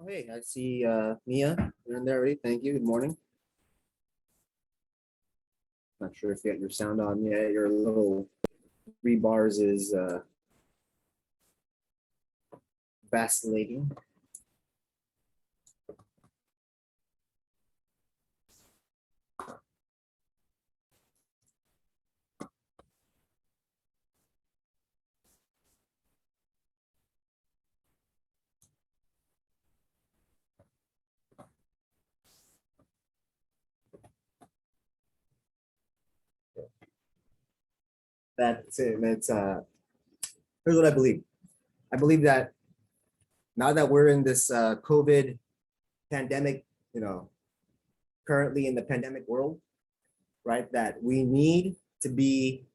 Oh, hey, I see Mia. You're in there already. Thank you. Good morning. Not sure if you got your sound on yet. Your little 3 bars is vacillating. That's it. Here's what I believe. I believe that now that we're in this COVID pandemic, currently in the pandemic world, right? That we need to be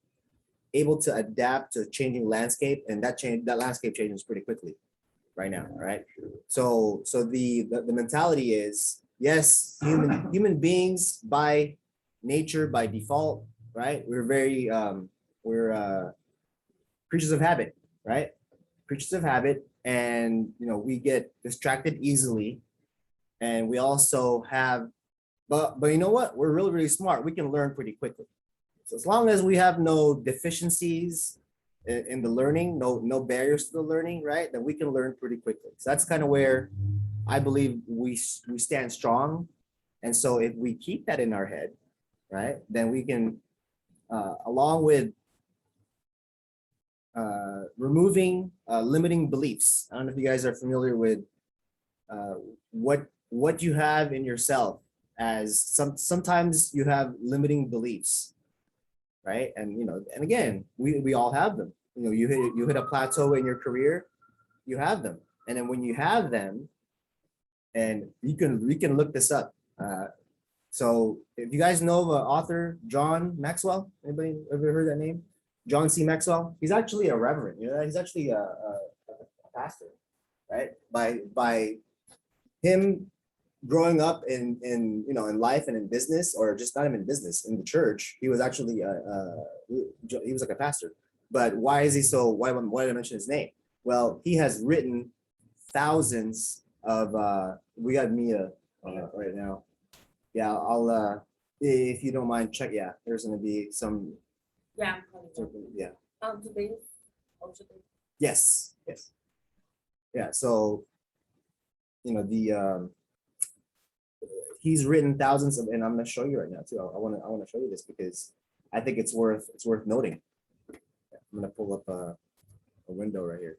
able to adapt to a changing landscape, and that landscape changes pretty quickly right now, right? So the mentality is, yes, human beings by nature, by default, right? We're creatures of habit, right? Creatures of habit, and we get distracted easily, and we also have, but you know what? We're really smart. We can learn pretty quickly. So as long as we have no deficiencies in the learning, no barriers to the learning, right? Then we can learn pretty quickly. So that's kind of where I believe we stand strong. And so if we keep that in our head, right, then we can, along with removing limiting beliefs. I don't know if you guys are familiar with what you have in yourself, as sometimes you have limiting beliefs, right? And again, we all have them. You hit a plateau in your career, you have them. And then when you have them, and we can look this up. So if you guys know the author John Maxwell, anybody ever heard that name? John C. Maxwell. He's actually a reverend. He's actually a pastor, right? By him growing up in life and in business, or just not even in business, in the church, he was actually he was like a pastor. But why is he so? Why did I mention his name? Well, he has written thousands of. We got Mia right now. Yeah, I'll if you don't mind, check. Yeah, there's gonna be some. Yeah. Yeah. Today. Yes. Yes. Yeah. So, the he's written thousands of, and I'm gonna show you right now too. I want to show you this because I think it's worth noting. Yeah, I'm gonna pull up a window right here.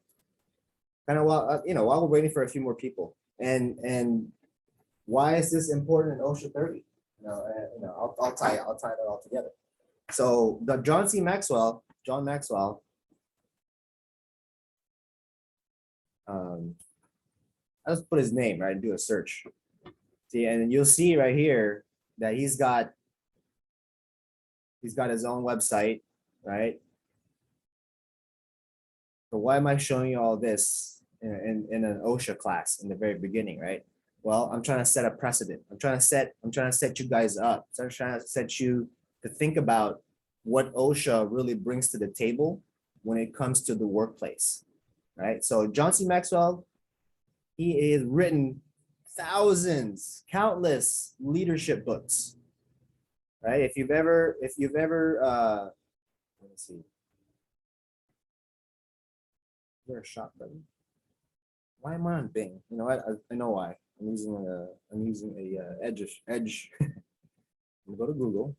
Kind of while we're waiting for a few more people, and why is this important in OSHA 30? I'll tie it all together. So the John Maxwell, I'll just put his name, right, and do a search. See, and you'll see right here that he's got his own website, right? So why am I showing you all this in an OSHA class in the very beginning, right? Well, I'm trying to set a precedent. I'm trying to set you guys up. So I'm trying to set you to think about what OSHA really brings to the table when it comes to the workplace, right? So John C. Maxwell, he has written countless leadership books, right? If you've ever, let me see. Is there a shot button? Why am I on Bing? You know what? I know why. I'm using a Edge. I'm gonna go to Google.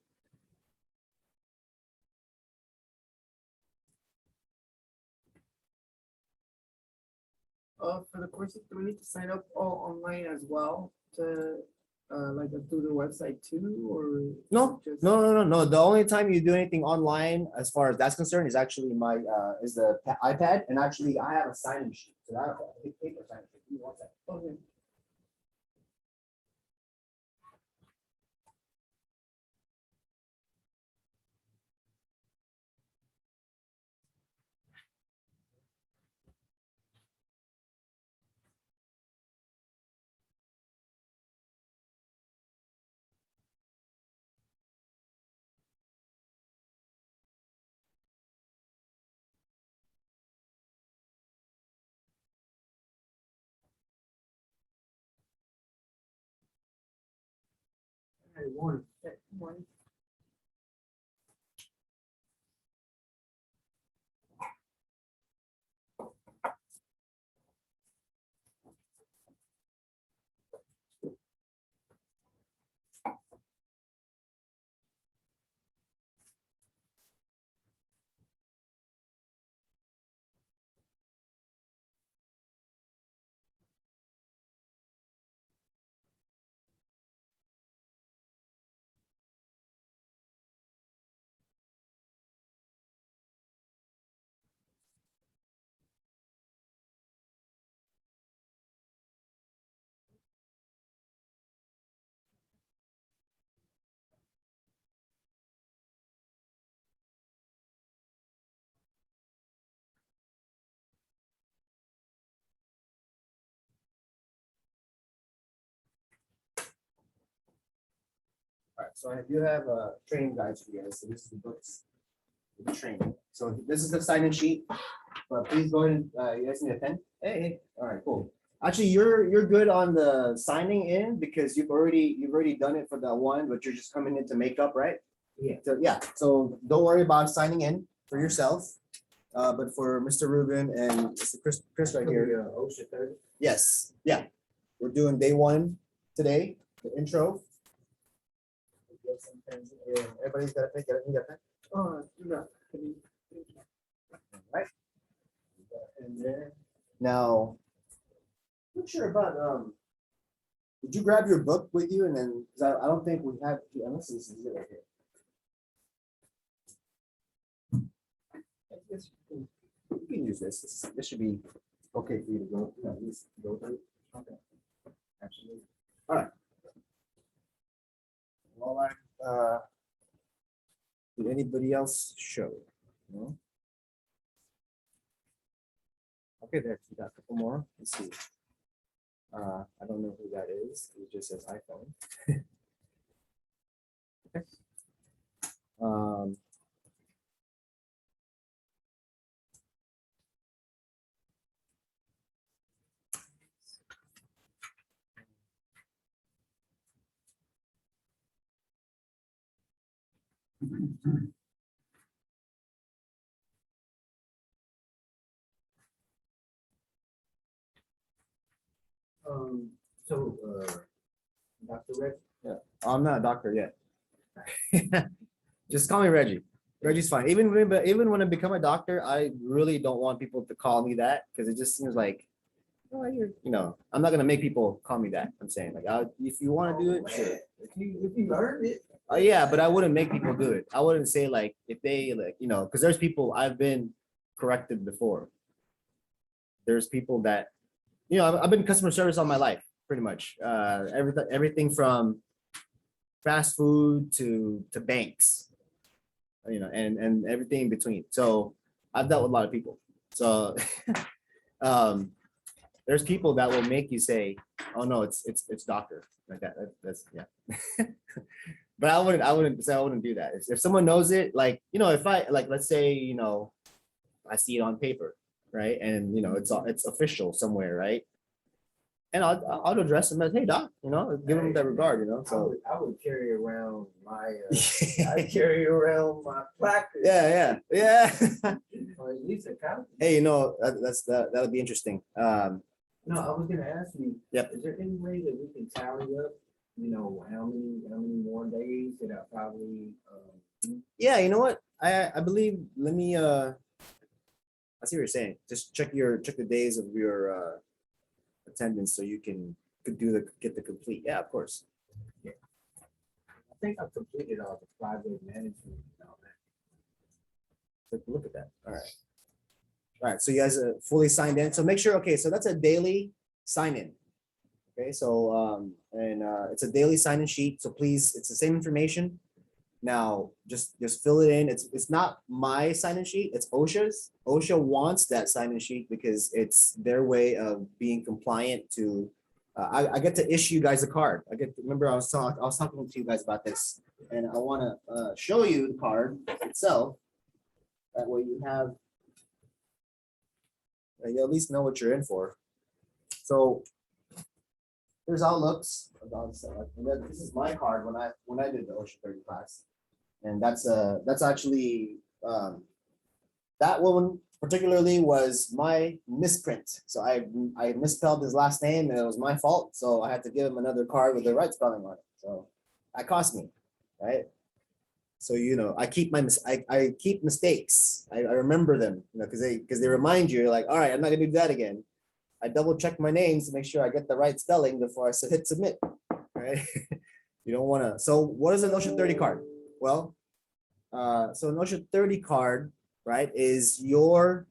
For the courses, do we need to sign up all online as well to through the website too, or No. The only time you do anything online, as far as that's concerned, is actually my is the iPad, and actually I have a sign-in sheet. So I have a big paper sign-in sheet. Give me 1 second. Okay. One. All right, so I do have a training guide for you guys. So this is the books, for the training. So this is the sign-in sheet. But please go ahead and you guys need a pen. Hey, all right, cool. Actually, you're good on the signing in because you've already done it for the one, but you're just coming in to make up, right? Yeah. So yeah, so don't worry about signing in for yourself. But for Mr. Ruben and Mr. Chris right here. OSHA 30. Yes, yeah. We're doing day one today, the intro. Get some pens in here. Everybody's got a pen. You got a pen? Yeah. Right. And there. Now, I'm not sure about did you grab your book with you and then 'cause I don't think we have unless this is it right here. You can use this. This should be okay for you to go. At least go through. Okay. Absolutely. All right. Well, did anybody else show? No. Okay, there. We got a couple more. Let's see. I don't know who that is. It just says iPhone. Okay. So, Dr. Reg. I'm not a doctor yet. Just call me Reggie. Reggie's fine. Even when I become a doctor, I really don't want people to call me that because it just seems like, oh, I'm not gonna make people call me that. I'm saying like, if you want to do it, sure. If you learned it. Yeah, but I wouldn't make people do it. I wouldn't say like if they like, because there's people I've been corrected before. There's people that, I've been customer service all my life, pretty much. Everything from fast food to banks, and everything in between. So I've dealt with a lot of people. So there's people that will make you say, "Oh no, it's doctor," like that. That's yeah. But I wouldn't do that. If someone knows it, like if I like, let's say I see it on paper, right, and it's official somewhere, right, and I'll address them as, "Hey doc," give them that regard, So I would carry around my I carry around my placard. yeah. Or at least a copy. Hey, that'll be interesting. No, I was gonna ask you. Yep. Is there any way that we can tally up, how many more days that I probably Yeah, you know what? I believe. Let me. I see what you're saying. Just check the days of your attendance so you could get the complete. Yeah, of course. I think I've completed all the project management and all that. Take a look at that. All right. All right. So you guys are fully signed in. So make sure. Okay. So that's a daily sign in. Okay. So it's a daily sign in sheet. So please, it's the same information. Now just fill it in. It's not my sign in sheet. It's OSHA's. OSHA wants that sign in sheet because it's their way of being compliant to. I get to issue you guys a card. Remember I was talking to you guys about this, and I want to show you the card itself. That way you have. You at least know what you're in for. So here's how it looks. And then this is my card when I did the OSHA 30 class, and that's actually that one particularly was my misprint. So I misspelled his last name and it was my fault. So I had to give him another card with the right spelling on it. So that cost me, right? So I keep I keep mistakes. I remember them, because they remind you, like, all right, I'm not gonna do that again. I double check my names to make sure I get the right spelling before I hit submit. Right? You don't want to. So what is an OSHA 30 card? Well, so an OSHA 30 card, right, is your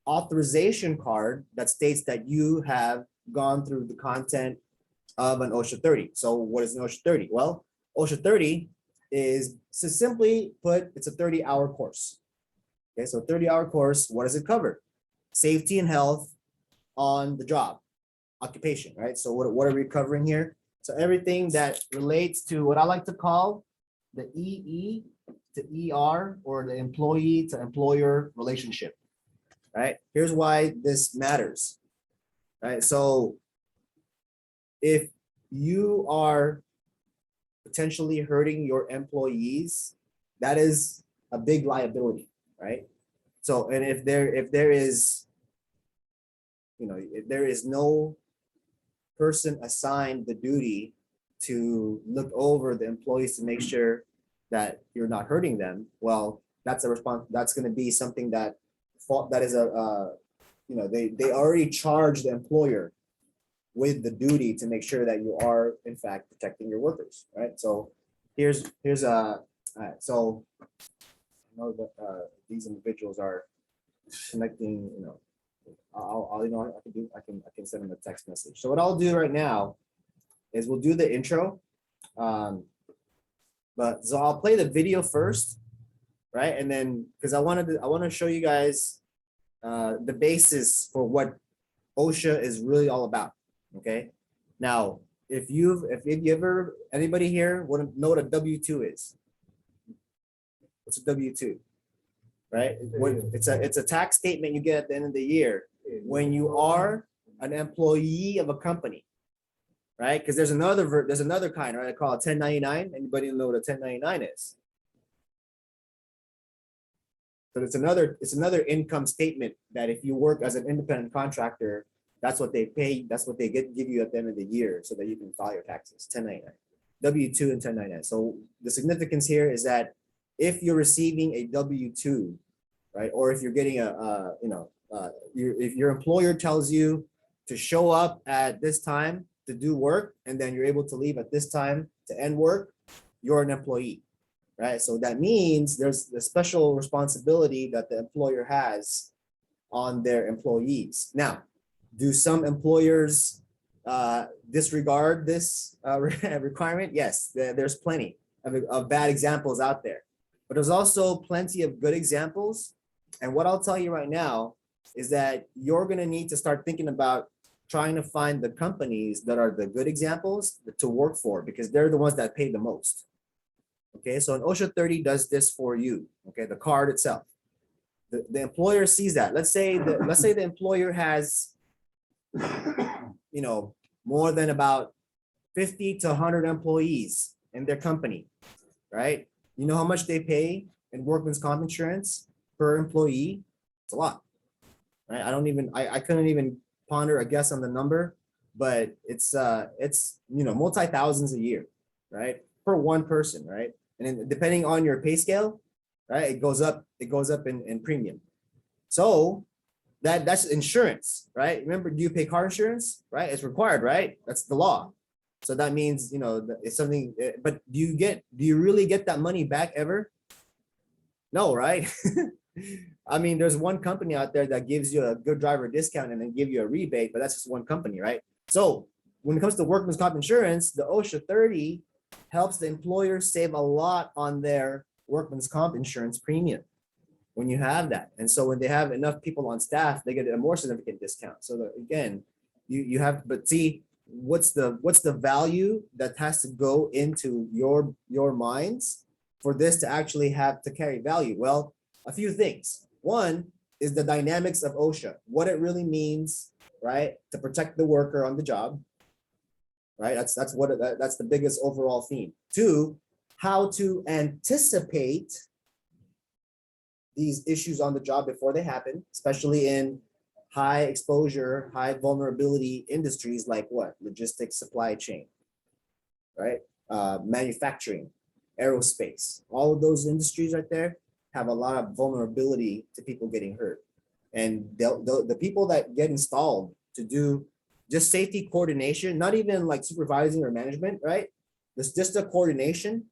authorization card that states that you have gone through the content of an OSHA 30. So what is an OSHA 30? Well, OSHA 30 is, so simply put, it's a 30-hour course. Okay, so 30-hour course, what does it cover? Safety and health on the job, occupation, right? So what are we covering here? So everything that relates to what I like to call the EE to ER, or the employee to employer relationship, right? Here's why this matters, right? So if you are potentially hurting your employees, that is a big liability, right? So, and if there is, if there is no person assigned the duty to look over the employees to make sure that you're not hurting them, well, that's a response. That's going to be something that is they already charge the employer with the duty to make sure that you are in fact protecting your workers, right? So here's so I know that these individuals are connecting. I can send them a text message. So what I'll do right now is we'll do the intro, but so I'll play the video first, right? And then because I want to show you guys the basis for what OSHA is really all about. Okay. Now, if you ever, anybody here want to know what a W-2 is? What's a W-2? Right? It's a tax statement you get at the end of the year when you are an employee of a company, right? Because there's another kind, right? I call it 1099. Anybody know what a 1099 is? So it's another income statement that if you work as an independent contractor, that's what they pay. That's what they give you at the end of the year, so that you can file your taxes. 1099, W-2 and 1099. So the significance here is that if you're receiving a W-2, right, or if you're getting if your employer tells you to show up at this time to do work, and then you're able to leave at this time to end work, you're an employee, right? So that means there's the special responsibility that the employer has on their employees. Now, do some employers disregard this requirement? Yes, there's plenty of bad examples out there, but there's also plenty of good examples. And what I'll tell you right now is that you're going to need to start thinking about trying to find the companies that are the good examples to work for, because they're the ones that pay the most. Okay, so an OSHA 30 does this for you. Okay, the card itself. The employer sees that. Let's say the employer has more than about 50 to 100 employees in their company, right? You know how much they pay in workman's comp insurance per employee? It's a lot, right? I couldn't even ponder a guess on the number, but it's multi-thousands a year, right? Per one person, right? And then depending on your pay scale, right, it goes up in premium. So that's insurance, right? Remember, do you pay car insurance? Right? It's required, right? That's the law. So that means, it's something, but do you really get that money back ever? No, right? I mean, there's one company out there that gives you a good driver discount and then give you a rebate, but that's just one company, right? So when it comes to workman's comp insurance, the OSHA 30 helps the employer save a lot on their workman's comp insurance premium when you have that. And so when they have enough people on staff, they get a more significant discount. So that, again, you have, but see, what's the value that has to go into your minds for this to actually have to carry value? Well, a few things. One is the dynamics of OSHA, what it really means, right, to protect the worker on the job. right? That's what that's the biggest overall theme. 2, how to anticipate these issues on the job before they happen, especially in high exposure, high vulnerability industries like what? Logistics, supply chain, right? Manufacturing, aerospace, all of those industries right there have a lot of vulnerability to people getting hurt. And the people that get installed to do just safety coordination, not even like supervising or management, right? This just a coordination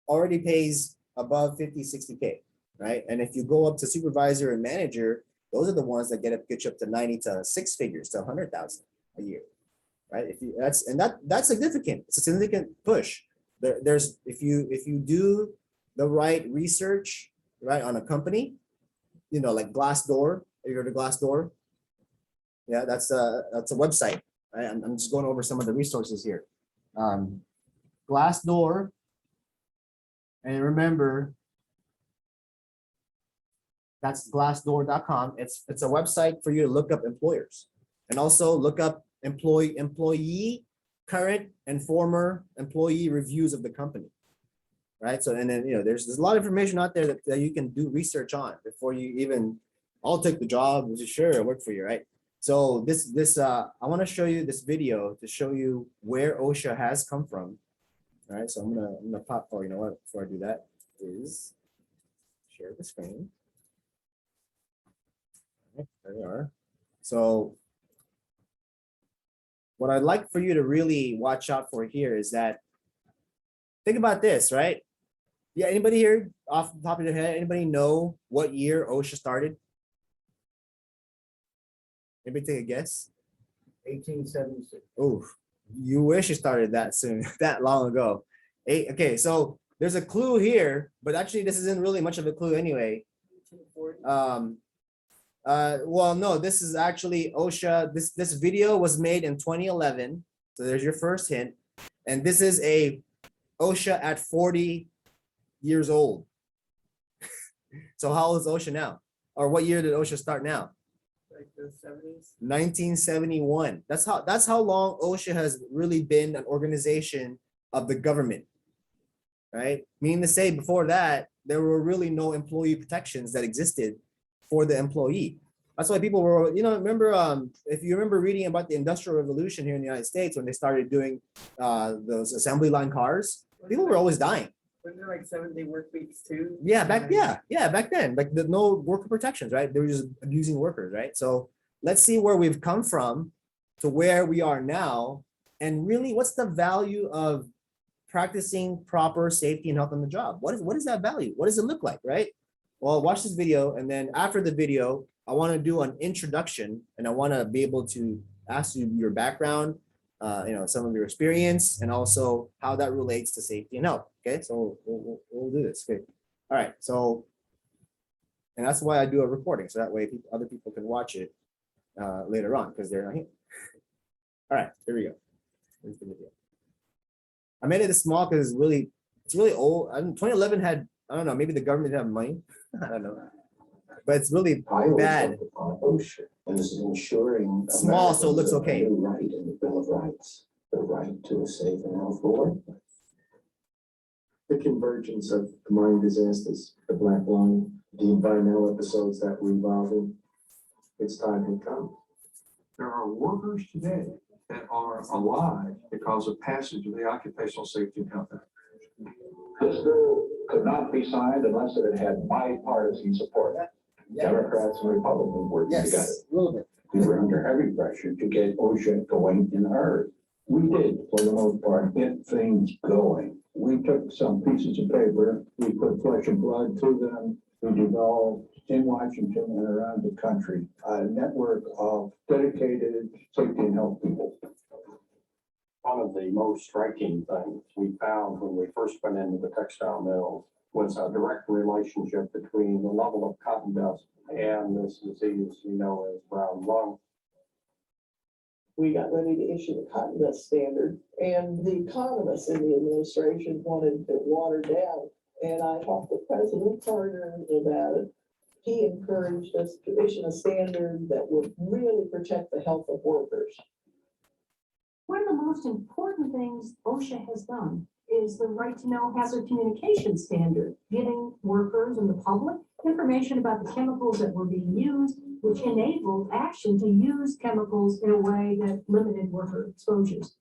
already pays above 50, 60K, right? And if you go up to supervisor and manager, those are the ones that get you up to 90 to 6 figures to 100,000 a year, right? If you that's significant. It's a significant push. There's if you do the right research, right, on a company, you know, like Glassdoor. You heard of Glassdoor? Yeah, that's a website. Right? I'm just going over some of the resources here. Glassdoor, and remember, that's glassdoor.com. It's a website for you to look up employers and also look up employee current and former employee reviews of the company, right? So, and then, you know, there's a lot of information out there that you can do research on before you even, I'll take the job, sure, it'll work for you, right? So I want to show you this video to show you where OSHA has come from. All right, so I'm gonna pop, oh, you know what, before I do that is share the screen. All right, there we are. So what I'd like for you to really watch out for here is that, think about this, right? Yeah, anybody here off the top of their head, anybody know what year OSHA started? Anybody take a guess? 1876. Oh, you wish it started that soon, that long ago. Okay, so there's a clue here, but actually this isn't really much of a clue anyway. 1840. Well, no, this is actually OSHA. This video was made in 2011. So there's your first hint. And this is a OSHA at 40 years old. So how old is OSHA now? Or what year did OSHA start now? Like the 70s. 1971. That's how long OSHA has really been an organization of the government, right? Meaning to say, before that, there were really no employee protections that existed for the employee. That's why people were, you know, remember, if you remember reading about the Industrial Revolution here in the United States, when they started doing those assembly line cars, people were always dying. Wasn't there like 7-day work weeks too? Yeah, back then, like no worker protections, right? They were just abusing workers, right? So let's see where we've come from to where we are now, and really, what's the value of practicing proper safety and health on the job? What is that value? What does it look like, right? Well, watch this video, and then after the video, I want to do an introduction, and I want to be able to ask you your background, you know, some of your experience, and also how that relates to safety and health. Okay, so we'll do this. Okay, all right. So, and that's why I do a recording, so that way other people can watch it later on because they're not here. All right, here we go. Here's the video. I made it this small because it's really old. 2011 had, I don't know, maybe the government didn't have money. I don't know, but it's really bad. OSHA is ensuring Small, so it looks okay. The right in the Bill of Rights, the right to a safe and healthful workplace. The convergence of the mine disasters, the black lung, the environmental episodes that we're involved in, its time had come. There are workers today that are alive because of passage of the Occupational Safety and Health Act. This bill could not be signed unless it had bipartisan support. Democrats and Republicans worked together. Yes, a little bit. We were under heavy pressure to get OSHA going in a hurry. We did, for the most part, get things going. We took some pieces of paper, we put flesh and blood to them. We developed in Washington and around the country a network of dedicated safety and health people. One of the most striking things we found when we first went into the textile mills was a direct relationship between the level of cotton dust and this disease we know as brown lung. We got ready to issue the cotton dust standard, and the economists in the administration wanted it watered down. And I talked to President Carter about it. He encouraged us to issue a standard that would really protect the health of workers. One of the most important things OSHA has done is the right to know hazard communication standard, giving workers and the public information about the chemicals that were being used, which enabled action to use chemicals in a way that limited worker exposures.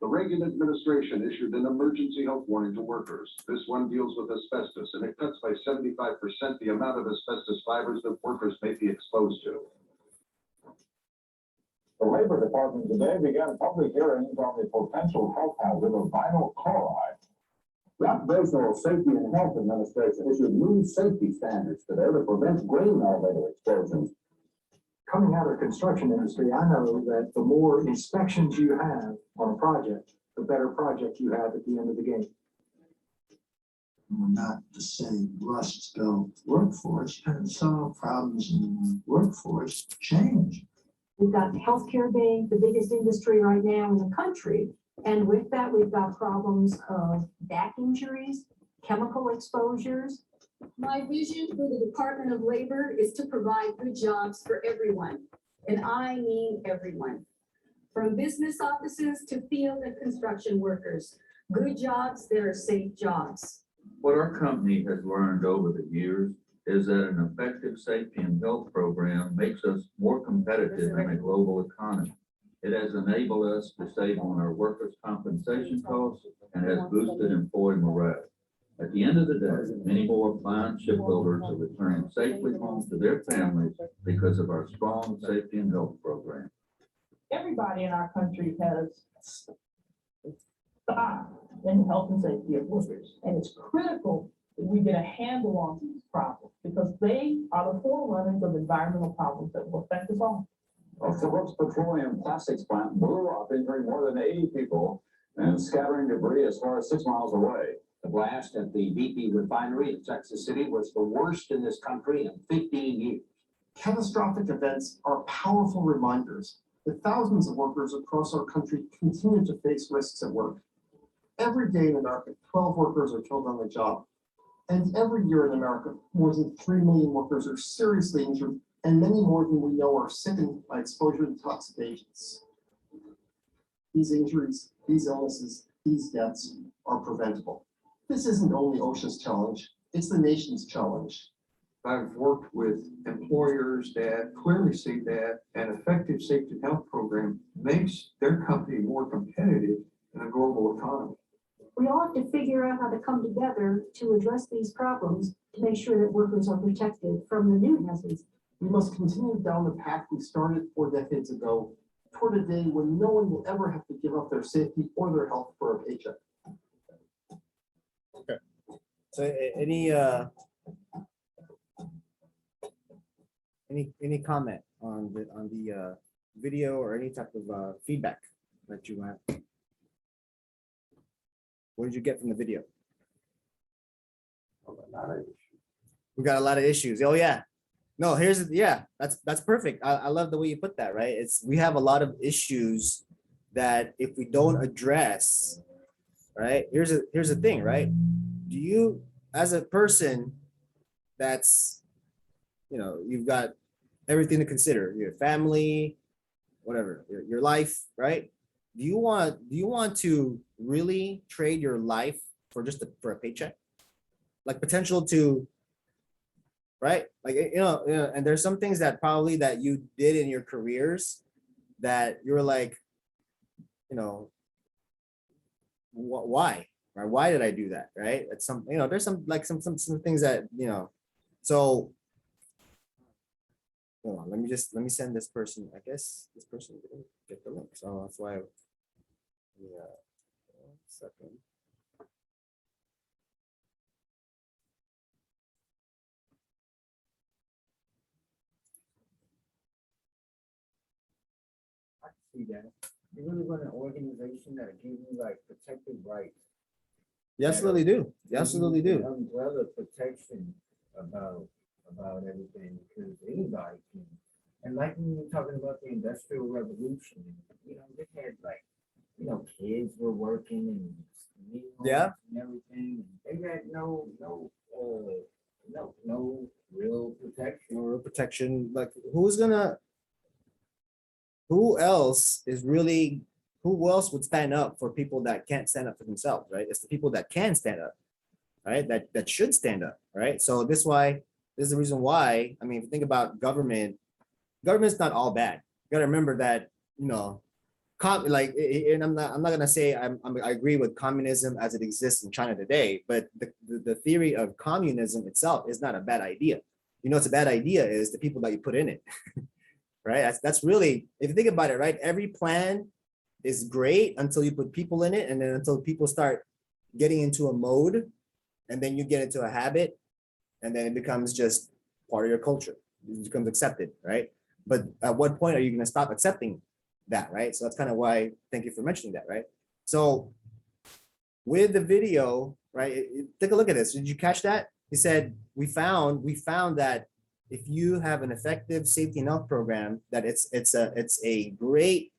The Reagan administration issued an emergency health warning to workers. This one deals with asbestos, and it cuts by 75% the amount of asbestos fibers that workers may be exposed to. The Labor Department today began public hearings on the potential health hazard of vinyl chloride. The Occupational Safety and Health Administration issued new safety standards today to prevent grain elevator explosions. Coming out of the construction industry, I know that the more inspections you have on a project, the better project you have at the end of the game. Not to say rust-built workforce can solve problems in the workforce change. We've got healthcare being the biggest industry right now in the country. And with that, we've got problems of back injuries, chemical exposures. My vision for the Department of Labor is to provide good jobs for everyone, and I mean everyone. From business offices to field and construction workers, good jobs that are safe jobs. What our company has learned over the years is that an effective safety and health program makes us more competitive in a global economy. It has enabled us to save on our workers' compensation costs and has boosted employee morale. At the end of the day, many more fine shipbuilders are returning safely home to their families because of our strong safety and health program. Everybody in our country has stock in health and safety of workers. And it's critical that we get a handle on these problems because they are the forerunners of environmental problems that will affect us all. Well, Phillips Petroleum Plastics Plant blew up, injuring more than 80 people and scattering debris as far as 6 miles away. The blast at the BP refinery in Texas City was the worst in this country in 15 years. Catastrophic events are powerful reminders that thousands of workers across our country continue to face risks at work. Every day in America, 12 workers are killed on the job. And every year in America, more than 3 million workers are seriously injured, and many more than we know are sickened by exposure to toxic agents. These injuries, these illnesses, these deaths are preventable. This isn't only OSHA's challenge, it's the nation's challenge. I've worked with employers that clearly see that an effective safety and health program makes their company more competitive in a global economy. We all have to figure out how to come together to address these problems to make sure that workers are protected from the new hazards. We must continue down the path we started 4 decades ago toward a day when no one will ever have to give up their safety or their health for a paycheck. Okay. So any comment on the video or any type of feedback that you have? What did you get from the video? We got a lot of issues. Oh yeah. No, that's perfect. I love the way you put that, right? We have a lot of issues that if we don't address, right? Here's the thing, right? Do you, as a person that's, you've got everything to consider, your family, whatever, your life, right? Do you want to really trade your life for for a paycheck? Like potential to, right? Like, and there's some things that probably that you did in your careers that you're like, why? Right? Why did I do that? Right? It's some, there's some things that, so hold on, let me send this person. I guess this person didn't get the link. So that's why, yeah, 1 second. See that. You really want an organization that give you like protected rights. You absolutely do. You absolutely do. Umbrella protection about everything because anybody can. And like when we were talking about the Industrial Revolution, they had like, kids were working and Yeah. and everything. And they had no real protection. No real protection. Like who else is really who else would stand up for people that can't stand up for themselves, right? It's the people that can stand up, right? That should stand up, right? So this is the reason why, I mean, if you think about government's not all bad. You gotta remember that, you know, and I'm not gonna say I agree with communism as it exists in China today, but the theory of communism itself is not a bad idea. You know, it's a bad idea is the people that you put in it, right? That's really, if you think about it, right? Every plan is great until you put people in it, and then until people start getting into a mode, and then you get into a habit, and then it becomes just part of your culture. It becomes accepted, right? But at what point are you going to stop accepting that, right? So that's kind of why, thank you for mentioning that, right? So with the video, right, take a look at this. Did you catch that? He said, we found that if you have an effective safety and health program, that it's a great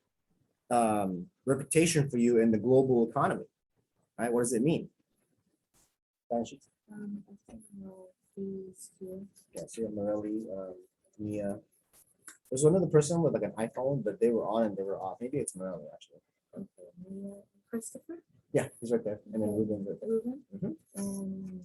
reputation for you in the global economy, right? What does it mean? I think these two. Yeah, so Morelli, Mia. There's another person with like an iPhone, but they were on and they were off. Maybe it's Morelli actually. Okay, Mia, Christopher, Yeah, he's right there. And then Ruben's right there. Ruben, Mhm. and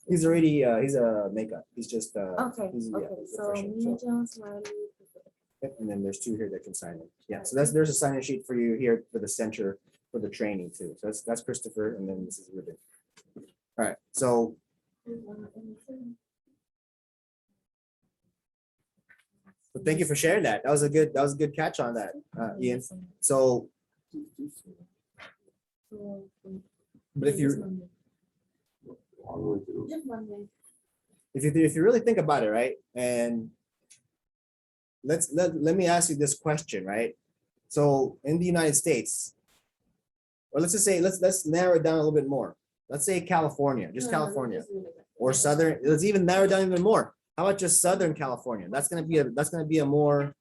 He's already he's a makeup. He's just okay, he's, yeah, okay, he's so professional, Mia so- Jones, Riley, Christopher. Yep, and then there's two here that can sign it. Yeah, so there's a sign-in sheet for you here for the center for the training too. So that's Christopher, and then this is Ruben. All right, so thank you for sharing that. That was a good catch on that, Ian. So, but if you if you really think about it, right, and let me ask you this question, right? So in the United States, or let's just say let's narrow it down a little bit more. Let's say California, just California, or Southern. Let's even narrow down even more. How about just Southern California? That's gonna be a more.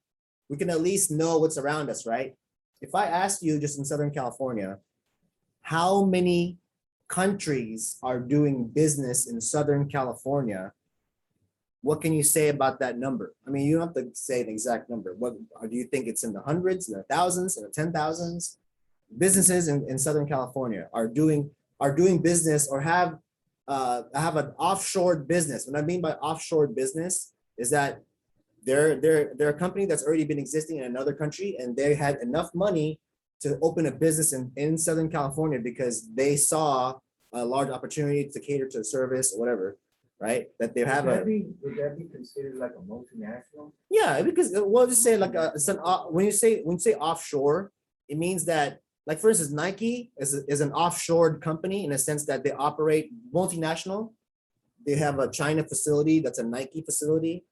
We can at least know what's around us, right? If I asked you just in Southern California, how many countries are doing business in Southern California? What can you say about that number? I mean, you don't have to say an exact number. What do you think it's in the hundreds, in the thousands, in the 10,000s? Businesses in Southern California are doing business or have an offshore business. What I mean by offshore business is that they're a company that's already been existing in another country, and they had enough money to open a business in Southern California because they saw a large opportunity to cater to a service or whatever, right? That they have Would that be considered like a multinational? Yeah, because we'll just say like when you say offshore, it means that, like, for instance, Nike is an offshore company in a sense that they operate multinational. They have a China facility that's a Nike facility,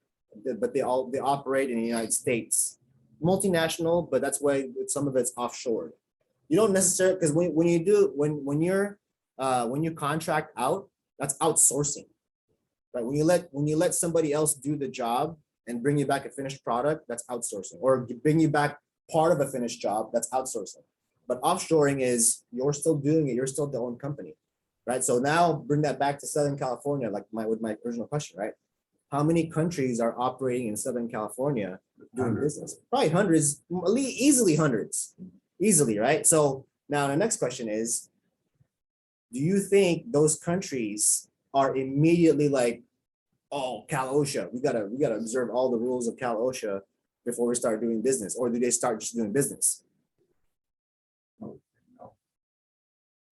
but they operate in the United States. Multinational, but that's why some of it's offshore. You don't necessarily, because when you contract out, that's outsourcing. Right? When you let somebody else do the job and bring you back a finished product, that's outsourcing, or bring you back part of a finished job, that's outsourcing. But offshoring is you're still doing it, you're still the own company, right? So now bring that back to Southern California, like with my original question, right? How many countries are operating in Southern California doing business? Probably hundreds, easily hundreds, easily, right? So now the next question is, do you think those countries are immediately like, oh, Cal OSHA, we gotta observe all the rules of Cal OSHA before we start doing business, or do they start just doing business?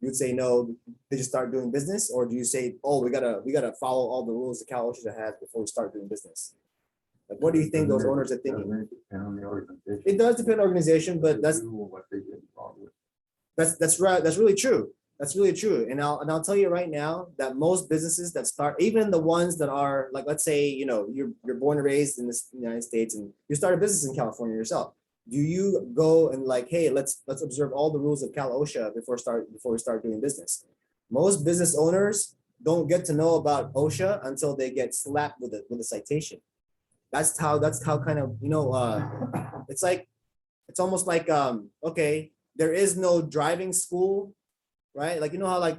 You'd say no, they just start doing business, or do you say, oh, we gotta follow all the rules that Cal OSHA has before we start doing business? Like, what do you think those owners are thinking? It does depend on organization, but that's right. That's really true. That's really true. And I'll tell you right now that most businesses that start, even the ones that are like, let's say, you're born and raised in the United States and you start a business in California yourself. Do you go and like, hey, let's observe all the rules of Cal OSHA before we start doing business? Most business owners don't get to know about OSHA until they get slapped with a citation. That's how kind of, it's almost like, okay, there is no driving school, right? Like, how like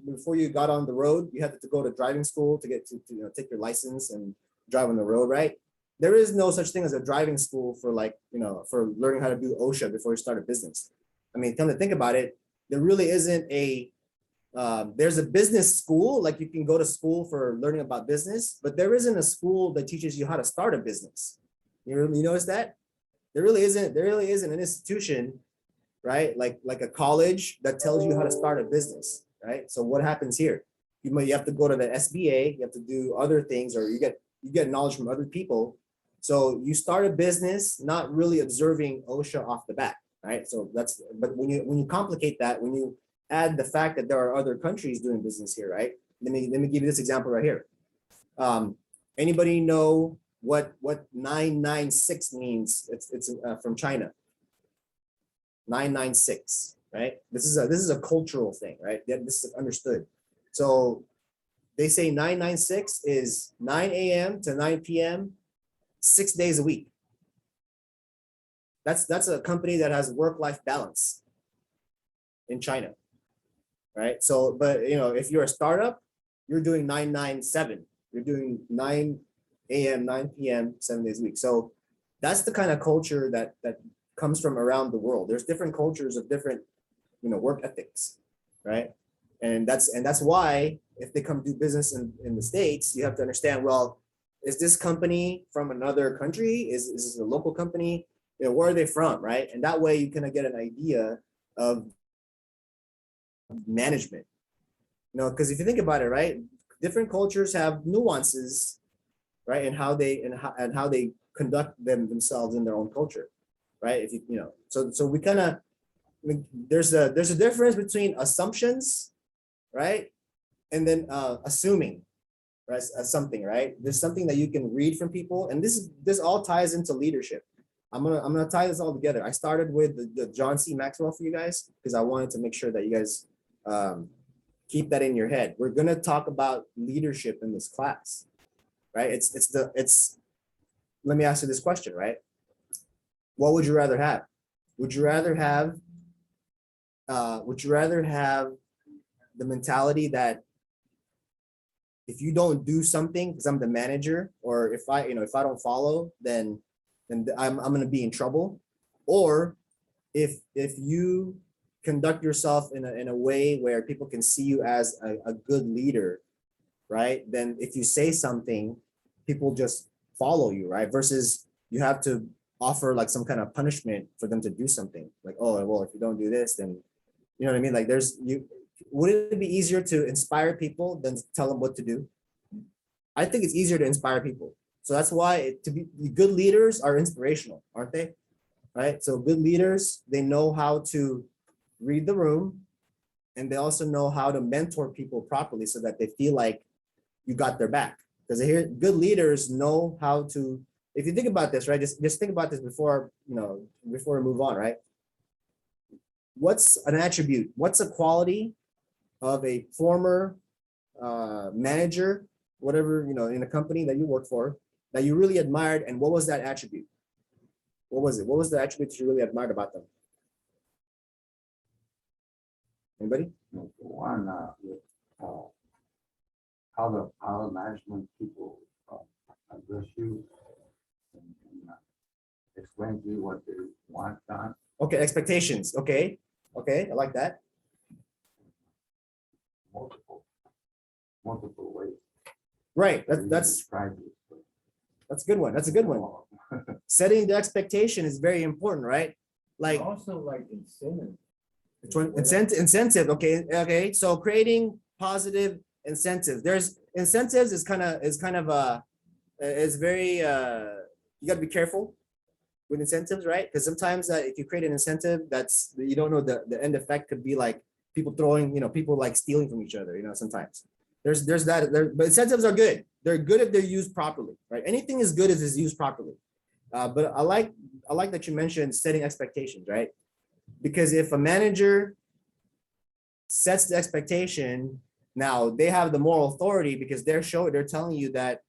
before you got on the road, you had to go to driving school to get to take your license and drive on the road, right? there is no such thing as a driving school for like, you know, for learning how to do OSHA before you start a business. I mean, come to think about it, there really isn't a, there's a business school, like you can go to school for learning about business, but there isn't a school that teaches you how to start a business. You notice that? There really isn't an institution, right? Like a college that tells you how to start a business, right? So what happens here? You have to go to the SBA, you have to do other things, or you get knowledge from other people. So you start a business not really observing OSHA off the bat, right? So that's, but when you complicate that, when you add the fact that there are other countries doing business here, right? Let me give you this example right here. Anybody know what 996 means? It's from China. 996, right? This is a cultural thing, right? This is understood. So they say 996 is 9 a.m. to 9 p.m. 6 days a week. That's a company that has work-life balance in China, right? So, but you know, if you're a startup, you're doing 997. You're doing 9 a.m., 9 p.m., 7 days a week. So that's the kind of culture that comes from around the world. There's different cultures of different, you know, work ethics, right? And that's why if they come do business in the States, you have to understand, well, is this company from another country? Is this a local company? You know, where are they from, right? And that way you kind of get an idea of management. You know, because if you think about it, right, different cultures have nuances, right, and how they conduct themselves in their own culture, right? If you know, so we kind of, I mean, there's a difference between assumptions, right, and then assuming, right, something, right? There's something that you can read from people, and this all ties into leadership. I'm gonna tie this all together. I started with the John C. Maxwell for you guys because I wanted to make sure that you guys keep that in your head. We're gonna talk about leadership in this class, right? Let me ask you this question, right? What would you rather have? Would you rather have the mentality that if you don't do something because I'm the manager, or if I don't follow, then I'm gonna be in trouble? Or if you conduct yourself in a way where people can see you as a good leader, right? Then if you say something, people just follow you, right? Versus you have to offer like some kind of punishment for them to do something. Like, oh, well, if you don't do this, then you know what I mean? Like would it be easier to inspire people than tell them what to do? I think it's easier to inspire people. So that's why good leaders are inspirational, aren't they? Right? So good leaders, they know how to read the room, and they also know how to mentor people properly so that they feel like you got their back. Because good leaders know how to, if you think about this, right? Just think about this before we move on, right? What's an attribute? What's a quality of a former manager, whatever, in a company that you work for, that you really admired, and what was that attribute? What was it? What was the attribute that you really admired about them? Anybody? One, how the management people address you and explain to you what they want done. Okay, expectations. Okay, I like that. Multiple ways. Right. That's a good one. That's a good one. Setting the expectation is very important, right? Like Also like incentive. incentive. Okay. So creating positive incentives. There's incentives is very you got to be careful with incentives, right? Because sometimes if you create an incentive, you don't know the end effect could be like people throwing, people like stealing from each other. Sometimes there's that. But incentives are good. They're good if they're used properly, right? Anything is good if it's used properly. But I like that you mentioned setting expectations, right? Because if a manager sets the expectation, now they have the moral authority because they're telling you that,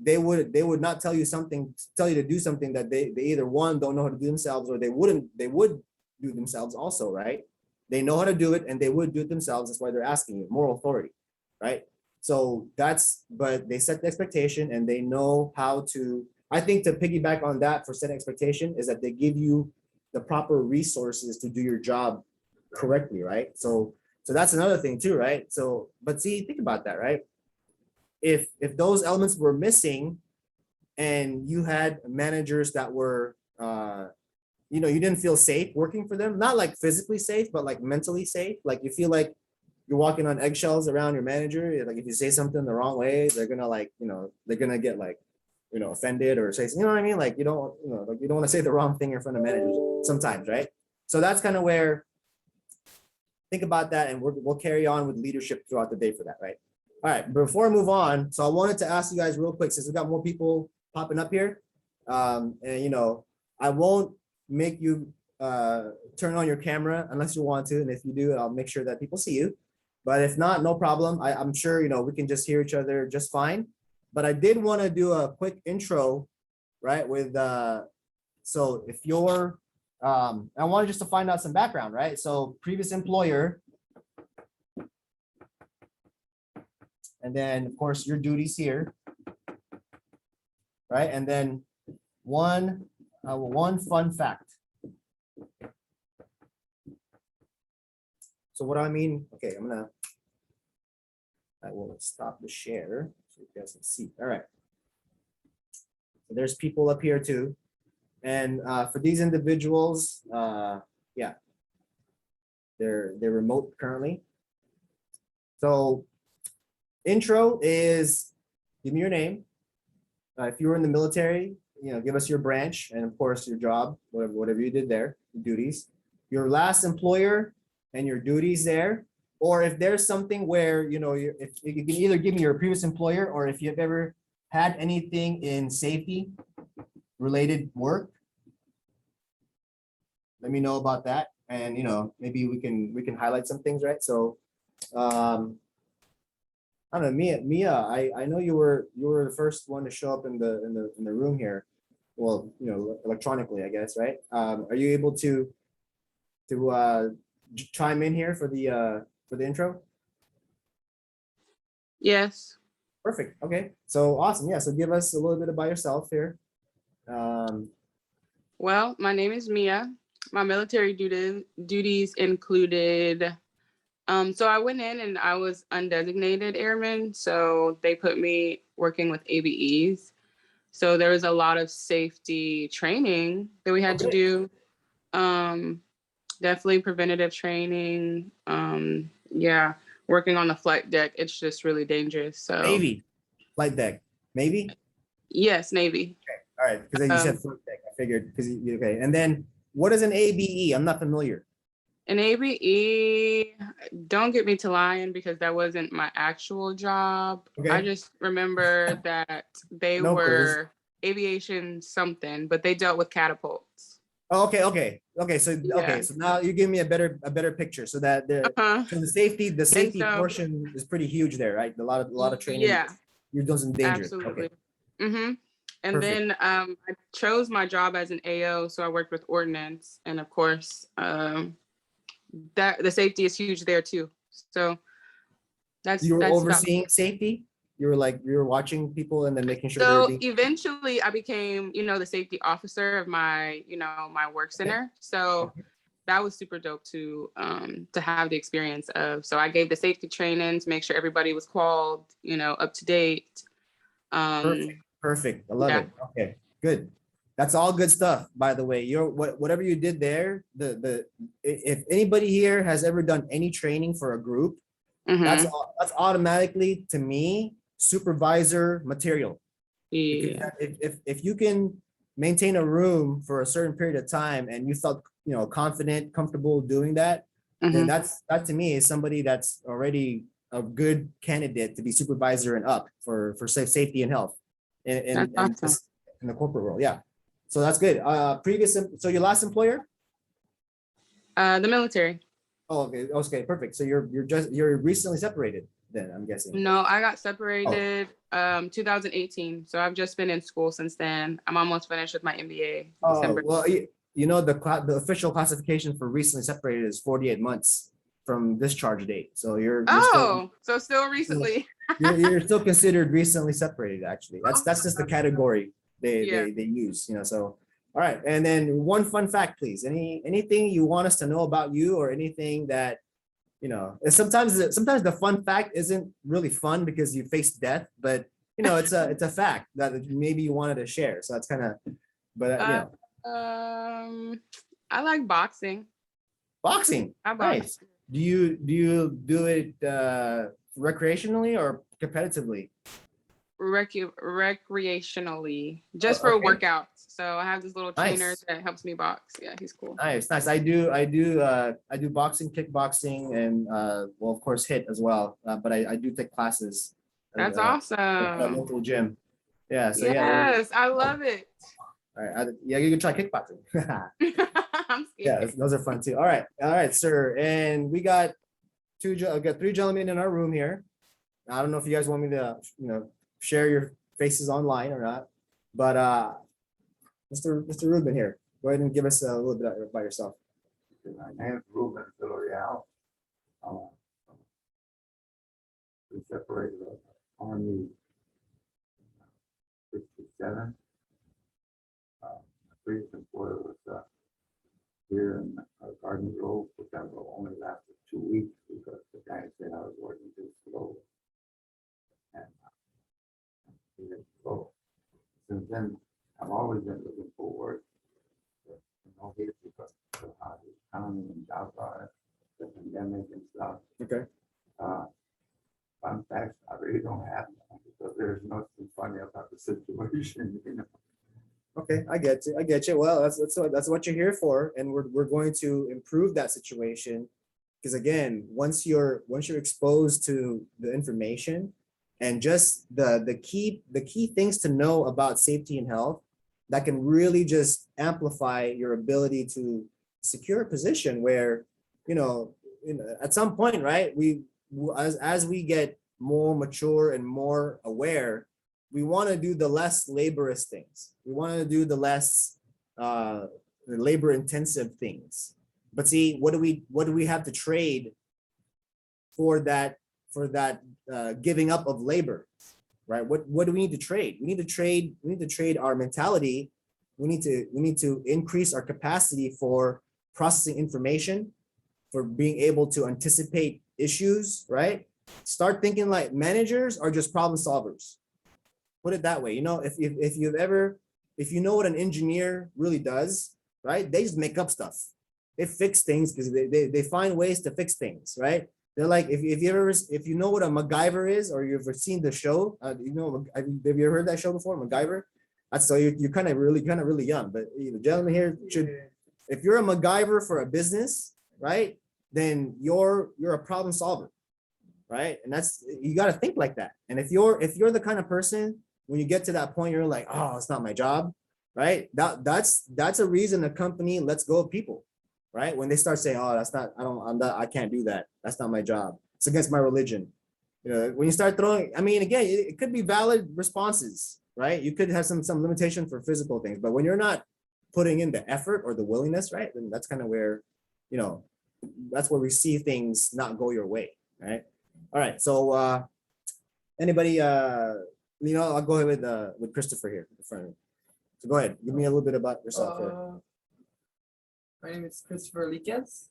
they would not tell you to do something that they either one, don't know how to do themselves, or they would do themselves also, right? They know how to do it and they would do it themselves. That's why they're asking you, moral authority, right? So but they set the expectation and they know how to I think to piggyback on that for setting expectation is that they give you the proper resources to do your job correctly, right? So that's another thing too, right? So, but see, think about that, right? If those elements were missing and you had managers that were, you didn't feel safe working for them, not like physically safe, but like mentally safe. Like you feel like you're walking on eggshells around your manager. Like if you say something the wrong way, they're gonna they're gonna get like, offended or say, you know what I mean? Like you don't want to say the wrong thing in front of managers sometimes, right? So that's kind of where, think about that, and we'll carry on with leadership throughout the day for that, right? All right, before I move on, so I wanted to ask you guys real quick, since we got more people popping up here, and I won't make you turn on your camera unless you want to, and if you do, I'll make sure that people see you. But if not, no problem. I'm sure we can just hear each other just fine. But I did want to do a quick intro, right? With so if you're, I wanted just to find out some background, right? So previous employer, and then of course your duties here, right? And then one fun fact. So what do I mean? Okay, I will stop the share so you guys can see. All right. So there's people up here too. And for these individuals, yeah, they're remote currently. So intro is, give me your name. If you were in the military, give us your branch and of course your job, whatever you did there, your duties, your last employer and your duties there. Or if there's something where, if you can either give me your previous employer, or if you've ever had anything in safety related work, let me know about that. And, maybe we can highlight some things, right? So, I don't know, Mia, I know you were the first one to show up in the room here. Well, electronically, I guess, right? Are you able to chime in here for the intro? Yes. Perfect. Okay. So awesome. Yeah. So give us a little bit about yourself here. Well, my name is Mia. My military duties included, so I went in and I was undesignated airman. So they put me working with ABEs. So there was a lot of safety training that we had to do. Definitely preventative training. Yeah, working on the flight deck. It's just really dangerous. So Navy flight deck, maybe? Yes, Navy. Okay. All right. Because you said flight deck. I figured because okay. And then what is an ABE? I'm not familiar. An ABE, don't get me to lying because that wasn't my actual job. Okay. I just remember that they No were aviation something, but they dealt with catapults. Oh, okay. So Yeah. so now you give me a better picture, so that so the safety portion is pretty huge there, right? A lot of training. Yeah. You're doing some danger. Absolutely. Okay. Mm-hmm. And Perfect. then I chose my job as an AO, so I worked with ordnance, and of course, that the safety is huge there too. So You were that's overseeing safety. You were watching people and then making sure so they're being. eventually I became, the safety officer of my, my work center. So that was super dope to have the experience of. So I gave the safety training to make sure everybody was qualled, up to date. Perfect. I love it. Okay, good. That's all good stuff, by the way. Whatever you did there, if anybody here has ever done any training for a group, that's automatically, to me, supervisor material. Yeah. If you can maintain a room for a certain period of time and you felt confident, comfortable doing that, then that to me is somebody that's already a good candidate to be supervisor and up for safety and health in the corporate world. Yeah. So that's good. So your last employer? The military. Oh, okay, perfect. So you're recently separated then, I'm guessing. No, I got separated 2018. So I've just been in school since then. I'm almost finished with my MBA. December. Well, the official classification for recently separated is 48 months from discharge date. So you're still recently. you're still considered recently separated, actually. That's just the category. they use, so. All right, and then one fun fact, please. Anything you want us to know about you, or anything that, and sometimes the fun fact isn't really fun because you face death, but it's a fact that maybe you wanted to share. So that's kind of, but I like boxing. boxing. I box. Nice. Do you do it recreationally or competitively? Recreationally, just Oh, for okay. workouts. So I have this little trainer Nice. that helps me box. Yeah, he's cool. Nice. I do boxing, kickboxing, and well, of course, hit as well. But I do take classes at That's a awesome. local gym. Yeah. So Yes, I love it. All right. Yeah, you can try kickboxing. I'm Yeah, scared. those are fun too. All right, sir. And we got three gentlemen in our room here. I don't know if you guys want me to, share your faces online or not, but Mr. Rubin here, go ahead and give us a little bit about yourself. My name is Ruben Villarreal. We separated the Army 67. My previous employer was here in Garden Grove, which I will only lasted 2 weeks because the guy said I was working too slow. And he didn't go. Since then, I've always been looking for work. Here because of how the economy and jobs are, the pandemic and stuff. Okay. Fun facts, I really don't have them because there's nothing funny about the situation. Okay, I get you. Well, that's what you're here for, and we're going to improve that situation, because again, once you're exposed to the information and just the key things to know about safety and health, that can really just amplify your ability to secure a position where, at some point, right, as we get more mature and more aware, we want to do the less laborious things. We want to do the less labor intensive things. But see, what do we have to trade for that giving up of labor, right? What do we need to trade? We need to trade our mentality. We need to increase our capacity for processing information, for being able to anticipate issues, right? Start thinking like managers are just problem solvers. Put it that way. If you know what an engineer really does, right? They just make up stuff. They fix things because they find ways to fix things, right? They're like, if you know what a MacGyver is, or you've ever seen the show, have you ever heard that show before, MacGyver? That's so you're kind of really young, but the gentleman here should, if you're a MacGyver for a business, right? Then you're a problem solver, right? And you got to think like that. And if you're the kind of person, when you get to that point, you're like, oh, it's not my job, right? That's a reason a company lets go of people, right? When they start saying, oh, I can't do that. That's not my job. It's against my religion. When you start throwing, again, it could be valid responses, right? You could have some limitation for physical things, but when you're not putting in the effort or the willingness, right? Then that's kind of where, that's where we see things not go your way, right? All right. So anybody, I'll go ahead with Christopher here in front of me. So go ahead, give me a little bit about yourself here. My name is Christopher Liquez.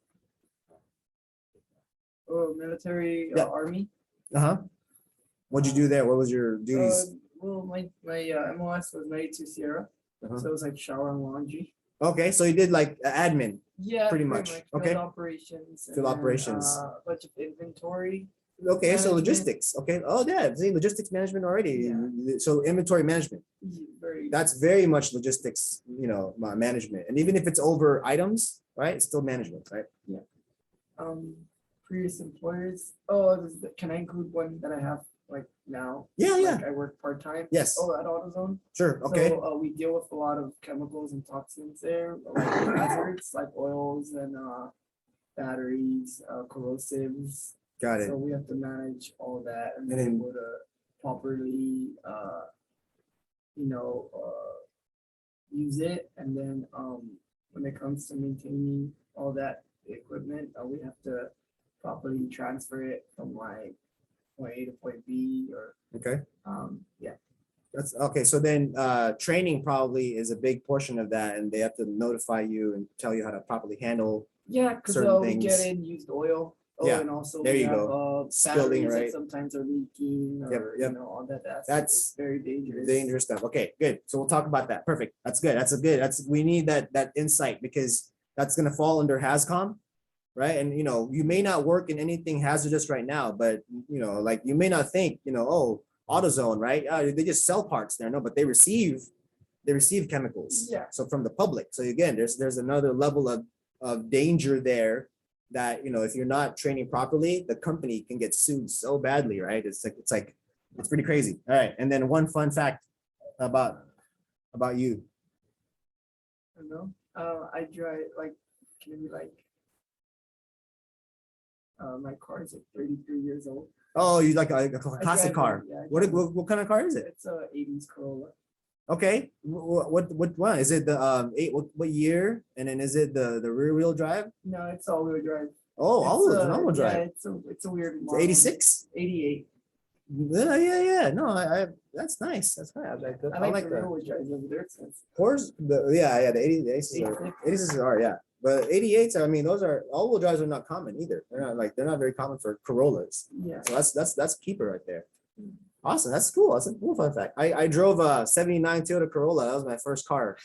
Military, Yeah. Army. What'd you do there? What was your duties? Well, my MOS was married to Sierra, so it was like shower and laundry. Okay, so you did like admin. Yeah, pretty much. Okay. Field operations. Field operations. A bunch of inventory. Okay, so management. logistics. Okay. Oh yeah, see, logistics management already. Yeah. So inventory management. That's very much logistics, management. And even if it's over items, right, it's still management, right? Yeah. Previous employers. Can I include one that I have like now? Yeah, like I work part-time. Yes. At AutoZone. Sure. Okay. So we deal with a lot of chemicals and toxins there, like hazards like oils and batteries, corrosives. Got it. So we have to manage all that and And be then- able to properly, use it. And then when it comes to maintaining all that equipment, we have to properly transfer it from like point A to point B or Okay. yeah. That's okay. So then training probably is a big portion of that, and they have to notify you and tell you how to properly handle. Yeah, because Certain we get things. in used oil. Oh, Yeah, and also there we you have go. Spilling, batteries that right? sometimes are leaking Yep, or yep. you know all that. That's very dangerous. Dangerous stuff. Okay, good. So we'll talk about that. Perfect. That's good. We need that insight because that's gonna fall under HAZCOM, right? And you know, you may not work in anything hazardous right now, but you know, like you may not think, you know, oh, AutoZone, right? They just sell parts there. No, but they receive chemicals. Yeah. So from the public. So again, there's another level of danger there that, you know, if you're not training properly, the company can get sued so badly, right? It's pretty crazy. All right. And then one fun fact about you. I don't know. I drive like maybe like my car is like 33 years old. Oh, you like a classic drive car. one, yeah, I What drive what kind of car is it? It's a 80s Corolla. Okay. What one? Is it the what year? And then is it the rear wheel drive? No, it's all-wheel drive. Oh, It's all-wheel yeah, drive. it's a weird It's model. 86? 88. Yeah. No, I that's nice. That's nice. I like the rear-wheel drive over there. So it's Course, the 86 are, yeah. But 88s, I mean, those are all-wheel drives are not common either. They're not very common for Corollas. yeah. So that's a keeper right there. Awesome. That's cool. That's a cool fun fact. I drove a 79 Toyota Corolla. That was my first car.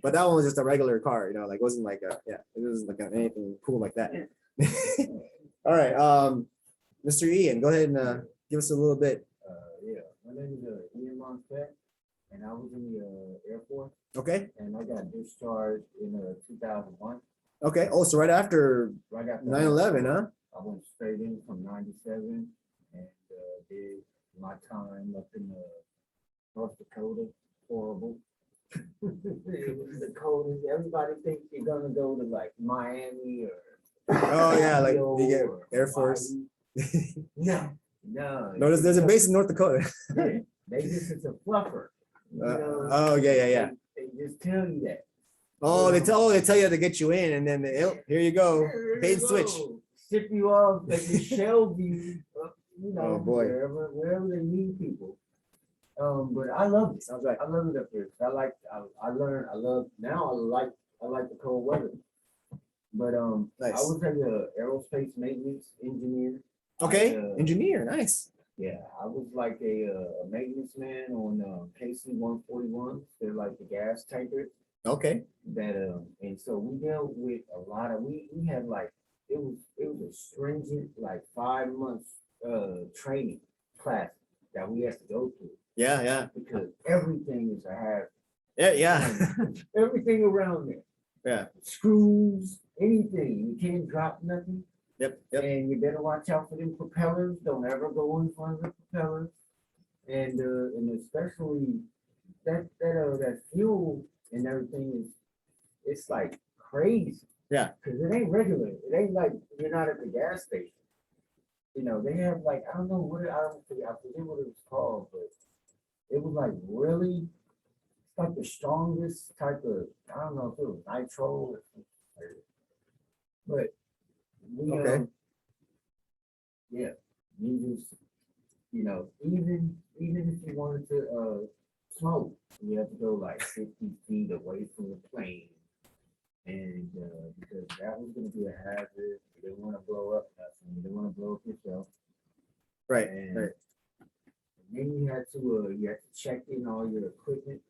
But that one was just a regular car, you know, like it wasn't like it wasn't like anything cool like that. All right. Mr. Ian, go ahead and give us a little bit. Yeah, my name is Ian Montet, and I was in the Air Force, Okay. and I got discharged in 2001. Okay. Oh, so right after Right after 9/11, huh? I went straight in from 97 and did my time up in North Dakota. Horrible. It was the coldest. Everybody thinks you're gonna go to like Miami or Oh yeah, like Tokyo you get or Air Force. Hawaii. No. No, there's a base in North Dakota. Yeah, they just it's a fluffer. You know, Oh yeah. They just tell you that. Oh, they tell you to get you in, and then here you go, Here bait you and switch. go. Ship you off at the Shelby, you know, Oh, boy. wherever they need people. But I love it. Sounds right. I love it up here. I learned. Now I like the cold weather. But Nice. I was an aerospace maintenance engineer. Okay, I, engineer, nice. Yeah, I was like a maintenance man on KC-141. They're like the gas tankers Okay, that and so we dealt with a lot of we had like it was a stringent like 5 months training class that we had to go through yeah, because everything is a hazard. yeah. Everything around there. Yeah. Screws, anything. You can't drop nothing. Yep. And you better watch out for them propellers. Don't ever go in front of the propellers. And especially that fuel and everything it's like crazy. Yeah. Cause it ain't regular. It ain't like you're not at the gas station. You know, they have like, I don't know what I forget what it was called, but it was like really it's like the strongest type of, I don't know if it was nitro or something. But we Okay. yeah, you just, you know, even if you wanted to smoke, you have to go like 50 feet away from the plane. And because that was gonna be a hazard, you didn't want to blow up nothing, you didn't want to blow up yourself. Right. And then you had to check in all your equipment.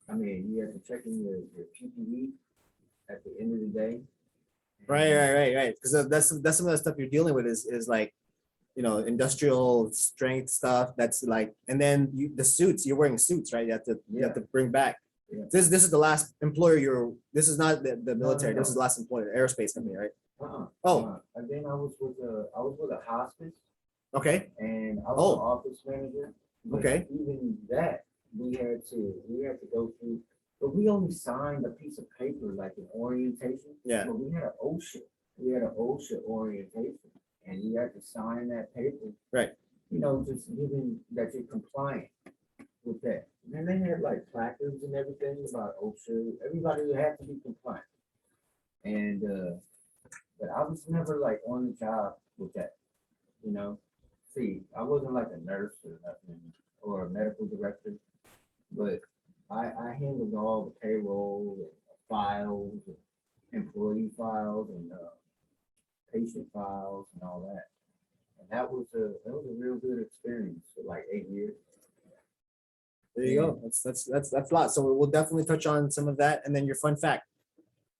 I mean, you had to check in your PPE at the end of the day. Right. Because that's some of the stuff you're dealing with is like, you know, industrial strength stuff. That's like, and then the suits. You're wearing suits, right? You have to bring back. Yeah. This is the last employer. This is not the military. No. This is the last employer, aerospace company, right? Oh. And then I was with a hospice. Okay. And I was an office manager. But Okay. even that, we had to go through, but we only signed a piece of paper like an orientation. Yeah. But we had an OSHA. We had an OSHA orientation, and you had to sign that paper. Right. You know, just giving that you're compliant with that. And then they had like placards and everything about OSHA. Everybody had to be compliant. And but I was never like on the job with that. You know, see, I wasn't like a nurse or nothing or a medical director. but I handled all the payroll and files, and employee files and patient files and all that. And that was a real good experience for like 8 years. There you go. That's a lot. So we'll definitely touch on some of that, and then your fun fact.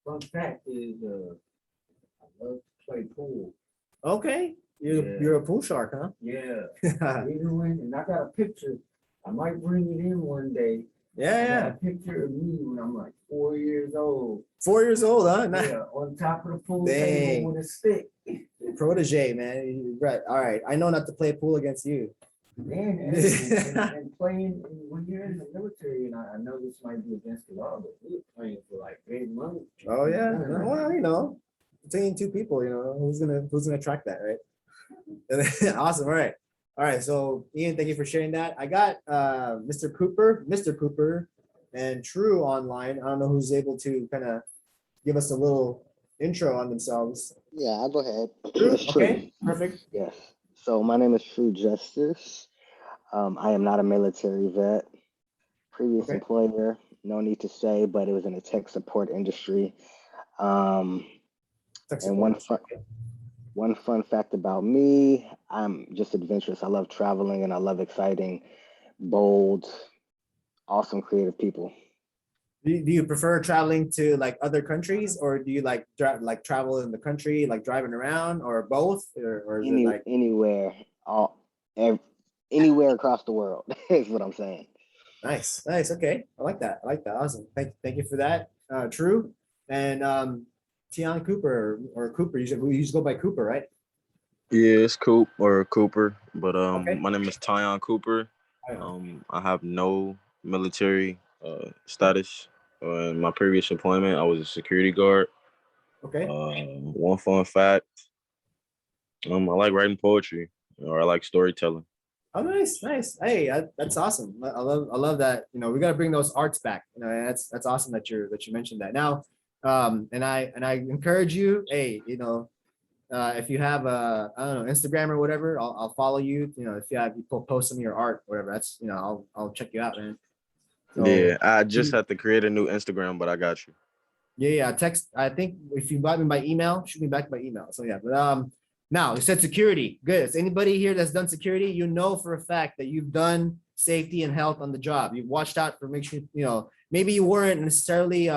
Fun fact is, I love to play pool. Okay, you're a pool shark, huh? Yeah. Even when, and I got a picture, I might bring it in one day. I Yeah. got a picture of me when I'm like 4 years old. 4 years old, huh? Nice. Yeah, on top of the pool Dang. table with a stick. Protege, man. Right. All right. I know not to play pool against you. Man, and playing when you're in the military, and I know this might be against the law, but we were playing for like big money. Oh yeah. Well, you know, between two people, you know, who's gonna track that, right? Awesome. All right. All right. So Ian, thank you for sharing that. I got Mr. Cooper, and True online. I don't know who's able to kind of give us a little intro on themselves. Yeah, I'll go ahead. True? It's True. Okay. Perfect. Yes. So my name is True Justice. I am not a military vet. Previous Okay. employer, no need to say, but it was in the tech support industry. And one fun fact about me, I'm just adventurous. I love traveling and I love exciting, bold, awesome, creative people. Do you prefer traveling to like other countries, or do you like travel in the country, like driving around, or both, or is it like anywhere, anywhere across the world is what I'm saying. Nice. Okay, I like that. Awesome. Thank you for that. True. And Tian Cooper or Cooper. You just go by Cooper, right? Yeah, it's Coop or Cooper, but Okay. my name is Tyon Cooper. I have no military status. In my previous employment, I was a security guard. Okay. One fun fact, I like writing poetry, or I like storytelling. Oh, nice. Hey, that's awesome. I love that. You know, we got to bring those arts back. You know, and that's awesome that you mentioned that. Now, and I encourage you. Hey, you know, if you have I don't know, Instagram or whatever, I'll follow you. You know, if you post some of your art, whatever. That's, you know, I'll check you out, man. So, yeah, I just have to create a new Instagram, but I got you. Yeah. Text. I think if you invite me by email, shoot me back by email. So yeah, but now you said security. Good. So anybody here that's done security, you know for a fact that you've done safety and health on the job. You've watched out for make sure, you know, maybe you weren't necessarily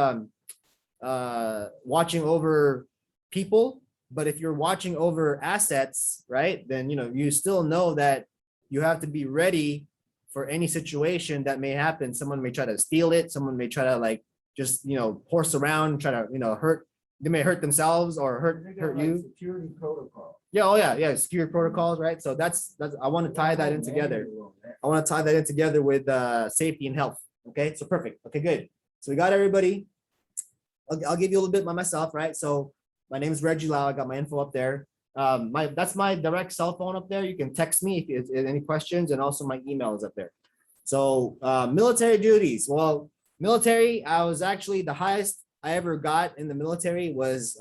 watching over people, but if you're watching over assets, right, then you know you still know that you have to be ready for any situation that may happen. Someone may try to steal it. Someone may try to like just, you know, horse around, try to, you know, hurt. They may hurt themselves or hurt you. Security protocol. Yeah. Oh yeah. Security protocols, right? So that's I want to tie that in together. I want to tie that in together with safety and health. Okay. So perfect. Okay, good. So we got everybody. I'll give you a little bit by myself, right? So my name is Reginald. I got my info up there. That's my direct cell phone up there. You can text me if any questions, and also my email is up there. So military duties. Well, military, I was actually the highest I ever got in the military was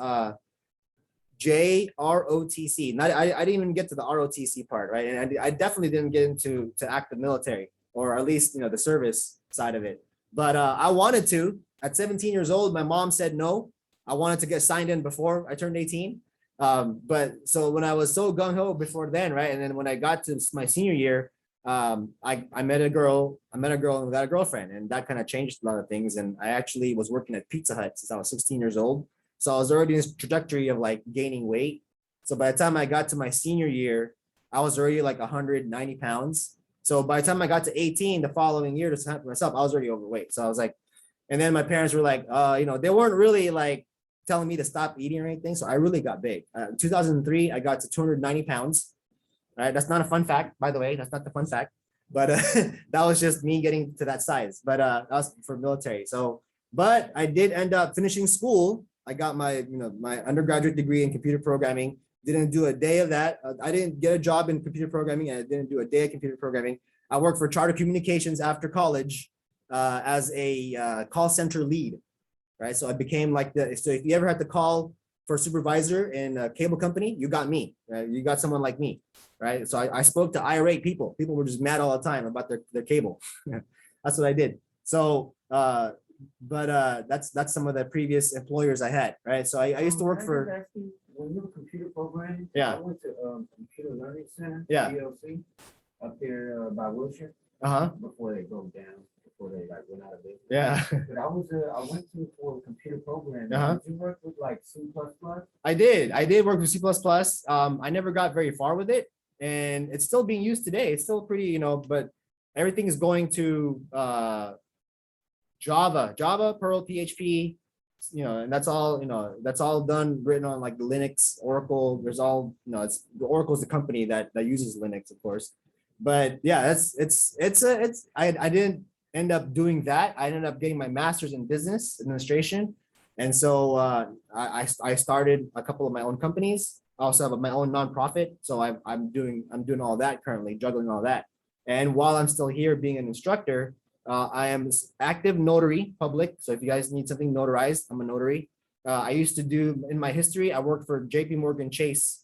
JROTC. I didn't even get to the ROTC part, right? And I definitely didn't get into active military, or at least, you know, the service side of it. But I wanted to. At 17 years old, my mom said no. I wanted to get signed in before I turned 18. But so when I was so gung-ho before then, right? And then when I got to my senior year, I met a girl and got a girlfriend, and that kind of changed a lot of things. And I actually was working at Pizza Hut since I was 16 years old. So I was already in this trajectory of like gaining weight. So by the time I got to my senior year, I was already like 190 pounds. So by the time I got to 18, the following year, to for myself, I was already overweight. So I was like, and then my parents were like, you know, they weren't really like telling me to stop eating or anything. So I really got big. 2003, I got to 290 pounds. All right. That's not a fun fact, by the way. That's not the fun fact, but that was just me getting to that size. But that was for military. So, but I did end up finishing school. I got my undergraduate degree in computer programming. Didn't do a day of that. I didn't get a job in computer programming, and I didn't do a day of computer programming. I worked for Charter Communications after college as a call center lead, right? So I became like so if you ever had to call for a supervisor in a cable company, you got me, right? You got someone like me, right? So I spoke to irate people. People were just mad all the time about their cable. That's what I did. So, that's some of the previous employers I had, right? So I used to work for, When you were computer programming, Yeah. I went to Computer Learning Center, Yeah. DLC, up there by Wilshire, uh-huh, before they go down, before they like went out of business. yeah. But I went to for computer programming. Uh-huh. Did you work with like C++? I did work with C++. I never got very far with it, and it's still being used today. It's still pretty, but everything is going to Java, Perl, PHP, and that's all done, written on like the Linux, Oracle. There's all, it's the Oracle's the company that uses Linux, of course. But yeah, I didn't end up doing that. I ended up getting my master's in business administration. And so I started a couple of my own companies. I also have my own nonprofit. So I'm doing all that currently, juggling all that. And while I'm still here being an instructor, I am active notary public. So if you guys need something notarized, I'm a notary. I used to do, in my history, I worked for JP Morgan Chase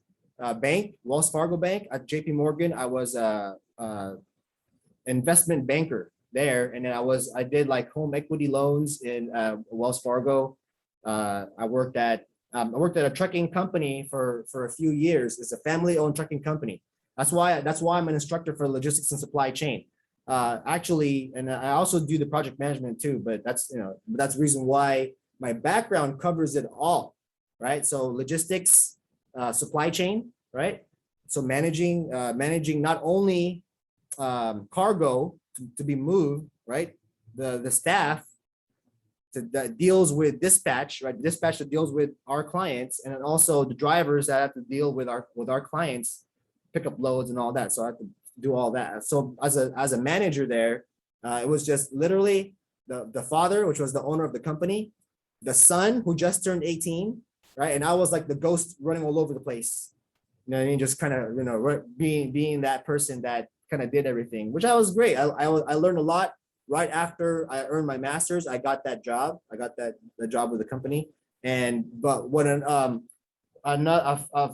Bank, Wells Fargo Bank. At JP Morgan, I was a investment banker there. And then I did like home equity loans in Wells Fargo. I worked at a trucking company for a few years. It's a family-owned trucking company. That's why I'm an instructor for logistics and supply chain. Actually, and I also do the project management too, but that's the reason why my background covers it all, right? So logistics, supply chain, right? So managing not only cargo to be moved, right? The staff that deals with dispatch, right? Dispatch that deals with our clients, and then also the drivers that have to deal with our clients, pick up loads and all that. So I have to do all that. So as a manager there, it was just literally the father, which was the owner of the company, the son who just turned 18, right? And I was like the ghost running all over the place. You know what I mean? Just kind of, being that person that kind of did everything, which I was great. I learned a lot. Right after I earned my master's, I got that job. I got the job with the company. But what a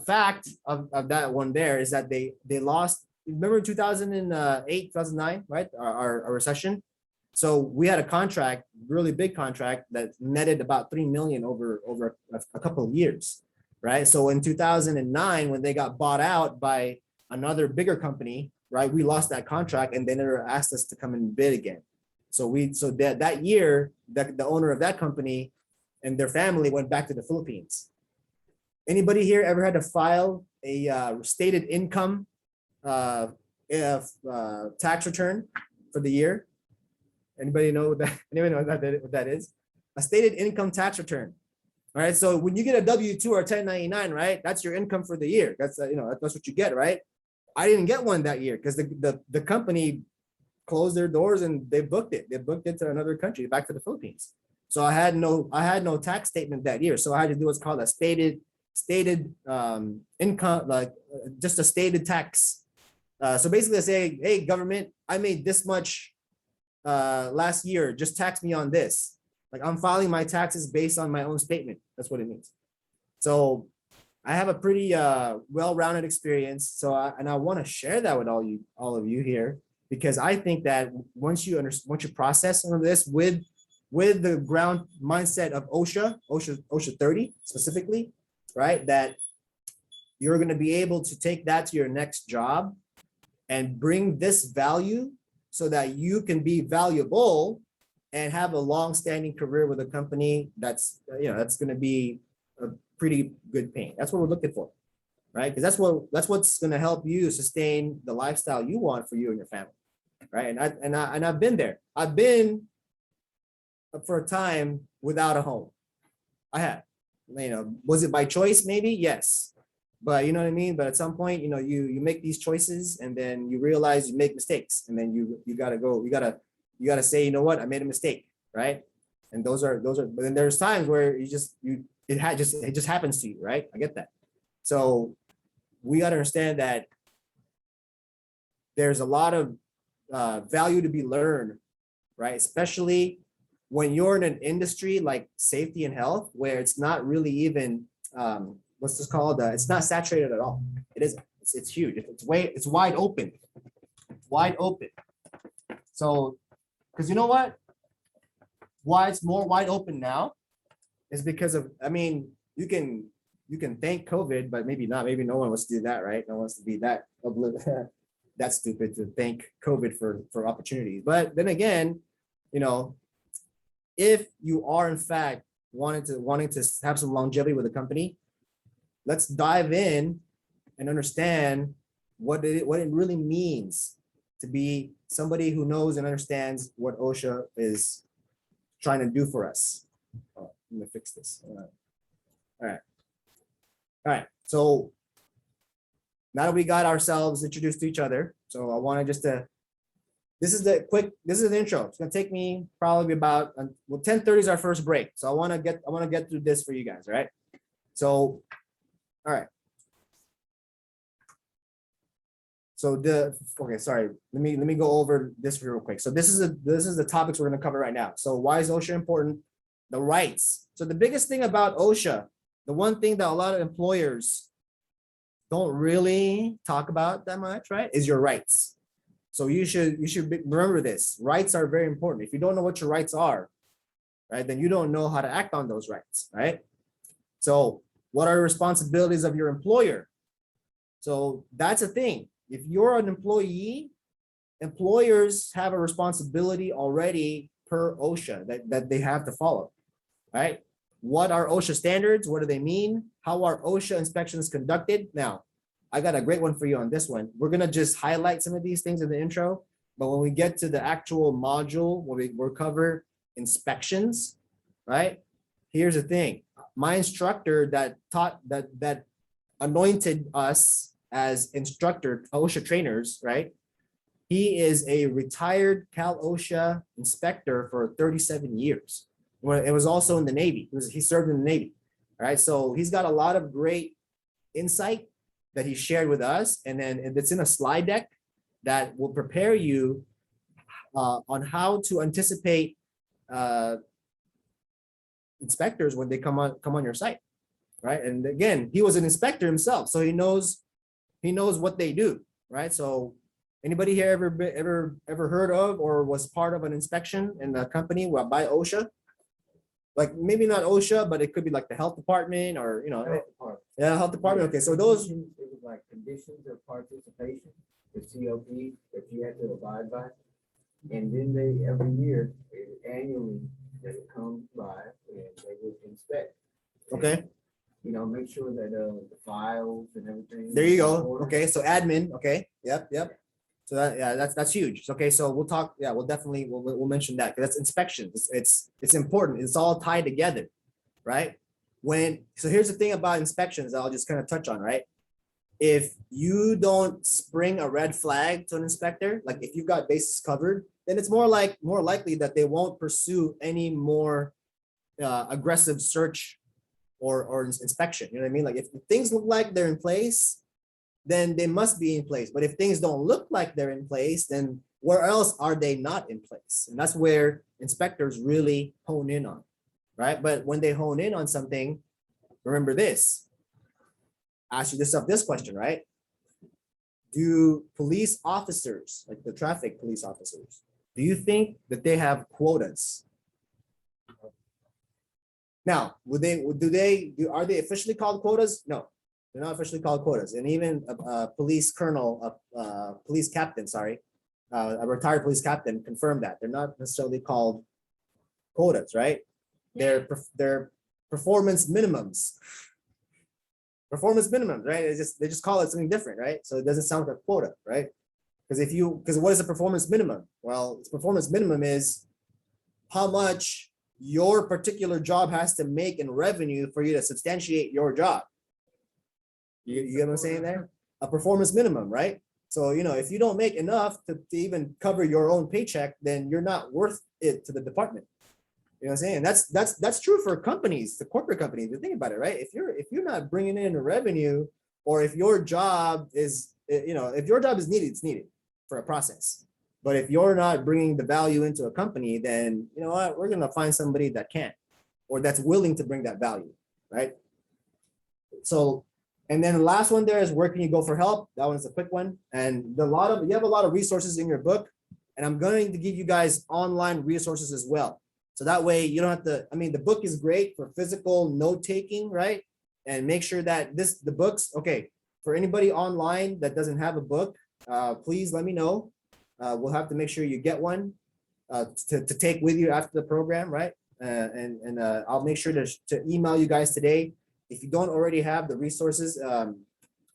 fact of that one there is that they lost. Remember 2008, 2009, right? Our recession. So we had a contract, really big contract that netted about 3 million over a couple of years, right? So in 2009, when they got bought out by another bigger company, right, we lost that contract, and then they asked us to come and bid again. So that year, the owner of that company and their family went back to the Philippines. Anybody here ever had to file a stated income tax return for the year? Anybody know what that is? A stated income tax return. All right. So when you get a W-2 or a 1099, right, that's your income for the year. That's that's what you get, right? I didn't get one that year because the company closed their doors and they booked it. They booked it to another country, back to the Philippines. So I had no tax statement that year. So I had to do what's called a stated income, like just a stated tax. So basically I say, hey, government, I made this much last year, just tax me on this. Like I'm filing my taxes based on my own statement. That's what it means. So I have a pretty well-rounded experience. So I want to share that with all of you here, because I think that once you process some of this with the ground mindset of OSHA 30 specifically, right, that you're going to be able to take that to your next job and bring this value so that you can be valuable and have a long-standing career with a company that's going to be a pretty good paying. That's what we're looking for, right? Because that's what's going to help you sustain the lifestyle you want for you and your family, right? And I've been there. I've been for a time without a home. I have. Was it by choice? Maybe yes, but you know what I mean. But at some point, you make these choices, and then you realize you make mistakes, and then you gotta go. You gotta say, you know what, I made a mistake, right? And those are. But then there's times where it just happens to you, right? I get that. So we gotta understand that there's a lot of value to be learned, right? Especially when you're in an industry like safety and health, where it's not really even what's this called? It's not saturated at all. It isn't. It's huge. It's wide open. Wide open. So Because you know what? Why it's more wide open now is because of, I mean, you can thank COVID, but maybe not. Maybe no one wants to do that, right? No one wants to be that that's stupid to thank COVID for opportunities. But then again, you know, if you are in fact wanting to have some longevity with a company, let's dive in and understand what it really means to be somebody who knows and understands what OSHA is trying to do for us. Oh, I'm gonna fix this. All right. So now that we got ourselves introduced to each other, so I want to just this is the intro. It's gonna take me probably about 10:30 is our first break. So I want to get through this for you guys. All right. So, all right. So sorry. Let me go over this real quick. So this is the topics we're gonna cover right now. So why is OSHA important? The rights. So the biggest thing about OSHA, the one thing that a lot of employers don't really talk about that much, right, is your rights. So you should remember this. Rights are very important. If you don't know what your rights are, right, then you don't know how to act on those rights, right? So what are the responsibilities of your employer? So that's a thing. If you're an employee, employers have a responsibility already per OSHA that they have to follow, right? What are OSHA standards? What do they mean? How are OSHA inspections conducted? Now, I got a great one for you on this one. We're gonna just highlight some of these things in the intro, but when we get to the actual module, we'll cover inspections, right? Here's the thing. My instructor that anointed us as instructor, OSHA trainers, right? He is a retired Cal OSHA inspector for 37 years. Well, it was also in the Navy. He served in the Navy. All right. So he's got a lot of great insight that he shared with us. And then it's in a slide deck that will prepare you on how to anticipate inspectors when they come on your site. Right. And again, he was an inspector himself, so he knows what they do. Right. So anybody here ever heard of or was part of an inspection in a company by OSHA? Like maybe not OSHA, but it could be like the health department or, you know, health department. Okay, so those. It was like conditions of participation, the COP that you had to abide by. And then they, every year, annually, they would come by and they would inspect. Okay. And, you know, make sure that the files and everything. There you go. Okay, so admin. Okay. Yep. So that's huge. Okay, so we'll talk. Yeah, we'll definitely we'll mention that because that's inspections. It's important. It's all tied together, right? So here's the thing about inspections. I'll just kind of touch on, right? If you don't spring a red flag to an inspector, like if you've got bases covered, then it's more likely that they won't pursue any more aggressive search or inspection. You know what I mean? Like if things look like they're in place, then they must be in place. But if things don't look like they're in place, then where else are they not in place? And that's where inspectors really hone in on, right? But when they hone in on something, remember this. Ask yourself this question, right? Do police officers, like the traffic police officers, do you think that they have quotas? Now, are they officially called quotas? No. They're not officially called quotas. And even a police colonel, police captain, a retired police captain confirmed that. They're not necessarily called quotas, right? They're performance minimums. Performance minimums, right? They just call it something different, right? So it doesn't sound like a quota, right? Because what is a performance minimum? Well, performance minimum is how much your particular job has to make in revenue for you to substantiate your job. You get what I'm saying there? A performance minimum, right? So, you know, if you don't make enough to even cover your own paycheck, then you're not worth it to the department. You know what I'm saying? That's true for companies, the corporate companies. You think about it, right? If you're not bringing in revenue, or if your job is, if your job is needed, it's needed for a process. But if you're not bringing the value into a company, then you know what? We're gonna find somebody that can, or that's willing to bring that value, right? So. And then the last one there is where can you go for help? That one's a quick one. And you have a lot of resources in your book. And I'm going to give you guys online resources as well. So that way you don't have to, I mean, the book is great for physical note taking, right? And make sure that the books, okay, for anybody online that doesn't have a book, please let me know. We'll have to make sure you get one to take with you after the program, right? I'll make sure to email you guys today. If you don't already have the resources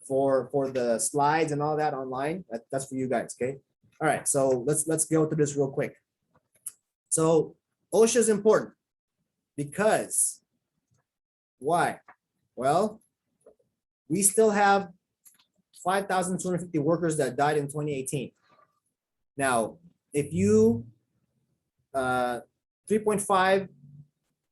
for the slides and all that online, that's for you guys, okay? All right, so let's go through this real quick. So OSHA is important because why? Well, we still have 5,250 workers that died in 2018. Now, if you 3.5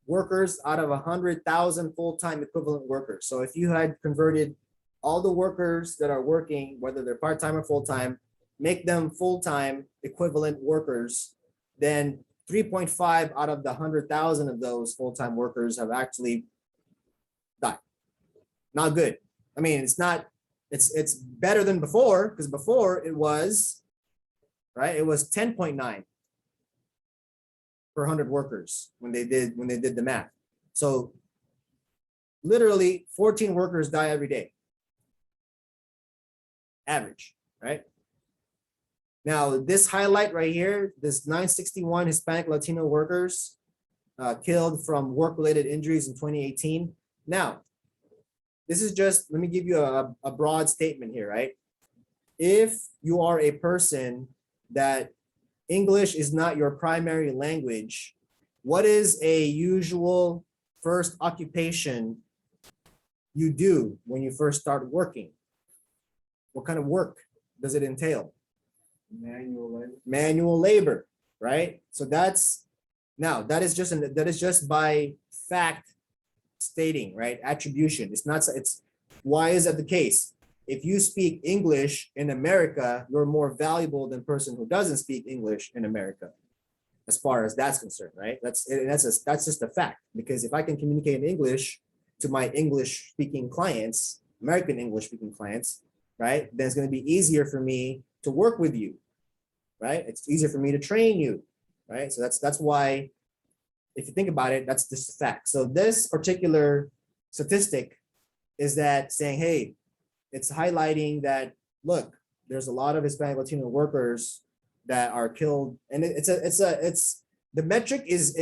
workers out of 100,000 full-time equivalent workers. So if you had converted all the workers that are working, whether they're part-time or full-time, make them full-time equivalent workers, then 3.5 out of the 100,000 of those full-time workers have actually died. Not good. I mean, it's not, it's better than before, because before it was, right? It was 10.9 per 100 workers when they did the math. So literally 14 workers die every day. Average, right? Now this highlight right here, this 961 Hispanic Latino workers killed from work-related injuries in 2018. Now, this is just, let me give you a broad statement here, right? If you are a person that English is not your primary language, what is a usual first occupation you do when you first start working? What kind of work does it entail? Manual labor, right? So that's, now that is just by fact stating, right? Attribution. It's not, it's, why is that the case? If you speak English in America, you're more valuable than a person who doesn't speak English in America, as far as that's concerned, right? That's just a fact, because if I can communicate in English to my English speaking clients, American English speaking clients, right? Then it's going to be easier for me to work with you, right? It's easier for me to train you, right? So that's why, if you think about it, that's just a fact. So this particular statistic is that saying, hey, it's highlighting that, look, there's a lot of Hispanic Latino workers that are killed, and it's the metric is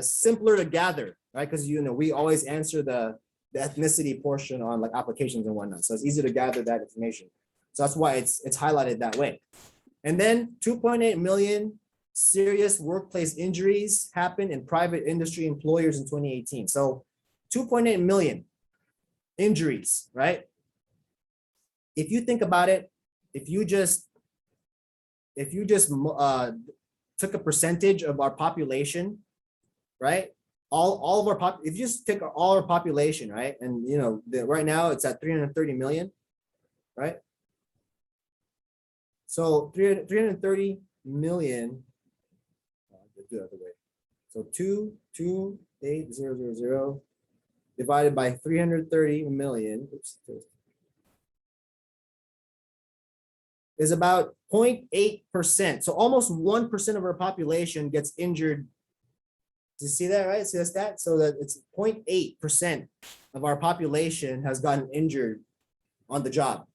simpler to gather, right? Because we always answer the ethnicity portion on like applications and whatnot, so it's easy to gather that information. So that's why it's highlighted that way. And then 2.8 million serious workplace injuries happened in private industry employers in 2018. So 2.8 million injuries, right? If you think about it, if you just took a percentage of our population, right? All of our if you just take all our population, right? And right now it's at 330 million, right? So 330 million, let's do it the other way. So 228,000 divided by 330 million. Oops, is about 0.8%. So almost 1% of our population gets injured. Do you see that, right? See that stat? So that it's 0.8% of our population has gotten injured on the job.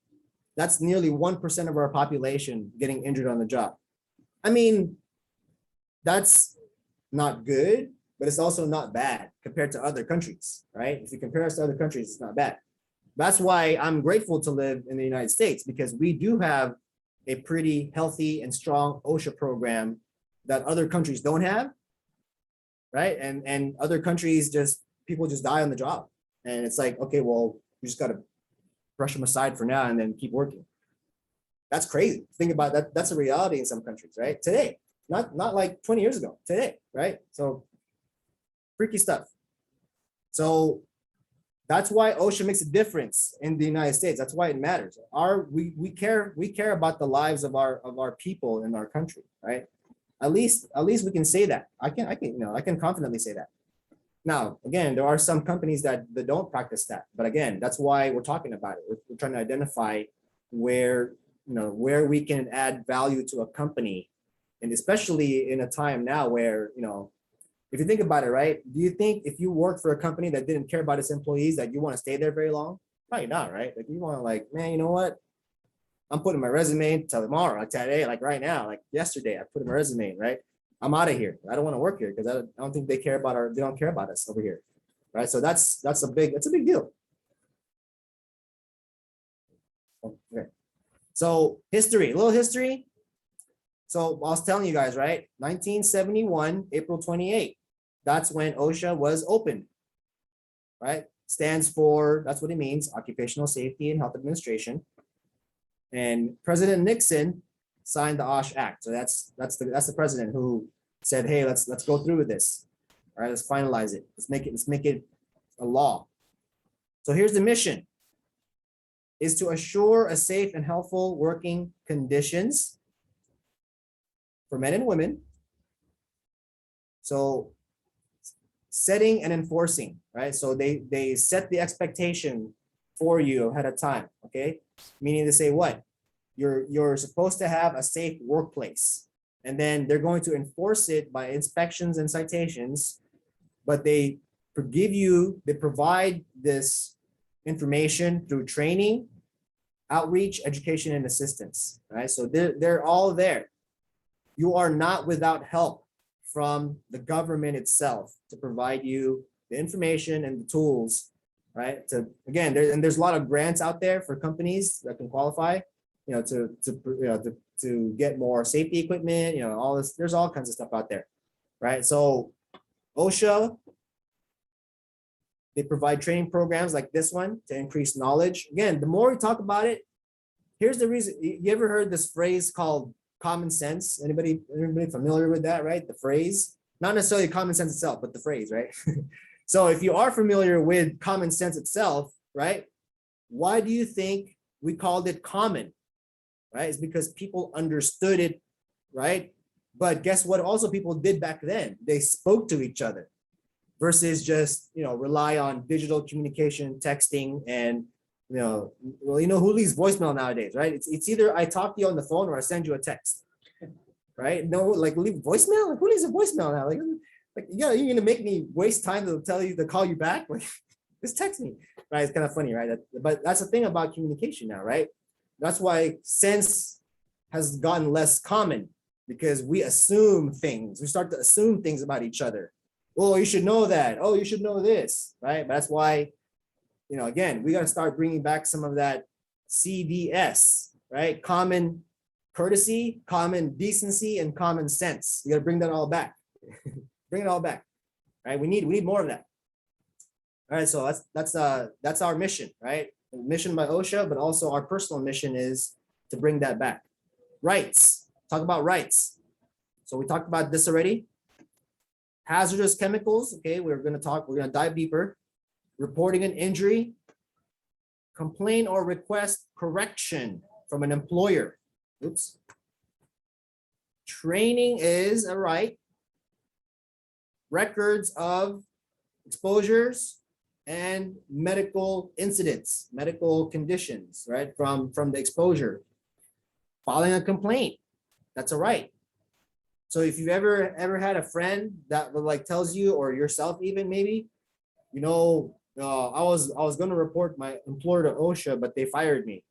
That's nearly 1% of our population getting injured on the job. I mean, that's not good, but it's also not bad compared to other countries, right? If you compare us to other countries, it's not bad. That's why I'm grateful to live in the United States, because we do have a pretty healthy and strong OSHA program that other countries don't have, right? And other countries people just die on the job. And it's like, okay, well, we just got to brush them aside for now and then keep working. That's crazy. Think about that. That's a reality in some countries, right? Today, not like 20 years ago, today, right? So freaky stuff. So that's why OSHA makes a difference in the United States. That's why it matters. We care about the lives of our people in our country, right? At least we can say that. I can confidently say that. Now, again, there are some companies that don't practice that, but again, that's why we're talking about it. We're trying to identify where where we can add value to a company, and especially in a time now where, if you think about it, right? Do you think if you work for a company that didn't care about its employees that you want to stay there very long? Probably not, right? Like you want to like, man, you know what? I'm putting my resume till tomorrow, like today, like right now, like yesterday, I put my resume in, right? I'm out of here. I don't want to work here because I don't think they don't care about us over here, right? So that's a big deal. Okay. So history, a little history. So I was telling you guys, right? 1971, April 28th. That's when OSHA was opened, right? Stands for, that's what it means, Occupational Safety and Health Administration. And President Nixon signed the OSHA Act. So that's the president who said, hey, let's go through with this. All right, let's finalize it. Let's make it a law. So here's the mission: is to assure a safe and healthful working conditions for men and women. So setting and enforcing, right? So they set the expectation for you ahead of time, okay? Meaning to say what? You're supposed to have a safe workplace, and then they're going to enforce it by inspections and citations, but they provide this information through training, outreach, education, and assistance, right? So they're all there. You are not without help from the government itself to provide you the information and the tools, right? Again, there's a lot of grants out there for companies that can qualify, to get more safety equipment, all this. There's all kinds of stuff out there, right? So OSHA, they provide training programs like this one to increase knowledge. Again, the more we talk about it, here's the reason. You ever heard this phrase called common sense? Anybody familiar with that, right? The phrase, not necessarily common sense itself, but the phrase, right? So if you are familiar with common sense itself, right? Why do you think we called it common, right? It's because people understood it, right? But guess what also people did back then? They spoke to each other versus just, rely on digital communication, texting, and, who leaves voicemail nowadays, right? It's either I talk to you on the phone or I send you a text, right? No, like leave voicemail? Like, who leaves a voicemail now? Like, yeah, you're gonna make me waste time to call you back? Like, just text me, right? It's kind of funny, right? But that's the thing about communication now, right? That's why sense has gotten less common, because we assume things. We start to assume things about each other. Oh, you should know that. Oh, you should know this, right? But that's why, again, we got to start bringing back some of that CDS, right? Common courtesy, common decency, and common sense. You got to bring that all back. Bring it all back, right? We need more of that. All right, so that's our mission, right? Mission by OSHA, but also our personal mission is to bring that back. Rights. Talk about rights. So we talked about this already. Hazardous chemicals. Okay, we're gonna dive deeper. Reporting an injury. Complain or request correction from an employer. Oops. Training is a right. Records of exposures and medical incidents, medical conditions, right? From the exposure. Filing a complaint, that's a right. So if you've ever had a friend that tells you, or yourself even maybe, I was going to report my employer to OSHA, but they fired me.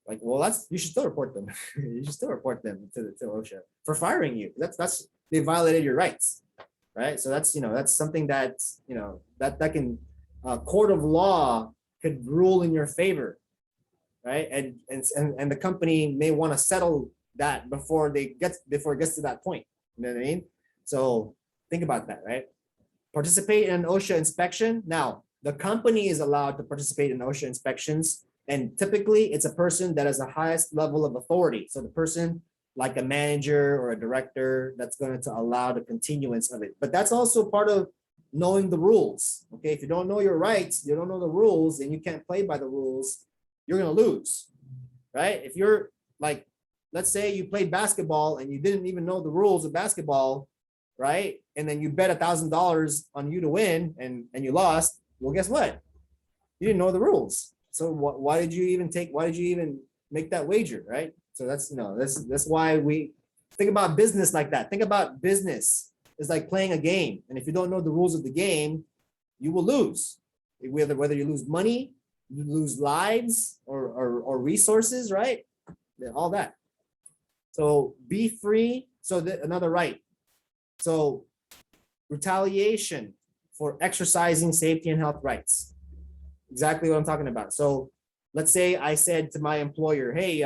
Like, well, you should still report them. You should still report them to OSHA for firing you. That's they violated your rights, right? So that's something that that can court of law could rule in your favor, right? And the company may want to settle that before it gets to that point. You know what I mean? So think about that, right? Participate in an OSHA inspection. Now, the company is allowed to participate in OSHA inspections, and typically it's a person that has the highest level of authority. So the person like a manager or a director that's going to allow the continuance of it. But that's also part of knowing the rules. Okay, if you don't know your rights, you don't know the rules, and you can't play by the rules, you're going to lose, right? If you're like, let's say you played basketball and you didn't even know the rules of basketball, right? And then you bet $1,000 on you to win and you lost. Well, guess what? You didn't know the rules. So why did you even make that wager, right? So that's, that's why we think about business like that. Think about business is like playing a game. And if you don't know the rules of the game, you will lose. Whether you lose money, you lose lives or resources, right? All that. So be free. So another right. So retaliation for exercising safety and health rights. Exactly what I'm talking about. So let's say I said to my employer, hey,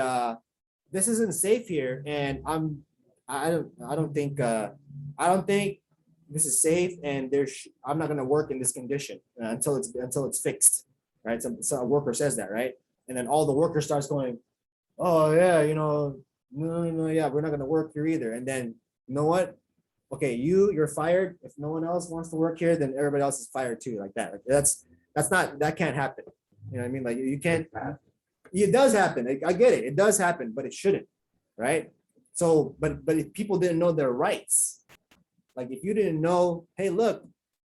this isn't safe here, and I don't think this is safe, and I'm not going to work in this condition until it's fixed, right? So a worker says that, right? And then all the workers starts going, oh yeah, no, yeah, we're not going to work here either. And then you know what? Okay, you're fired. If no one else wants to work here, then everybody else is fired too, like that. Like that can't happen. You know what I mean? Like you can't. It does happen. I get it. It does happen, but it shouldn't, right? So, but if people didn't know their rights, like if you didn't know, hey, look,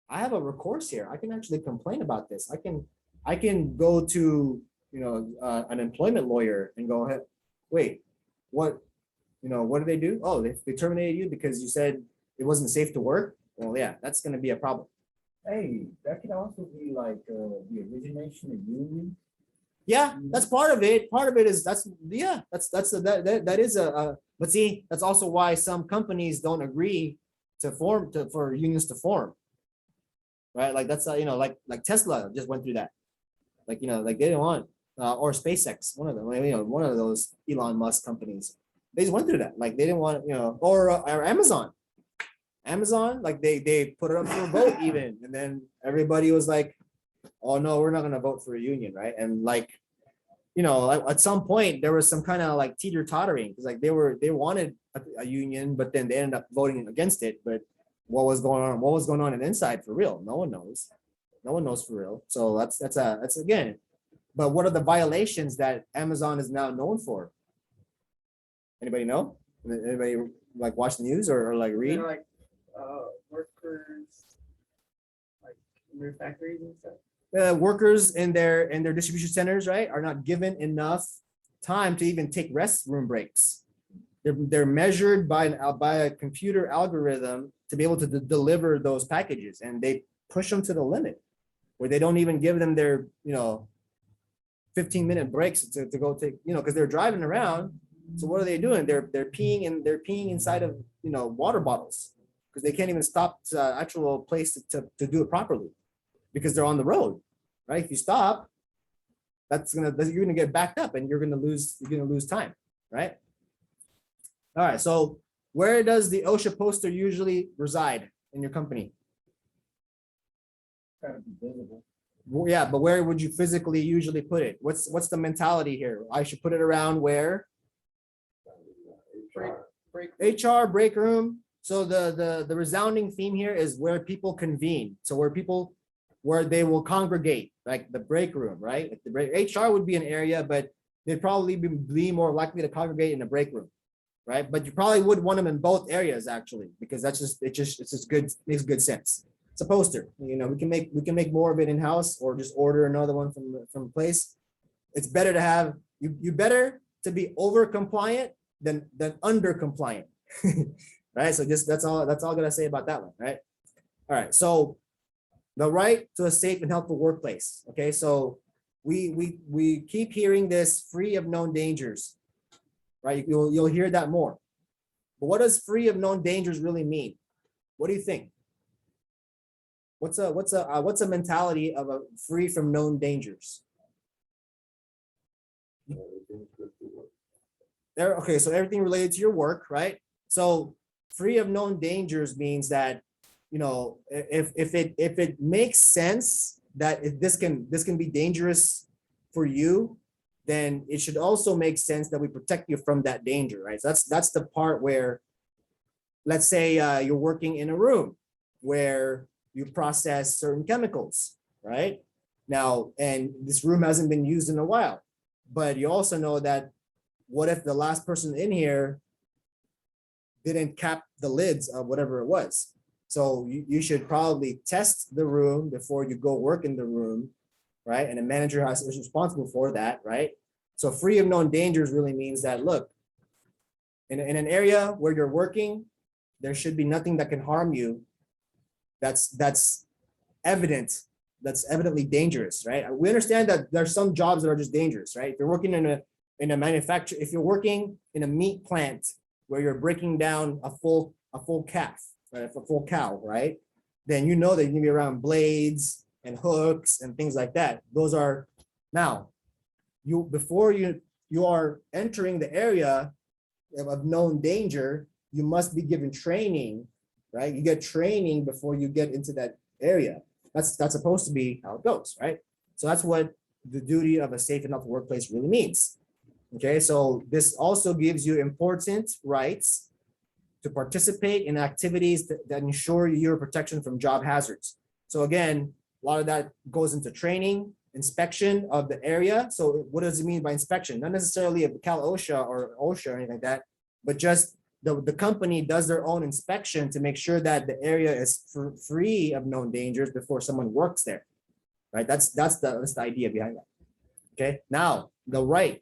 I have a recourse here. I can actually complain about this. I can go to an employment lawyer and go ahead. Wait, what? What did they do? Oh, they terminated you because you said it wasn't safe to work. Well, yeah, that's going to be a problem. Hey, that can also be like the origination of union. Yeah, that's part of it. Part of it is that is but see, that's also why some companies don't agree for unions to form. Right? Like that's like Tesla just went through that. Like like they didn't want or SpaceX, one of them, one of those Elon Musk companies. They just went through that. Like they didn't want, or Amazon. Amazon, like they put it up for a vote even, and then everybody was like, oh no, we're not gonna vote for a union, right? And like, at some point there was some kind of like teeter-tottering because like they wanted a union, but then they ended up voting against it. But what was going on? What was going on inside for real? No one knows. No one knows for real. So that's again. But what are the violations that Amazon is now known for? Anybody know? Anybody like watch the news or like read? Like workers, like in their factories and stuff. Workers in their distribution centers, right, are not given enough time to even take restroom breaks. They're measured by a computer algorithm to be able to deliver those packages, and they push them to the limit where they don't even give them their 15-minute breaks to go take because they're driving around. So what are they doing? They're peeing inside of water bottles because they can't even stop to actual place to do it properly because they're on the road, right? If you stop, you're gonna get backed up and you're gonna lose time, right? All right. So where does the OSHA poster usually reside in your company? Gotta be visible. Well, yeah, but where would you physically usually put it? What's the mentality here? I should put it around where? HR break room. So the resounding theme here is where people convene. So where they will congregate, like the break room, right? Like HR would be an area, but they'd probably be more likely to congregate in the break room, right? But you probably would want them in both areas actually, because it's just good, makes good sense. It's a poster. We can make more of it in house or just order another one from a place. It's better to have you better to be over compliant than under compliant. Right? So that's all I'm gonna say about that one, right? All right. So the right to a safe and healthful workplace. Okay, so we keep hearing this free of known dangers, right? You'll hear that more. But what does free of known dangers really mean? What do you think? What's a mentality of a free from known dangers? Okay, so everything related to your work, right? So free of known dangers means that if it makes sense that this can be dangerous for you, then it should also make sense that we protect you from that danger, right? So that's the part where, let's say you're working in a room where you process certain chemicals, right? Now, and this room hasn't been used in a while, but you also know that what if the last person in here didn't cap the lids of whatever it was? So you should probably test the room before you go work in the room, right? And a manager is responsible for that, right? So free of known dangers really means that, look, in an area where you're working, there should be nothing that can harm you. That's evident. That's evidently dangerous, right? We understand that there's some jobs that are just dangerous, right? If you're working in a manufacturer, if you're working in a meat plant where you're breaking down a full calf, right? A full cow, right? Then you know that you're gonna be around blades and hooks and things like that. Those are now before you are entering the area of known danger, you must be given training, right? You get training before you get into that area. That's supposed to be how it goes, right? So that's what the duty of a safe and healthy workplace really means. Okay, so this also gives you important rights to participate in activities that ensure your protection from job hazards. So again, a lot of that goes into training, inspection of the area. So what does it mean by inspection? Not necessarily of Cal OSHA or OSHA or anything like that, but just the company does their own inspection to make sure that the area is free of known dangers before someone works there, right? That's the idea behind that. Okay, now the right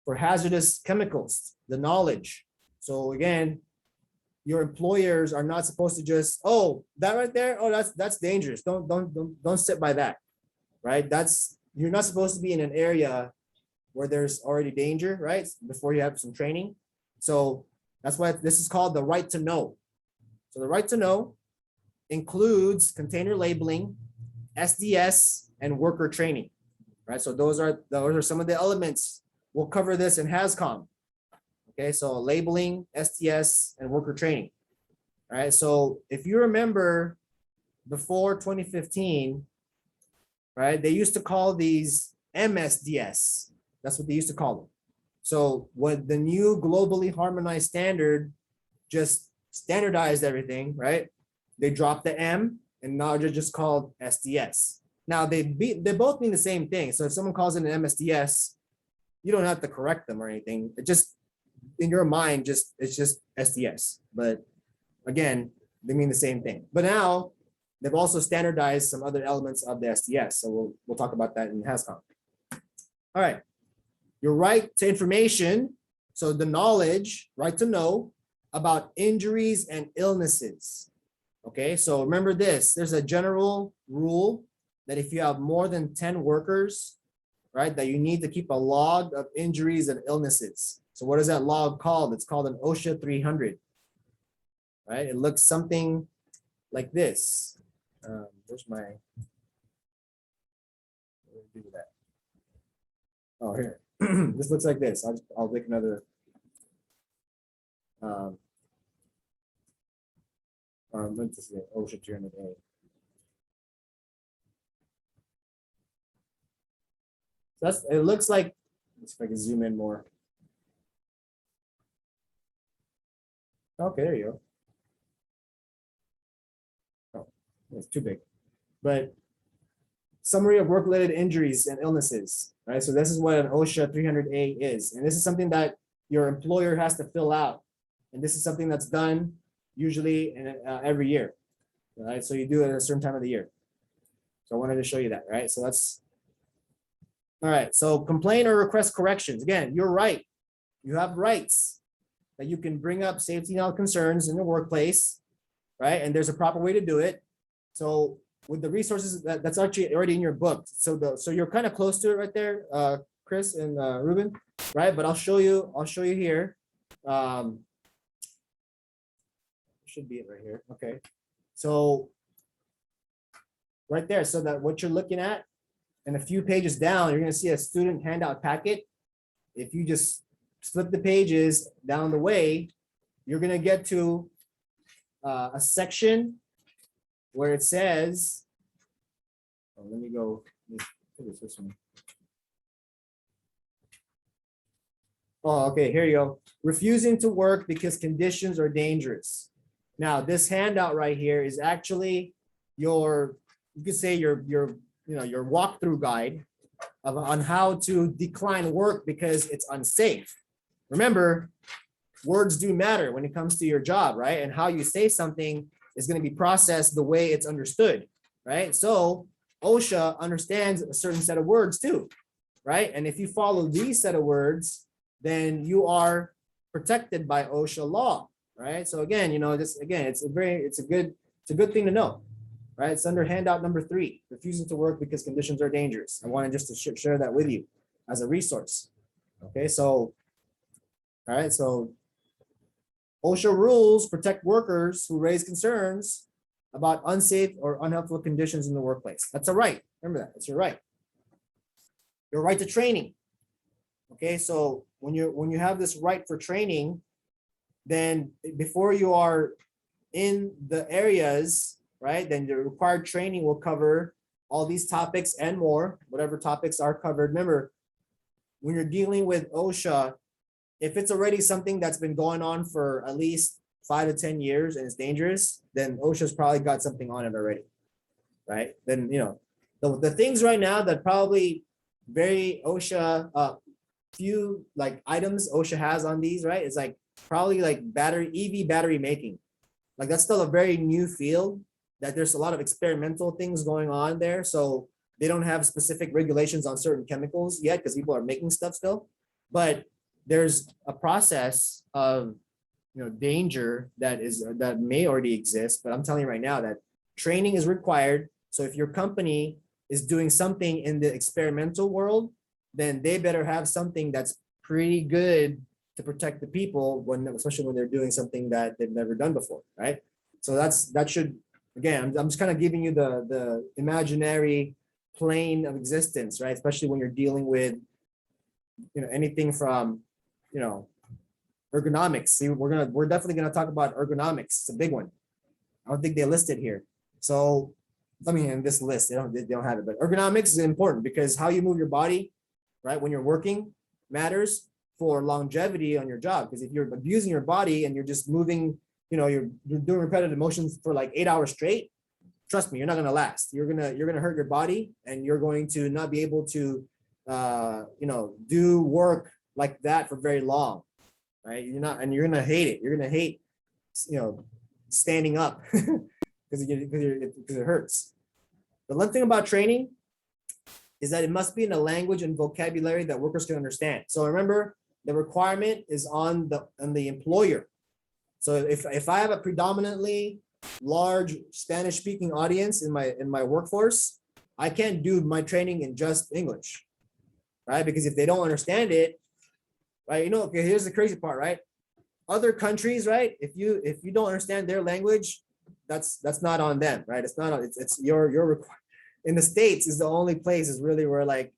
for hazardous chemicals, the knowledge. So again, your employers are not supposed to just, oh, that right there, oh, that's dangerous. Don't sit by that, right? You're not supposed to be in an area where there's already danger, right? Before you have some training. So that's why this is called the right to know. So the right to know includes container labeling, SDS, and worker training, right? So those are some of the elements. We'll cover this in HAZCOM. Okay, so labeling, SDS, and worker training. All right, so if you remember before 2015, right, they used to call these MSDS. That's what they used to call them. So what the new globally harmonized standard just standardized everything, right? They dropped the M and now they're just called SDS. Now they both mean the same thing. So if someone calls it an MSDS, you don't have to correct them or anything. It just, in your mind, it's just SDS. But again, they mean the same thing. But now they've also standardized some other elements of the SDS. So we'll talk about that in HAZCOM. All right. Your right to information, so the knowledge, right to know about injuries and illnesses. Okay, so remember this, there's a general rule that if you have more than 10 workers, right, that you need to keep a log of injuries and illnesses. So what is that log called? It's called an OSHA 300, right? It looks something like this. Where's my, what do I do with that? Oh, here. This looks like this. I'll make another. Let's see. OSHA 300A. So it looks like. Let's see if I can zoom in more. Okay, there you go. Oh, it's too big. But summary of work-related injuries and illnesses, right? So this is what an OSHA 300A is. And this is something that your employer has to fill out. And this is something that's done usually every year, right? So you do it at a certain time of the year. So I wanted to show you that, right? So that's, all right. So complain or request corrections. Again, you're right. You have rights that you can bring up safety and health concerns in the workplace, right? And there's a proper way to do it. So with the resources that's actually already in your book. So you're kind of close to it right there, Chris and Ruben, right? But I'll show you here. Should be it right here. Okay. So right there, so that what you're looking at and a few pages down, you're going to see a student handout packet. If you just flip the pages down the way, you're going to get to a section where it says, oh, let me go, this one. Oh, okay, here you go. Refusing to work because conditions are dangerous. Now, this handout right here is actually your, you could say your walkthrough guide on how to decline work because it's unsafe. Remember, words do matter when it comes to your job, right? And how you say something is going to be processed the way it's understood, right? So OSHA understands a certain set of words too, right? And if you follow these set of words, then you are protected by OSHA law, right? So again, it's a good thing to know, right? It's under handout number 3, refusing to work because conditions are dangerous. I wanted just to share that with you as a resource. Okay, so, all right, so OSHA rules protect workers who raise concerns about unsafe or unhelpful conditions in the workplace. That's a right. Remember that. It's your right. Your right to training. Okay, so when you have this right for training, then before you are in the areas, right, then the required training will cover all these topics and more, whatever topics are covered. Remember, when you're dealing with OSHA, if it's already something that's been going on for at least 5 to 10 years and it's dangerous, then OSHA's probably got something on it already, right? Then, the things right now that probably very OSHA, few like items OSHA has on these, right? It's like probably like EV battery making. Like that's still a very new field that there's a lot of experimental things going on there. So they don't have specific regulations on certain chemicals yet because people are making stuff still. But there's a process of danger that may already exist. But I'm telling you right now that training is required. So if your company is doing something in the experimental world, then they better have something that's pretty good to protect the people especially when they're doing something that they've never done before, right? So that should, again, I'm just kind of giving you the imaginary plane of existence, right? Especially when you're dealing with, anything from, ergonomics. See, we're definitely gonna talk about ergonomics. It's a big one. I don't think they listed here. So, in this list, they don't have it, but ergonomics is important because how you move your body, right, when you're working matters for longevity on your job. Because if you're abusing your body and you're just moving, you're doing repetitive motions for like 8 hours straight, trust me, you're not gonna last. You're gonna hurt your body and you're going to not be able to, do work like that for very long, right? You're gonna hate it. You're gonna hate, standing up because it hurts. The one thing about training is that it must be in a language and vocabulary that workers can understand. So remember, the requirement is on the employer. So if I have a predominantly large Spanish speaking audience in my workforce, I can't do my training in just English, right? Because if they don't understand it, right, okay, here's the crazy part, right? Other countries, right? If you don't understand their language, that's not on them, right? It's not on, it's your requirement. In the States is the only place is really where like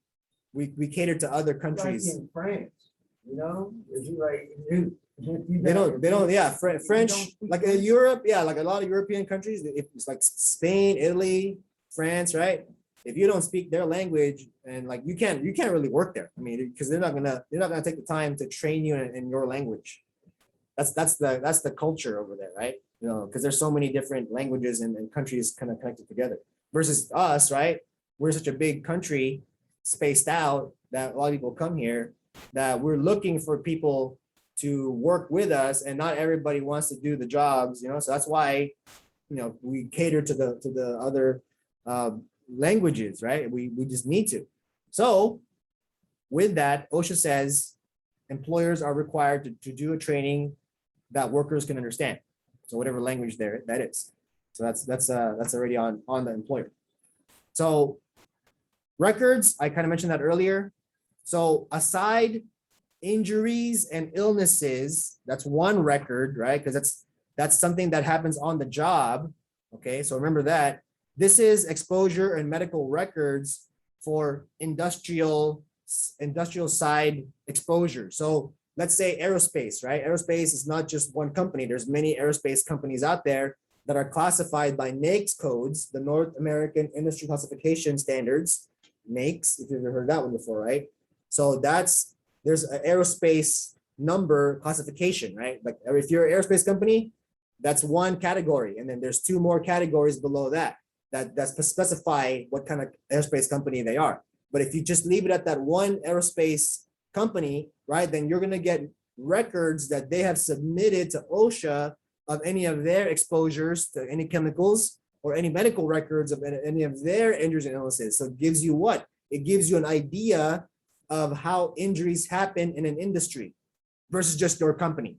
we cater to other countries. Like in France, is like French, like in Europe, like a lot of European countries, it's like Spain, Italy, France, right? If you don't speak their language and like you can't really work there. I mean, because they're not gonna take the time to train you in your language. That's the culture over there, right? Because there's so many different languages and countries kind of connected together. Versus us, right? We're such a big country, spaced out, that a lot of people come here, that we're looking for people to work with us, and not everybody wants to do the jobs, so that's why, we cater to the other languages, right? We just need to. So with that, OSHA says employers are required to do a training that workers can understand. So whatever language that is. So that's already on the employer. So records, I kind of mentioned that earlier. So aside injuries and illnesses, that's one record, right? Because that's something that happens on the job. Okay, so remember that. This is exposure and medical records for industrial side exposure. So let's say aerospace, right? Aerospace is not just one company. There's many aerospace companies out there that are classified by NAICS codes, the North American Industry Classification Standards, NAICS, if you've ever heard that one before, right? So there's an aerospace number classification, right? Like if you're an aerospace company, that's one category. And then there's 2 more categories below that specify what kind of aerospace company they are. But if you just leave it at that one aerospace company, right, then you're gonna get records that they have submitted to OSHA of any of their exposures to any chemicals or any medical records of any of their injuries and illnesses. So it gives you what? It gives you an idea of how injuries happen in an industry versus just your company.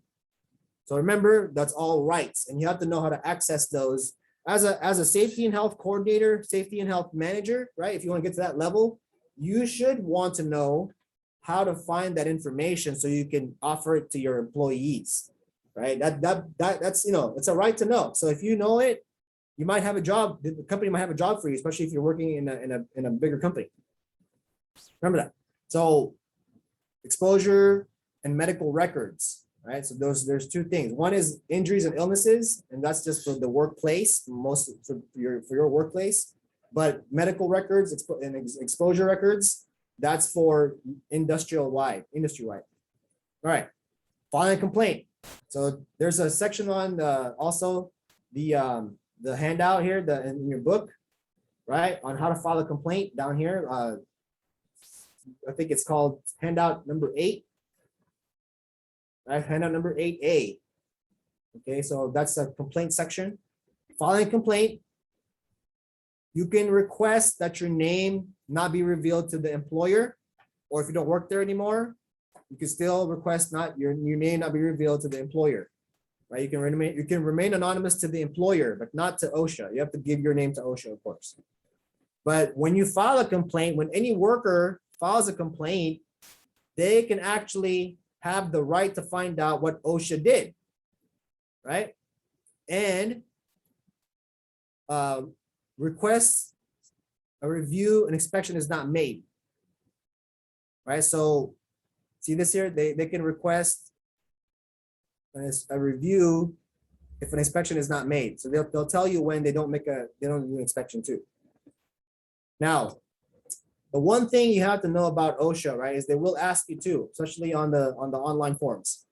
So remember, that's all rights, and you have to know how to access those as a safety and health coordinator, safety and health manager, right? If you want to get to that level, you should want to know how to find that information so you can offer it to your employees, right? That's, it's a right to know. So if you know it, you might have a job, the company might have a job for you, especially if you're working in a bigger company. Remember that. So exposure and medical records, right? So there's two things. One is injuries and illnesses, and that's just for the workplace, most for your workplace. But medical records and exposure records, that's for industry wide. All right, filing a complaint. So there's a section on also the handout here, in your book, right, on how to file a complaint down here. I think it's called handout number 8. Right, handout number 8A. Okay, so that's a complaint section. Filing a complaint, you can request that your name not be revealed to the employer, or if you don't work there anymore, you can still request not your name not be revealed to the employer. Right, you can remain anonymous to the employer, but not to OSHA. You have to give your name to OSHA, of course. But when you file a complaint, when any worker files a complaint, they can actually have the right to find out what OSHA did, right? And request a review and inspection is not made, right? So see this here, they can request a review if an inspection is not made. So they'll tell you when they don't do an inspection too. Now, the one thing you have to know about OSHA, right, is they will ask you too, especially on the online forms.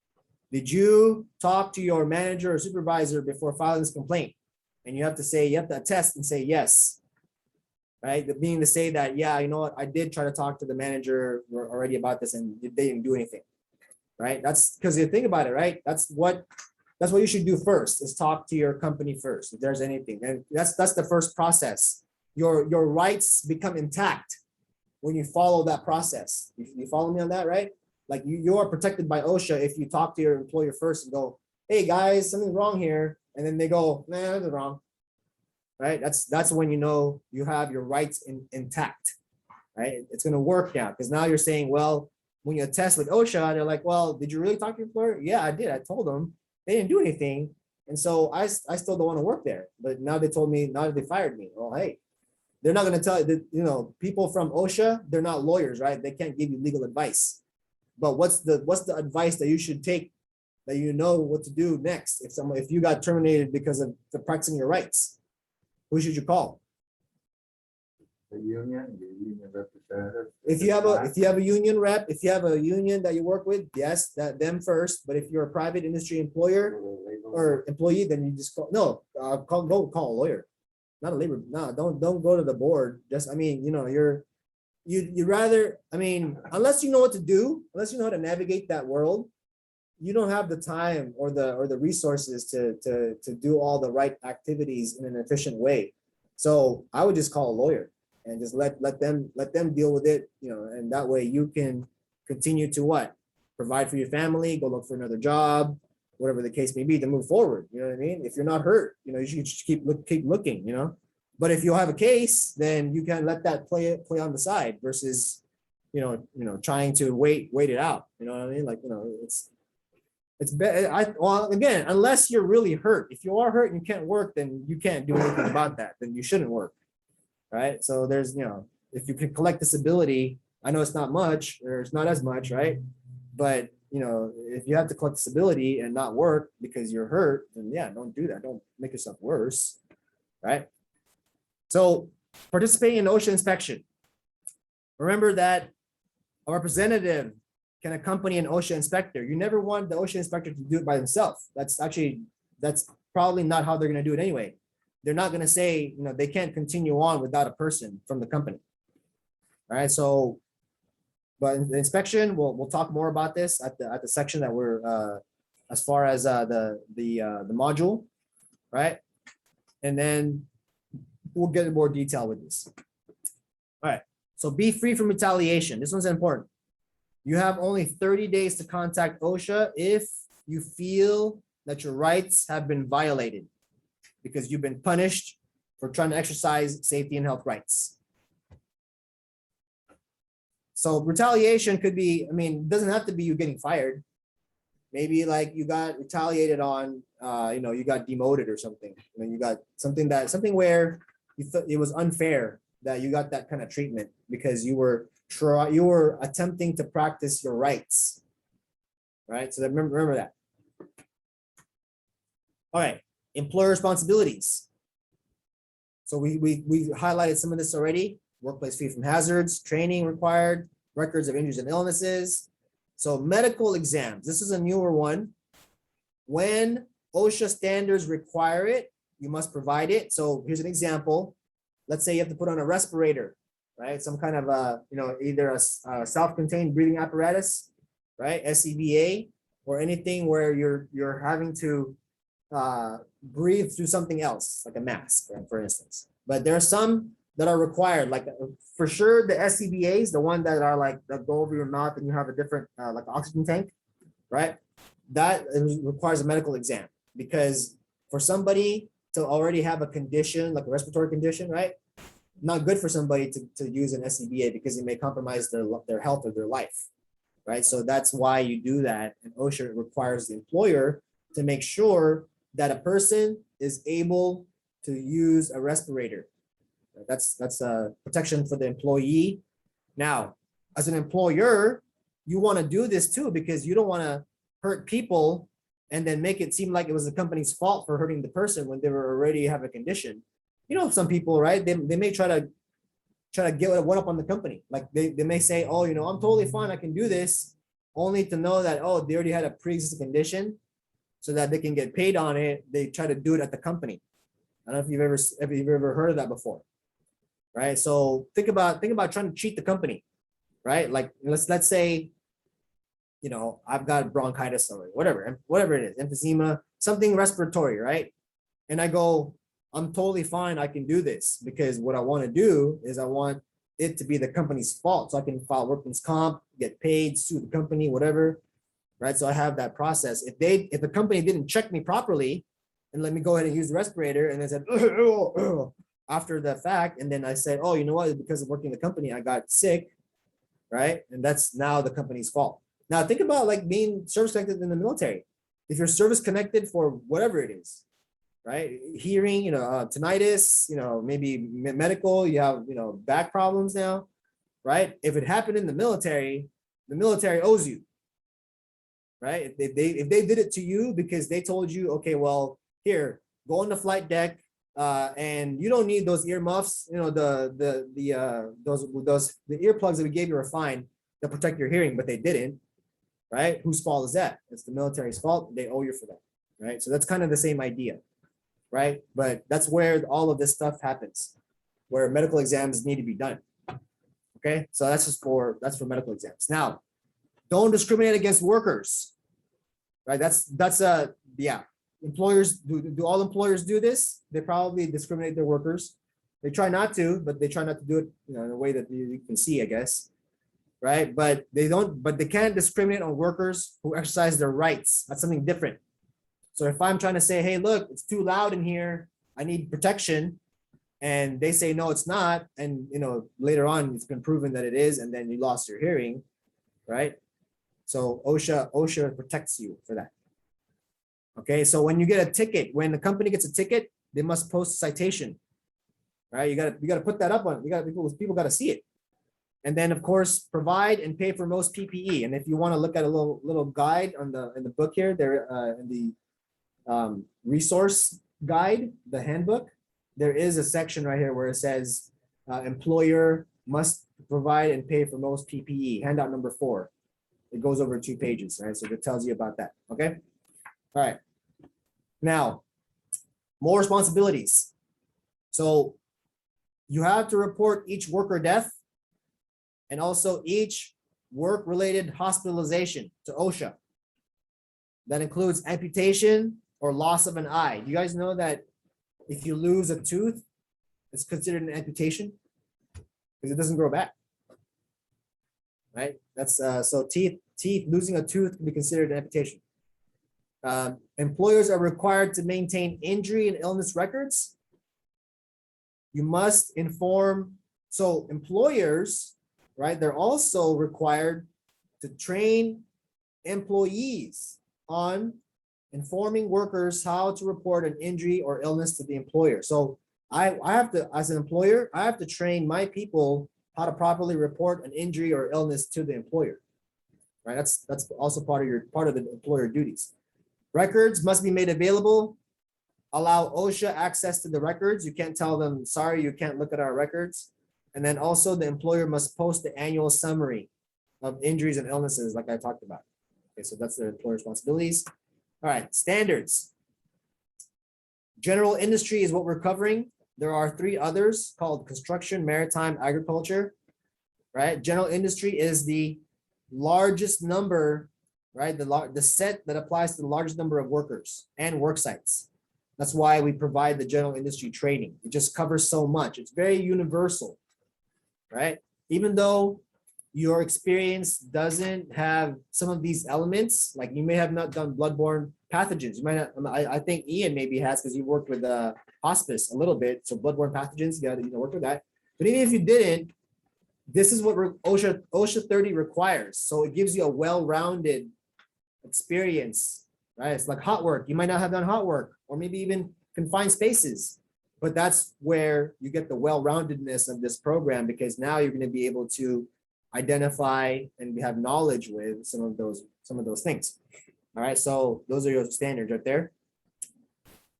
Did you talk to your manager or supervisor before filing this complaint? And you have to attest and say yes, right? Meaning to say that, yeah, you know what, I did try to talk to the manager already about this and they didn't do anything, right? That's because you think about it, right? That's what you should do first, is talk to your company first if there's anything. And that's the first process. Your rights become intact when you follow that process. You follow me on that, right? Like you are protected by OSHA if you talk to your employer first and go, hey guys, something's wrong here. And then they go, nah, that's wrong. Right? That's when you know you have your rights intact, right? It's gonna work now, because now you're saying, well, when you attest with OSHA, they're like, well, did you really talk to your employer? Yeah, I did. I told them. They didn't do anything. And so I still don't want to work there. But now they told me, now that they fired me. Well, hey, they're not going to tell you that, people from OSHA, they're not lawyers, right? They can't give you legal advice. But what's the advice that you should take, that you know what to do next if you got terminated because of the practicing your rights? Who should you call? The union representative. If you have a union rep, if you have a union that you work with, yes, them first. But if you're a private industry employer or employee, then you just call a lawyer. Not a labor. No, don't go to the board. You rather, unless you know what to do, unless you know how to navigate that world, you don't have the time or the resources to do all the right activities in an efficient way. So I would just call a lawyer and just let them deal with it, and that way you can continue to provide for your family, go look for another job, whatever the case may be, to move forward. You know what I mean? If you're not hurt, you should just keep looking, But if you have a case, then you can let that play on the side versus, trying to wait it out. You know what I mean? It's better. Again, unless you're really hurt. If you are hurt and you can't work, then you can't do anything about that. Then you shouldn't work, right? So there's, if you can collect disability, I know it's not much, or it's not as much, right? But if you have to collect disability and not work because you're hurt, then yeah, don't do that. Don't make yourself worse, right? So participating in OSHA inspection. Remember that a representative can accompany an OSHA inspector. You never want the OSHA inspector to do it by themselves. That's probably not how they're going to do it anyway. They're not going to say, they can't continue on without a person from the company. All right. So, but in the inspection, we'll talk more about this at the section that we're as far as the module, right? And then we'll get in more detail with this. All right. So be free from retaliation. This one's important. You have only 30 days to contact OSHA if you feel that your rights have been violated because you've been punished for trying to exercise safety and health rights. So retaliation could be, I mean, it doesn't have to be you getting fired. Maybe like you got retaliated on, you got demoted or something. I mean, you got something where you thought it was unfair that you got that kind of treatment because you were attempting to practice your rights, right? So remember that. All right, employer responsibilities. So we highlighted some of this already. Workplace free from hazards, training required, records of injuries and illnesses. So medical exams, this is a newer one. When OSHA standards require it, you must provide it. So here's an example. Let's say you have to put on a respirator, right? Some kind of either a self-contained breathing apparatus, right? SCBA, or anything where you're having to breathe through something else, like a mask, right, for instance. But there are some that are required, like for sure the SCBAs, the one that are like that go over your mouth and you have a different like oxygen tank, right? That requires a medical exam because for somebody to already have a condition, like a respiratory condition, right? Not good for somebody to use an SCBA because it may compromise their health or their life, right? So that's why you do that. And OSHA requires the employer to make sure that a person is able to use a respirator. That's a protection for the employee. Now, as an employer, you want to do this too because you don't want to hurt people and then make it seem like it was the company's fault for hurting the person when they were already have a condition. You know, some people, right? They may try to get one up on the company. Like they may say, oh, I'm totally fine, I can do this, only to know that, oh, they already had a pre-existing condition so that they can get paid on it. They try to do it at the company. I don't know if you've ever heard of that before, right? So think about trying to cheat the company, right? Like let's say, I've got bronchitis or whatever it is, emphysema, something respiratory, right? And I go, I'm totally fine, I can do this because what I want to do is I want it to be the company's fault so I can file workman's comp, get paid, sue the company, whatever, right? So I have that process. If the company didn't check me properly and let me go ahead and use the respirator and they said after the fact, and then I said, oh, you know what, because of working the company, I got sick, right? And that's now the company's fault. Now think about like being service connected in the military. If you're service connected for whatever it is, right? Hearing, tinnitus, maybe medical, you have, back problems now, right? If it happened in the military owes you, right? If they did it to you because they told you, okay, well, here, go on the flight deck, and you don't need those earmuffs, the earplugs that we gave you are fine to protect your hearing, but they didn't, right? Whose fault is that? It's the military's fault. They owe you for that, right? So that's kind of the same idea, right? But that's where all of this stuff happens, where medical exams need to be done. Okay, so that's for medical exams. Now, don't discriminate against workers, right? Employers do all employers do this? They probably discriminate their workers. They try not to, but they try not to do it, in a way that you can see, I guess, right? But they can't discriminate on workers who exercise their rights. That's something different. So if I'm trying to say, hey, look, it's too loud in here, I need protection, and they say, no, it's not, and later on it's been proven that it is, and then you lost your hearing, right? So OSHA protects you for that. Okay, so when you get a ticket, when the company gets a ticket, they must post a citation, right? You gotta put that up on. People gotta see it, and then of course provide and pay for most PPE. And if you want to look at a little guide in the book here, there in the resource guide, the handbook, there is a section right here where it says employer must provide and pay for most PPE. Handout number 4. It goes over 2 pages, right? So it tells you about that. Okay. All right. Now, more responsibilities. So you have to report each worker death and also each work-related hospitalization to OSHA. That includes amputation or loss of an eye. Do you guys know that if you lose a tooth, it's considered an amputation because it doesn't grow back? right? That's so teeth, losing a tooth can be considered an amputation. Employers are required to maintain injury and illness records. You must inform, so employers, right, they're also required to train employees on informing workers how to report an injury or illness to the employer. So I have to, as an employer, I have to train my people how to properly report an injury or illness to the employer, right? That's also part of the employer duties. Records must be made available. Allow OSHA access to the records. You can't tell them, sorry, you can't look at our records. And then also the employer must post the annual summary of injuries and illnesses like I talked about. Okay, so that's the employer responsibilities. All right, standards. General industry is what we're covering. There are 3 others called construction, maritime, agriculture, right? General industry is the largest number, right? The set that applies to the largest number of workers and work sites. That's why we provide the general industry training. It just covers so much. It's very universal, right? Even though your experience doesn't have some of these elements, like you may have not done bloodborne pathogens. You might not, I think Ian maybe has because you worked with hospice a little bit. So bloodborne pathogens, you got to work with that. But even if you didn't, this is what OSHA 30 requires. So it gives you a well-rounded experience, right? It's like hot work. You might not have done hot work or maybe even confined spaces, but that's where you get the well-roundedness of this program, because now you're going to be able to identify and have knowledge with some of those things. All right, so those are your standards right there.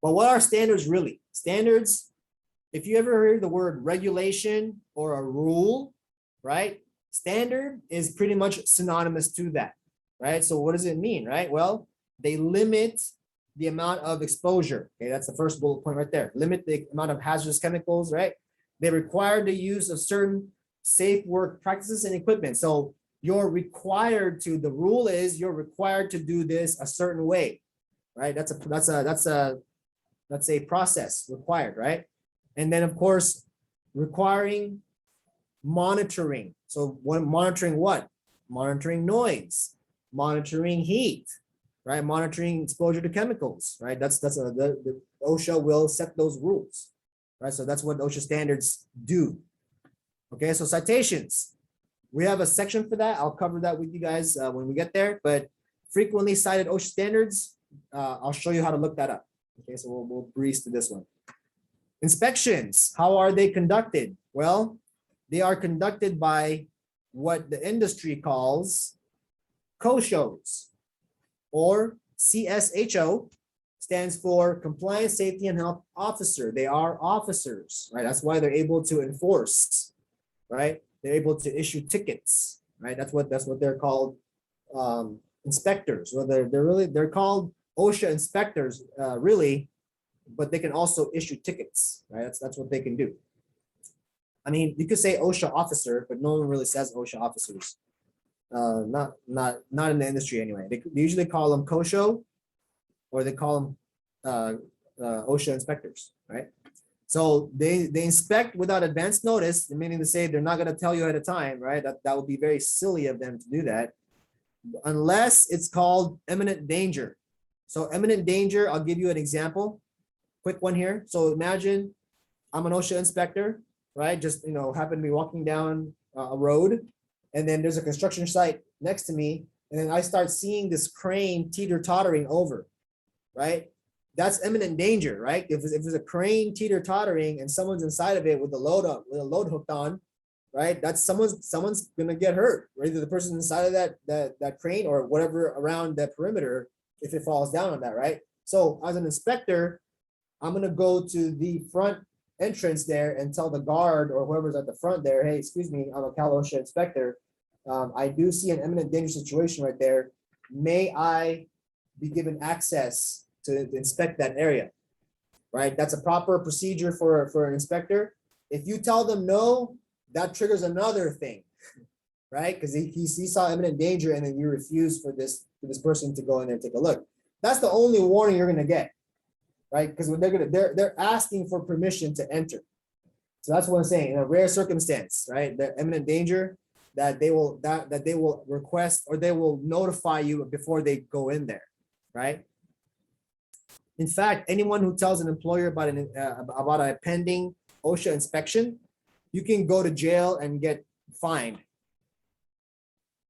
But what are standards really? Standards, if you ever heard the word regulation or a rule, right? Standard is pretty much synonymous to that, right? So what does it mean, right? Well, they limit the amount of exposure. Okay, that's the first bullet point right there. Limit the amount of hazardous chemicals, right? They require the use of certain safe work practices and equipment. So you're required to, the rule is you're required to do this a certain way, right? That's a process required, right? And then of course, requiring monitoring. So monitoring what? Monitoring noise, monitoring heat, right? Monitoring exposure to chemicals, right? The OSHA will set those rules, right? So that's what OSHA standards do. Okay, so citations. We have a section for that. I'll cover that with you guys when we get there, but frequently cited OSHA standards, I'll show you how to look that up. Okay, so we'll breeze to this one. Inspections, how are they conducted? Well, they are conducted by what the industry calls COSHOs, or CSHO, stands for Compliance, Safety, and Health Officer. They are officers, right? That's why they're able to enforce, right? They're able to issue tickets, right? That's what they're called, inspectors. Well, they're called OSHA inspectors, really, but they can also issue tickets, right? That's what they can do. I mean, you could say OSHA officer, but no one really says OSHA officers. Not in the industry anyway. They usually call them COSHO, or they call them OSHA inspectors, right? So they inspect without advance notice, meaning to say they're not going to tell you at a time, right? That would be very silly of them to do that, unless it's called imminent danger. So imminent danger, I'll give you an example, quick one here. So imagine I'm an OSHA inspector, right? Just, happen to be walking down a road, and then there's a construction site next to me, and then I start seeing this crane teeter-tottering over, right? That's imminent danger, right? If there's a crane teeter-tottering and someone's inside of it with a load hooked on, right? That's someone's gonna get hurt, right? Either the person inside of that crane or whatever around that perimeter, if it falls down on that, right? So as an inspector, I'm gonna go to the front entrance there and tell the guard or whoever's at the front there, hey, excuse me, I'm a Cal OSHA inspector. I do see an imminent danger situation right there. May I be given access to inspect that area, right? That's a proper procedure for an inspector. If you tell them no, that triggers another thing, right? Because he saw imminent danger and then you refuse for this person to go in there and take a look. That's the only warning you're gonna get, right? Because when they're asking for permission to enter. So that's what I'm saying. In a rare circumstance, right? The imminent danger, that they will request or they will notify you before they go in there, right? In fact, anyone who tells an employer about a pending OSHA inspection, you can go to jail and get fined.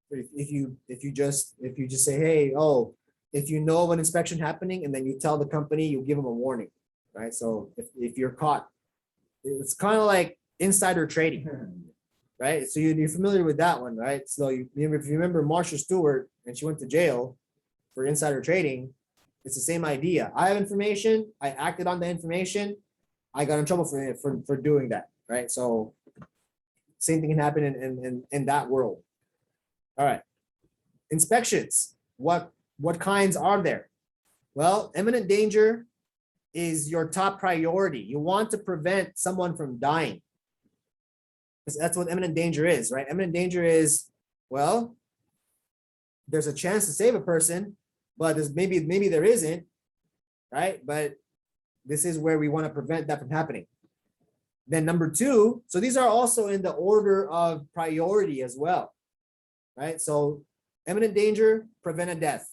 If you just say, hey, oh, if you know of an inspection happening and then you tell the company, you give them a warning, right? So if you're caught, it's kind of like insider trading, right? So you're familiar with that one, right? So if you remember Marsha Stewart and she went to jail for insider trading, it's the same idea. I have information, I acted on the information, I got in trouble for doing that, right? So same thing can happen in that world. All right, inspections. What kinds are there? Well, imminent danger is your top priority. You want to prevent someone from dying. That's what imminent danger is, right? Imminent danger is, well, there's a chance to save a person, but there's maybe there isn't, right? But this is where we want to prevent that from happening. Then number two, so these are also in the order of priority as well, right? So imminent danger, prevent a death,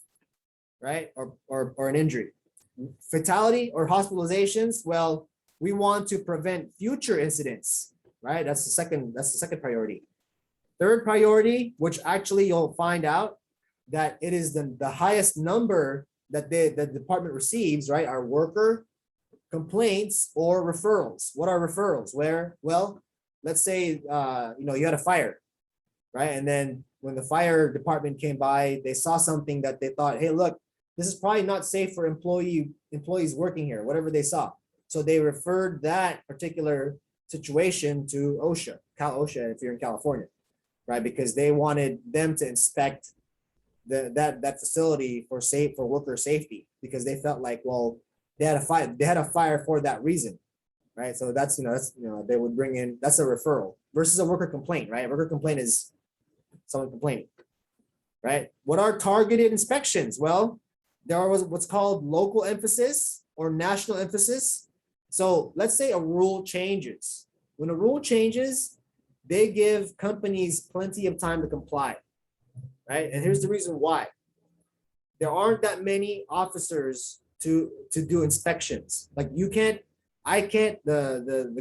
right? Or an injury. Fatality or hospitalizations, well, we want to prevent future incidents, right? That's the second priority. Third priority, which actually you'll find out that it is the highest number that the department receives, right? Are worker complaints or referrals. What are referrals? Where, well, let's say you had a fire, right? And then when the fire department came by, they saw something that they thought, hey, look, this is probably not safe for employees working here, whatever they saw. So they referred that particular situation to OSHA, Cal OSHA, if you're in California, right? Because they wanted them to inspect that facility for worker safety, because they felt like, well, they had a fire for that reason, right? So that's they would bring in, that's a referral versus a worker complaint, right? A worker complaint is someone complaining, right? What are targeted inspections? Well, there was what's called local emphasis or national emphasis. So let's say a rule changes. When a rule changes, they give companies plenty of time to comply, right? And here's the reason why. There aren't that many officers to do inspections. Like the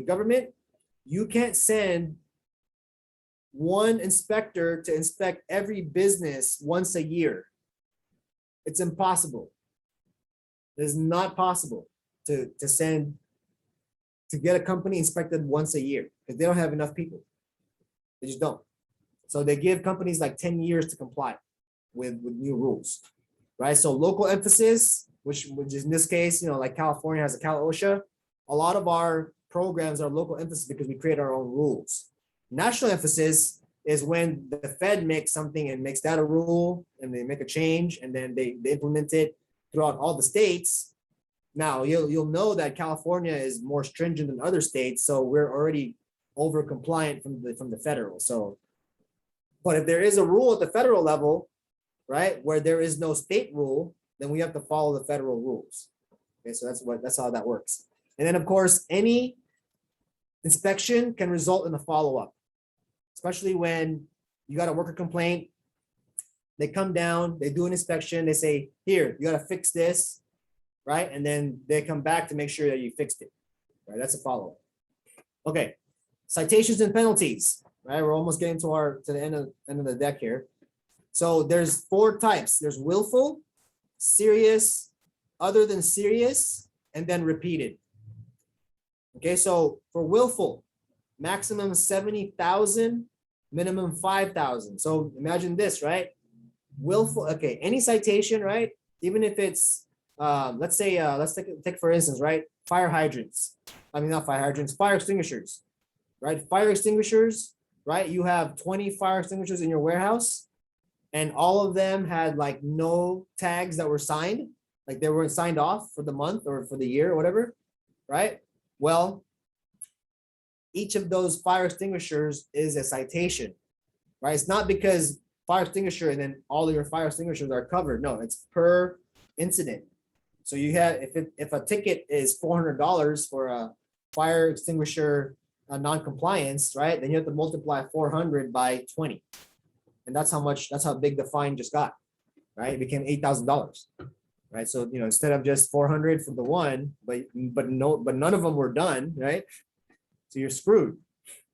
government, you can't send one inspector to inspect every business once a year. It's impossible. It is not possible to get a company inspected once a year because they don't have enough people. They just don't. So they give companies like 10 years to comply with new rules, right? So local emphasis, which is in this case, like California has a Cal OSHA. A lot of our programs are local emphasis because we create our own rules. National emphasis is when the Fed makes something and makes that a rule and they make a change and then they implement it throughout all the states. Now you'll know that California is more stringent than other states, so we're already over compliant from the federal. So, but if there is a rule at the federal level, right, where there is no state rule, then we have to follow the federal rules. Okay, so that's how that works. And then of course, any inspection can result in a follow-up, especially when you got a worker complaint. They come down, they do an inspection, they say, here, you got to fix this, right? And then they come back to make sure that you fixed it, right? That's a follow-up. Okay, citations and penalties, right? We're almost getting to the end of the deck here. So there's 4 types. There's willful, serious, other than serious, and then repeated. Okay, so for willful, maximum 70,000, minimum 5,000. So imagine this, right? Willful, okay, any citation, right? Even if it's, let's take for instance, right? Fire hydrants. I mean, not fire hydrants, fire extinguishers, right? Fire extinguishers, right? You have 20 fire extinguishers in your warehouse and all of them had like no tags that were signed, like they weren't signed off for the month or for the year or whatever, right? Well, each of those fire extinguishers is a citation, right? It's not because fire extinguisher and then all of your fire extinguishers are covered. No, it's per incident. So you have, if a ticket is $400 for a fire extinguisher non-compliance, right? Then you have to multiply 400 by 20. And that's how big the fine just got, right? It became $8,000, right? So, instead of just 400 for the one, but none of them were done, right? So you're screwed.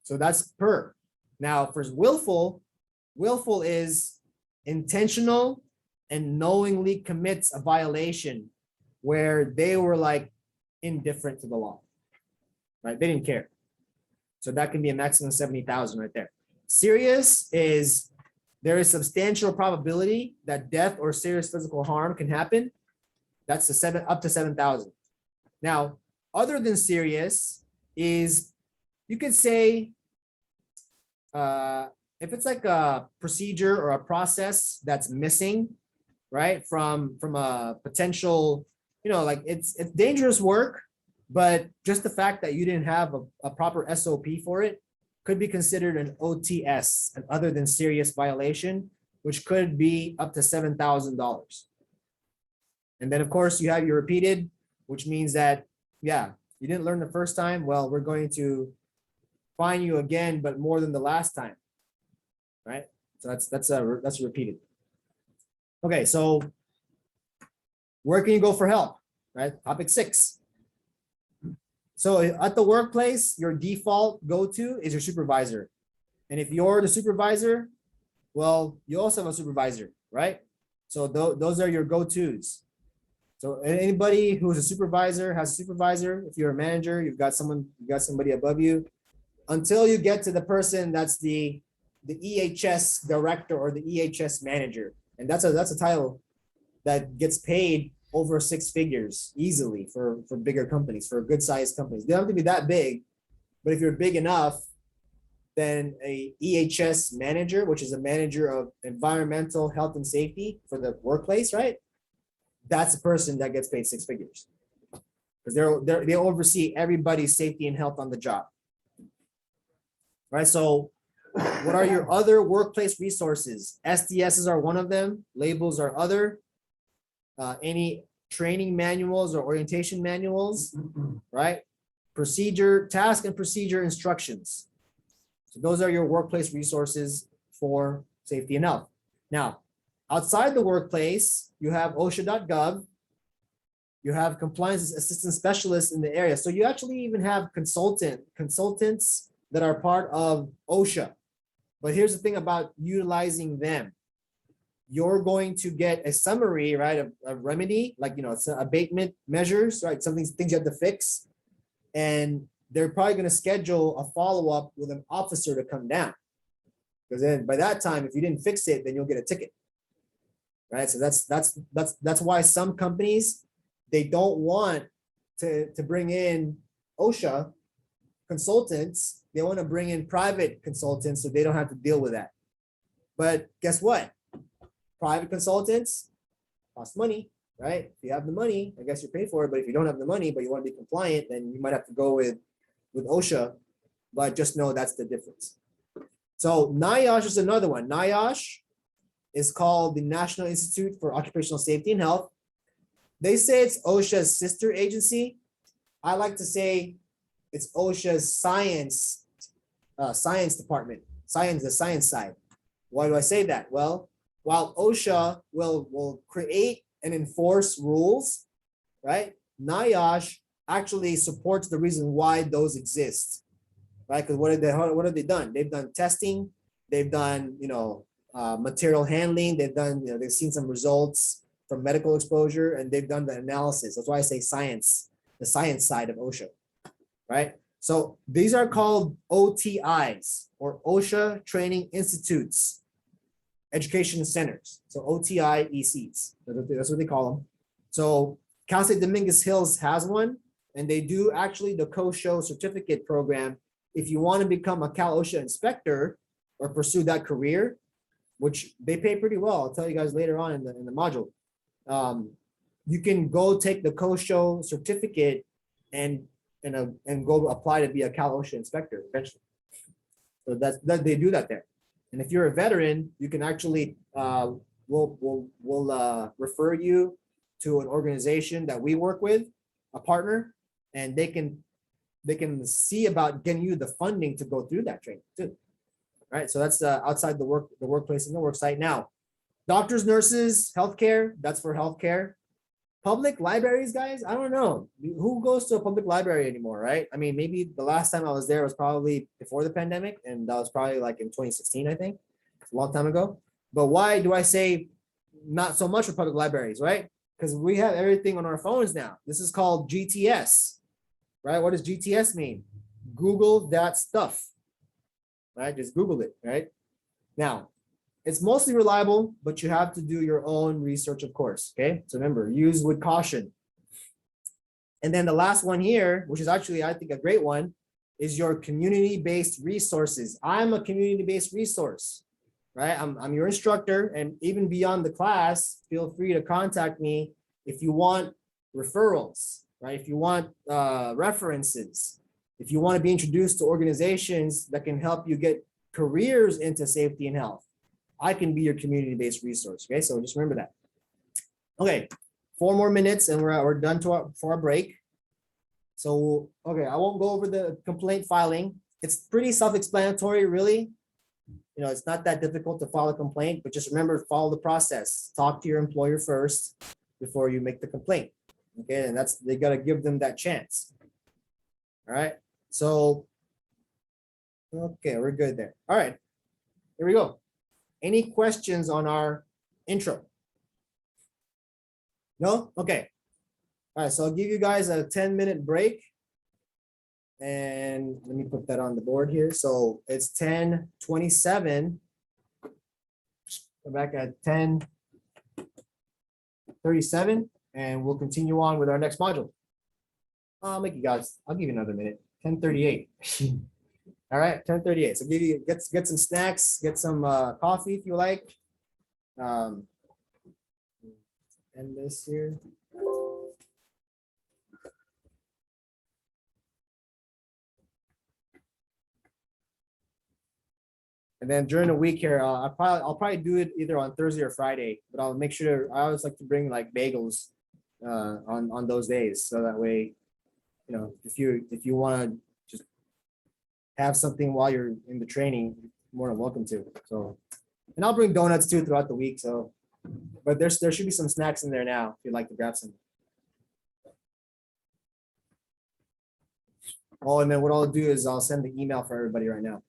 So that's per. Now for willful is intentional and knowingly commits a violation where they were like indifferent to the law, right? They didn't care. So that can be a maximum of 70,000 right there. Serious is there is substantial probability that death or serious physical harm can happen. That's up to 7,000. Now, other than serious is, you could say, if it's like a procedure or a process that's missing, right, from a potential, like it's dangerous work, but just the fact that you didn't have a proper SOP for it could be considered an OTS, an other than serious violation, which could be up to $7,000. And then of course you have your repeated, which means that, yeah, you didn't learn the first time. Well, we're going to fine you again, but more than the last time, right? So that's repeated. Okay, so where can you go for help, right? Topic 6. So at the workplace, your default go-to is your supervisor. And if you're the supervisor, well, you also have a supervisor, right? So those are your go-tos. So anybody who's a supervisor has a supervisor. If you're a manager, you've got somebody above you, until you get to the person that's the EHS director or the EHS manager. And that's a title that gets paid over 6 figures easily for bigger companies, for good sized companies. They don't have to be that big, but if you're big enough, then a EHS manager, which is a manager of environmental health and safety for the workplace, right? That's a person that gets paid 6 figures, because they oversee everybody's safety and health on the job. Right. So what are your other workplace resources? SDSs are one of them. Labels are other. Any training manuals or orientation manuals, right? Task and procedure instructions. So those are your workplace resources for safety and health. Now, outside the workplace, you have OSHA.gov. You have compliance assistant specialists in the area. So you actually even have consultants that are part of OSHA. But here's the thing about utilizing them. You're going to get a summary, right, of a remedy, like, it's abatement measures, right? Things you have to fix. And they're probably going to schedule a follow-up with an officer to come down. Because then by that time, if you didn't fix it, then you'll get a ticket. Right. So that's why some companies, they don't want to bring in OSHA consultants. They want to bring in private consultants so they don't have to deal with that. But guess what? Private consultants cost money, right? If you have the money, I guess you pay for it. But if you don't have the money, but you want to be compliant, then you might have to go with OSHA. But just know that's the difference. So NIOSH is another one. NIOSH is called the National Institute for Occupational Safety and Health. They say it's OSHA's sister agency. I like to say it's OSHA's science department, the science side. Why do I say that? Well, while OSHA will create and enforce rules, right? NIOSH actually supports the reason why those exist, right? Because what have they done? They've done testing, they've done, material handling, they've seen some results from medical exposure, and they've done the analysis. That's why I say science, the science side of OSHA, right? So these are called OTIs, or OSHA Training Institutes, Education Centers. So OTI ECs, that's what they call them. So Cal State Dominguez Hills has one, and they do actually the COSHO certificate program. If you want to become a Cal OSHA inspector or pursue that career, which they pay pretty well, I'll tell you guys later on in the module. You can go take the COSHO certificate and go apply to be a Cal OSHA inspector eventually. So they do that there. And if you're a veteran, you can actually we'll refer you to an organization that we work with, a partner, and they can they can see about getting you the funding to go through that training too. All right, so that's outside the workplace and the work site. Now, doctors, nurses, healthcare, that's for healthcare. Public libraries, guys, I don't know. Who goes to a public library anymore, right? I mean, maybe the last time I was there was probably before the pandemic, and that was probably like in 2016, I think. It's a long time ago. But why do I say not so much for public libraries, right? Because we have everything on our phones now. This is called GTS, right? What does GTS mean? Google that stuff, right? Just Google it, right? Now, it's mostly reliable, but you have to do your own research, of course, okay? So remember, use with caution. And then the last one here, which is actually, I think, a great one, is your community-based resources. I'm a community-based resource, right? I'm your instructor, and even beyond the class, feel free to contact me if you want referrals, right? If you want references, if you want to be introduced to organizations that can help you get careers into safety and health, I can be your community-based resource, okay? So just remember that. Okay, 4 more minutes and we're done for our break. So, okay, I won't go over the complaint filing. It's pretty self-explanatory, really. You know, it's not that difficult to file a complaint, but just remember, follow the process. Talk to your employer first before you make the complaint, okay? And they gotta give them that chance. All right, so, okay, we're good there. All right, here we go. Any questions on our intro? No? Okay. All right, so I'll give you guys a 10-minute break. And let me put that on the board here. So it's 10:27. We're back at 10:37, and we'll continue on with our next module. I'll give you another minute. 10:38. All right, 10:38. So get some snacks, get some coffee if you like. End this here. And then during the week here, I'll probably do it either on Thursday or Friday, but I'll make sure. I always like to bring like bagels on those days, so that way, you know, if you want to just have something while you're in the training, you're more than welcome to. So, and I'll bring donuts too throughout the week. So, but there should be some snacks in there now if you'd like to grab some. Oh, and then what I'll do is I'll send the email for everybody right now.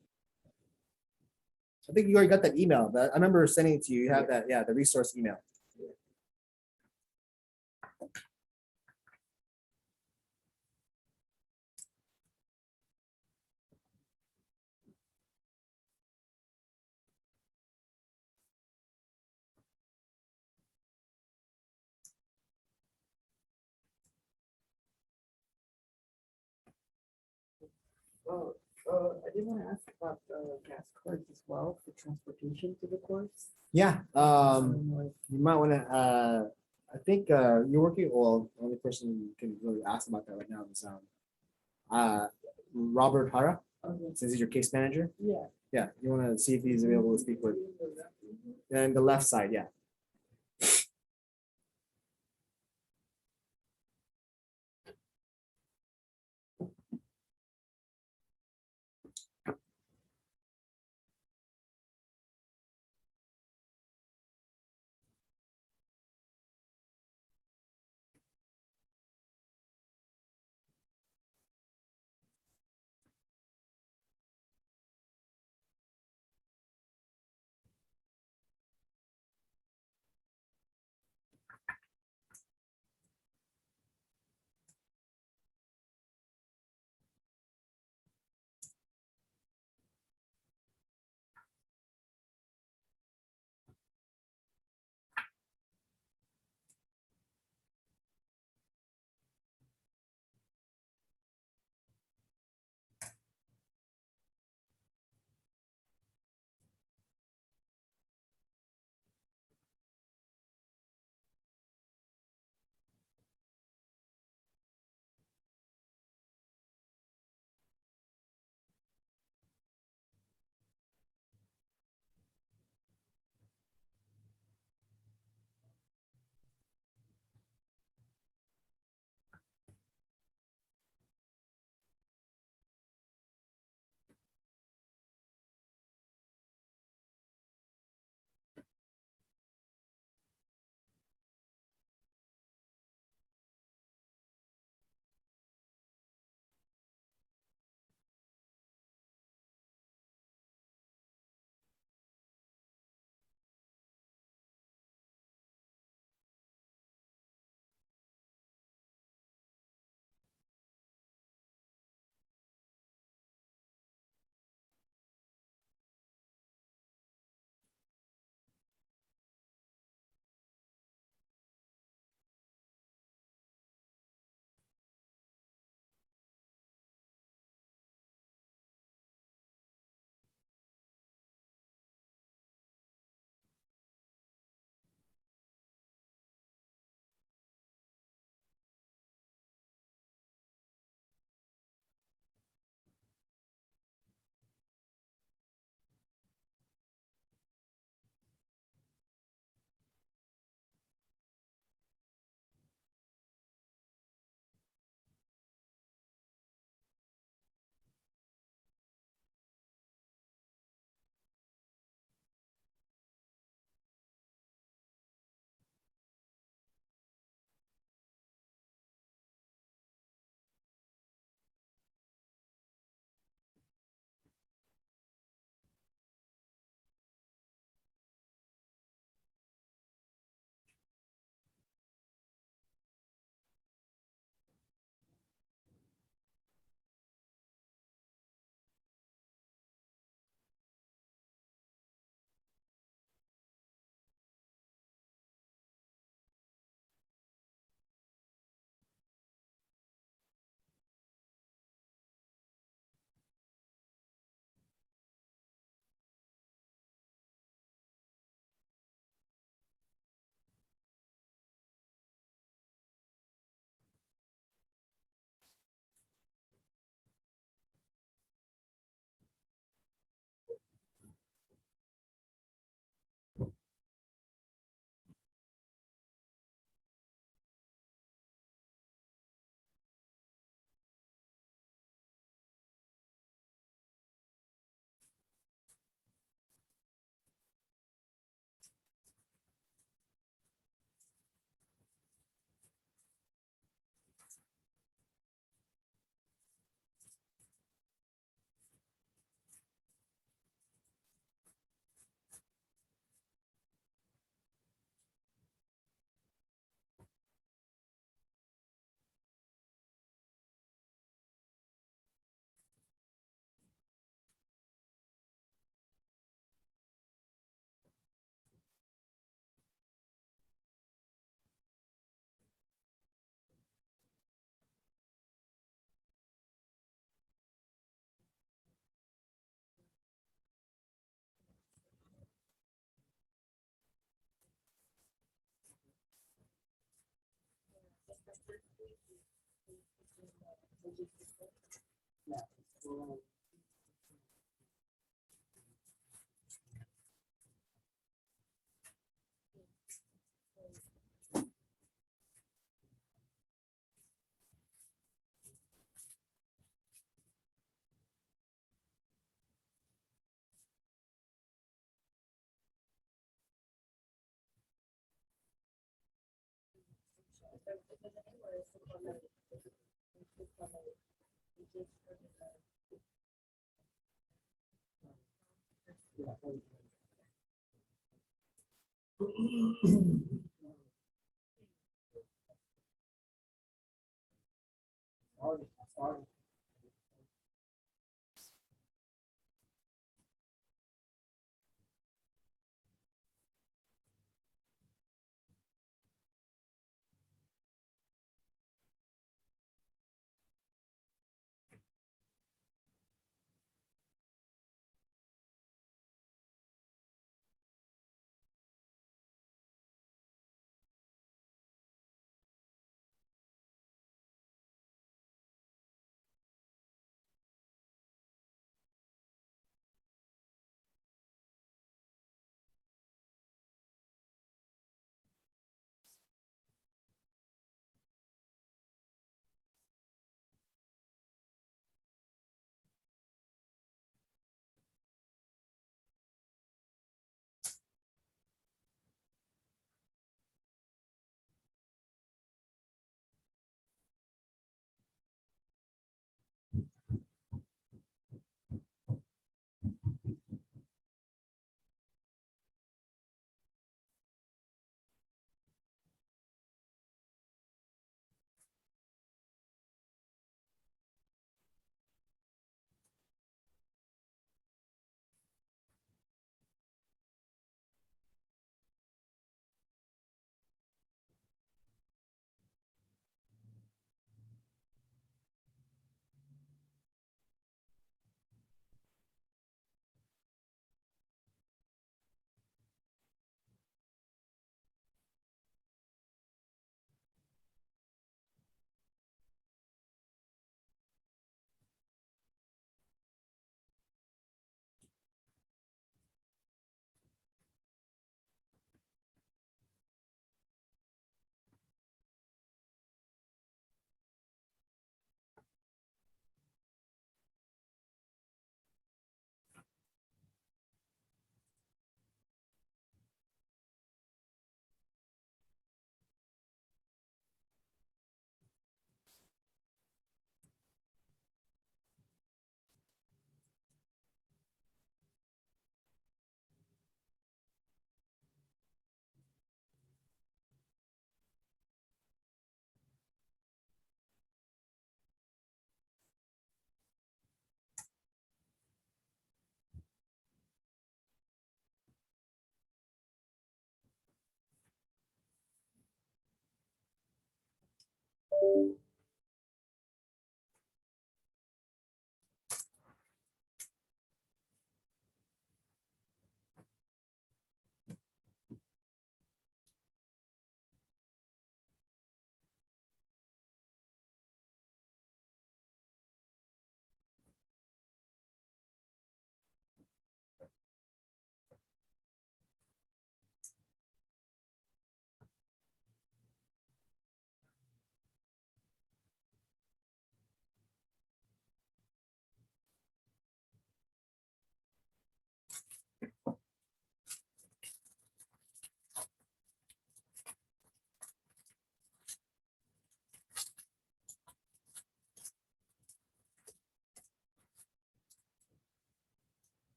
I think you already got that email, but I remember sending it to you. You have that, yeah, the resource email. I did want to ask about the gas cards as well for transportation to the course. Yeah, you might want to. I think you're working. Well, the only person you can really ask about that right now is Robert Hara, since he's your case manager. Yeah. Yeah, you want to see if he's available to speak with. And the left side, yeah.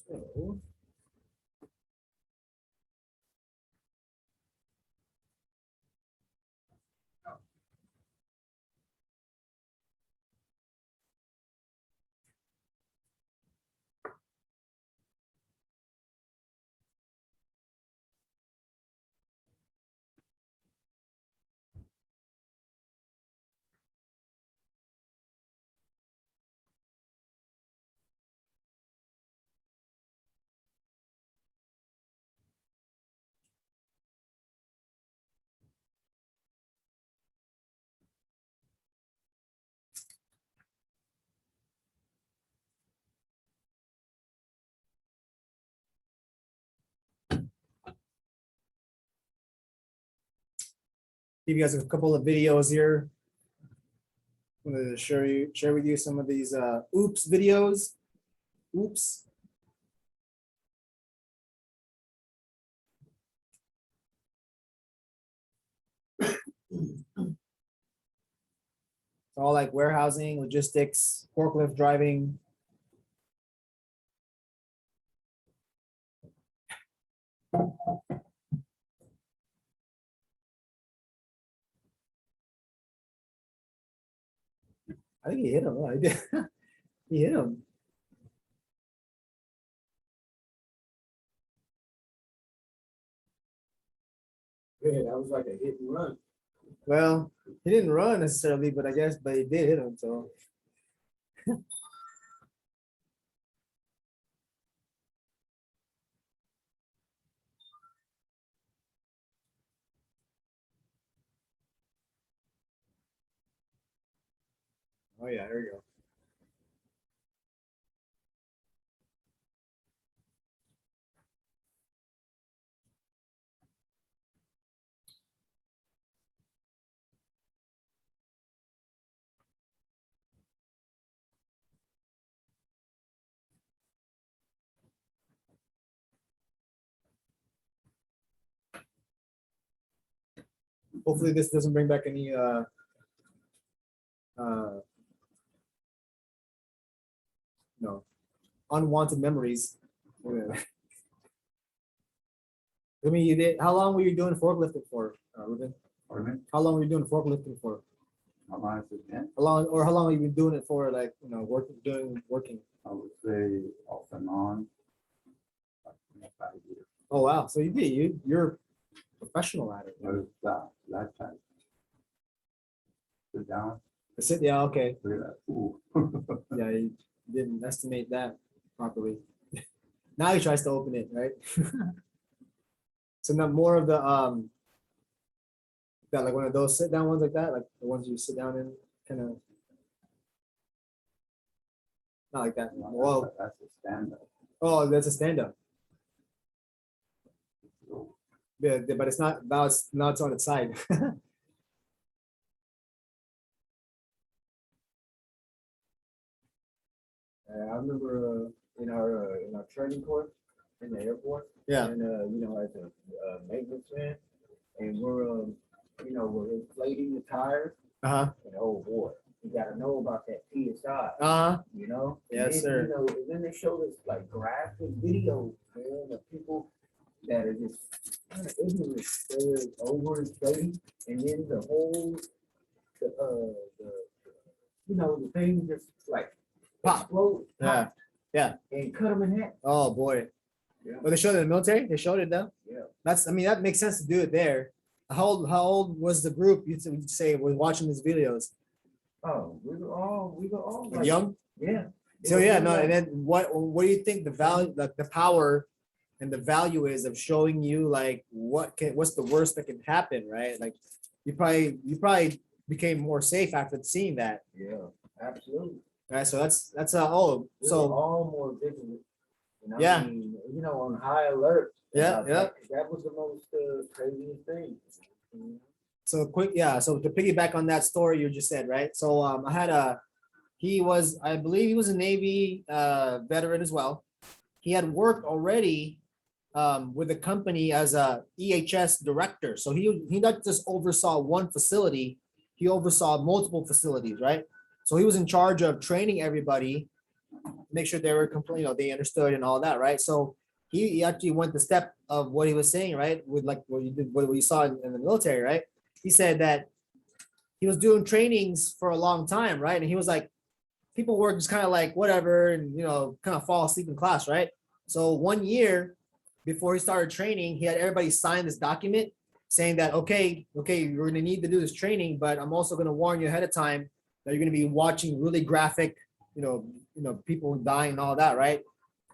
So. give you guys a couple of videos here. I'm gonna share with you some of these oops videos. Oops. It's all like warehousing, logistics, forklift driving. I think he hit him. I did. He hit him. Yeah, that was like a hit and run. Well, he didn't run necessarily, but he did hit him. So oh yeah, there you go. Hopefully this doesn't bring back any no unwanted memories. I mean, you did. How long were you doing forklifting for, Ruben? Pardon me? How long were you doing forklifting for? How long has it been? How long have you been doing it for? Like, working. I would say off and on. Like 5 years. Oh wow! So you're a professional at it. What is that? Lifetime. Sit down. Yeah. Okay. Look at that. Ooh. Yeah, you didn't estimate that properly. Now he tries to open it, right? So now more of the got like one of those sit down ones like that, like the ones you sit down in, kind of. Not like that. Whoa. That's a stand-up. Oh, that's a stand up. Yeah, but it's not now. It's on its side. I remember in our training course in the airport. Yeah. And as a maintenance man, and we're inflating the tires. Uh-huh. And oh boy, you gotta know about that PSI. Uh-huh. And Yes, then, sir. And then they showed us like graphic videos, man, of people that are just kind of ignorant. They're overinflating, and then the thing just like Pop. explode. Yeah. Yeah. And cut them in half. Oh boy. Yeah. Well, they showed it in the military. They showed it though. Yeah. That makes sense to do it there. How old was the group you'd say was watching these videos? Oh, we were all Like young? Yeah. So yeah, no, and then what do you think the value, like the power and the value is of showing you like what's the worst that can happen, right? Like you probably became more safe after seeing that. Yeah, absolutely. Right. So that's We were all more vigilant. And Yeah. I mean, on high alert. Yeah, yeah. That was the most craziest thing. So to piggyback on that story you just said, right? So I had I believe he was a Navy veteran as well. He had worked already with the company as a EHS director. So he not just oversaw one facility, he oversaw multiple facilities, right? So he was in charge of training everybody, make sure they were complete, they understood and all that, right? So he actually went the step of what he was saying, right? With like what you saw in the military, right? He said that he was doing trainings for a long time, right? And he was like, people were just kind of like whatever, and kind of fall asleep in class, right? So 1 year before he started training, he had everybody sign this document saying that okay, you're gonna need to do this training, but I'm also gonna warn you ahead of time that you're gonna be watching really graphic, people dying and all that, right?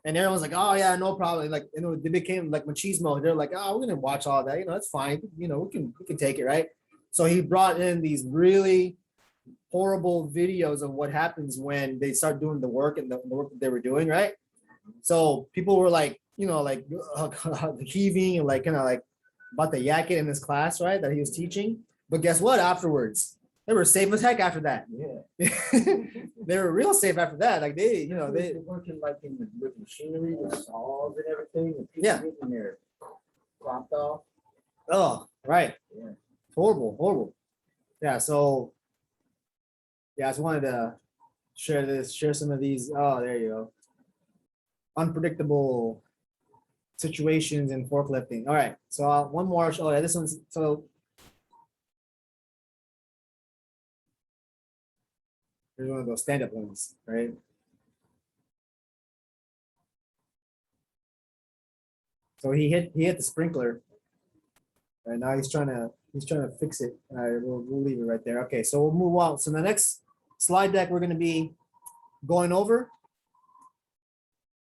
And everyone's like, oh yeah, no problem. Like, they became like machismo. They're like, oh, we're gonna watch all that. That's fine. We can take it, right? So he brought in these really horrible videos of what happens when they start doing the work and the work that they were doing, right? So people were like, heaving and like kind of like about the yak it in this class, right? That he was teaching. But guess what? Afterwards, they were safe as heck after that. Yeah. They were real safe after that. Like they, you know, They're they. working like in the with machinery, with saws and everything, and people Yeah. getting there chopped off. Oh, right. Yeah. Horrible, horrible. Yeah. So, yeah, I just wanted to share some of these. Oh, there you go. Unpredictable situations in forklifting. All right. So one more. Oh, yeah, this one's so. Here's one of those stand-up ones, right? So he hit the sprinkler, and now he's trying to fix it. All right, we'll leave it right there. Okay, so we'll move on. So the next slide deck we're going to be going over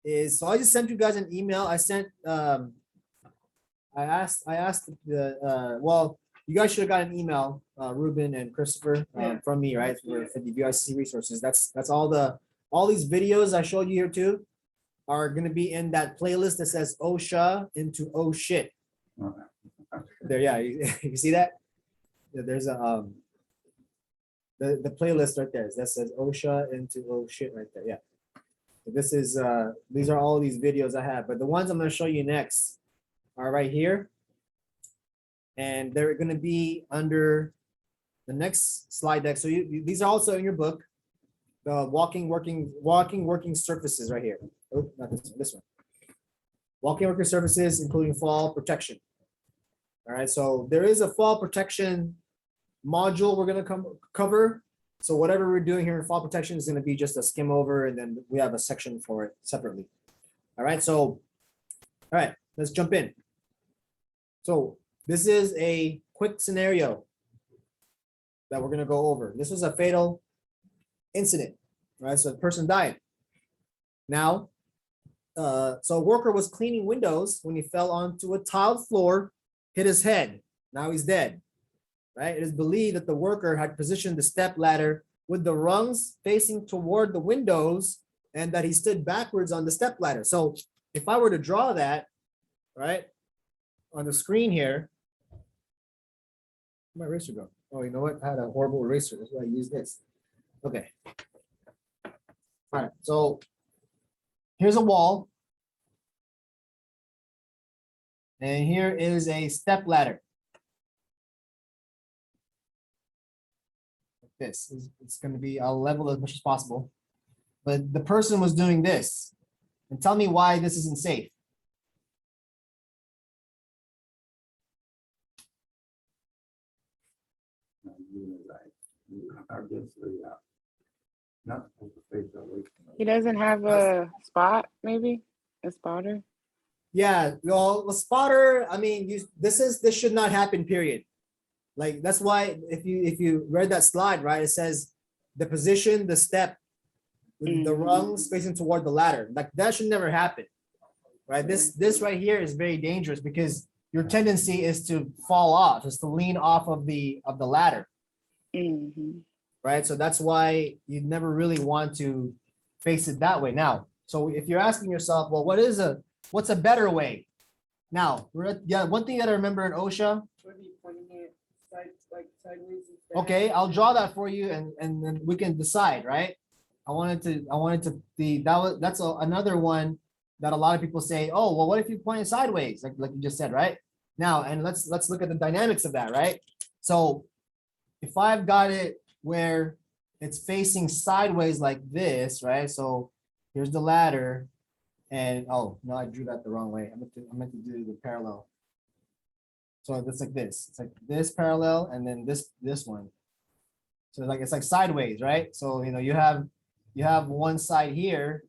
is, so I just sent you guys an email. I sent I asked the well, you guys should have got an email, Ruben and Christopher, from me, right? For the VIC resources. That's all these videos I showed you here too are going to be in that playlist that says OSHA into oh shit. There, yeah, you see that? Yeah, there's a the playlist right there that says OSHA into oh shit right there. Yeah. So this is these are all these videos I have, but the ones I'm going to show you next are right here. And they're going to be under the next slide deck. So these are also in your book. The walking working surfaces right here. Oh, not this one. Walking working surfaces, including fall protection. All right, so there is a fall protection module we're going to cover. So whatever we're doing here in fall protection is going to be just a skim over, and then we have a section for it separately. All right, so all right, let's jump in. So this is a quick scenario that we're going to go over. This was a fatal incident, right? So the person died. Now, so a worker was cleaning windows when he fell onto a tiled floor, hit his head. Now he's dead, right? It is believed that the worker had positioned the step ladder with the rungs facing toward the windows and that he stood backwards on the step ladder. So if I were to draw that, right, on the screen here, where'd my eraser go? Oh, you know what? I had a horrible eraser. That's why I use this. Okay. All right. So here's a wall. And here is a step ladder. Like this. It's going to be, I'll level as much as possible. But the person was doing this. And tell me why this isn't safe. He doesn't have a spot, maybe a spotter. Yeah, well, a spotter. I mean, this should not happen. Period. Like that's why if you read that slide, right, it says the position, the step, with the rungs facing toward the ladder. Like that should never happen, right? This right here is very dangerous because your tendency is to fall off, is to lean off of the ladder. Right? So that's why you never really want to face it that way. Now, so if you're asking yourself, well, what's a better way? Now, one thing that I remember in OSHA. Okay, I'll draw that for you, and then we can decide, right? I wanted to be that's another one that a lot of people say, oh, well, what if you point it sideways, like you just said, right? Now, and let's look at the dynamics of that, right? So if I've got it where it's facing sideways like this, right? So here's the ladder, and oh no, I drew that the wrong way. I meant to do the parallel. So it's like this. It's like this parallel, and then this one. So it's like sideways, right? So you have one side here,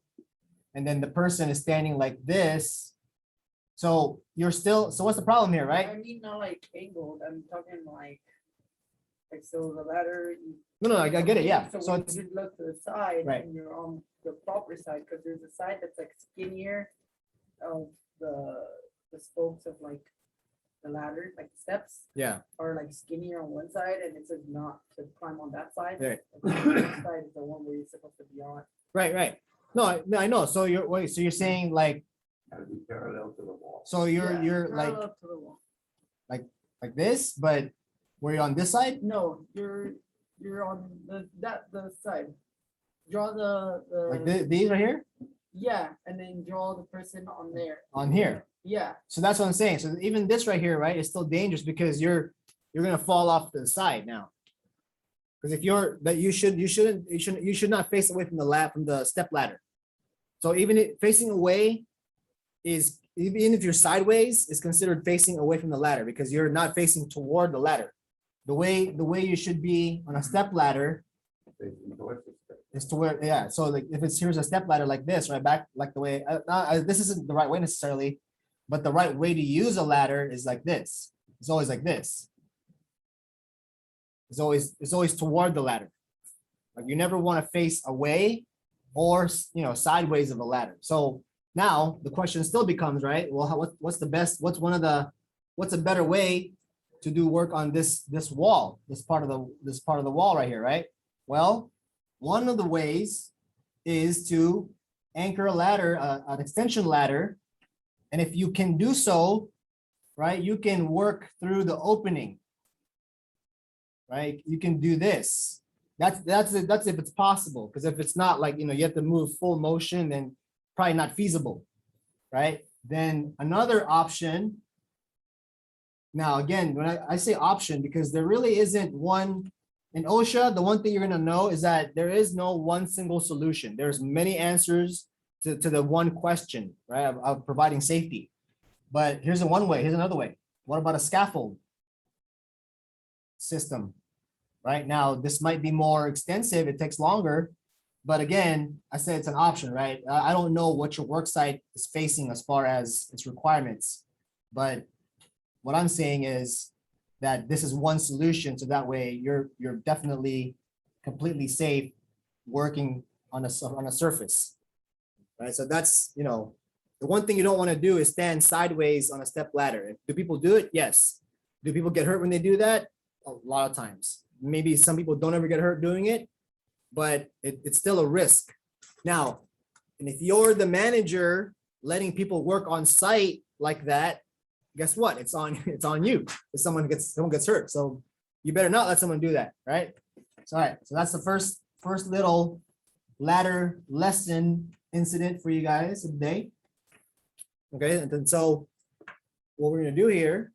and then the person is standing like this. So you're still. So what's the problem here, right? I mean, not like angled. I'm talking like so the ladder. No, I get it. Yeah. So So when it's you look to the side, right. and you're on the proper side, because there's a side that's like skinnier of the spokes of like the ladder, like the steps. Yeah. Are like skinnier on one side, and it says not to climb on that side. Right. The other side is the one where you're supposed to be on. Right. No, I know. So you're saying like. Gotta be parallel to the wall. So you're like Parallel to the wall. like this, but Were you on this side? No, you're on the side. Draw the Like these right here? yeah, and then draw the person on there. On here. Yeah. So that's what I'm saying. So even this right here, right, is still dangerous because you're gonna fall off to the side now. Because if you're that you should not face away from the step ladder. So facing away is even if you're sideways is considered facing away from the ladder because you're not facing toward the ladder. The way you should be on a step ladder is to where, yeah. So like if here's a step ladder like this, right back, like the way, this isn't the right way necessarily, but the right way to use a ladder is like this. It's always like this. It's always toward the ladder. Like you never want to face away or, sideways of a ladder. So now the question still becomes, right? Well, what's a better way to do work on this wall, this part of the wall right here, right? Well, one of the ways is to anchor a ladder, an extension ladder, and if you can do so, right, you can work through the opening, right? You can do this. That's if it's possible, because if it's not, like, you have to move full motion, then probably not feasible, right? Then another option. Now, again, when I say option, because there really isn't one in OSHA, the one thing you're going to know is that there is no one single solution. There's many answers to the one question, right, of providing safety. But here's one way, here's another way. What about a scaffold system? Right now, this might be more extensive, it takes longer, but again, I said it's an option, right? I don't know what your work site is facing as far as its requirements, but what I'm saying is that this is one solution, so that way you're definitely completely safe working on a surface, right? So that's, the one thing you don't want to do is stand sideways on a step ladder. Do people do it? Yes. Do people get hurt when they do that? A lot of times. Maybe some people don't ever get hurt doing it, but it's still a risk. Now, and if you're the manager letting people work on site like that, guess what? It's on you if someone gets hurt. So you better not let someone do that, right? So, all right. So that's the first little ladder lesson incident for you guys today. Okay, and then so what we're gonna do here.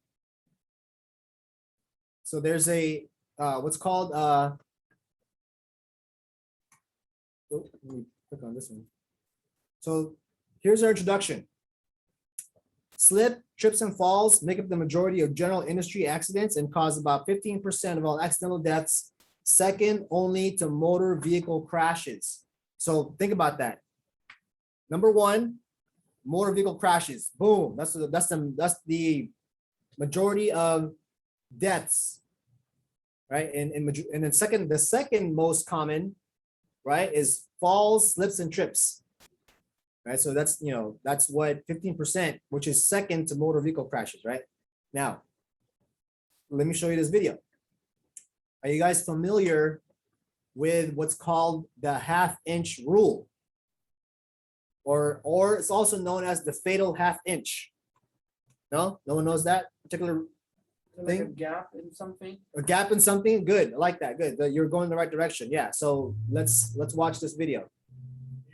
So there's a what's called let me click on this one. So here's our introduction. Slip, trips, and falls make up the majority of general industry accidents and cause about 15% of all accidental deaths, second only to motor vehicle crashes. So think about that. Number one, motor vehicle crashes. Boom. That's the majority of deaths, right? And then the second most common, right, is falls, slips, and trips. Right, so that's that's what 15%, which is second to motor vehicle crashes, right? Now, let me show you this video. Are you guys familiar with what's called the half-inch rule? Or it's also known as the fatal half-inch. No one knows that particular Like a thing? gap in something. A gap in something? Good, I like that, good. You're going the right direction, yeah. So let's watch this video.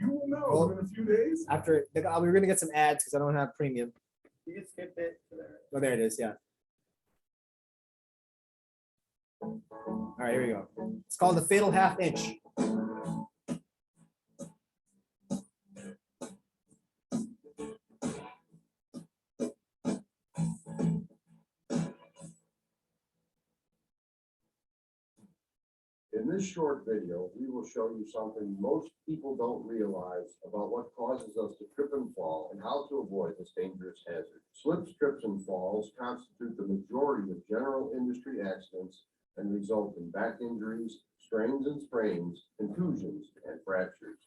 You will know in a few days. After we're gonna get some ads because I don't have premium. You can skip it. Oh, there it is, yeah. All right, here we go. It's called the fatal half-inch. In this short video, we will show you something most people don't realize about what causes us to trip and fall and how to avoid this dangerous hazard. Slips, trips, and falls constitute the majority of general industry accidents and result in back injuries, strains and sprains, contusions, and fractures.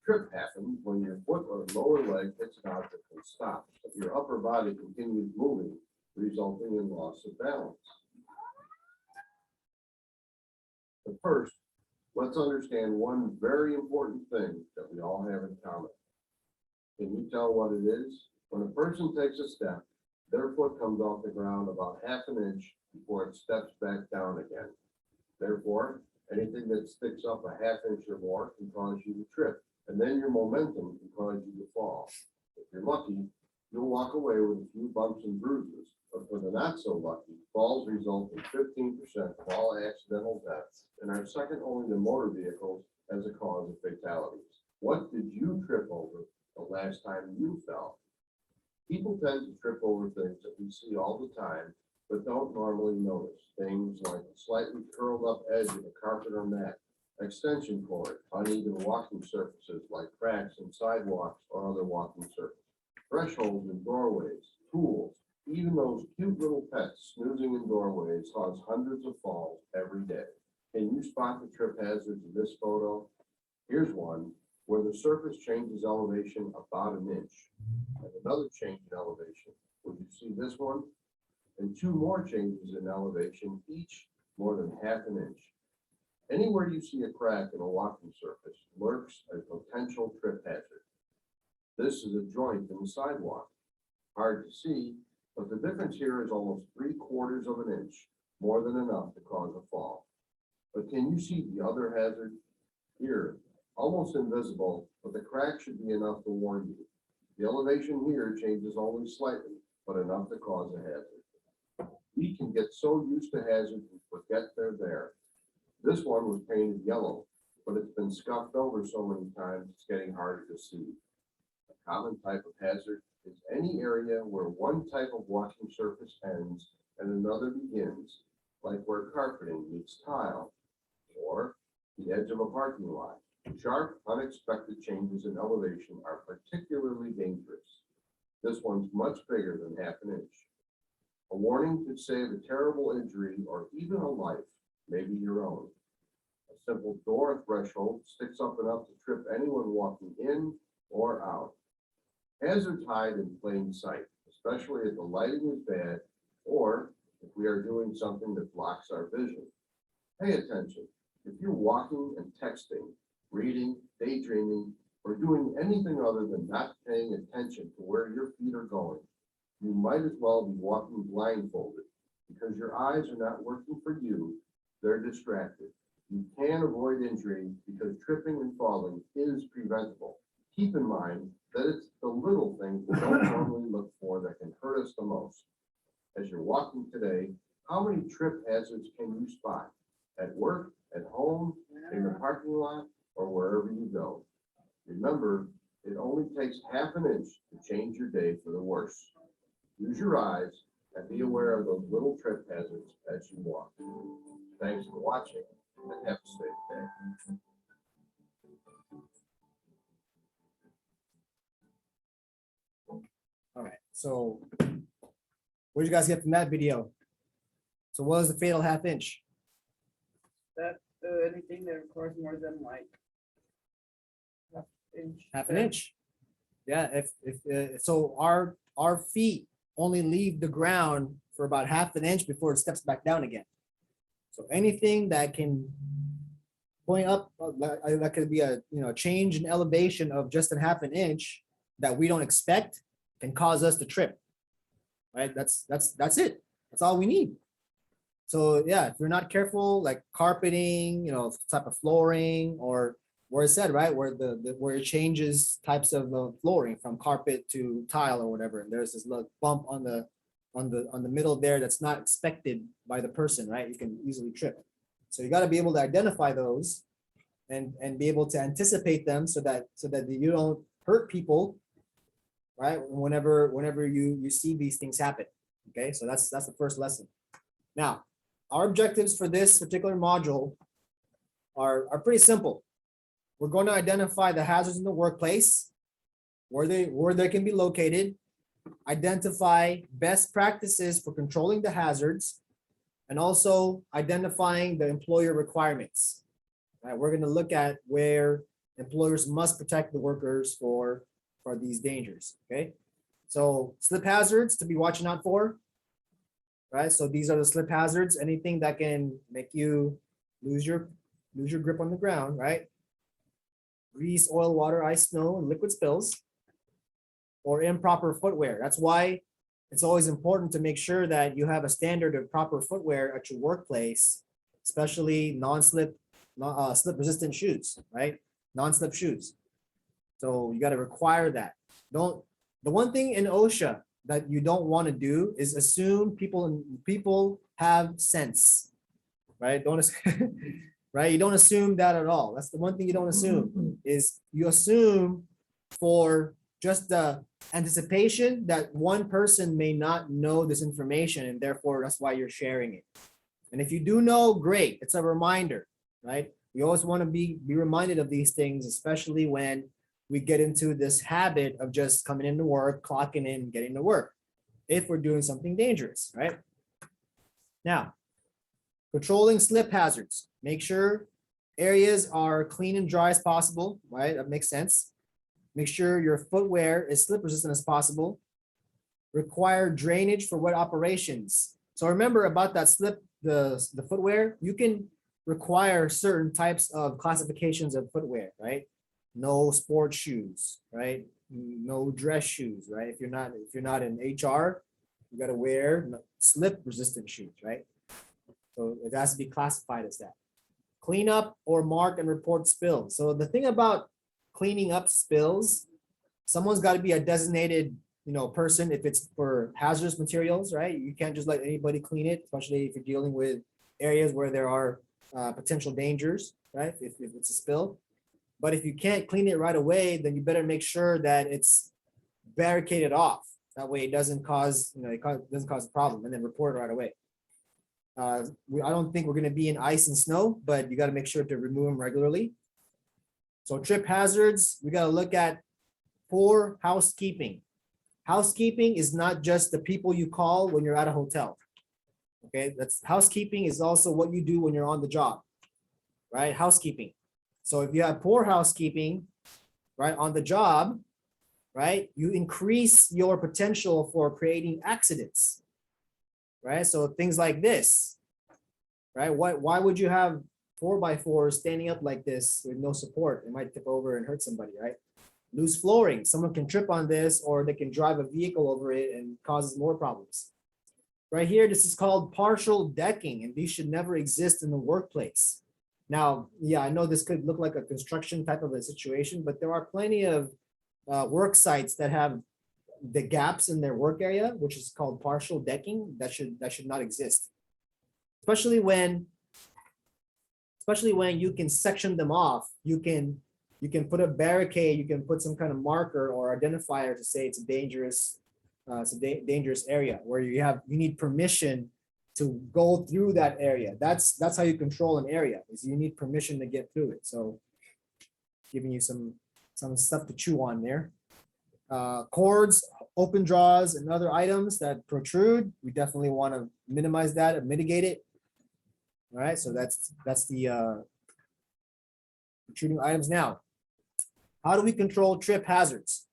Trip happens when your foot or lower leg hits an object and stops, but your upper body continues moving, resulting in loss of balance. But first, let's understand one very important thing that we all have in common. Can you tell what it is? When a person takes a step, their foot comes off the ground about half an inch before it steps back down again. Therefore, anything that sticks up a half inch or more can cause you to trip, and then your momentum can cause you to fall. If you're lucky, you'll walk away with a few bumps and bruises, but for the not so lucky, falls result in 15% of all accidental deaths and are second only to motor vehicles as a cause of fatalities. What did you trip over the last time you fell? People tend to trip over things that we see all the time, but don't normally notice. Things like a slightly curled up edge of a carpet or mat, extension cord, uneven walking surfaces like cracks in sidewalks or other walking surfaces, thresholds in doorways, tools, even those cute little pets snoozing in doorways cause hundreds of falls every day. Can you spot the trip hazards in this photo? Here's one where the surface changes elevation about an inch and another change in elevation. Would you see this one? And two more changes in elevation, each more than half an inch. Anywhere you see a crack in a walking surface lurks a potential trip hazard. This is a joint in the sidewalk. Hard to see, but the difference here is almost 3/4 of an inch, more than enough to cause a fall. But can you see the other hazard? Here, almost invisible, but the crack should be enough to warn you. The elevation here changes only slightly, but enough to cause a hazard. We can get so used to hazards we forget they're there. This one was painted yellow, but it's been scuffed over so many times it's getting harder to see. A common type of hazard is any area where one type of walking surface ends and another begins, like where carpeting meets tile, or the edge of a parking lot. Sharp, unexpected changes in elevation are particularly dangerous. This one's much bigger than half an inch. A warning could save a terrible injury or even a life, maybe your own. A simple door threshold sticks up enough to trip anyone walking in or out. Hazards hide in plain sight, especially if the lighting is bad or if we are doing something that blocks our vision. Pay attention. If you're walking and texting, reading, daydreaming, or doing anything other than not paying attention to where your feet are going, you might as well be walking blindfolded because your eyes are not working for you, they're distracted. You can avoid injury because tripping and falling is preventable. Keep in mind that it's the little things we don't normally look for that can hurt us the most. As you're walking today, how many trip hazards can you spot? At work, at home, in the parking lot, or wherever you go? Remember, it only takes half an inch to change your day for the worse. Use your eyes and be aware of those little trip hazards as you walk. Thanks for watching and have a safe day. All right, so what did you guys get from that video? So what was the fatal half inch? That anything that requires more than like Half an inch. Yeah, if so our feet only leave the ground for about half an inch before it steps back down again. So anything that can point up, that could be a change in elevation of just a half an inch that we don't expect can cause us to trip. Right? That's it. That's all we need. So yeah, if you're not careful, like carpeting, type of flooring, or where it said, right, where where it changes types of flooring from carpet to tile or whatever, and there's this little bump on the middle there that's not expected by the person, right? You can easily trip. So you got to be able to identify those and be able to anticipate them so that you don't hurt people, right? Whenever you see these things happen. Okay, so that's the first lesson. Now, our objectives for this particular module are pretty simple. We're going to identify the hazards in the workplace, where they can be located, identify best practices for controlling the hazards, and also identifying the employer requirements. Right, we're going to look at where employers must protect the workers for these dangers. Okay, so slip hazards to be watching out for. Right, so these are the slip hazards. Anything that can make you lose your grip on the ground. Right, grease, oil, water, ice, snow, and liquid spills, or improper footwear. That's why it's always important to make sure that you have a standard of proper footwear at your workplace, especially non-slip, slip-resistant shoes, right? Non-slip shoes. So you got to require that. The one thing in OSHA that you don't want to do is assume people have sense, right? Right? You don't assume that at all. That's the one thing you don't assume is you assume for just the anticipation that one person may not know this information and therefore that's why you're sharing it. And if you do know, great. It's a reminder, right? We always want to be reminded of these things, especially when we get into this habit of just coming into work, clocking in, getting to work, if we're doing something dangerous, right? Now, controlling slip hazards. Make sure areas are clean and dry as possible, right? That makes sense. Make sure your footwear is slip resistant as possible. Require drainage for wet operations. So remember about that slip, the footwear, you can require certain types of classifications of footwear, right? No sports shoes, right? No dress shoes, right? If you're not in HR, you got to wear slip resistant shoes, right? So it has to be classified as that. Clean up or mark and report spills. So the thing about cleaning up spills, someone's got to be a designated, person if it's for hazardous materials, right? You can't just let anybody clean it, especially if you're dealing with areas where there are potential dangers, right? If it's a spill. But if you can't clean it right away, then you better make sure that it's barricaded off. That way it doesn't cause, doesn't cause a problem, and then report it right away. I don't think we're going to be in ice and snow, but you got to make sure to remove them regularly. So trip hazards, we got to look at poor housekeeping. Housekeeping is not just the people you call when you're at a hotel. Okay, that's housekeeping is also what you do when you're on the job, right? Housekeeping. So if you have poor housekeeping, right, on the job, right, you increase your potential for creating accidents, right? So things like this, right? Why would you have 4x4 standing up like this with no support? It might tip over and hurt somebody, right? Loose flooring, someone can trip on this or they can drive a vehicle over it and causes more problems. Right here, this is called partial decking, and these should never exist in the workplace. Now, yeah, I know this could look like a construction type of a situation, but there are plenty of work sites that have the gaps in their work area, which is called partial decking. That should not exist. Especially when you can section them off, you can put a barricade, you can put some kind of marker or identifier to say it's a dangerous area where you need permission to go through that area. That's how you control an area, is you need permission to get through it. So giving you some stuff to chew on there. Cords, open draws, and other items that protrude, we definitely want to minimize that and mitigate it. All right, so that's the protruding items. Now, how do we control trip hazards?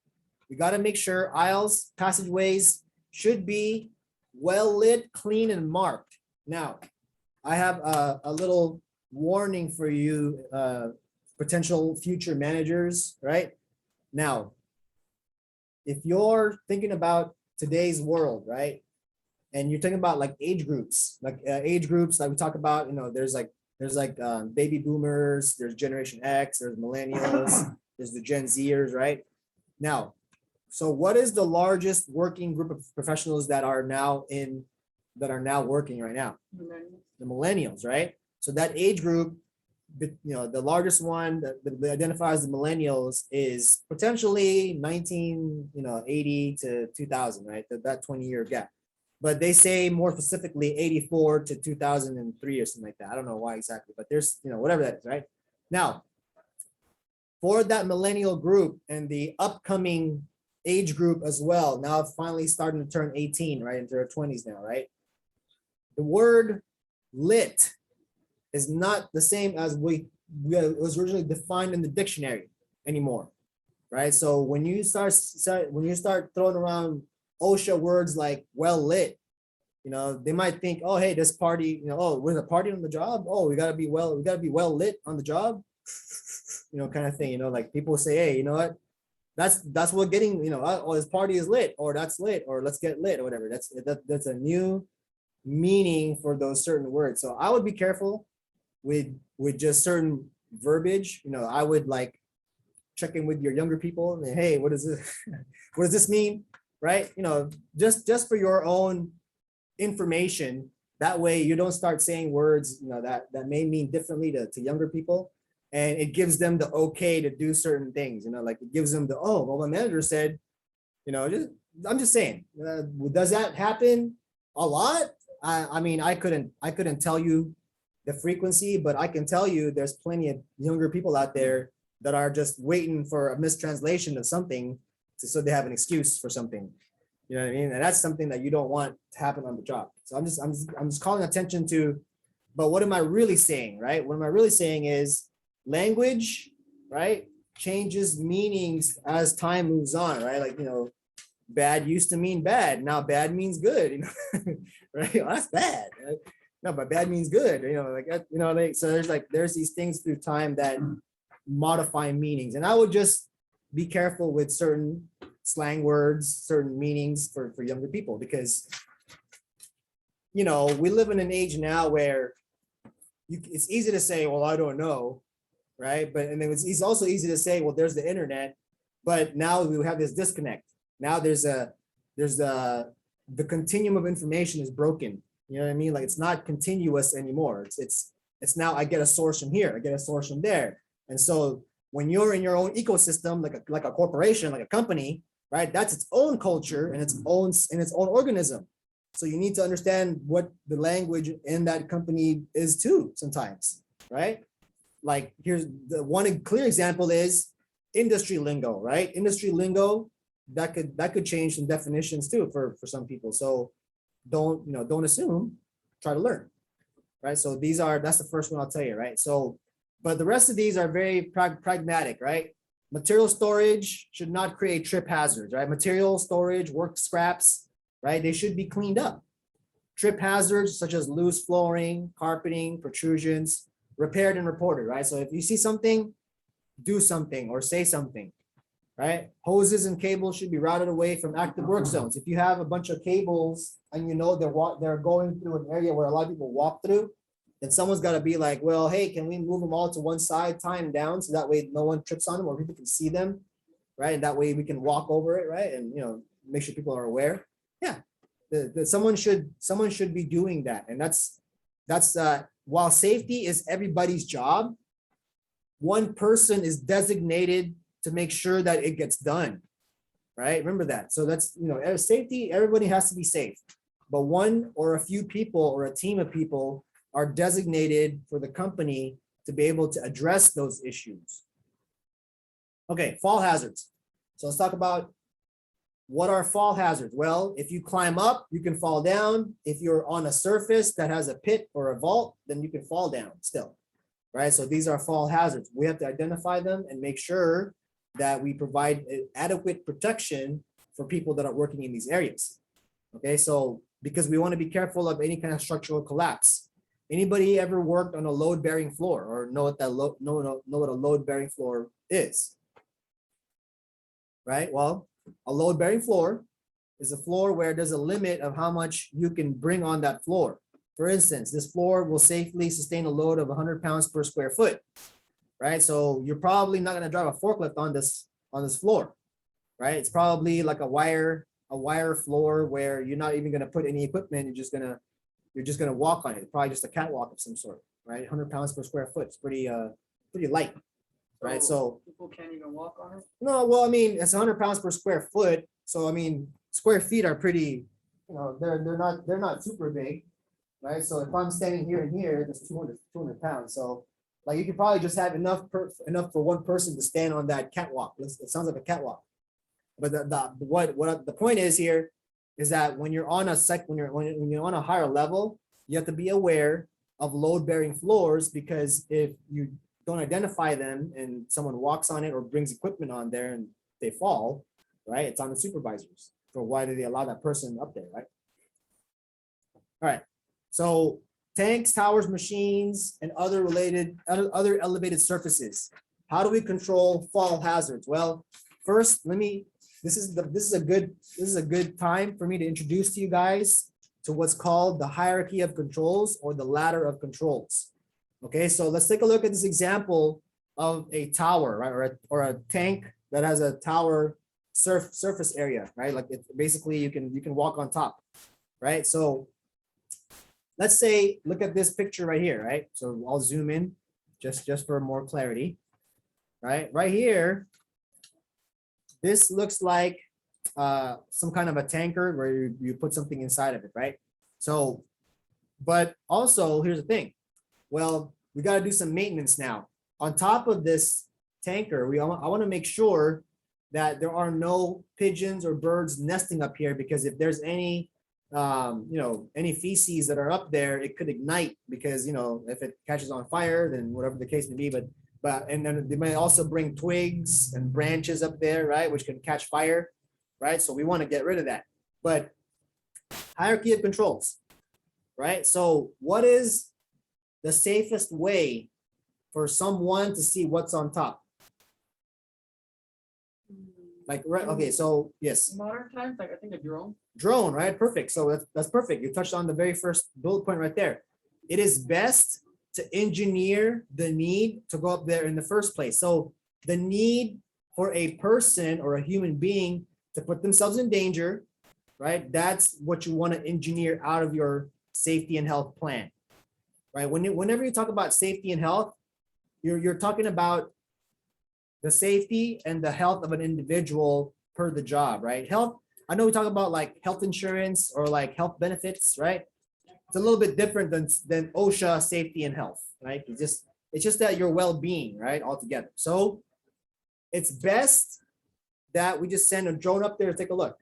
We got to make sure aisles, passageways should be well lit, clean, and marked. Now, I have a little warning for you, potential future managers, right? Now, if you're thinking about today's world, right, and you're thinking about like age groups like we talk about, there's baby boomers, there's Generation X, there's millennials, there's the Gen Zers, right? Now, so what is the largest working group of professionals that are now working right now? The millennials, right? So that age group, the largest one that identifies the millennials is potentially 1980 to 2000, right? That 20-year gap. But they say more specifically 84 to 2003 or something like that. I don't know why exactly, but there's, whatever that is, right? Now, for that millennial group and the upcoming age group as well, now finally starting to turn 18, right, into their 20s now, right? The word lit is not the same as it was originally defined in the dictionary anymore, right? So when you start throwing around OSHA words like well lit, they might think, oh, hey, this party, oh, we're a party on the job. Oh, we gotta be well lit on the job, kind of thing. Like people say, hey, you know what? That's what getting, oh, this party is lit, or that's lit, or let's get lit, or whatever. That's a new meaning for those certain words. So I would be careful with just certain verbiage. I would like check in with your younger people and, hey, what is this? What does this mean? Right? Just for your own information. That way you don't start saying words, that may mean differently to younger people. And it gives them the okay to do certain things, like it gives them the, oh, well, my manager said, I'm just saying, does that happen a lot? I mean, I couldn't tell you the frequency, but I can tell you there's plenty of younger people out there that are just waiting for a mistranslation of something so they have an excuse for something. You know what I mean? And that's something that you don't want to happen on the job. So I'm just calling attention to, but what am I really saying, right? What am I really saying is language, right, changes meanings as time moves on, right? Like, bad used to mean bad. Now bad means good, right? Well, that's bad. Right? No, but bad means good, so there's these things through time that modify meanings. And I would just be careful with certain slang words, certain meanings for younger people, because, we live in an age now where it's easy to say, well, I don't know, right? But, and then it's also easy to say, well, there's the internet, but now we have this disconnect. Now the continuum of information is broken. You know what I mean? Like, it's not continuous anymore. It's now I get a source from here, I get a source from there. And so when you're in your own ecosystem, like a corporation, like a company, right? That's its own culture and its own organism. So you need to understand what the language in that company is too sometimes, right? Like, here's the one clear example is industry lingo, right? Industry lingo, that could change some definitions too for some people. So don't assume, try to learn, right? So that's the first one I'll tell you, right? So, but the rest of these are very pragmatic, right? Material storage should not create trip hazards, right? Material storage, work scraps, right? They should be cleaned up. Trip hazards such as loose flooring, carpeting, protrusions, repaired and reported, right? So if you see something, do something or say something, right? Hoses and cables should be routed away from active work zones. If you have a bunch of cables and they're going through an area where a lot of people walk through, then someone's got to be like, well, hey, can we move them all to one side, tie them down, so that way no one trips on them or people can see them, right? And that way we can walk over it, right? And make sure people are aware. Yeah, someone should be doing that, and that's while safety is everybody's job, one person is designated to make sure that it gets done, right? Remember that. So that's, safety, everybody has to be safe, but one or a few people or a team of people are designated for the company to be able to address those issues. Okay, fall hazards. So let's talk about what are fall hazards. Well, if you climb up, you can fall down. If you're on a surface that has a pit or a vault, then you can fall down still, right? So these are fall hazards. We have to identify them and make sure that we provide adequate protection for people that are working in these areas. Okay, so because we want to be careful of any kind of structural collapse. Anybody ever worked on a load-bearing floor or know what a load-bearing floor is? Right? Well, a load-bearing floor is a floor where there's a limit of how much you can bring on that floor. For instance, this floor will safely sustain a load of 100 pounds per square foot. Right? So you're probably not going to drive a forklift on this floor. Right? It's probably like a wire floor where you're not even going to put any equipment. You're just gonna walk on it. Probably just a catwalk of some sort, right? 100 pounds per square foot. It's pretty light, right? So people can't even walk on it. No, well, I mean, it's 100 pounds per square foot. So I mean, square feet are pretty, they're not super big, right? So if I'm standing here and here, that's 200 pounds. So like you could probably just have enough for one person to stand on that catwalk. It sounds like a catwalk. But the point is here is that when you're on when you're on a higher level, you have to be aware of load-bearing floors, because if you don't identify them and someone walks on it or brings equipment on there and they fall, right? It's on the supervisors for why do they allow that person up there, right? All right. So tanks, towers, machines, and other elevated surfaces. How do we control fall hazards? Well, first, this is a good time for me to introduce to you guys to what's called the hierarchy of controls or the ladder of controls. Okay, so let's take a look at this example of a tower, right, or a tank that has a tower surface area, right? Like it basically you can walk on top, right? So let's say, look at this picture right here, right? So I'll zoom in just for more clarity, right? Right here, this looks like some kind of a tanker where you put something inside of it, right? So, but also here's the thing. Well, we got to do some maintenance now. On top of this tanker, I want to make sure that there are no pigeons or birds nesting up here, because if there's any any feces that are up there, it could ignite, because if it catches on fire, then whatever the case may be. But and then they may also bring twigs and branches up there, right, which can catch fire, right? So we want to get rid of that. But hierarchy of controls, right? So what is the safest way for someone to see what's on top? Like, right, okay, so yes. Modern times, like I think a drone. Drone, right? Perfect. So that's perfect. You touched on the very first bullet point right there. It is best to engineer the need to go up there in the first place. So the need for a person or a human being to put themselves in danger, right? That's what you want to engineer out of your safety and health plan, right? Whenever you talk about safety and health, you're talking about the safety and the health of an individual per the job, right? Health, I know we talk about like health insurance or like health benefits, right? It's a little bit different than OSHA safety and health, right? It's just that your well-being, right, altogether. So it's best that we just send a drone up there to take a look,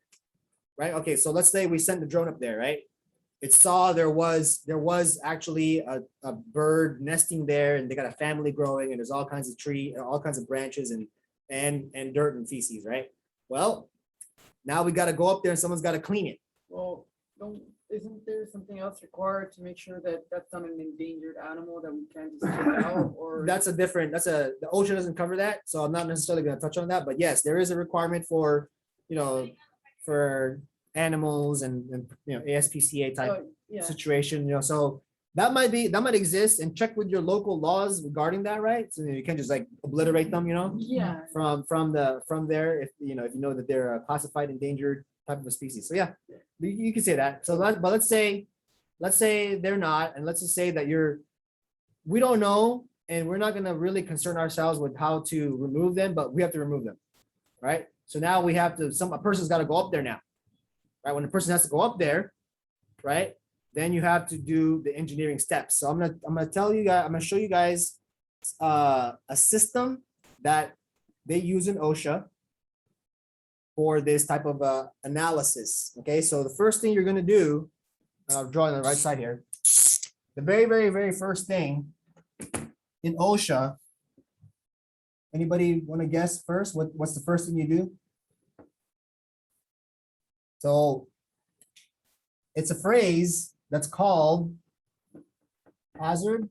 right? Okay, so let's say we send the drone up there, right? It saw there was actually a bird nesting there, and they got a family growing, and there's all kinds of all kinds of branches and dirt and feces, right? Well, now we got to go up there and someone's got to clean it. Well, isn't there something else required to make sure that that's not an endangered animal that we can't just check out? Or The OSHA doesn't cover that, so I'm not necessarily going to touch on that. But yes, there is a requirement for for animals and ASPCA type situation, so that might exist, and check with your local laws regarding that, right? So you can't just like obliterate them, from there, if you know that they're a classified endangered type of a species. So yeah, you can say that. So but let's say they're not, and let's just say that we don't know, and we're not going to really concern ourselves with how to remove them, but we have to remove them, right? So now we have to, a person's got to go up there now, right? When the person has to go up there, right, then you have to do the engineering steps. So I'm gonna tell you guys, I'm gonna show you guys a system that they use in OSHA for this type of analysis. Okay, so the first thing you're gonna do, I'll draw on the right side here. The very, very, very first thing in OSHA. Anybody want to guess first? What's the first thing you do? So it's a phrase that's called hazard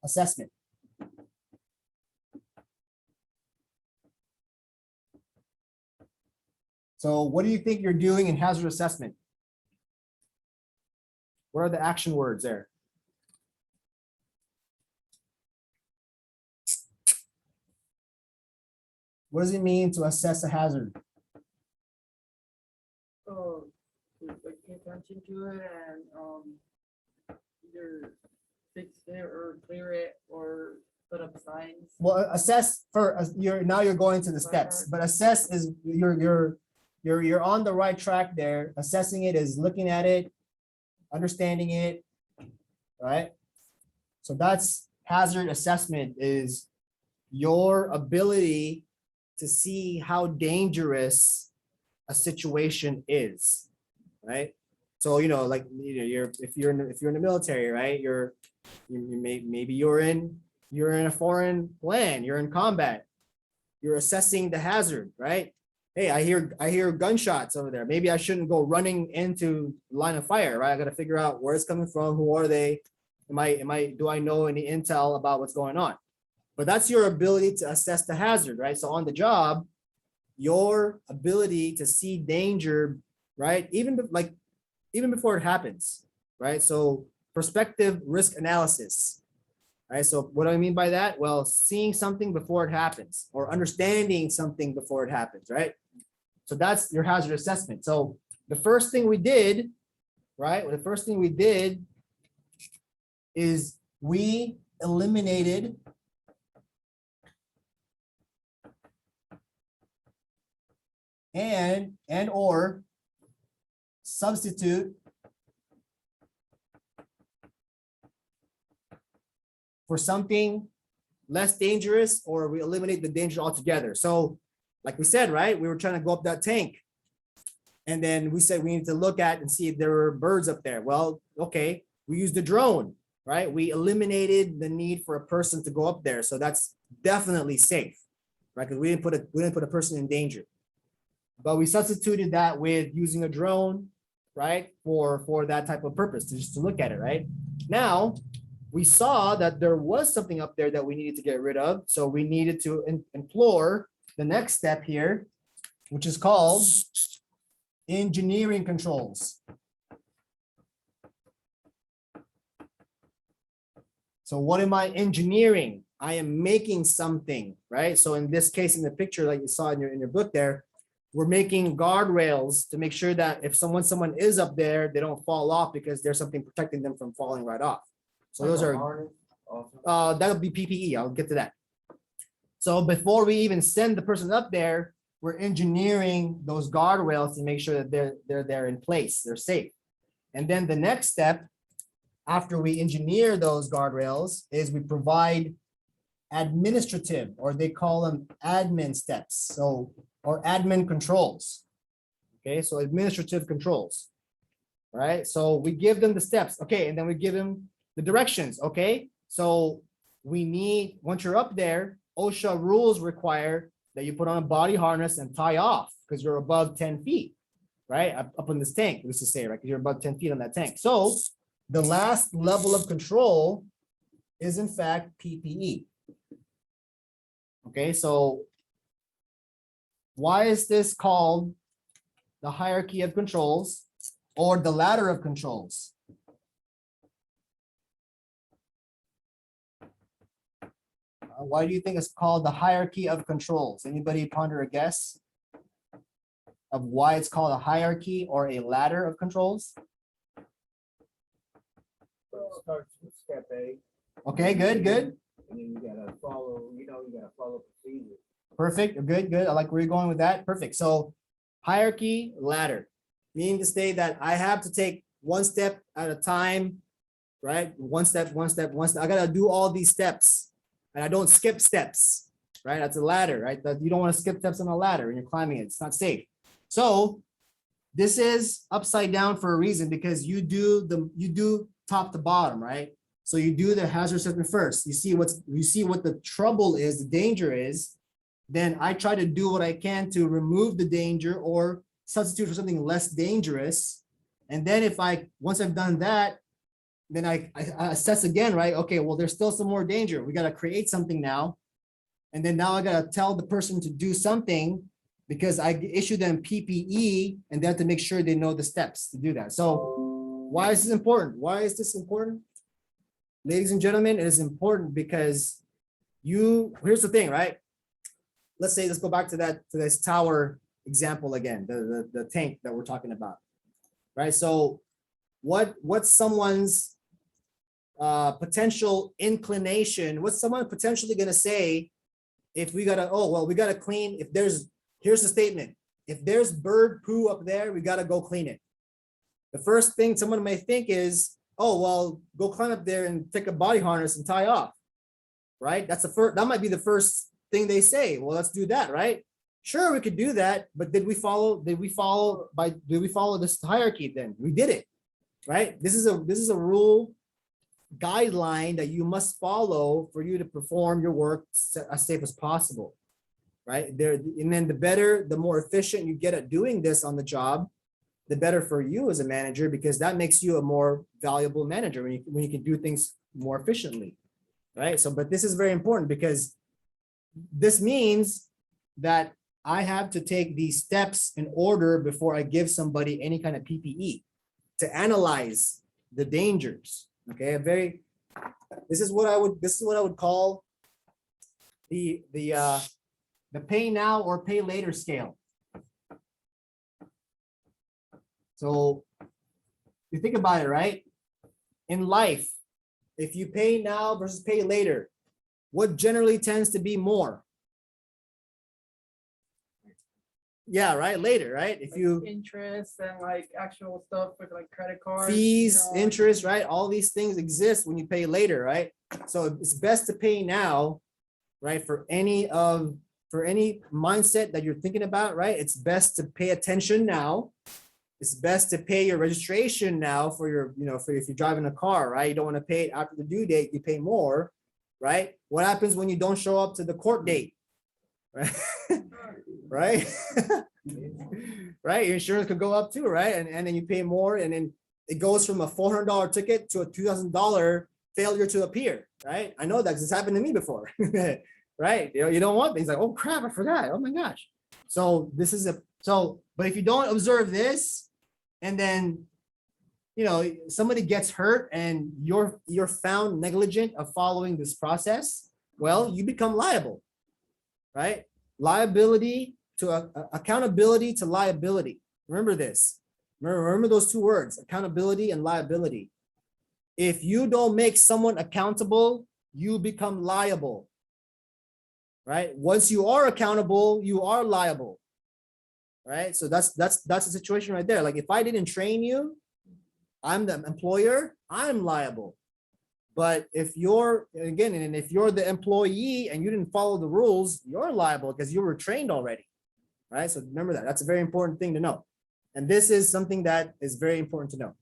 assessment. So what do you think you're doing in hazard assessment? What are the action words there? What does it mean to assess a hazard? Oh, like pay attention to it and either fix it or clear it or put up signs. Well, assess you're going to the steps, but assess is you're on the right track there. Assessing it is looking at it, understanding it, right? So that's hazard assessment, is your ability to see how dangerous a situation is, right? So if you're in the military, right? Maybe you're in a foreign land, you're in combat, you're assessing the hazard, right? Hey, I hear gunshots over there. Maybe I shouldn't go running into line of fire, right? I got to figure out where it's coming from, who are they? Do I know any intel about what's going on? But that's your ability to assess the hazard, right? So on the job, your ability to see danger, right? Even before it happens, right? So prospective risk analysis, right? So what do I mean by that? Well, seeing something before it happens or understanding something before it happens, right? So that's your hazard assessment. So the first thing we did, right? The first thing we did is we eliminated and or substitute for something less dangerous, or we eliminate the danger altogether. So like we said, right, we were trying to go up that tank, and then we said we need to look at and see if there were birds up there. Well, okay, we used the drone, right? We eliminated the need for a person to go up there. So that's definitely safe, right? Because we didn't put a person in danger. But we substituted that with using a drone, right? For that type of purpose, just to look at it, right? Now, we saw that there was something up there that we needed to get rid of. So we needed to implore the next step here, which is called engineering controls. So what am I engineering? I am making something, right? So in this case, in the picture, like you saw in your book there, we're making guardrails to make sure that if someone is up there, they don't fall off because there's something protecting them from falling right off. So those are, that'll be PPE. I'll get to that. So before we even send the person up there, we're engineering those guardrails to make sure that they're in place, they're safe. And then the next step, after we engineer those guardrails, is we provide administrative, or they call them admin steps. So, or admin controls. Okay, so administrative controls, right? So we give them the steps, okay, and then we give them the directions, okay? So we need, once you're up there, OSHA rules require that you put on a body harness and tie off because you're above 10 feet, right? Up on this tank, let's just say, right? Because you're above 10 feet on that tank. So the last level of control is in fact PPE. Okay, so why is this called the hierarchy of controls or the ladder of controls? Why do you think it's called the hierarchy of controls? Anybody ponder a guess of why it's called a hierarchy or a ladder of controls? Starts with step A. Okay, good. And then you gotta follow, you gotta follow procedure. Perfect, good. I like where you're going with that. Perfect. So hierarchy, ladder, meaning to say that I have to take one step at a time, right? One step. I gotta do all these steps. And I don't skip steps, right? That's a ladder, right? That you don't want to skip steps on a ladder when you're climbing it. It's not safe. So this is upside down for a reason, because you do top to bottom, right? So you do the hazard assessment first. You see what the trouble is, the danger is. Then I try to do what I can to remove the danger or substitute for something less dangerous. And then once I've done that, then I assess again, right? Okay, well, there's still some more danger. We got to create something now. And then now I got to tell the person to do something because I issue them PPE and they have to make sure they know the steps to do that. So why is this important? Why is this important? Ladies and gentlemen, it is important because here's the thing, right? Let's go back to this tower example again, the tank that we're talking about, right? So what's someone's potential inclination? What's someone potentially going to say if we gotta clean, here's the statement. If there's bird poo up there, we gotta go clean it. The first thing someone may think is, oh, well, go climb up there and take a body harness and tie off, right? That might be the first thing they say. Well, let's do that, right? Sure, we could do that, but did we follow this hierarchy then? We did it, right? This is a rule guideline that you must follow for you to perform your work as safe as possible, right? And then the more efficient you get at doing this on the job, the better for you as a manager, because that makes you a more valuable manager when you can do things more efficiently, right? So, but this is very important because this means that I have to take these steps in order before I give somebody any kind of PPE to analyze the dangers. Okay, this is what I would call the pay now or pay later scale. So you think about it, right? In life, if you pay now versus pay later, what generally tends to be more? Yeah, right, later, right? If you Interest and like actual stuff with like credit cards. fees, you know, interest, right? All these things exist when you pay later, right? So it's best to pay now, right? For any mindset that you're thinking about, right? It's best to pay attention now. It's best to pay your registration now for your, for if you're driving a car, right? You don't want to pay it after the due date, you pay more, right? What happens when you don't show up to the court date? Right? Right? Right? Your insurance could go up too, right? And then you pay more, and then it goes from a $400 ticket to a $2,000 failure to appear, right? I know that because it's happened to me before, right? You don't want things like, oh crap, I forgot. Oh my gosh. So this is but if you don't observe this, and then somebody gets hurt and you're found negligent of following this process, well, you become liable, right? Liability to accountability to liability. Remember this. Remember those two words, accountability and liability. If you don't make someone accountable, you become liable, right? Once you are accountable, you are liable, right? So that's the situation right there. Like if I didn't train you, I'm the employer, I'm liable. But if you're the employee and you didn't follow the rules, you're liable because you were trained already, right? So remember that. That's a very important thing to know. And this is something that is very important to know.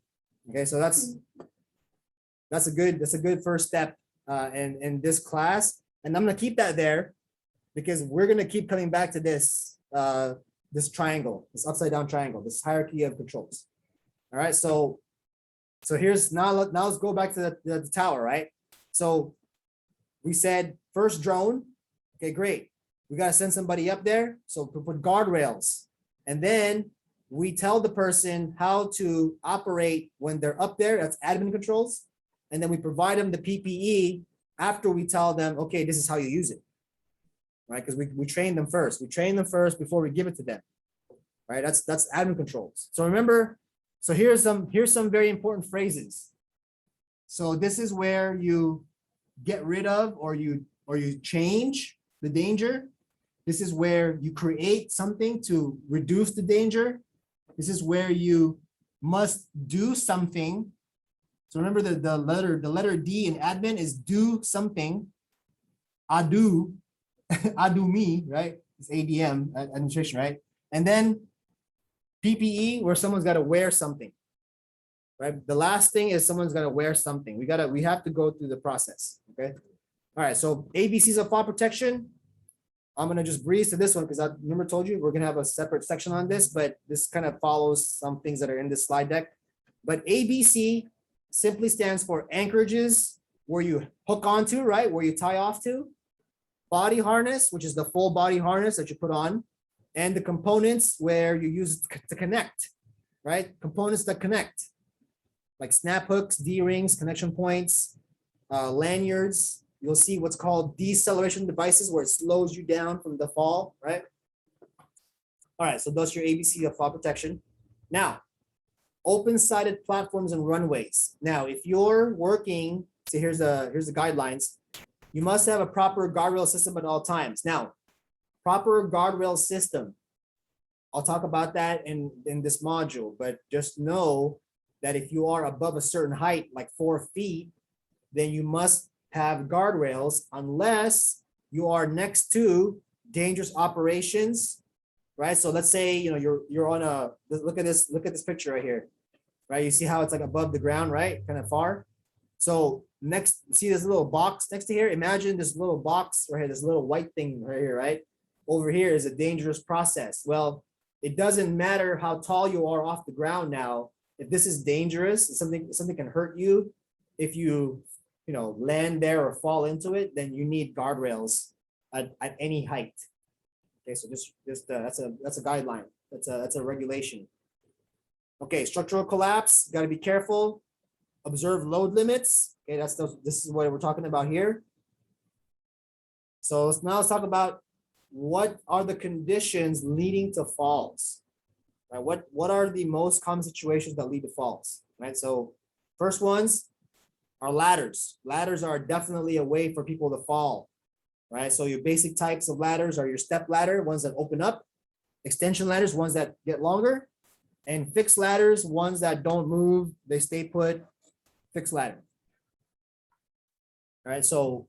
Okay, so that's a good first step in this class. And I'm gonna keep that there because we're gonna keep coming back to this this triangle, this upside down triangle, this hierarchy of controls. All right, so here's now let's go back to the tower, right? So we said first drone. Okay, great. We got to send somebody up there. So we put guardrails, and then we tell the person how to operate when they're up there. That's admin controls. And then we provide them the PPE after we tell them, okay, this is how you use it, right? Because we train them first. We train them first before we give it to them, right? That's admin controls. So remember. So here's some very important phrases. So this is where you get rid of or you change the danger. This is where you create something to reduce the danger. This is where you must do something. So remember the letter D in admin is do something. I do me, right? It's ADM, administration, right? And then PPE, where someone's got to wear something, right? The last thing is someone's got to wear something. We have to go through the process, okay? All right, so ABCs of fall protection. I'm gonna just breeze to this one because I remember told you we're gonna have a separate section on this, but this kind of follows some things that are in this slide deck. But ABC simply stands for anchorages, where you hook onto, right? Where you tie off to. Body harness, which is the full body harness that you put on. And the components where you use to connect, right? Components that connect, like snap hooks, D-rings, connection points, lanyards. You'll see what's called deceleration devices where it slows you down from the fall, right? All right, so those are your ABC of fall protection. Now, open-sided platforms and runways. Now, if you're working, so here's the guidelines. You must have a proper guardrail system at all times. Now, proper guardrail system. I'll talk about that in this module, but just know that if you are above a certain height, like 4 feet, then you must have guardrails unless you are next to dangerous operations, right? So let's say, you're on look at this picture right here, right? You see how it's like above the ground, right? Kind of far. So see this little box next to here? Imagine this little box right here, this little white thing right here, right? Over here is a dangerous process. Well, it doesn't matter how tall you are off the ground now. If this is dangerous, something can hurt you. If you land there or fall into it, then you need guardrails at any height. Okay, so just that's a guideline. That's a regulation. Okay, structural collapse, got to be careful. Observe load limits. Okay, this is what we're talking about here. So let's talk about what are the conditions leading to falls. Right? What are the most common situations that lead to falls? Right. So first ones are ladders. Ladders are definitely a way for people to fall. Right. So your basic types of ladders are your step ladder, ones that open up, extension ladders, ones that get longer, and fixed ladders, ones that don't move, they stay put, fixed ladder. All right, so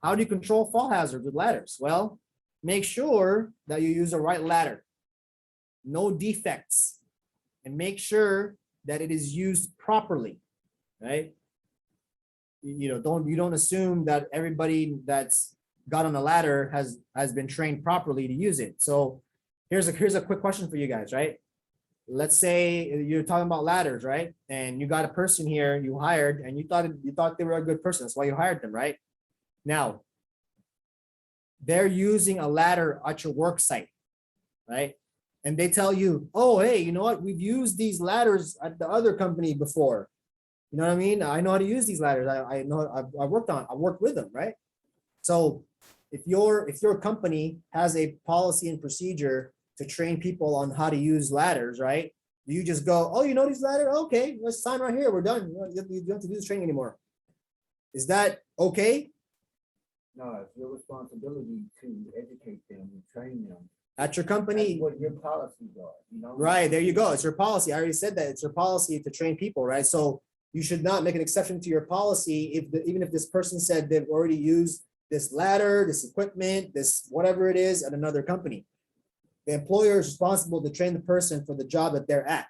how do you control fall hazard with ladders? Well, make sure that you use the right ladder, no defects, and make sure that it is used properly, right? You don't assume that everybody that's got on a ladder has been trained properly to use it. So here's a quick question for you guys, right? Let's say you're talking about ladders, right? And you got a person here you hired, and you thought they were a good person. That's why you hired them, right? Now, they're using a ladder at your work site, right? And they tell you, oh, hey, you know what? We've used these ladders at the other company before. You know what I mean? I know how to use these ladders. I know I worked with them, right? So if your company has a policy and procedure to train people on how to use ladders, right? You just go, oh, you know these ladders? Okay, let's sign right here. We're done. You don't have to do this training anymore. Is that okay? No, it's your responsibility to educate them and train them. At your company. That's what your policies are, Right, there you go. It's your policy. I already said that. It's your policy to train people, right? So you should not make an exception to your policy even if this person said they've already used this ladder, this equipment, this whatever it is at another company. The employer is responsible to train the person for the job that they're at.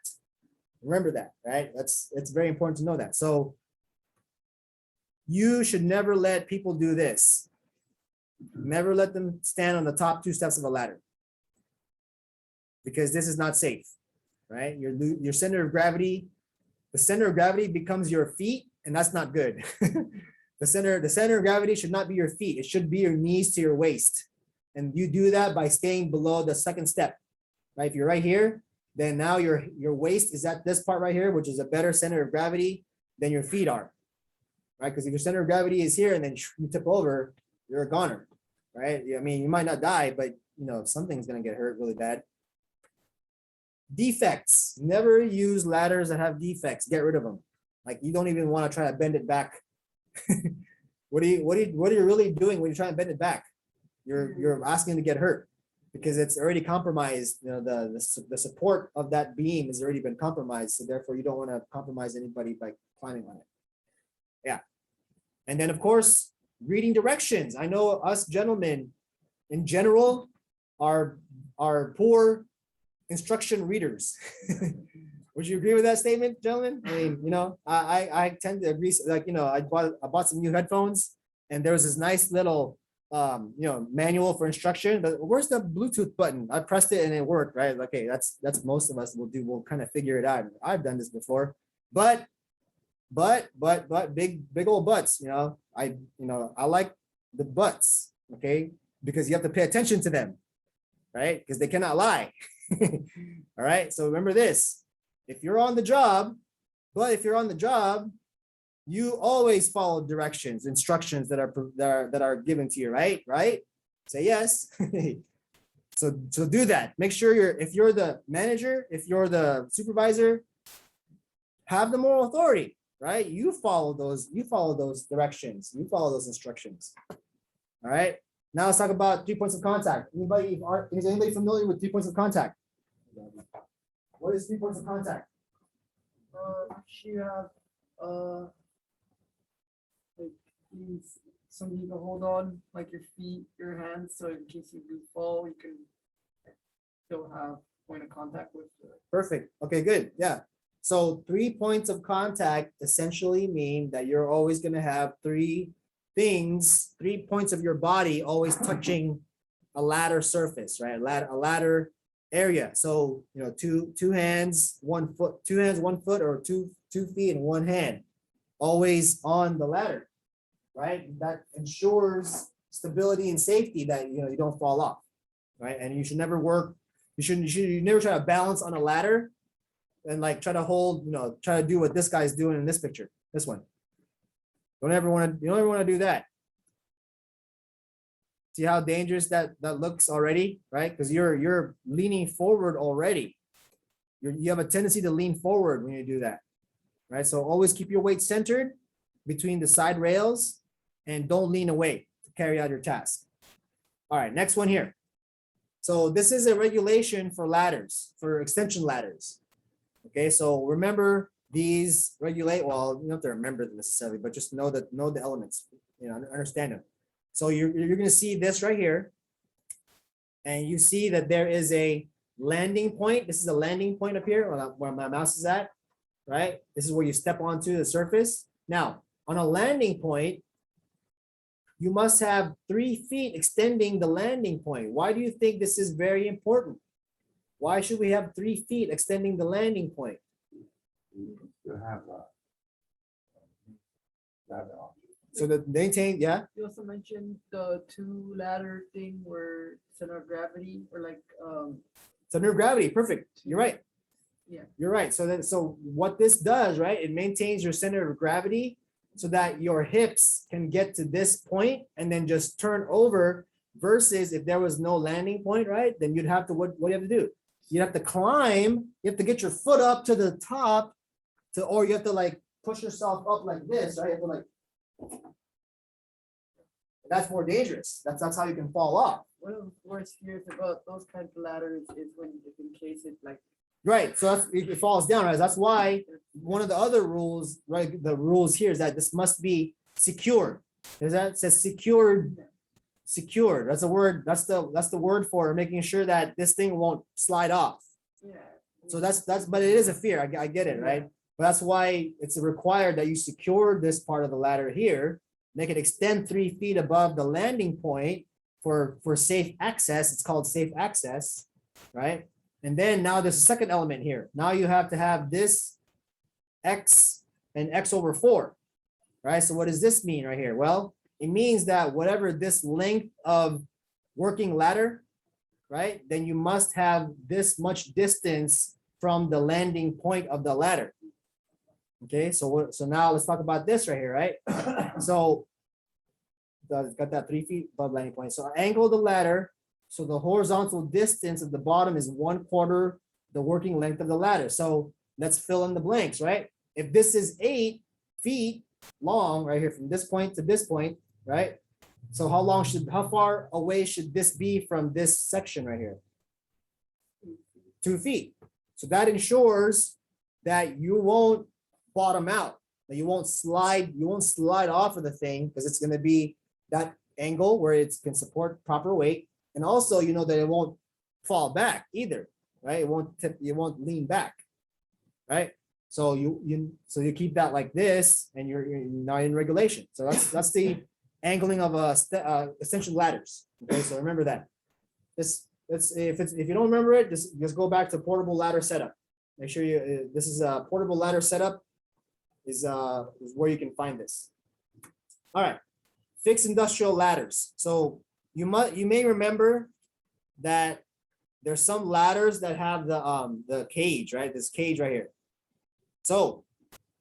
Remember that, right? It's very important to know that. So you should never let people do this. Never let them stand on the top 2 steps of a ladder, because this is not safe, right? Your center of gravity, the center of gravity becomes your feet, and that's not good. The center of gravity should not be your feet. It should be your knees to your waist. And you do that by staying below the 2nd step, right? If you're right here, then now your waist is at this part right here, which is a better center of gravity than your feet are, right? Because if your center of gravity is here and then you tip over, you're a goner, right? I mean, you might not die, but something's gonna get hurt really bad. Defects. Never use ladders that have defects. Get rid of them. Like, you don't even want to try to bend it back. What are you really doing when you're trying to bend it back? You're asking to get hurt because it's already compromised. The support of that beam has already been compromised. So therefore you don't want to compromise anybody by climbing on it. Yeah. And then of course, reading directions. I know us gentlemen in general are poor instruction readers. Would you agree with that statement, gentlemen? I mean, I tend to agree. Like, I bought some new headphones, and there was this nice little manual for instruction, but where's the Bluetooth button? I pressed it and it worked, right? Okay, that's most of us will do. We'll kind of figure it out. I've done this before, but big old butts. I like the butts, okay, because you have to pay attention to them, right? Because they cannot lie. All right. So remember this: if you're on the job, you always follow directions, instructions that are given to you, right? Right? Say yes. So do that. Make sure if you're the manager, if you're the supervisor, have the moral authority, right? You follow those directions, you follow those instructions. All right. Now let's talk about 3 points of contact. Is anybody familiar with 3 points of contact? What is 3 points of contact? You have something you can hold on, like your feet, your hands, so in case you do fall, you can still have point of contact with. Perfect. Okay, good. Yeah. So 3 points of contact essentially mean that you're always going to have 3 points of your body always touching a ladder surface, right? A ladder area. So, 2 hands, 1 foot, 2 hands, 1 foot, or two feet and 1 hand, always on the ladder. right? That ensures stability and safety that you don't fall off, right? And you should never work. You never try to balance on a ladder and like try to hold, try to do what this guy's doing in this picture. This one. You don't ever want to do that. See how dangerous that looks already, right? Because you're leaning forward already. You have a tendency to lean forward when you do that, right? So always keep your weight centered between the side rails and don't lean away to carry out your task. All right, next one here. So this is a regulation for ladders, for extension ladders. Okay, so remember these regulate, well, you don't have to remember them necessarily, but just know the elements, understand them. So you're going to see this right here. And you see that there is a landing point. This is a landing point up here where my mouse is at, right? This is where you step onto the surface. Now, on a landing point, you must have 3 feet extending the landing point. Why do you think this is very important? Why should we have 3 feet extending the landing point? You have So the maintain, yeah. You also mentioned the 2 ladder thing where center of gravity or like center of gravity, perfect. You're right. Yeah. You're right. So what this does, right? It maintains your center of gravity so that your hips can get to this point and then just turn over. Versus if there was no landing point, right? Then you'd have to what do you have to do? You have to climb. You have to get your foot up to the top, or you have to like push yourself up like this, right? You have to like. That's more dangerous. That's how you can fall off. one of the worst fears about those kinds of ladders is when if in case it like. Right, so that's, it falls down, right? That's why one of the other rules, right? The rules here is that this must be secured. Is that it says secured? Secured. That's a word. That's the word for making sure that this thing won't slide off. Yeah. So that's but it is a fear. I get it, right? But that's why it's required that you secure this part of the ladder here, make it extend 3 feet above the landing point for safe access. It's called safe access, right? And then now there's a second element here. Now you have to have this X and X over 4, right? So what does this mean right here? Well, it means that whatever this length of working ladder, right? Then you must have this much distance from the landing point of the ladder. Okay, so now let's talk about this right here, right? So it's got that 3 feet above landing point. So angle the ladder. So the horizontal distance at the bottom is 1/4 the working length of the ladder. So let's fill in the blanks, right? If this is 8 feet long right here from this point to this point, right? So how far away should this be from this section right here? 2 feet. So that ensures that you won't bottom out, that you won't slide off of the thing because it's going to be that angle where it can support proper weight. And also, you know that it won't fall back either, right? It won't lean back, right? So you keep that like this, and you're not in regulation. So that's the angling of extension ladders. Okay, so remember that. If you don't remember it, just go back to portable ladder setup. Make sure this is a portable ladder setup is where you can find this. All right, fixed industrial ladders. So you may remember that there's some ladders that have the cage, right? This cage right here. So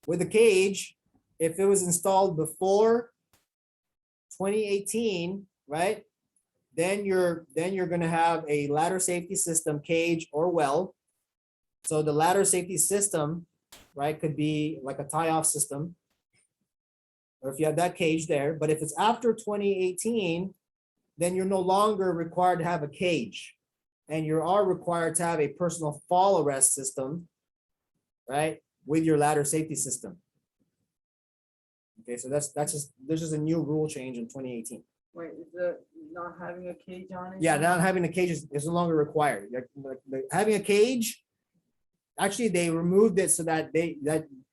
with the cage, if it was installed before 2018, right? Then you're going to have a ladder safety system, cage or well. So the ladder safety system, right, could be like a tie-off system, or if you have that cage there. But if it's after 2018, then you're no longer required to have a cage, and you are required to have a personal fall arrest system, right, with your ladder safety system. Okay, so there's just a new rule change in 2018. Wait, is it not having a cage on it? Yeah, not having a cage is no longer required. Like having a cage, actually they removed it so that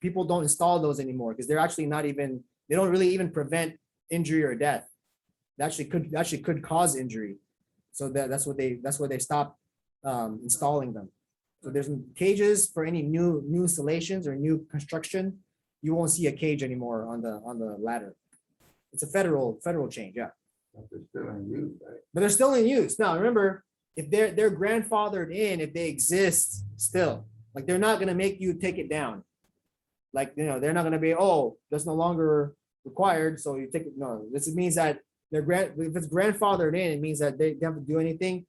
people don't install those anymore because they're actually they don't really even prevent injury or death. It actually could cause injury. So that's what they stopped installing them. So there's cages for any new installations or new construction. You won't see a cage anymore on the ladder. It's a federal change, yeah. But they're still in use, right? But they're still in use. Now, remember, if they're grandfathered in, if they exist still, like they're not gonna make you take it down. Like, you know, they're not gonna be, oh, that's no longer required, so you take it. No, this means that if it's grandfathered in, it means that they don't have to do anything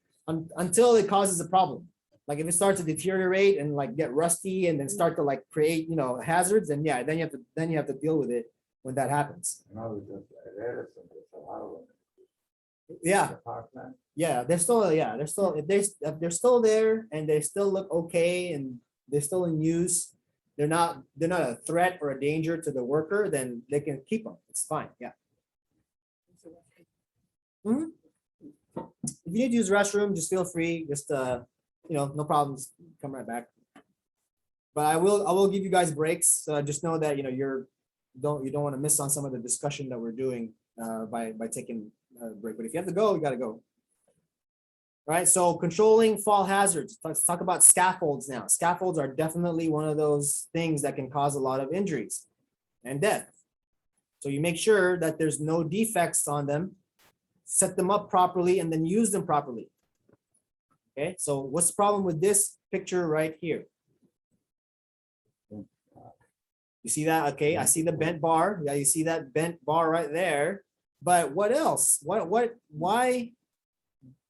until it causes a problem. Like if it starts to deteriorate and like get rusty and then start to like create, you know, hazards, then yeah, then you have to deal with it when that happens. And I was just at Edison, it's a lot of them. Yeah. The power plant. Yeah, they're still if they're still there and they still look okay and they're still in use, they're not a threat or a danger to the worker, then they can keep them. It's fine. Yeah. Mhm. If you need to use the restroom, just feel free. Just you know, no problems. Come right back. But I will give you guys breaks. So just know that you know you don't want to miss on some of the discussion that we're doing by taking a break. But if you have to go, you got to go. All right. So controlling fall hazards. Let's talk about scaffolds now. Scaffolds are definitely one of those things that can cause a lot of injuries and death. So you make sure that there's no defects on them, set them up properly, and then use them properly. Okay. So what's the problem with this picture right here? You see that? Okay, I see the bent bar. Yeah, you see that bent bar right there. But what else? Why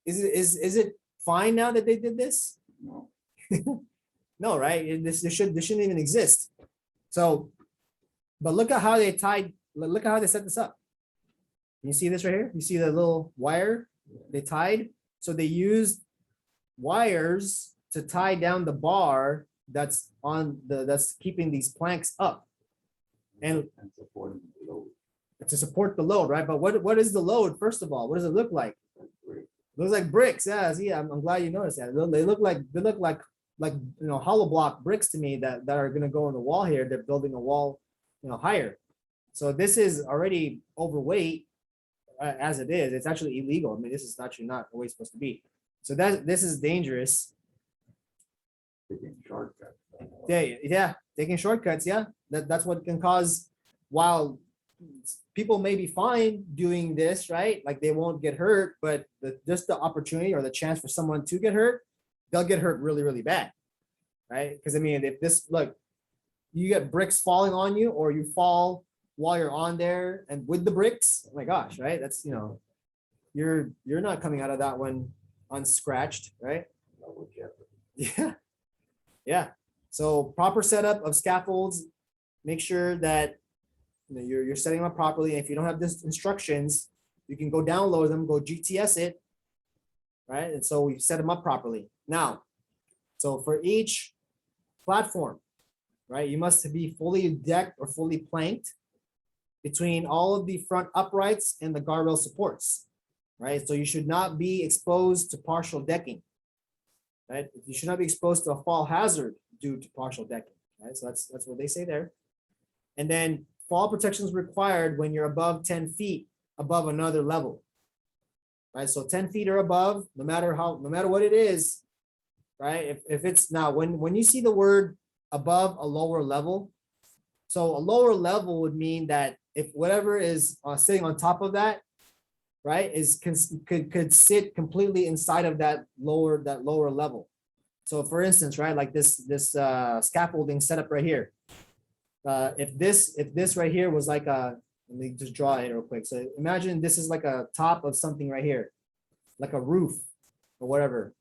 is it fine now that they did this? No. No, right? This shouldn't even exist. So, but look at how they tied, look at how they set this up. You see this right here? You see the little wire they tied? So they used wires to tie down the bar that's keeping these planks up and supporting the load. to support the load, right? But what is the load? First of all, what does it look like? It looks like bricks. Yeah, see, I'm glad you noticed that. They look like you know, hollow block bricks to me that are going to go in the wall here. They're building a wall, you know, higher. So this is already overweight as it is. It's actually illegal. I mean, this is actually not the way it's supposed to be. So this is dangerous. Taking shortcuts. Yeah, taking shortcuts. Yeah, that's what can cause. While people may be fine doing this, right? Like they won't get hurt, but just the opportunity or the chance for someone to get hurt, they'll get hurt really, really bad, right? Because I mean, if this, look, you get bricks falling on you, or you fall while you're on there and with the bricks, oh my gosh, right? That's, you know, you're not coming out of that one unscratched, right? Yeah. Yeah. So proper setup of scaffolds, make sure that you know, you're setting them up properly. And if you don't have this instructions, you can go download them, go GTS it, right? And so we set them up properly. Now, so for each platform, right, you must be fully decked or fully planked between all of the front uprights and the guardrail supports, right? So you should not be exposed to partial decking, right? You should not be exposed to a fall hazard due to partial decking, right? So that's what they say there. And then fall protection is required when you're above 10 feet above another level, right? So 10 feet or above, no matter what it is, right? If it's now, when you see the word above a lower level, so a lower level would mean that if whatever is sitting on top of that, right, could sit completely inside of that lower level. So for instance, right, like this scaffolding setup right here. If this right here was like let me just draw it real quick. So imagine this is like a top of something right here, like a roof or whatever,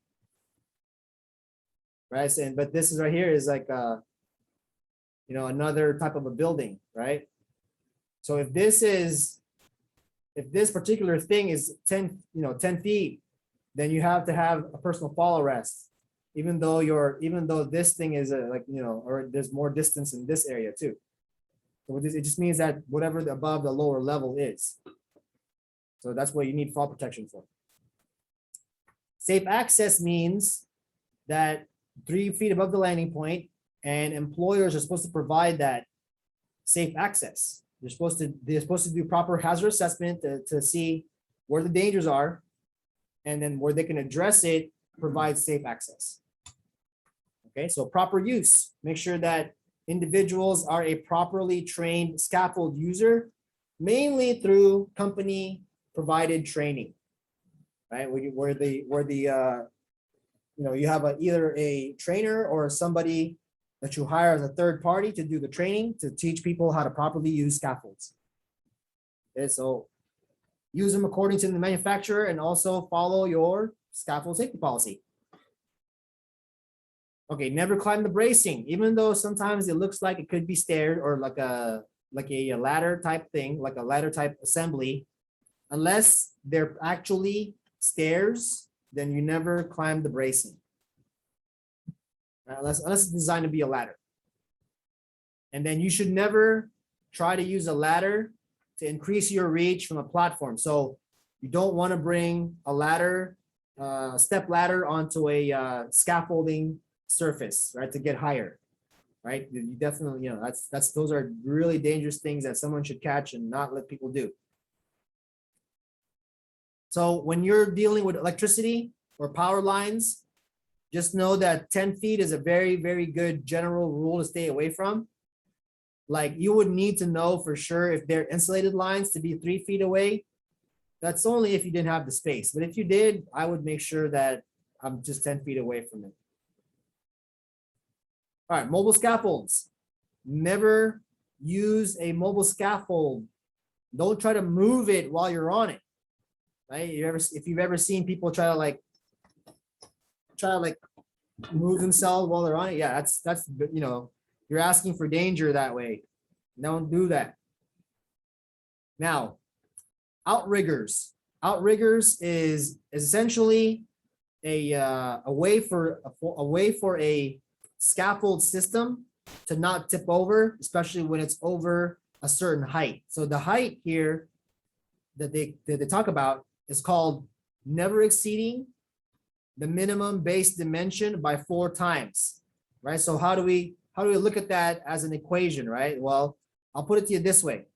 right? So, but this is right here is like you know, another type of a building, right? So if this particular thing is 10 feet, then you have to have a personal fall arrest, even though this thing is like, you know, or there's more distance in this area too. So it just means that whatever above the lower level is. So that's what you need fall protection for. Safe access means that 3 feet above the landing point, and employers are supposed to provide that safe access. They're supposed to do proper hazard assessment to see where the dangers are, and then where they can address it, provide safe access. Okay, so proper use. Make sure that individuals are a properly trained scaffold user mainly through company provided training, right? Where you have either a trainer or somebody that you hire as a third party to do the training to teach people how to properly use scaffolds. Okay, so use them according to the manufacturer and also follow your scaffold safety policy. Okay, never climb the bracing, even though sometimes it looks like it could be stairs or like a ladder type thing, like a ladder type assembly. Unless they're actually stairs, then you never climb the bracing. Unless it's designed to be a ladder. And then you should never try to use a ladder to increase your reach from a platform. So you don't want to bring a ladder, step ladder onto a scaffolding surface, right, to get higher, right? You definitely, those are really dangerous things that someone should catch and not let people do. So when you're dealing with electricity or power lines, just know that 10 feet is a very, very good general rule to stay away from. Like you would need to know for sure if they're insulated lines to be 3 feet away. That's only if you didn't have the space. But if you did, I would make sure that I'm just 10 feet away from it. All right, mobile scaffolds. Never use a mobile scaffold. Don't try to move it while you're on it. Right? If you've ever seen people try to move themselves while they're on it, yeah, that's you're asking for danger that way. Don't do that. Now, outriggers. Outriggers is essentially a way for a scaffold system to not tip over, especially when it's over a certain height. So the height here that they talk about is called never exceeding the minimum base dimension by 4 times, right? So how do we look at that as an equation, right? Well, I'll put it to you this way,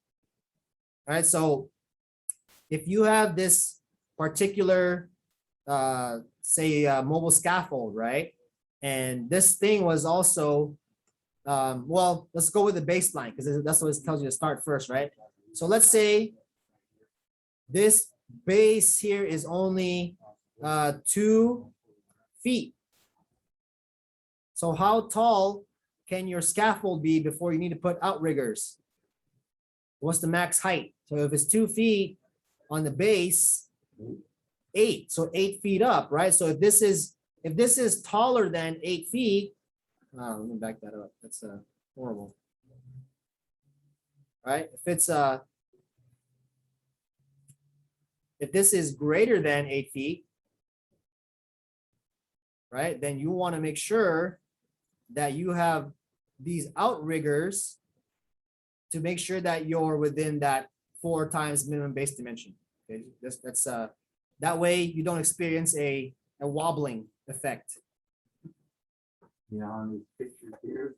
right? So if you have this particular, say, mobile scaffold, right? And this thing was also, well, let's go with the baseline because that's what it tells you to start first, right? So let's say this base here is only 2 feet. So how tall can your scaffold be before you need to put outriggers? What's the max height? So if it's 2 feet on the base, 8, so 8 feet up, right? So if this is taller than 8 feet, let me back that up. That's horrible, right? If this is greater than 8 feet, right, then you want to make sure that you have these outriggers to make sure that you're within that 4 times minimum base dimension. Okay, that's that way you don't experience a wobbling effect. On these pictures here.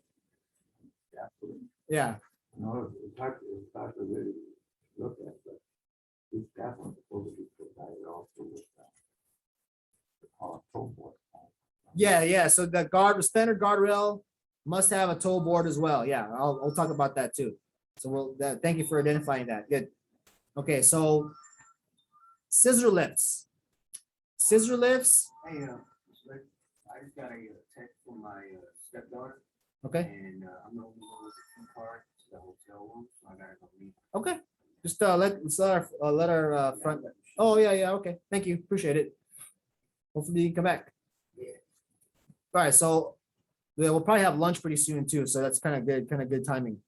Yeah. No, it's hard to really look at, but these scaffolds are supposed to be provided also with toe board. Yeah. So the standard guardrail must have a toe board as well. Yeah, I'll talk about that too. So thank you for identifying that. Good. Okay, so scissor lifts. Scissor lifts. Hey, I just got a text from my stepdaughter. Okay. And I'm the only one with the card to the hotel room, so I gotta go meet. Okay. Just let our front. Oh yeah. Okay. Thank you. Appreciate it. Hopefully you can come back. Yeah. All right. So we'll probably have lunch pretty soon too. So that's kind of good timing.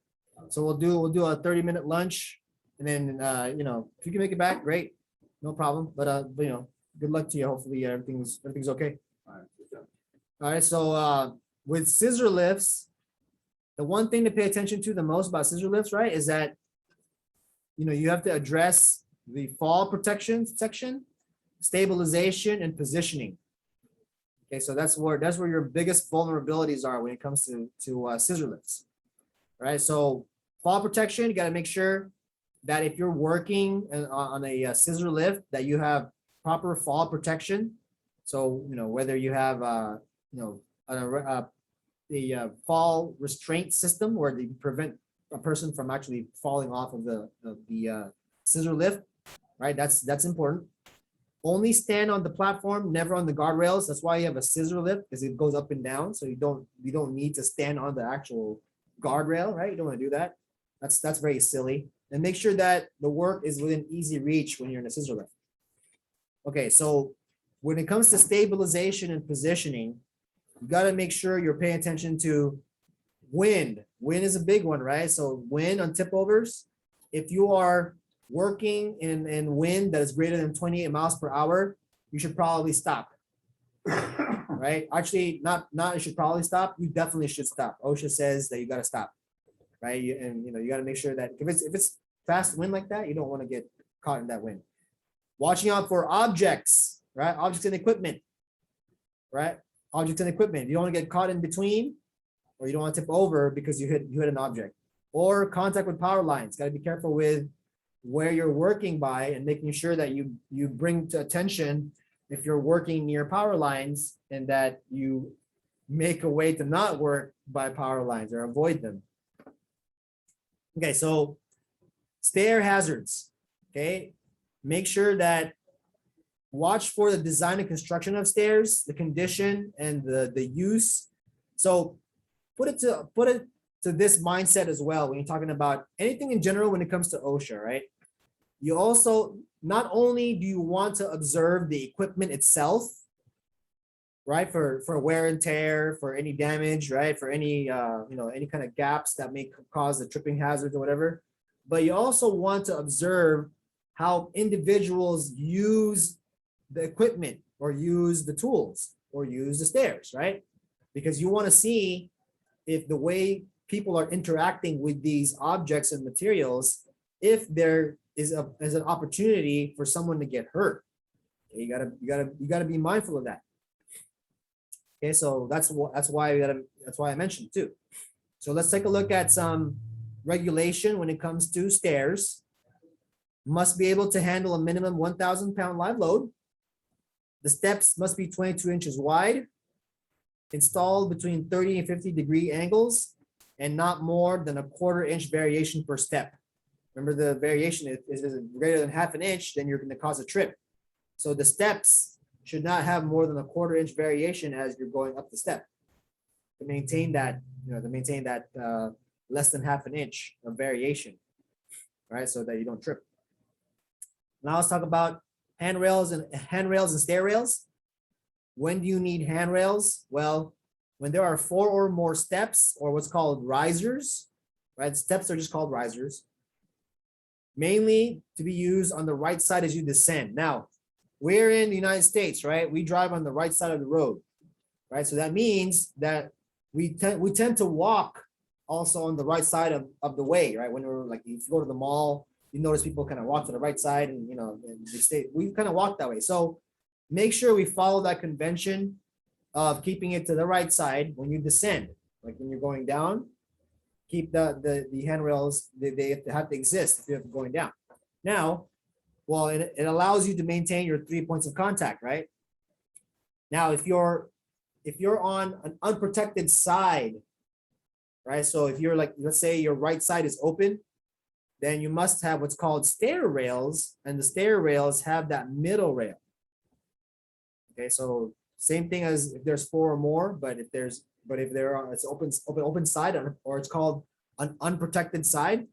So we'll do a 30-minute lunch, and then if you can make it back, great, no problem. But good luck to you. Hopefully everything's okay. All right. So with scissor lifts, the one thing to pay attention to the most about scissor lifts, right, is that you have to address the fall protection section, stabilization, and positioning. Okay, so that's where your biggest vulnerabilities are when it comes to scissor lifts. Right. So fall protection, you got to make sure that if you're working on a scissor lift, that you have proper fall protection. So whether you have the fall restraint system where they prevent a person from actually falling off of the scissor lift, right? That's important. Only stand on the platform, never on the guardrails. That's why you have a scissor lift, because it goes up and down. So you don't need to stand on the actual guardrail, right? You don't want to do that. That's very silly. And make sure that the work is within easy reach when you're in a scissor lift. Okay, so when it comes to stabilization and positioning, you got to make sure you're paying attention to wind. Wind is a big one, right? So wind on tip overs, if you are working in wind that is greater than 28 miles per hour, you should probably stop. Right? Actually, not you should probably stop. You definitely should stop. OSHA says that you got to stop. Right? You got to make sure that if it's fast wind like that, you don't want to get caught in that wind. Watching out for objects, right? Objects and equipment, right? Objects and equipment. You don't want to get caught in between, or you don't want to tip over because you hit an object. Or contact with power lines. Got to be careful with where you're working by and making sure that you bring to attention if you're working near power lines, and that you make a way to not work by power lines or avoid them. Okay, so stair hazards. Okay, make sure that watch for the design and construction of stairs, the condition and the use. So put it to this mindset as well when you're talking about anything in general when it comes to OSHA, right? You also, not only do you want to observe the equipment itself, right, for wear and tear, for any damage, right, for any any kind of gaps that may cause the tripping hazards or whatever, but you also want to observe how individuals use the equipment or use the tools or use the stairs, right? Because you want to see if the way people are interacting with these objects and materials, if there is an opportunity for someone to get hurt. Okay, you gotta be mindful of that. Okay, so that's why I mentioned too. So let's take a look at some regulation when it comes to stairs. Must be able to handle a minimum 1,000 pound live load. The steps must be 22 inches wide, installed between 30 and 50 degree angles, and not more than a 1/4 inch variation per step. Remember, the variation is greater than 1/2 inch, then you're going to cause a trip. So the steps should not have more than a 1/4 inch variation as you're going up the step to maintain that, less than 1/2 inch of variation, right? So that you don't trip. Now let's talk about handrails and stair rails. When do you need handrails? Well, when there are 4 or more steps, or what's called risers, right? Steps are just called risers, mainly to be used on the right side as you descend. Now, we're in the United States, right? We drive on the right side of the road, right? So that means that we tend to walk also on the right side of the way, right? When we're like, if you go to the mall, you notice people kind of walk to the right side, and we kind of walk that way. So make sure we follow that convention of keeping it to the right side when you descend. Like when you're going down, keep the handrails, they have to exist if you're going down. Now, well, it allows you to maintain your 3 points of contact, right? Now, if you're on an unprotected side, right? So if you're like, let's say your right side is open, then you must have what's called stair rails, and the stair rails have that middle rail. Okay, so same thing as if there's 4 or more, but if it's open side, or it's called an unprotected side,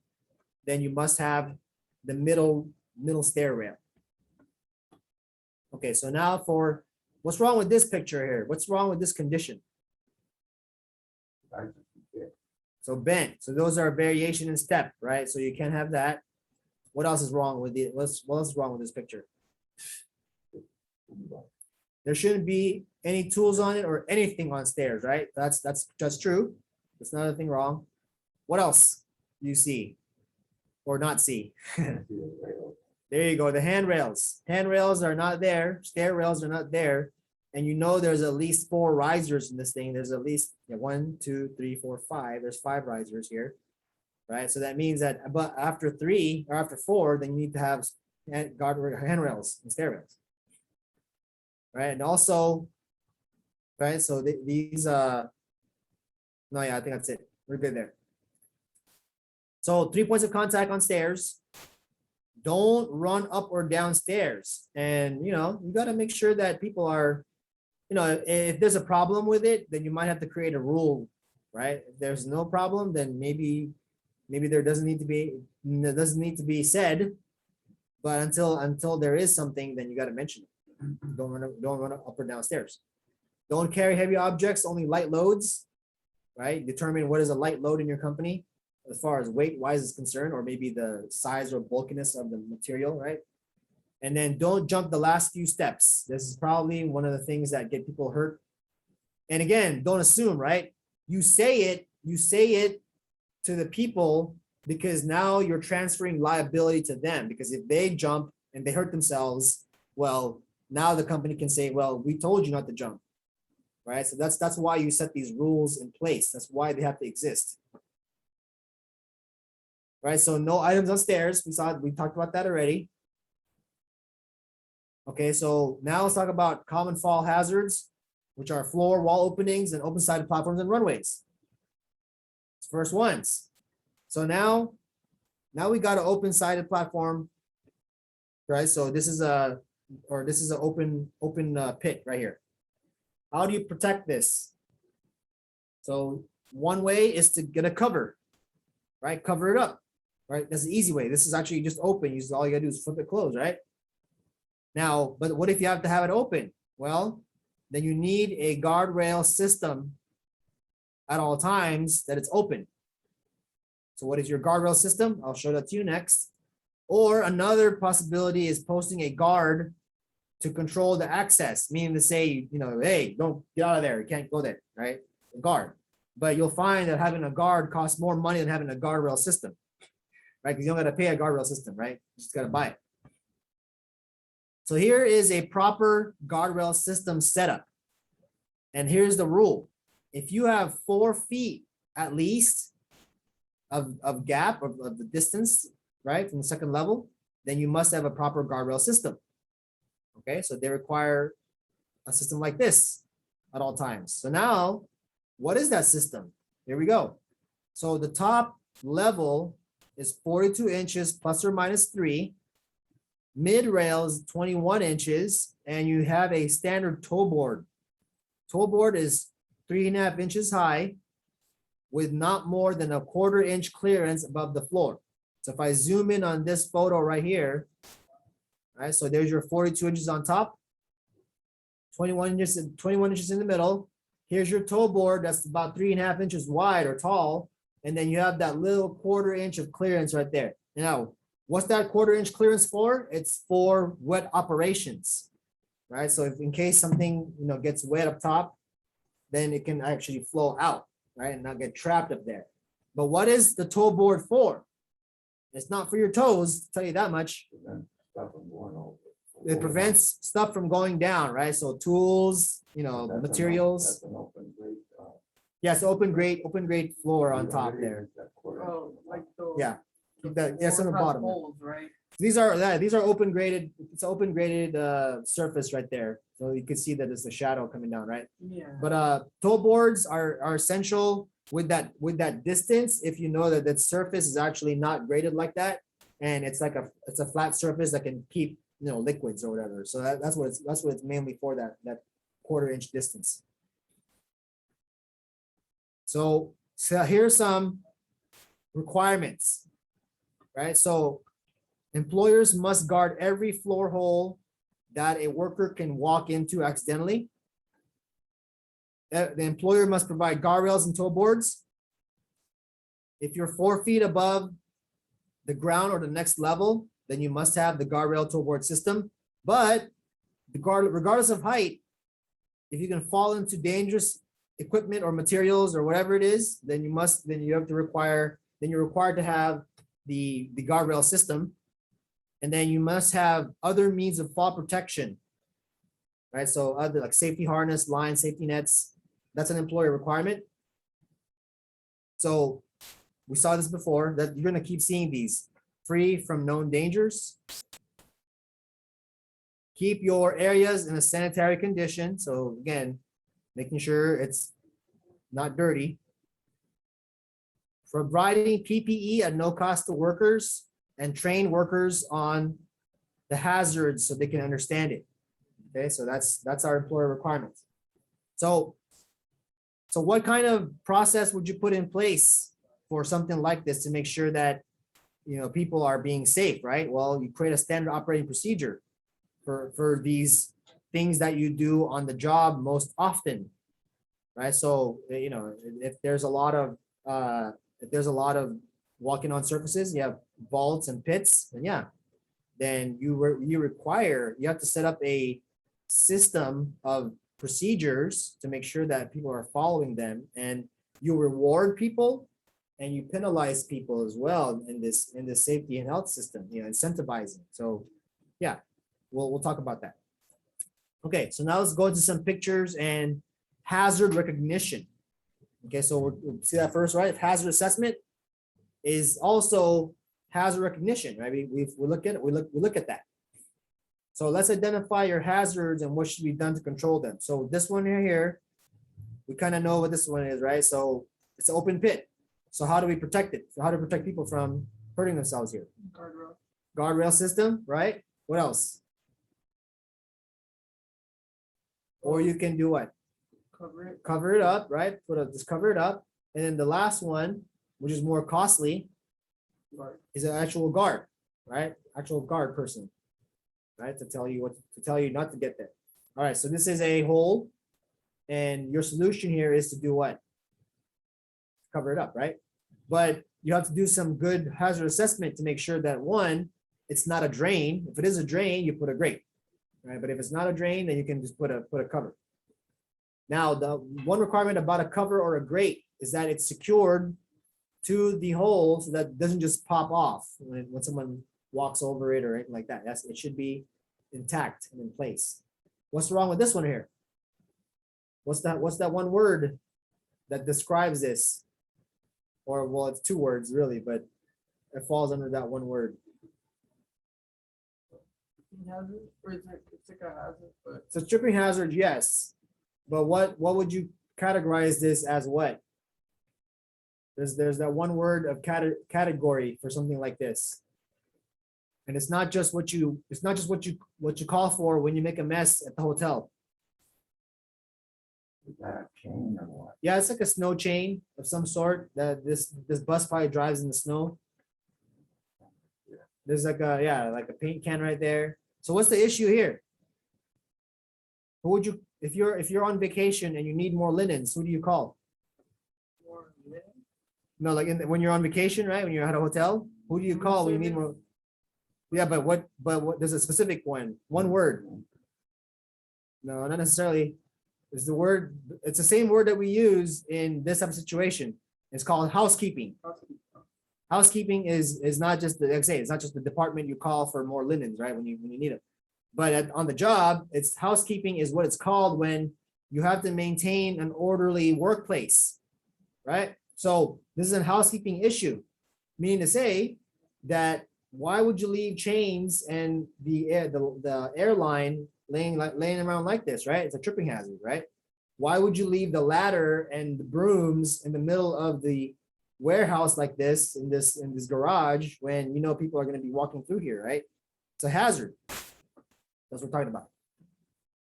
then you must have the middle stair rail. Okay, so now for what's wrong with this picture here? What's wrong with this condition? So bent. So those are variation in step, right? So you can't have that. What else is wrong with it? What else is wrong with this picture? There shouldn't be any tools on it or anything on stairs, right? That's true. There's not anything wrong. What else do you see or not see? There you go. The handrails. Handrails are not there. Stair rails are not there. And you know there's at least 4 risers in this thing. There's at least 1, 2, 3, 4, 5. There's 5 risers here, right? So that means that, but after 3 or after 4, then you need to have handrails and stair rails, right? And also, right? So these, no, yeah, I think that's it. We're good there. So 3 points of contact on stairs. Don't run up or down stairs. And, you know, you got to make sure that people are, you know, if there's a problem with it, then you might have to create a rule, right? If there's no problem, then maybe there doesn't need to be said. But until there is something, then you got to mention it. Don't run up or down stairs. Don't carry heavy objects, only light loads, right? Determine what is a light load in your company as far as weight wise is concerned, or maybe the size or bulkiness of the material, right? And then don't jump the last few steps. This is probably one of the things that get people hurt. And again, don't assume, right? You say it to the people because now you're transferring liability to them, because if they jump and they hurt themselves, well, now the company can say, well, we told you not to jump, right? So that's why you set these rules in place. That's why they have to exist. Right, so no items on stairs. We talked about that already. Okay, so now let's talk about common fall hazards, which are floor, wall openings, and open-sided platforms and runways. First ones. So now we got an open-sided platform, right? So this is an open pit right here. How do you protect this? So one way is to get a cover, right? Cover it up. Right, that's the easy way. This is actually just open. All you gotta do is flip it closed, right? Now, but what if you have to have it open? Well, then you need a guardrail system at all times that it's open. So what is your guardrail system? I'll show that to you next. Or another possibility is posting a guard to control the access, meaning to say, you know, hey, don't get out of there. You can't go there, right? A guard. But you'll find that having a guard costs more money than having a guardrail system. Right? Because you don't got to pay a guardrail system, right? You just got to buy it. So here is a proper guardrail system setup. And here's the rule. If you have 4 feet at least of gap of the distance, right, from the second level, then you must have a proper guardrail system. Okay, so they require a system like this at all times. So now, what is that system? Here we go. So the top level is 42 inches plus or minus 3. Mid rail is 21 inches, and you have a standard toe board. Toe board is 3.5 inches high with not more than a 1/4 inch clearance above the floor. So if I zoom in on this photo right here, right, so there's your 42 inches on top, 21 inches in the middle. Here's your toe board that's about 3.5 inches wide or tall. And then you have that little 1/4 inch of clearance right there. Now, what's that 1/4 inch clearance for? It's for wet operations, right? So if in case something, you know, gets wet up top, then it can actually flow out, right? And not get trapped up there. But what is the toe board for? It's not for your toes, to tell you that much. It prevents stuff from going down, right? So tools, you know, materials. Yes, open grade floor on top there. Oh, like those. Yeah, yes, on the bottom. Holes, right? These are open graded. It's open graded surface right there. So you can see that there's a shadow coming down, right? Yeah. But toe boards are essential with that distance. If you know that surface is actually not graded like that, and it's like it's a flat surface that can keep, you know, liquids or whatever. So that's what it's mainly for, that 1/4 inch distance. So here's some requirements, right? So employers must guard every floor hole that a worker can walk into accidentally. The employer must provide guardrails and toe boards. If you're 4 feet above the ground or the next level, then you must have the guardrail toe board system. But regardless of height, if you can fall into dangerous equipment or materials or whatever it is, then you're required to have the guardrail system. And then you must have other means of fall protection, right? So other like safety harness, line, safety nets, that's an employer requirement. So we saw this before, that you're gonna keep seeing these. Free from known dangers. Keep your areas in a sanitary condition. So again, making sure it's not dirty. providing PPE at no cost to workers and train workers on the hazards so they can understand it. Okay, so that's our employer requirements. So what kind of process would you put in place for something like this to make sure that, you know, people are being safe, right? Well, you create a standard operating procedure for these things that you do on the job most often, right? So, you know, if there's a lot of walking on surfaces, you have vaults and pits, and yeah, then you have to set up a system of procedures to make sure that people are following them, and you reward people and you penalize people as well in this safety and health system, you know, incentivizing. So yeah, we'll talk about that. Okay, so now let's go into some pictures and hazard recognition. Okay, so we'll see that first, right? Hazard assessment is also hazard recognition, right? We look at that. So let's identify your hazards and what should be done to control them. So this one here, we kind of know what this one is, right? So it's an open pit. So how do we protect it? So how to protect people from hurting themselves here? Guardrail. Guardrail system, right? What else? Or you can do what? Cover it. Cover it up, right? Just cover it up. And then the last one, which is more costly, is an actual guard, right? Actual guard person, right? To tell you not to get there. All right, so this is a hole, and your solution here is to do what? Cover it up, right? But you have to do some good hazard assessment to make sure that, one, it's not a drain. If it is a drain, you put a grate, right? But if it's not a drain, then you can just put a cover. Now, the one requirement about a cover or a grate is that it's secured to the hole so that it doesn't just pop off when someone walks over it or anything like that. It should be intact and in place. What's wrong with this one here? What's that one word that describes this? Or, well, it's two words really, but it falls under that one word. Hazard, or is it, it's like a hazard, but So tripping hazard, yes. But what would you categorize this as? What? There's that one word of category for something like this. And it's not just what you call for when you make a mess at the hotel. Is that a chain or what? Yeah, it's like a snow chain of some sort that this bus probably drives in the snow. There's like a paint can right there. So what's the issue here? Who would you, if you're on vacation and you need more linens, who do you call? more lit. No, like when you're on vacation, right? When you're at a hotel, who do you call when you need more? Yeah, but what? There's a specific one word. No, not necessarily. It's the word. It's the same word that we use in this type of situation. It's called housekeeping. Housekeeping is not just like I say, it's not just the department you call for more linens, right? When you need it. But on the job, it's housekeeping is what it's called when you have to maintain an orderly workplace, right? So this is a housekeeping issue, meaning to say that why would you leave chains and the airline laying around like this, right? It's a tripping hazard, right? Why would you leave the ladder and the brooms in the middle of the warehouse like this in this garage when you know people are going to be walking through here, right? It's a hazard. That's what we're talking about.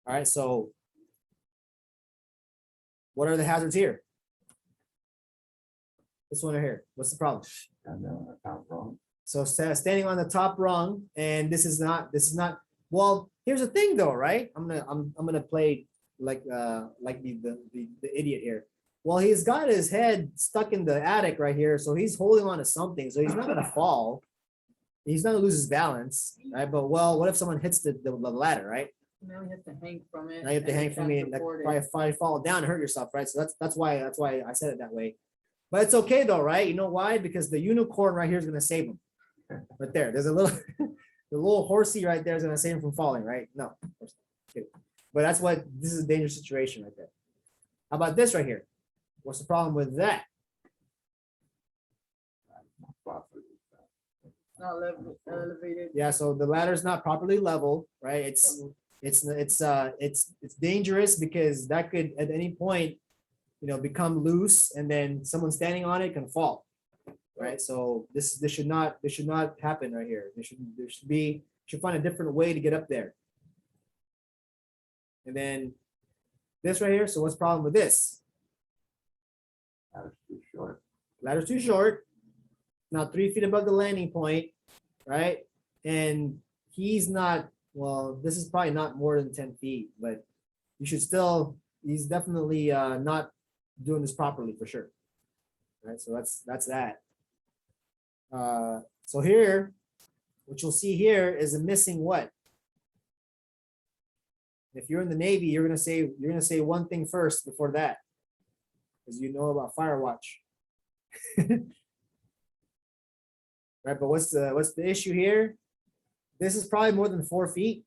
All right, so what are the hazards here? This one right here. What's the problem? So standing on the top rung, and this is not. Well, here's the thing, though, right? I'm gonna play like the idiot here. Well, he's got his head stuck in the attic right here, so he's holding on to something, so he's not gonna fall. He's not gonna lose his balance, right? But well, what if someone hits the ladder, right? Now you have to hang from it. Now you have to hang from it, and that support probably fall down and hurt yourself, right? So that's why I said it that way. But it's okay though, right? You know why? Because the unicorn right here is gonna save him. Right there. There's a little the little horsey right there is gonna save him from falling, right? No, of course not. But that's what this is a dangerous situation right there. How about this right here? What's the problem with that? Not elevated. Yeah, so the ladder is not properly level, right? It's dangerous because that could at any point, become loose, and then someone standing on it can fall. right? So this should not happen right here. Should find a different way to get up there. And then this right here. So what's the problem with this? Ladder's too short. Ladder's too short. Not 3 feet above the landing point, right? And he's not, well, this is probably not more than 10 feet, but you should still, he's definitely not doing this properly for sure. Right, so that's that. So here, what you'll see here is a missing what? If you're in the Navy, you're gonna say one thing first before that, because you know about fire watch. Right, but what's the issue here? This is probably more than 4 feet,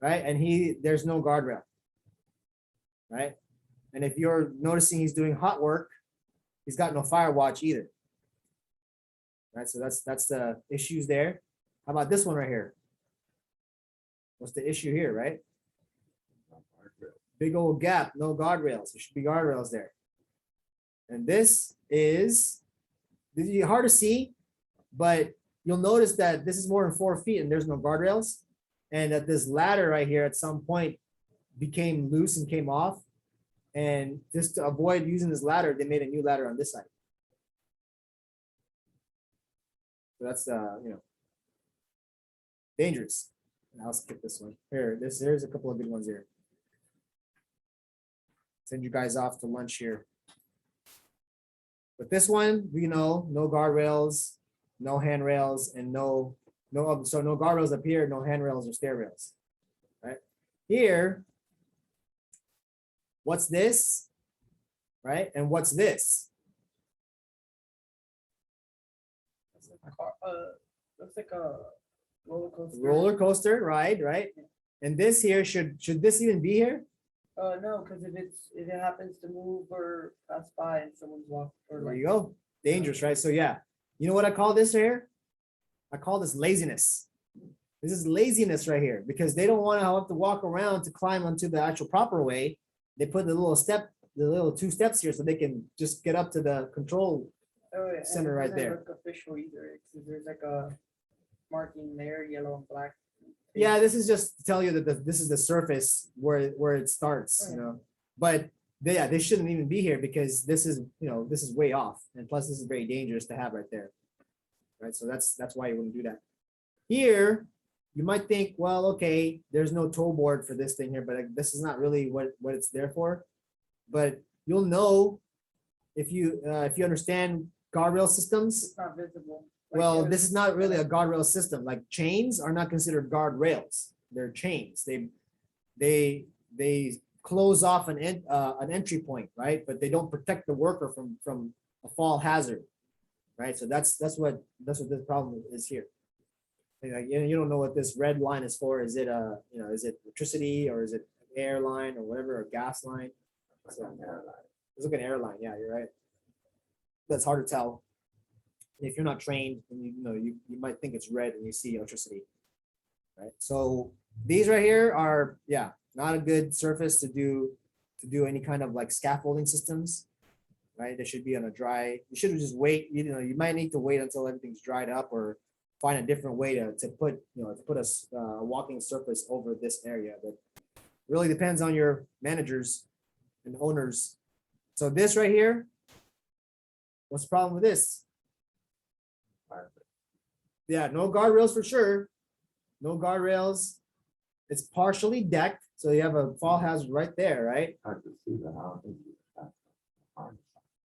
right? And there's no guardrail, right? And if you're noticing he's doing hot work, he's got no fire watch either. Right, so that's the issues there. How about this one right here? What's the issue here, right? Big old gap, no guardrails. There should be guardrails there. And this is hard to see, but you'll notice that this is more than 4 feet and there's no guardrails. And that this ladder right here at some point became loose and came off. And just to avoid using this ladder, they made a new ladder on this side. So that's dangerous. I'll skip this one. Here's a couple of good ones here. Send you guys off to lunch here. But this one, we know, no guardrails, no handrails, and no guardrails up here, no handrails or stair rails. Right? Here, what's this? Right? And what's this? Looks like a roller coaster. Roller coaster ride, right? And this here, should this even be here? No, because if it happens to move or pass by and someone's walking. There you go. Dangerous, right? So yeah, you know what I call this here? I call this laziness. This is laziness right here because they don't want to have to walk around to climb onto the actual proper way. They put the little 2 steps here so they can just get up to the control center right there. Look official either. There's like a marking there, yellow and black. Yeah, this is just to tell you that this is the surface where it starts, you know. But they shouldn't even be here because this is way off, and plus this is very dangerous to have right there, right? So that's why you wouldn't do that. Here, you might think, well, okay, there's no toe board for this thing here, but this is not really what it's there for. But you'll know if you understand guardrail systems. It's not visible. Well, this is not really a guardrail system. Like chains are not considered guardrails. They're chains. They close off an entry point, right? But they don't protect the worker from a fall hazard, right? So that's what this problem is here. Like, you don't know what this red line is for. Is it is it electricity or is it air line or whatever, or gas line? It's like an airline. Yeah, you're right. That's hard to tell. If you're not trained, and you might think it's red and you see electricity, right? So these right here are not a good surface to do any kind of like scaffolding systems, right? They should be on a dry. You should just wait. You might need to wait until everything's dried up, or find a different way to put a walking surface over this area. But really depends on your managers and owners. So this right here, what's the problem with this? Yeah, no guardrails for sure. No guardrails. It's partially decked, so you have a fall hazard right there, right? Hard to see the house.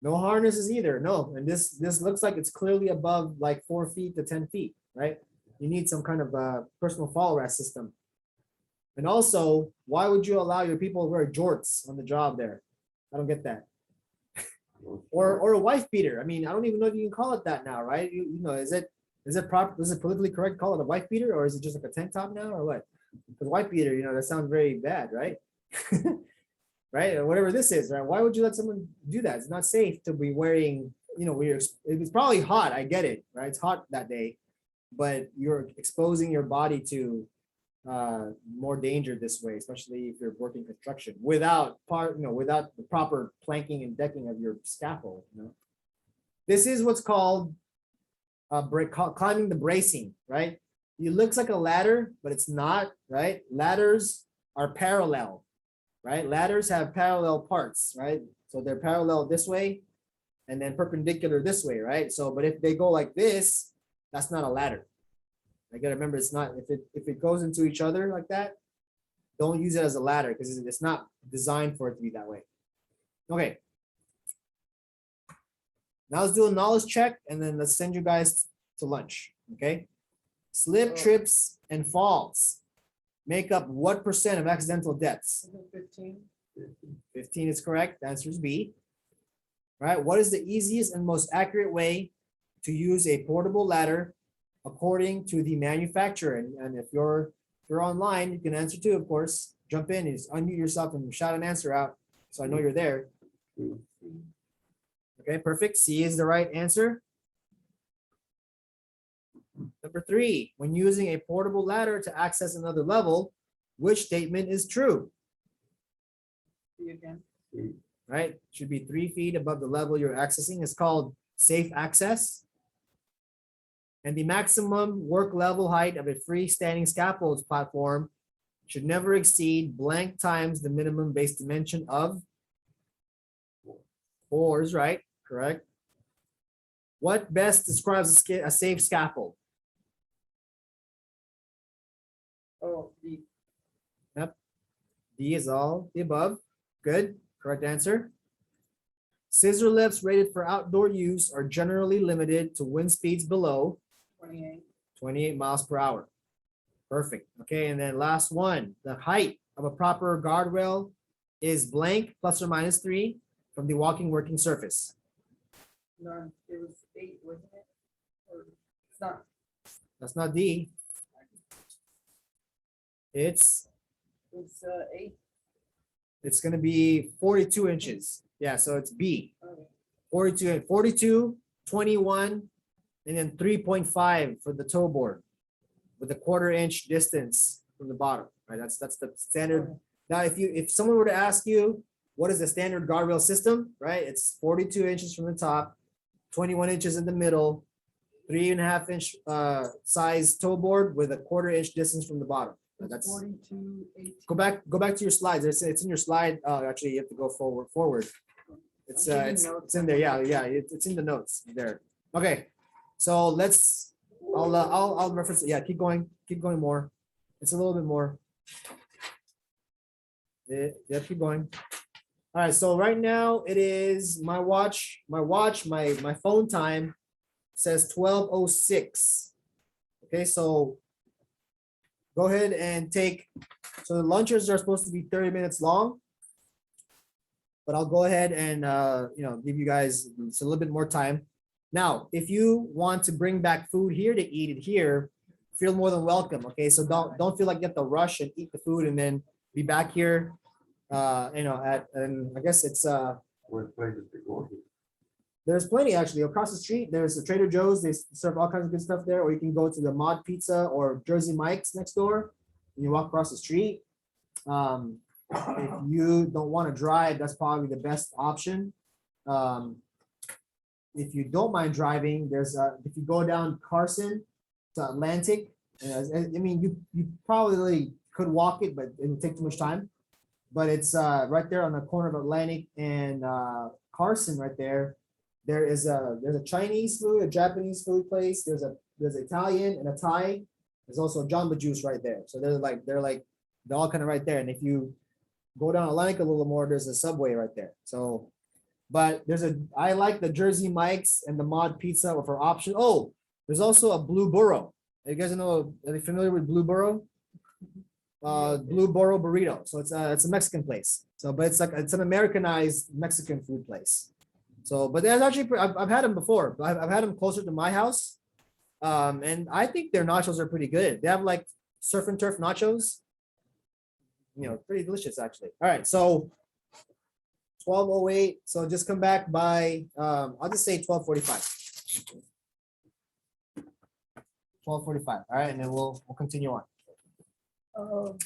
No harnesses either. No, and this looks like it's clearly above like 4 feet to 10 feet, right? You need some kind of personal fall arrest system. And also, why would you allow your people to wear jorts on the job there? I don't get that. Or a wife beater. I mean, I don't even know if you can call it that now, right? Is it proper? Is it politically correct to call it a wife beater, or is it just like a tank top now, or what? Because wife beater, that sounds very bad, right? Right, or whatever this is, right? Why would you let someone do that? It's not safe to be wearing. It's probably hot. I get it, right? It's hot that day, but you're exposing your body to more danger this way, especially if you're working construction without the proper planking and decking of your scaffold. This is what's called climbing the bracing, right? It looks like a ladder, but it's not, right? Ladders are parallel, right? Ladders have parallel parts, right? So they're parallel this way and then perpendicular this way, right? So, but if they go like this, that's not a ladder. I gotta remember, it's not, if it goes into each other like that, don't use it as a ladder because it's not designed for it to be that way. Okay. Now let's do a knowledge check and then let's send you guys to lunch, okay? Slip, trips, and falls make up what percent of accidental deaths? 15. 15 is correct. The answer is B. Right? What is the easiest and most accurate way to use a portable ladder according to the manufacturer? And if you're online, you can answer too, of course. Jump in, just unmute yourself and shout an answer out so I know you're there. Okay, perfect. C is the right answer. Number 3, when using a portable ladder to access another level, which statement is true? See again. Right? Should be 3 feet above the level you're accessing. It's called safe access. And the maximum work level height of a freestanding scaffolds platform should never exceed blank times the minimum base dimension of 4 is right, correct. What best describes a safe scaffold? Oh, the Yep. D is all the above. Good, correct answer. Scissor lifts rated for outdoor use are generally limited to wind speeds below 28 miles per hour. Perfect. Okay, and then last one. The height of a proper guardrail is blank plus or minus 3 from the walking working surface. none. It was 8, wasn't it? Or it's not. That's not D. It's 8. it's going to be 42 inches. Yeah, so it's B. Okay. 42, 21, and then 3.5 for the toe board with a 1/4 inch distance from the bottom, right? That's the standard. Now, if someone were to ask you, what is the standard guardrail system, right? It's 42 inches from the top, 21 inches in the middle, 3.5 inch size toe board with a 1/4 inch distance from the bottom. That's 42, 18. go back to your slides. It's in your slide. Actually, you have to go forward. It's in there. Yeah, it's in the notes there. Okay, so let's. I'll reference it. Yeah, keep going more. It's a little bit more. Yeah, keep going. All right, so right now it is my phone time says 12:06. Okay, so go ahead and take, so the lunches are supposed to be 30 minutes long, but I'll go ahead and give you guys a little bit more time. Now, if you want to bring back food here to eat it here, feel more than welcome. Okay, so don't feel like you have to rush and eat the food and then be back here. And I guess it's What places to go to? there's plenty actually across the street. There's a Trader Joe's. They serve all kinds of good stuff there. Or you can go to the Mod Pizza or Jersey Mike's next door. And you walk across the street. If you don't want to drive, that's probably the best option. If you don't mind driving, if you go down Carson to Atlantic, I mean you probably could walk it, but it would take too much time. But it's right there on the corner of Atlantic and Carson right there. There's a Chinese food, a Japanese food place. There's Italian and a Thai. There's also Jamba Juice right there. So they're all kind of right there. And if you go down Atlantic a little more, there's a Subway right there. So, but I like the Jersey Mike's and the Mod Pizza for option. Oh, there's also a Blue Burro. You guys know? Are you familiar with Blue Burro? Blue Burro burrito. So it's a Mexican place. So, but it's an Americanized Mexican food place. So, but there's actually I've had them before. I've had them closer to my house, and I think their nachos are pretty good. They have like surf and turf nachos. Pretty delicious actually. All right, so 12:08. So just come back by I'll just say 12:45. 12:45. All right, and then we'll continue on. So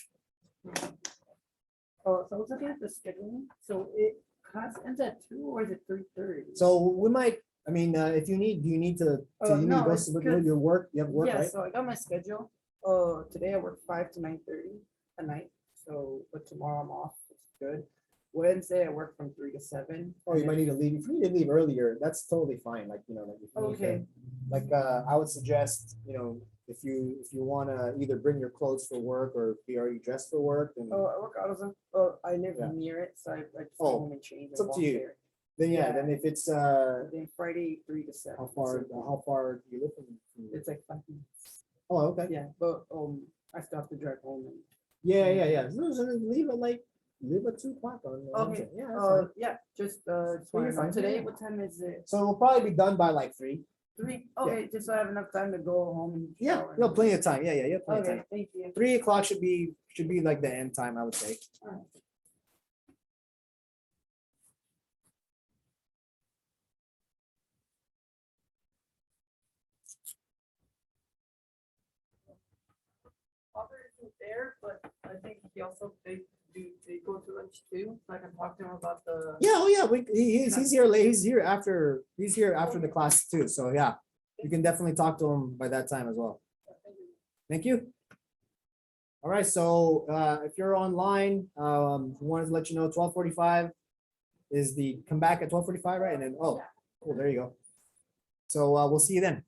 I was looking at the scheduling. So class ends at 2 or is it 3:30? So we might I mean, if you need, do you need to, Oh, you need to no, go it's with good. your work? You have work, Yeah, right? so I got my schedule. Today I work 5 to 9:30 at night. So, but tomorrow I'm off. It's good. Wednesday I work from 3 to 7. Oh, you might need to leave. If you need to leave earlier, that's totally fine. Like, you know, like if you need to- Okay. like I would suggest, you know, if you wanna either bring your clothes for work or be already dressed for work, then Oh, I work out of Oh, I live Yeah. near it, so I just Oh, go home and change. it's and up to walk you. there. then yeah, Yeah. then if it's Then Friday 3 to 7. how far do you live from? It's like 5 minutes. Oh, okay. Yeah, but I still have to drive home. And, Yeah. So leave at like leave at 2 o'clock on. okay. Wednesday. Yeah, that's fine. Yeah, just you're wanna know fine. today. Yeah. What time is it? So we'll probably be done by like 3. 3. Okay, just so I have enough time to go home and Yeah, shower you have and- plenty of time. Yeah, you have plenty of Okay, time. thank you. 3 o'clock should be like the end time, I would say. Alright. Robert isn't there, but I think he also they go to lunch too, so I can talk to him about the. Yeah, oh yeah, he's here late. He's here after the class too. So yeah, you can definitely talk to him by that time as well. Thank you. All right, so if you're online, wanted to let you know 12:45 is the come back at 12:45, right? And then oh, cool, there you go. So we'll see you then.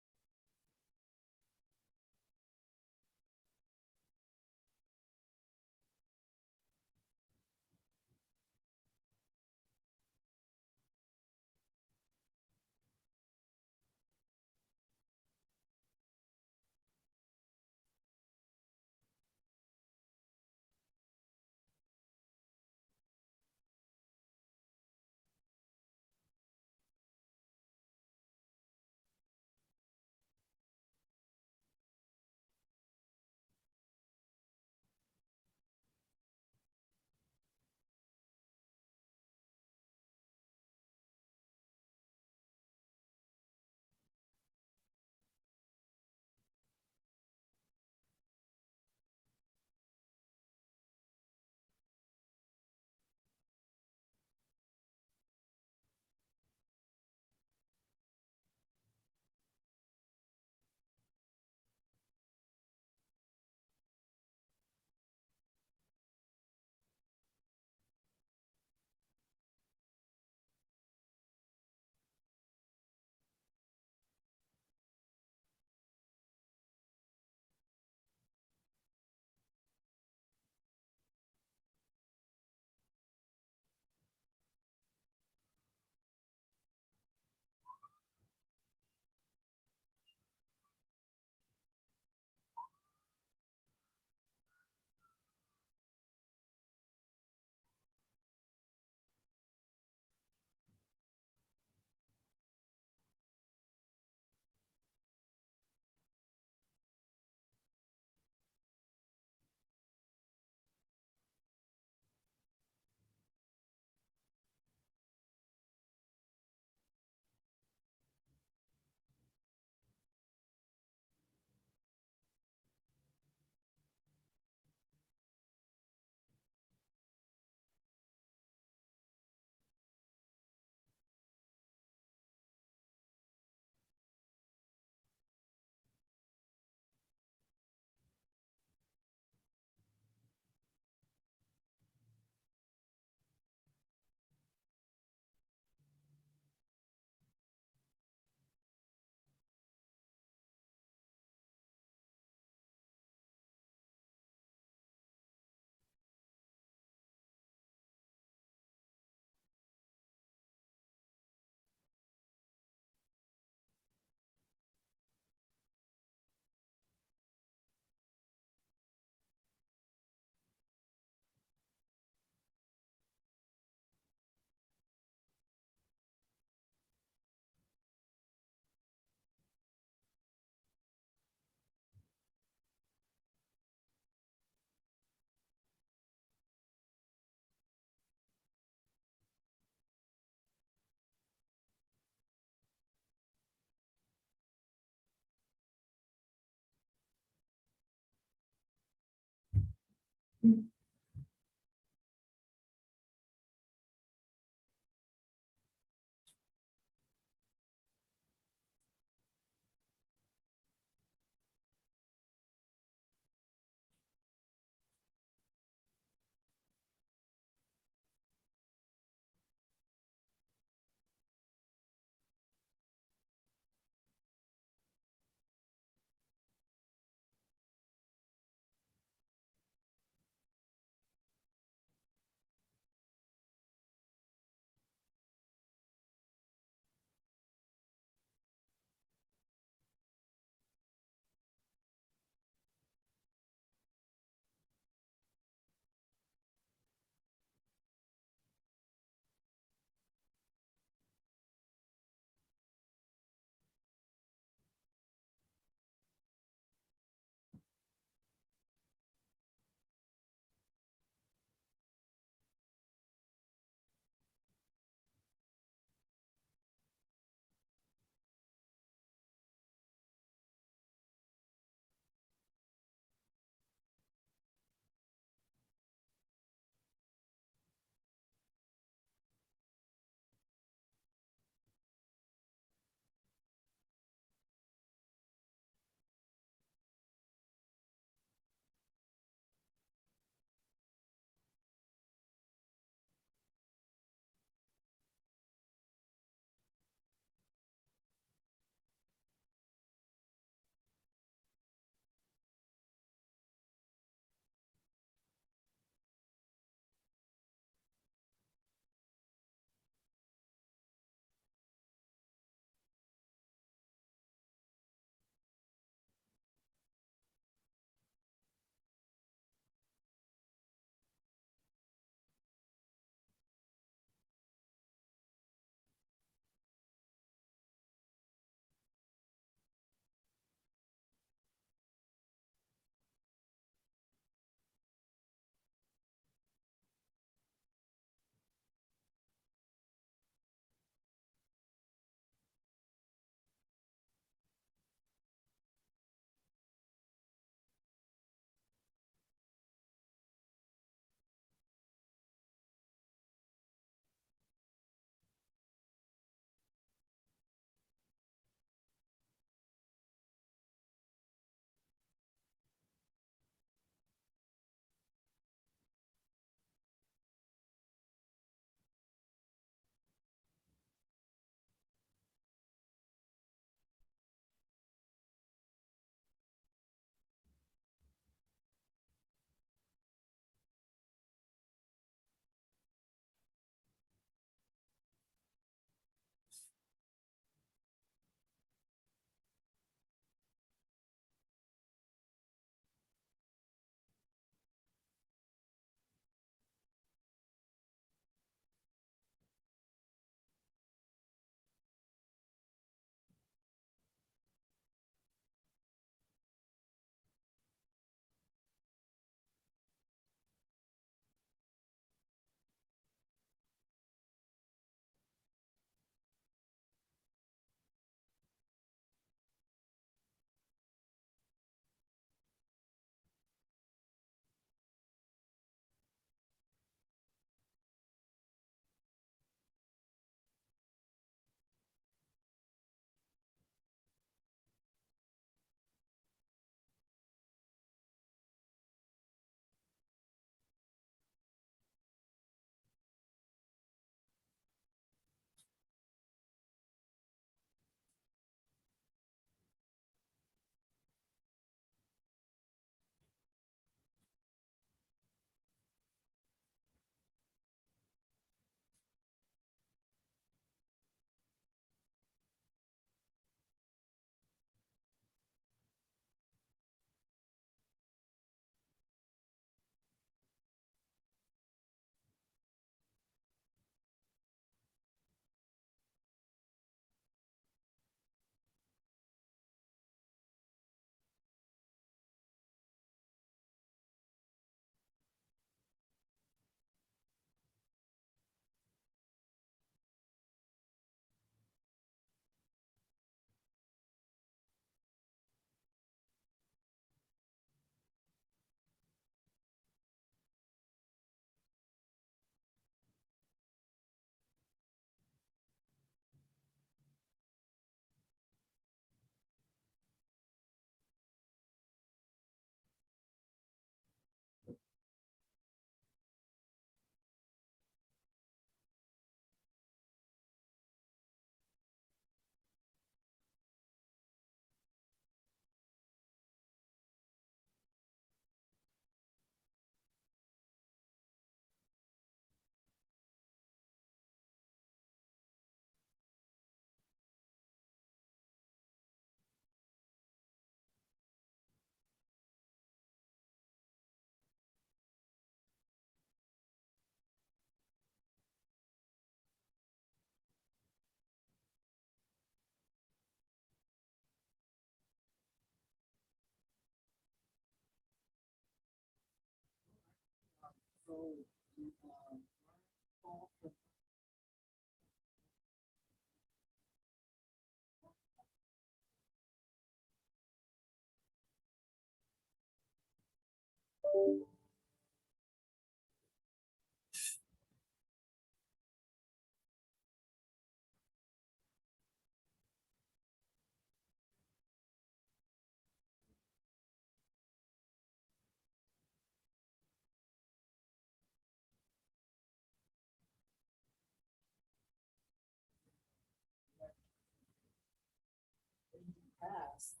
Past,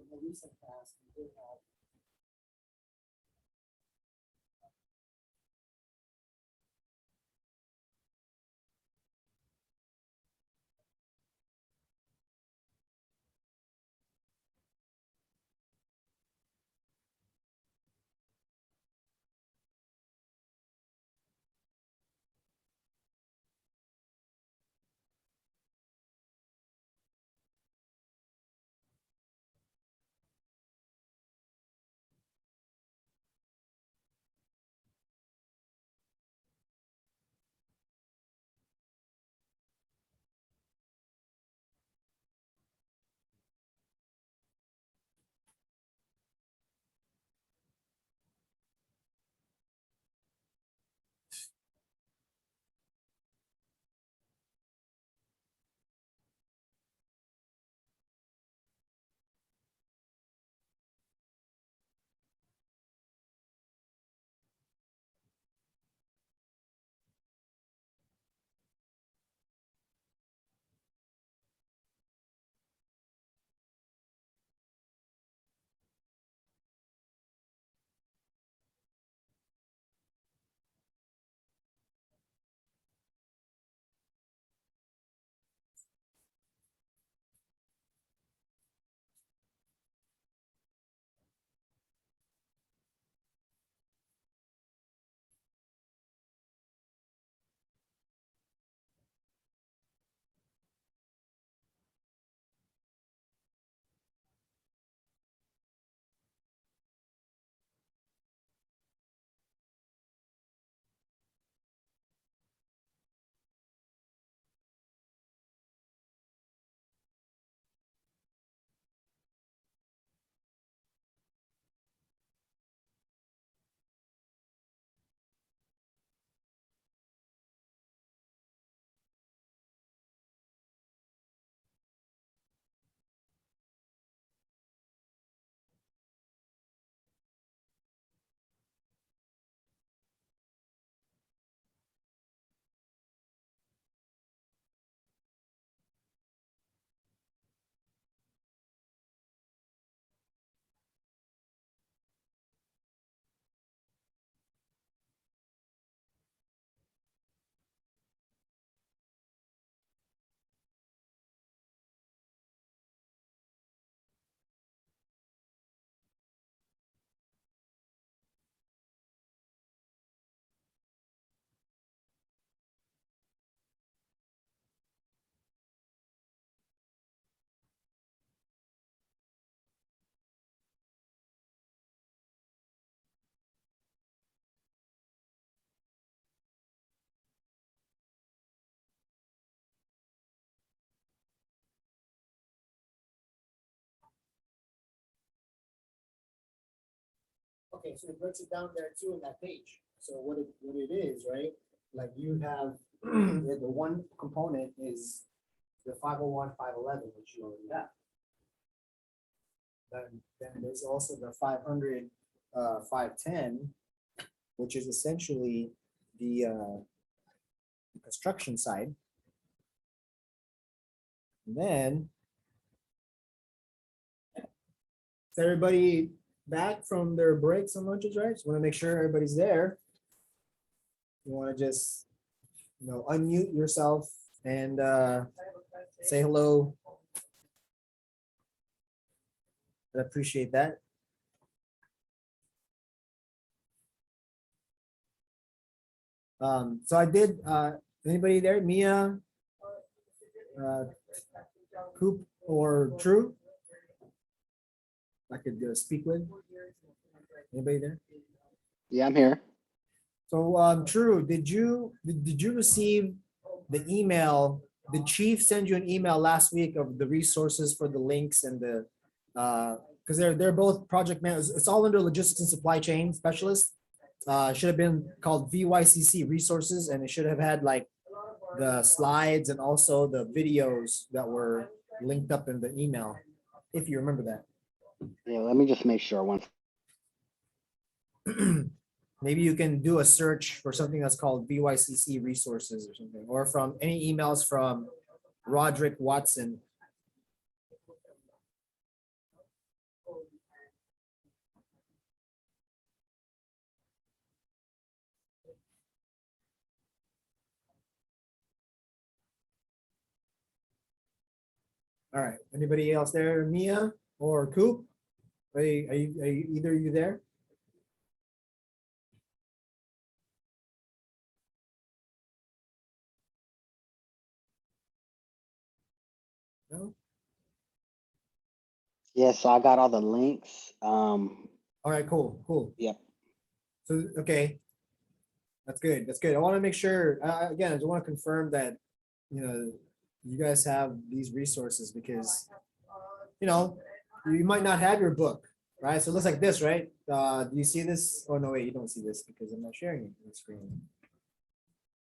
the recent past, we did have okay, so it breaks it down there too in that page. So what it is, right? Like you have the one component is the 501, 511, which you already have. Then there's also the 500, 510, which is essentially the construction side. And then is everybody back from their breaks and lunches, right? Just want to make sure everybody's there. You want to just, unmute yourself and say hello. I appreciate that. So I did, anybody there? Mia, Coop, or True? I could speak with. Anybody there? Yeah, I'm here. So, True, did you receive the email? The chief send you an email last week of the resources for the links and the, because they're both project managers. It's all under logistics and supply chain specialist. Should have been called VYCC resources, and it should have had like the slides and also the videos that were linked up in the email, if you remember that. Yeah, let me just make sure once. Maybe you can do a search for something that's called VYCC resources or something, or from any emails from Roderick Watson. All right, anybody else there? Mia or Coop? Are you either of you there? No? Yes, so I got all the links. All right, cool. Yep. So, okay. That's good. That's good. I want to make sure, again, I just want to confirm that, you guys have these resources because, you might not have your book, right? So it looks like this, right? Do you see this? Oh, no, wait, you don't see this because I'm not sharing it on the screen.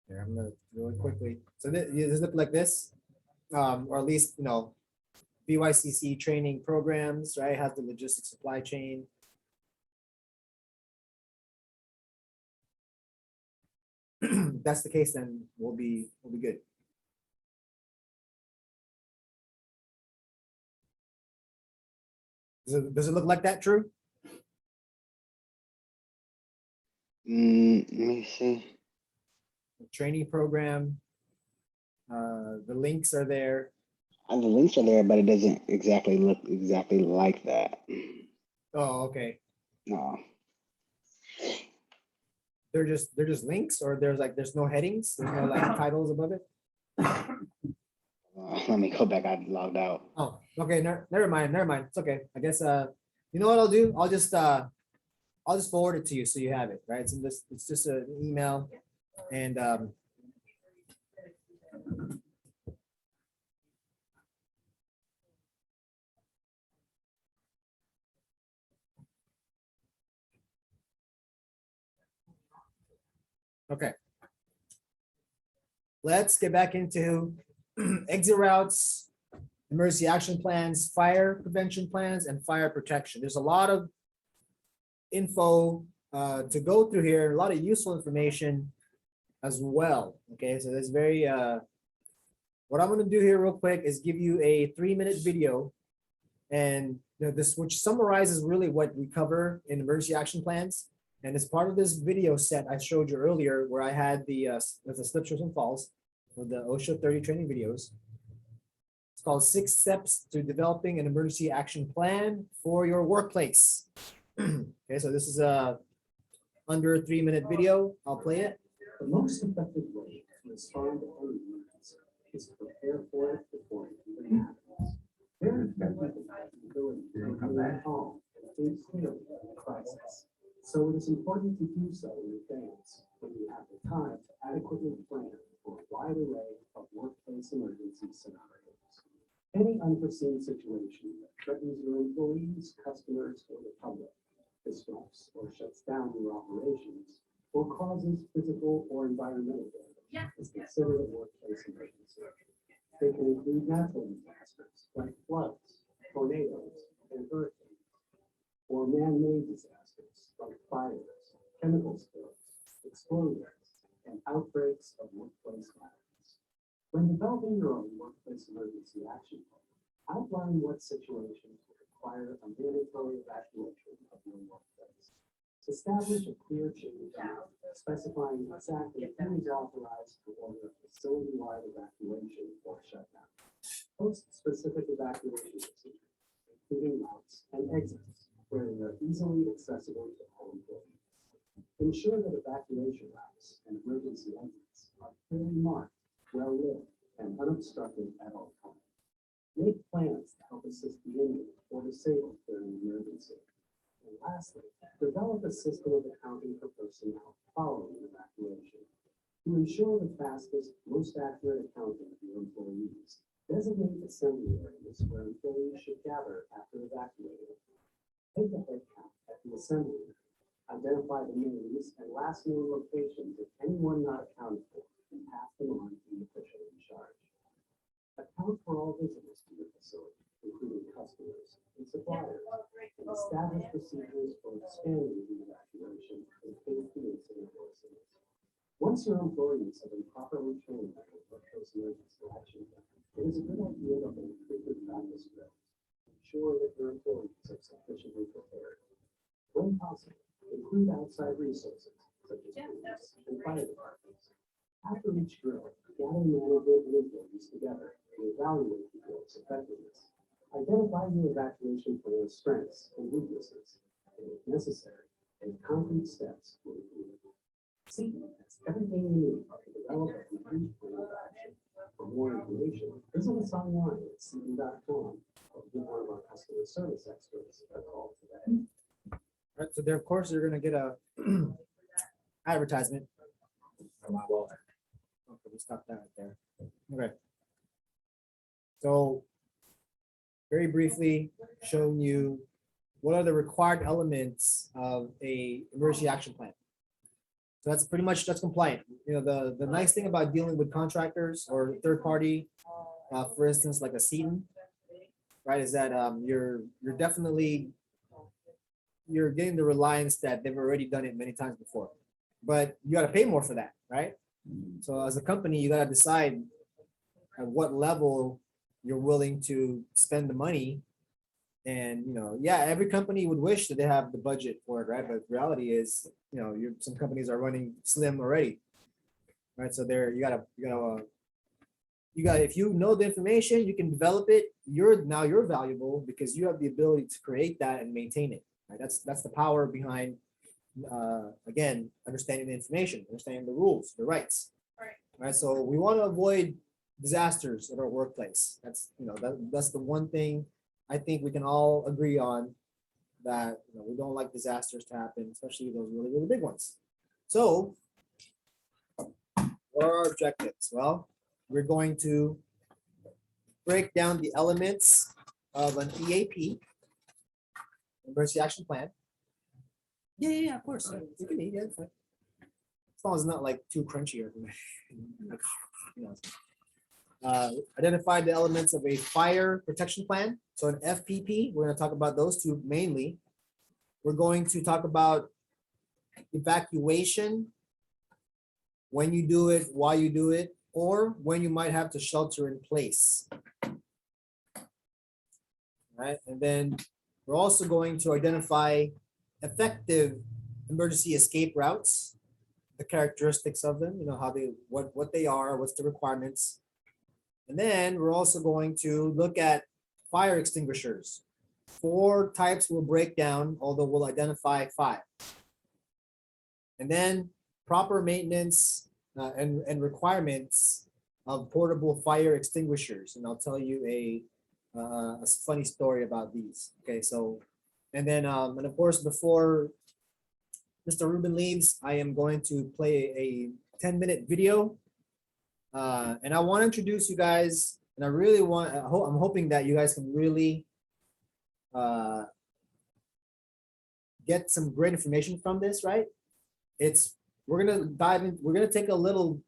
Here, I'm gonna really quickly. So this look like this, or at least, BYCC training programs, right? Has the logistics supply chain. If that's the case, then we'll be good. Does it look like that, True? Let me see. The training program. The links are there. The links are there, but it doesn't exactly look exactly like that. Oh, okay. No. They're just links, or there's no headings, there's no like titles above it. Let me go back. I logged out. Oh, okay. Never mind. It's okay. I guess you know what I'll do? I'll just forward it to you so you have it, right? So it's just an email, and okay. Let's get back into exit routes, emergency action plans, fire prevention plans, and fire protection. There's a lot of info to go through here, a lot of useful information as well. Okay, so that's very, what I'm gonna do here real quick is give you a 3-minute video, and this, which summarizes really what we cover in emergency action plans. And as part of this video set I showed you earlier, where I had the slips, trips, and falls with the OSHA 30 training videos. It's called 6 Steps to Developing an Emergency Action Plan for Your Workplace. Okay, so this is a under a 3-minute video. I'll play it. The most effective way to respond to any emergency is to prepare for it before it even happens. Very few people have the ability to remain calm and think clearly in a crisis. So it is important to do so in advance when you have the time to adequately plan for a wide array of workplace emergency scenarios. Any unforeseen situation that threatens your employees, customers, or the public, disrupts or shuts down your operations, or causes physical or environmental damage is considered a workplace emergency. They can include natural disasters like floods, tornadoes, and hurricanes, or man-made disasters like fires, chemical spills, explosions, and outbreaks of workplace hazards. When developing your own workplace emergency action plan, outline what situations would require a mandatory evacuation of your workplace. Establish a clear chain of command, specifying exactly who is authorized to order a facility-wide evacuation or shutdown. Post specific evacuation procedures, including routes and exits, where they are easily accessible to all employees. Ensure that evacuation routes and emergency exits are clearly marked, well-lit, and unobstructed at all times. Make plans to help assist the injured or disabled during an emergency. And lastly, develop a system of accounting for personnel following an evacuation. To ensure the fastest, most accurate accounting of your employees, designate assembly areas where employees should gather after evacuating. Take a head count at the assembly area. Identify the names and last known locations of anyone not accounted for and pass them on to the official in charge. Account for all visitors to your facility, including customers and suppliers, and establish procedures for expanding the evacuation and safety incident incidents. Once your employees have been properly trained on what those emergency actions are, it is a good idea to hold frequent practice drills. Ensure that your employees are sufficiently prepared. When possible, include outside resources such as police and fire departments. After each drill, gather management and employees together and evaluate the drill's effectiveness. Identify your evacuation plan's strengths and weaknesses, and if necessary, take concrete steps to improve it. Signage has everything you need to develop a complete plan of action. For more information, visit us online at signage.com or give one of our customer service experts a call today. Right, so there, of course, you're gonna get a advertisement. Okay, we stop that right there. Okay. So very briefly showing you what are the required elements of a emergency action plan. So that's pretty much, that's compliant. You know, the nice thing about dealing with contractors or third party, for instance, like a Seton, right, is that you're definitely, you're getting the reliance that they've already done it many times before, but you got to pay more for that, right? So as a company, you got to decide at what level you're willing to spend the money. And, you know, yeah, every company would wish that they have the budget for it, right? But the reality is, you know, some companies are running slim already, right? So there, you gotta, if you know the information, you can develop it. Now you're valuable because you have the ability to create that and maintain it, right? That's the power behind, again, understanding the information, understanding the rules, the rights, right? So we want to avoid disasters at our workplace. That's, you know, that's the one thing I think we can all agree on, that, you know, we don't like disasters to happen, especially those really, really big ones. So what are our objectives? Well, we're going to break down the elements of an EAP, emergency action plan. Yeah, of course. You can eat it. As long as it's not like too crunchy or like, you know. Identify the elements of a fire protection plan. So an FPP, we're going to talk about those two mainly. We're going to talk about evacuation, when you do it, why you do it, or when you might have to shelter in place. Right, and then we're also going to identify effective emergency escape routes, the characteristics of them, you know, how they, what they are, what's the requirements. And then we're also going to look at fire extinguishers. 4 types will break down, although we'll identify 5. And then proper maintenance and requirements of portable fire extinguishers. And I'll tell you a funny story about these. Okay, so, and then, and of course, before Mr. Ruben leaves, I am going to play a 10-minute video. And I want to introduce you guys, and I really want, I'm hoping that you guys can really get some great information from this, right? We're gonna dive in, we're gonna take a little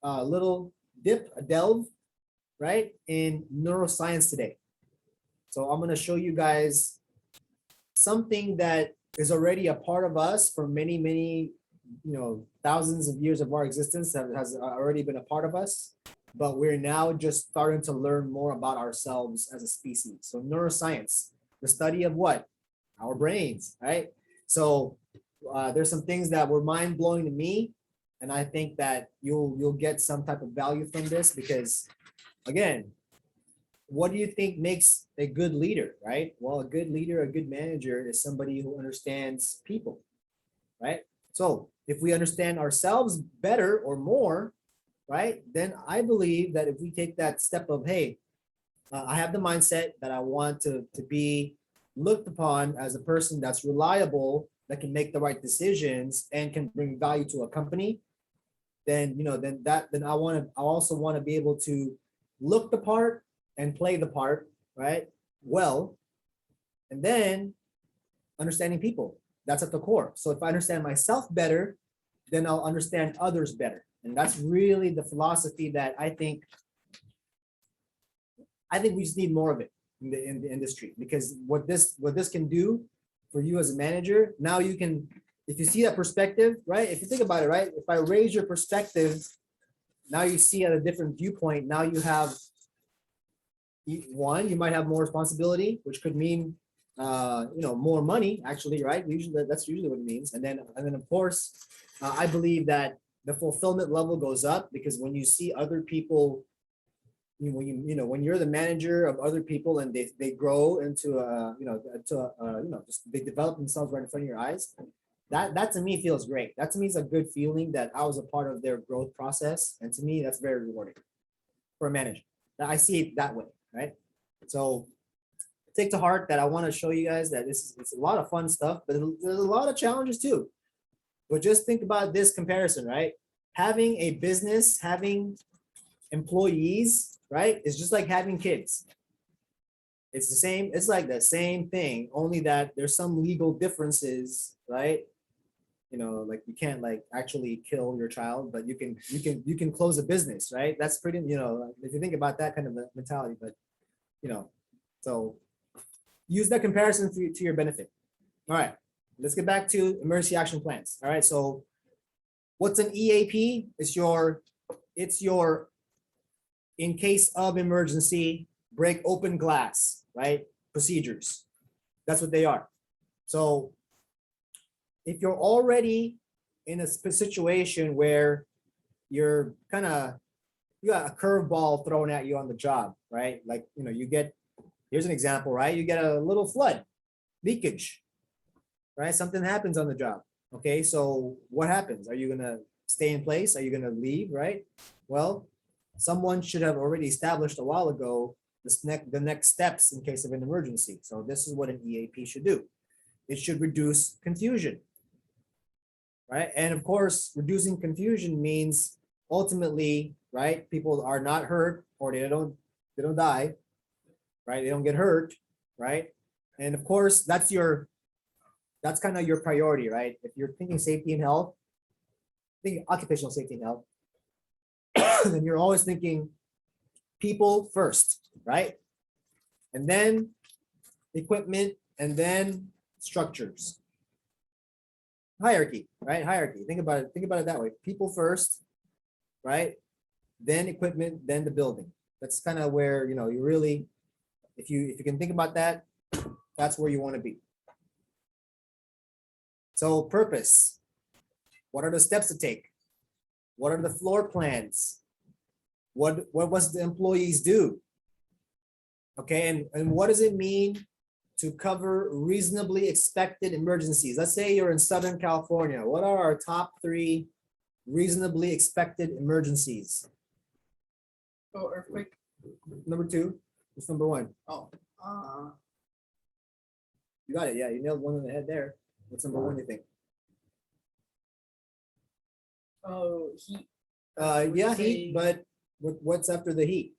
delve, right, in neuroscience today. So I'm gonna show you guys something that is already a part of us for many, you know, thousands of years of our existence, that has already been a part of us, but we're now just starting to learn more about ourselves as a species. So neuroscience, the study of what? Our brains, right? So there's some things that were mind-blowing to me, and I think that you'll get some type of value from this, because again, what do you think makes a good leader, right? Well, a good leader, a good manager is somebody who understands people, right? So if we understand ourselves better or more, right, then I believe that if we take that step of, hey, I have the mindset that I want to be looked upon as a person that's reliable, that can make the right decisions and can bring value to a company, then, then I also want to be able to look the part and play the part, right? Well, and then understanding people, that's at the core. So if I understand myself better, then I'll understand others better. And that's really the philosophy that I think we just need more of it in the industry, because what this can do for you as a manager, now you can, if you see that perspective, right? If you think about it, right? If I raise your perspective, now you see at a different viewpoint. Now you have one, you might have more responsibility, which could mean more money, actually, right? Usually that's usually what it means. And then of course, I believe that the fulfillment level goes up, because when you see other people, when you're the manager of other people and they grow into just they develop themselves right in front of your eyes, that to me feels great. That to me is a good feeling that I was a part of their growth process, and to me that's very rewarding for a manager. I see it that way, right? So take to heart that I want to show you guys that it's a lot of fun stuff, but there's a lot of challenges too. But just think about this comparison, right? Having a business, having employees, right, is just like having kids. It's the same, it's like the same thing, only that there's some legal differences, right? Like you can't like actually kill your child, but you can close a business, right? That's pretty, if you think about that kind of a mentality, but so use that comparison to your benefit. All right, let's get back to emergency action plans. All right, so what's an EAP? It's your in case of emergency, break open glass, right? Procedures. That's what they are. So if you're already in a situation where you got a curveball thrown at you on the job, right? Like, here's an example, right? You get a little flood, leakage, right? Something happens on the job. Okay, so what happens? Are you gonna stay in place? Are you gonna leave, right? Well, someone should have already established a while ago the next steps in case of an emergency. So this is what an EAP should do. It should reduce confusion, right? And of course, reducing confusion means ultimately, right, people are not hurt, or they don't die, right? They don't get hurt, right? And of course, that's kind of your priority, right? If you're thinking safety and health, thinking occupational safety and health, then you're always thinking people first, right? And then equipment, and then structures. Hierarchy, right? Hierarchy. Think about it that way. People first, right? Then equipment, then the building. That's kind of where, you really, if you can think about that, that's where you want to be. So purpose. What are the steps to take? What are the floor plans? What was the employees do? Okay, and what does it mean to cover reasonably expected emergencies? Let's say you're in Southern California. What are our top 3 reasonably expected emergencies? Oh, earthquake. Number 2. What's number 1? Oh, You got it. Yeah, you nailed one on the head there. What's number 1, you think? oh, heat. Yeah, heat, but what's after the heat?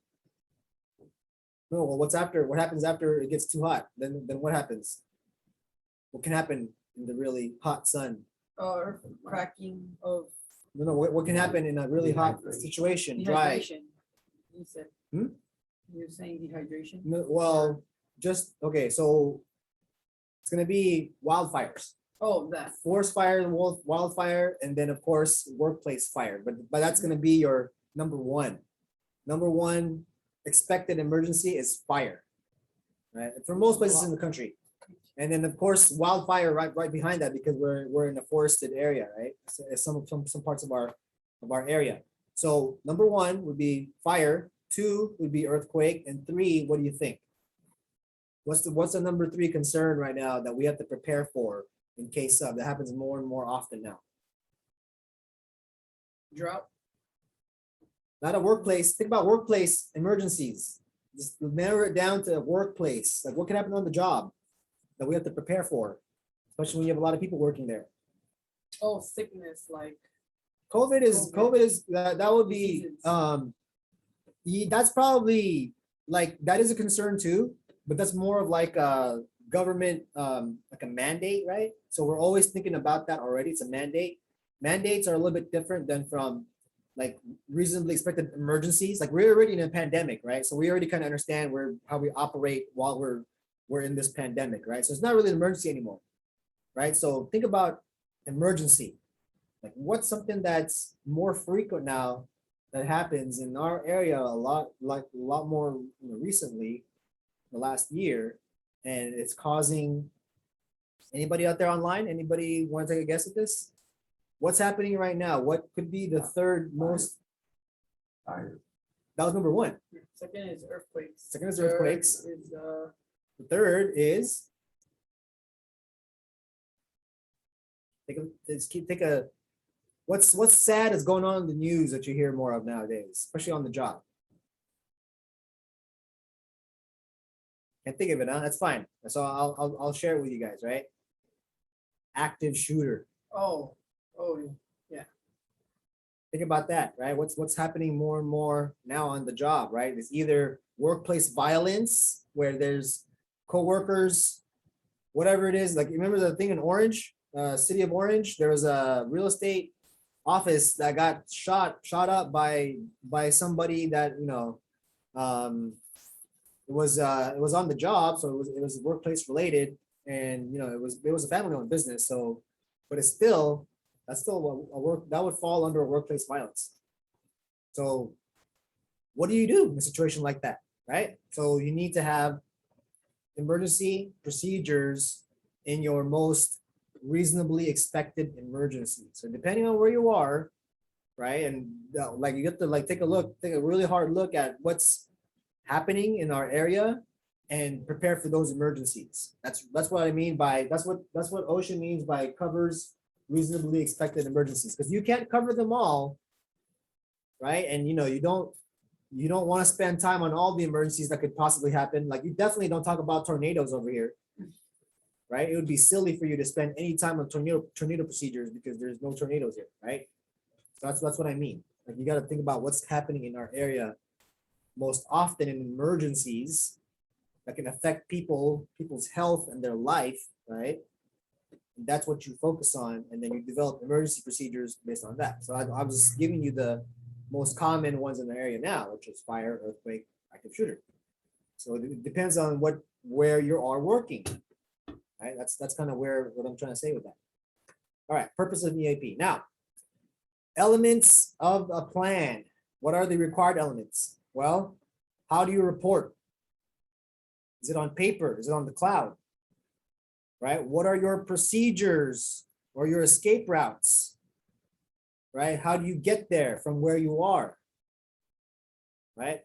No, well, what happens after it gets too hot? Then what happens? What can happen in the really hot sun? Or cracking of No, what can happen in a really hot situation? Dry. dehydration. You said. Hmm? You're saying dehydration? No, well, just, okay, so it's gonna be wildfires. Oh, that. Forest fire, wildfire, and then of course, workplace fire. But that's gonna be your number 1. Number 1 expected emergency is fire, right? For most places in the country. And then of course, wildfire right behind that, because we're in a forested area, right? So some parts of our area. So number 1 would be fire, 2 would be earthquake, and 3, what do you think? What's the number 3 concern right now that we have to prepare for in case of? That happens more and more often now. Drought. Not a workplace. Think about workplace emergencies. Just narrow it down to workplace. Like what can happen on the job? that we have to prepare for, especially when you have a lot of people working there. Oh, sickness, like. COVID is that would be Diseases. that's probably like that is a concern too, but that's more of like a government like a mandate, right? So we're always thinking about that already. It's a mandate. Mandates are a little bit different than from like reasonably expected emergencies. Like we're already in a pandemic, right? So we already kind of understand how we operate while we're in this pandemic, right? So it's not really an emergency anymore, right? So think about emergency. Like what's something that's more frequent now that happens in our area a lot more recently, the last year, and it's causing anybody out there online? Anybody want to take a guess at this? What's happening right now? What could be the third most? Fire. That was number one. Second is earthquakes. Second is Third earthquakes. Is, The third is take a what's sad is going on in the news that you hear more of nowadays, especially on the job. Can't think of it, huh? That's fine. So I'll share it with you guys, right? Active shooter. oh, yeah. Think about that, right? What's happening more and more now on the job, right? It's either workplace violence where there's coworkers, whatever it is. Like remember the thing in Orange, city of Orange, there was a real estate office that got shot up by somebody that it was on the job, so it was workplace related, and it was a family owned business. So, but that's still a work that would fall under a workplace violence. So, what do you do in a situation like that, right? So you need to have emergency procedures in your most reasonably expected emergency. So depending on where you are, right, and like you have to like take a really hard look at what's happening in our area and prepare for those emergencies. That's what I mean by that's what OSHA means by covers reasonably expected emergencies, because you can't cover them all, right? And you don't want to spend time on all the emergencies that could possibly happen. Like you definitely don't talk about tornadoes over here, right? It would be silly for you to spend any time on tornado procedures because there's no tornadoes here, right? So that's what I mean. Like you got to think about what's happening in our area most often in emergencies that can affect people's health and their life, right? And that's what you focus on, and then you develop emergency procedures based on that. So I was giving you the most common ones in the area now, which is fire, earthquake, active shooter. So it depends on where you are working. Right? That's kind of what I'm trying to say with that. All right, purpose of EAP. Now, elements of a plan. What are the required elements? Well, how do you report? Is it on paper? Is it on the cloud? Right? What are your procedures or your escape routes? Right? How do you get there from where you are? Right?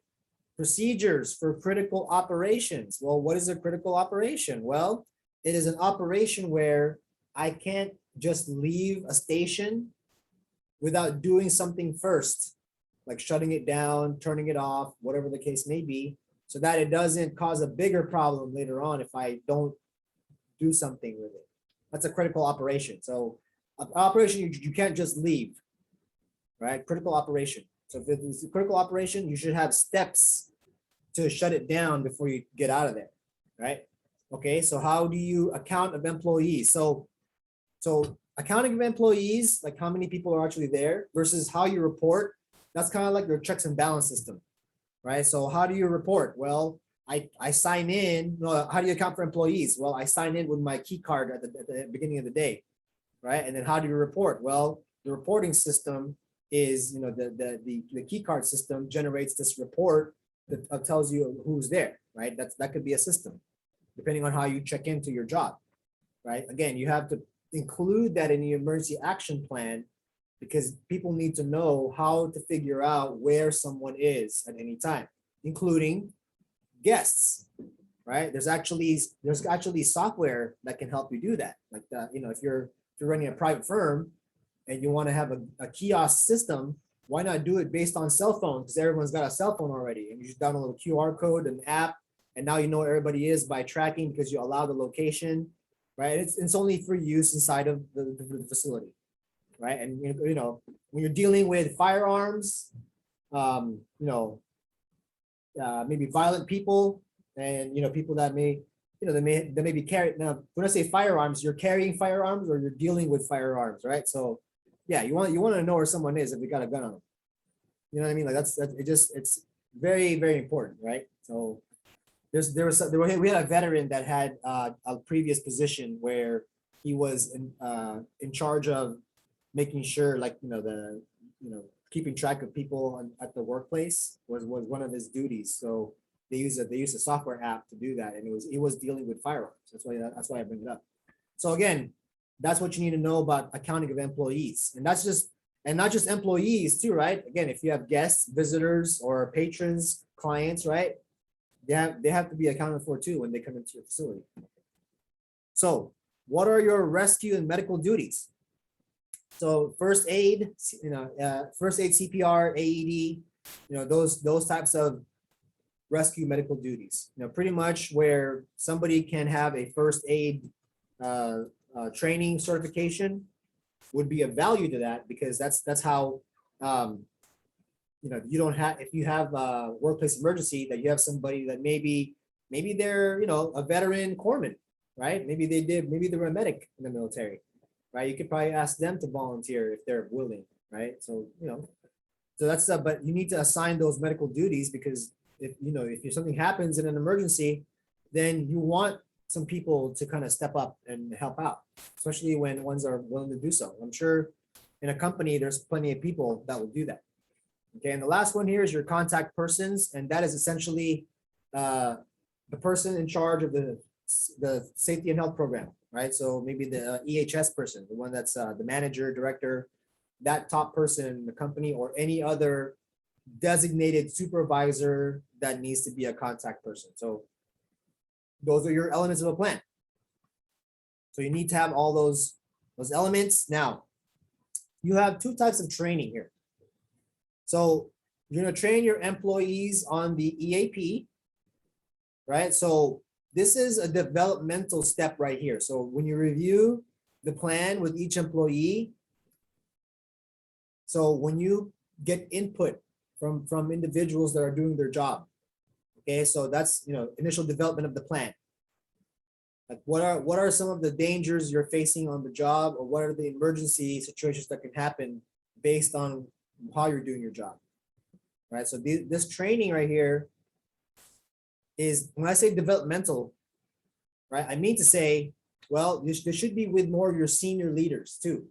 Procedures for critical operations. Well, what is a critical operation? Well, it is an operation where I can't just leave a station without doing something first, like shutting it down, turning it off, whatever the case may be, so that it doesn't cause a bigger problem later on if I don't do something with it. That's a critical operation. So an operation, you can't just leave, right? Critical operation. So if it's a critical operation, you should have steps to shut it down before you get out of there, right? Okay, so how do you account of employees? So accounting of employees, like how many people are actually there versus how you report, that's kind of like your checks and balance system, right? So how do you report? Well, I sign in. No, how do you account for employees? Well, I sign in with my key card at the beginning of the day, right? And then how do you report? Well, the reporting system is, the key card system generates this report that tells you who's there, right? That could be a system, depending on how you check into your job, right? Again, you have to include that in the emergency action plan because people need to know how to figure out where someone is at any time, including guests, right? There's actually software that can help you do that. Like that, if you're running a private firm and you want to have a kiosk system, why not do it based on cell phone? Because everyone's got a cell phone already, and you just download a QR code, an app, and now you know where everybody is by tracking because you allow the location. right? It's only for use inside of the facility, right? And you know, when you're dealing with firearms, maybe violent people, and you know, people that may, you know, they may be carrying. Now, when I say firearms, you're carrying firearms or you're dealing with firearms, right? So, yeah, you want to know where someone is if they got a gun on them. You know what I mean? Like that's it's very, very important, right? So we had a veteran that had a previous position where he was in charge of making sure, like, keeping track of people at the workplace was one of his duties. So they use a software app to do that, and it was dealing with firearms. That's why I bring it up. So again, that's what you need to know about accounting of employees, and not just employees too, right? Again, if you have guests, visitors, or patrons, clients, right? They have to be accounted for too when they come into your facility. So, what are your rescue and medical duties? So, first aid, CPR, AED, those types of rescue medical duties. Pretty much where somebody can have a first aid training certification would be of value to that, because that's how you don't have, if you have a workplace emergency, that you have somebody that maybe they're a veteran corpsman, right? Maybe they were a medic in the military, right? You could probably ask them to volunteer if they're willing, right? So so that's but you need to assign those medical duties, because if something happens in an emergency, then you want some people to kind of step up and help out, especially when ones are willing to do so. I'm sure in a company there's plenty of people that will do that. Okay, and the last one here is your contact persons, and that is essentially the person in charge of the safety and health program, right? So maybe the EHS person, the one that's the manager, director, that top person in the company, or any other designated supervisor that needs to be a contact person. So those are your elements of a plan. So you need to have all those elements. Now, you have two types of training here. So you're going to train your employees on the EAP, right? So this is a developmental step right here. So when you review the plan with each employee, so when you get input from individuals that are doing their job, okay, so that's initial development of the plan. Like what are some of the dangers you're facing on the job, or what are the emergency situations that can happen based on how you're doing your job, right? So this training right here is, when I say developmental, right, I mean to say, well, this should be with more of your senior leaders too.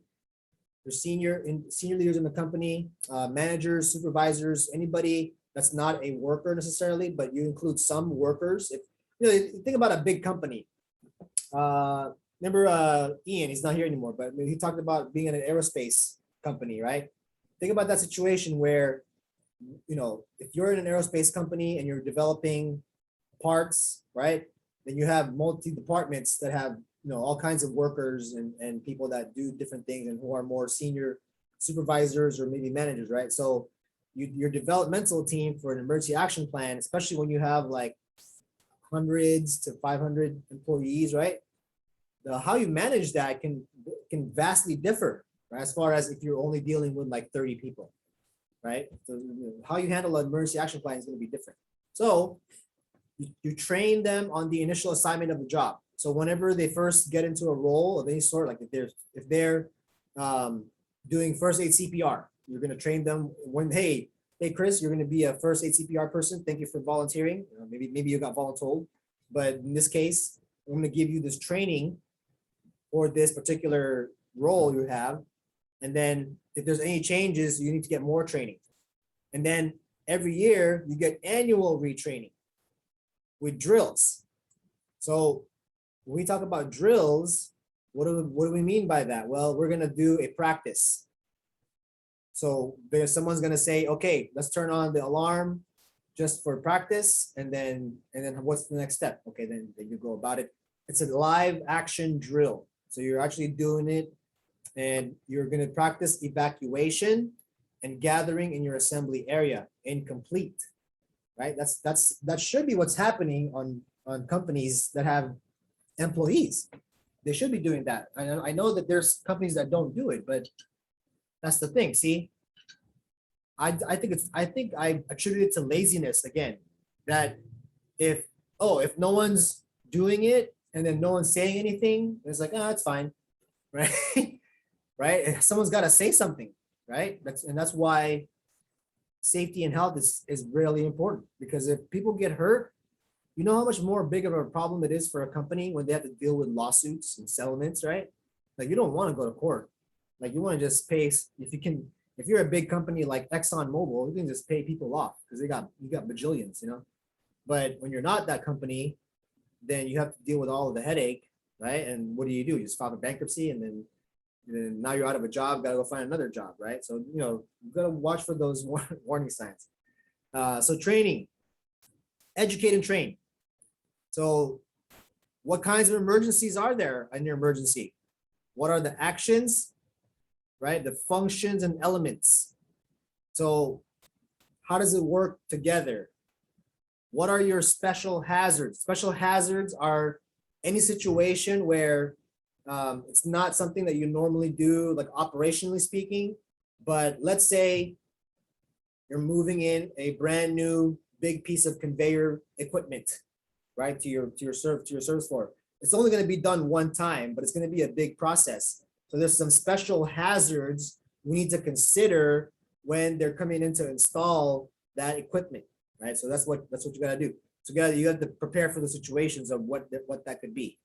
Your senior leaders in the company, managers, supervisors, anybody that's not a worker necessarily, but you include some workers. If think about a big company. Remember Ian, he's not here anymore, but he talked about being in an aerospace company, right? Think about that situation where, if you're in an aerospace company and you're developing parts, right? Then you have multi departments that have, all kinds of workers and people that do different things and who are more senior supervisors or maybe managers, right? So your developmental team for an emergency action plan, especially when you have like hundreds to 500 employees, right? How you manage that can vastly differ, right? As far as if you're only dealing with like 30 people, right? So how you handle an emergency action plan is going to be different. So you train them on the initial assignment of the job. So whenever they first get into a role of any sort, like if they're doing first aid CPR, you're going to train them when, hey Chris, you're going to be a first aid CPR person. Thank you for volunteering. Maybe you got voluntold, but in this case, I'm going to give you this training for this particular role you have. And then if there's any changes, you need to get more training. And then every year you get annual retraining with drills. So when we talk about drills, what do we mean by that? Well, we're going to do a practice. So someone's going to say, okay, let's turn on the alarm just for practice. And then what's the next step? Okay, then you go about it. It's a live action drill. So you're actually doing it, and you're going to practice evacuation and gathering in your assembly area incomplete, right? That should be what's happening on companies that have employees. They should be doing that. I know that there's companies that don't do it, but that's the thing. See, I think I attribute it to laziness again. That if no one's doing it and then no one's saying anything, it's like, oh, it's fine, right? Right? Someone's got to say something, right? That's why safety and health is really important, because if people get hurt, you know how much more big of a problem it is for a company when they have to deal with lawsuits and settlements, right? Like, you don't want to go to court. Like, you want to just pay, if you're a big company like Exxon Mobil, you can just pay people off because you got bajillions, you know? But when you're not that company, then you have to deal with all of the headache, right? And what do? You just file for bankruptcy, and then now you're out of a job, gotta go find another job, right? So, you know, you gotta watch for those warning signs. So training, educate and train. So what kinds of emergencies are there in your emergency? What are the actions, right? The functions and elements. So how does it work together? What are your special hazards? Special hazards are any situation where it's not something that you normally do, like operationally speaking, but let's say you're moving in a brand new big piece of conveyor equipment, right, to your service floor. It's only going to be done one time, but it's going to be a big process. So there's some special hazards we need to consider when they're coming in to install that equipment, right? So that's what you got to do. So you got to prepare for the situations of what that could be.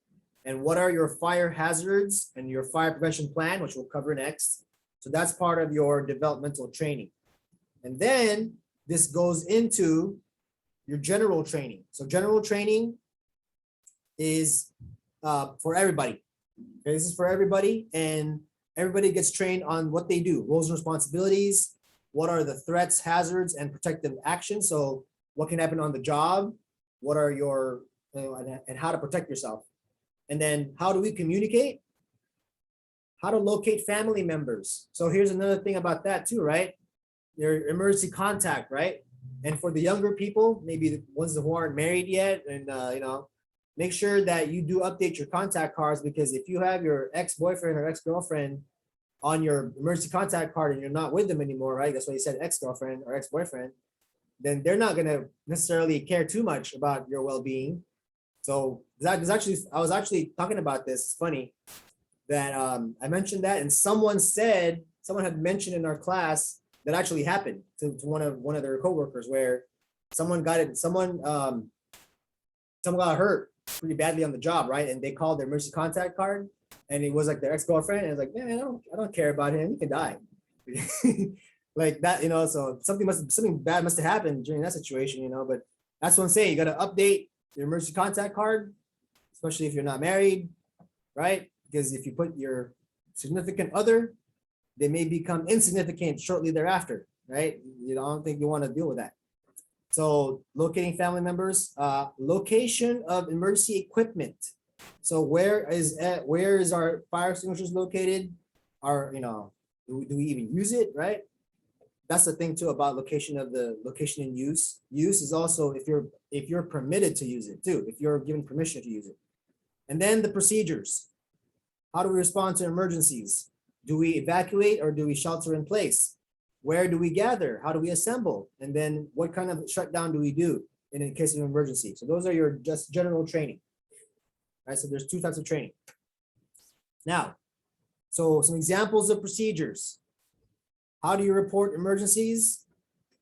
And what are your fire hazards and your fire prevention plan, which we'll cover next. So that's part of your developmental training. And then this goes into your general training. So general training is for everybody. Okay, this is for everybody, and everybody gets trained on what they do, roles and responsibilities, what are the threats, hazards, and protective actions. So what can happen on the job, what are your, and how to protect yourself. And then how do we communicate? How to locate family members. So here's another thing about that too, right? Your emergency contact, right? And for the younger people, maybe the ones who aren't married yet, and make sure that you do update your contact cards, because if you have your ex-boyfriend or ex-girlfriend on your emergency contact card and you're not with them anymore, right? That's why you said ex-girlfriend or ex-boyfriend, then they're not gonna necessarily care too much about your well-being. So I was actually talking about this. It's funny that I mentioned that, and someone had mentioned in our class that actually happened to one of their coworkers, where someone got hurt pretty badly on the job, right? And they called their emergency contact card, and it was like their ex-girlfriend, and it's like, man, I don't care about him. He can die. Like that, so something bad must have happened during that situation, but that's what I'm saying. You got to update your emergency contact card, especially if you're not married, right? Because if you put your significant other, they may become insignificant shortly thereafter, right? I don't think you want to deal with that. So locating family members, location of emergency equipment. So where is our fire extinguishers located? Do we even use it, right? That's the thing too about location and use. Use is also if you're permitted to use it too, if you're given permission to use it. And then the procedures. How do we respond to emergencies? Do we evacuate or do we shelter in place? Where do we gather? How do we assemble? And then what kind of shutdown do we do in case of an emergency? So those are your just general training. Right, so there's two types of training. Now, so some examples of procedures. How do you report emergencies?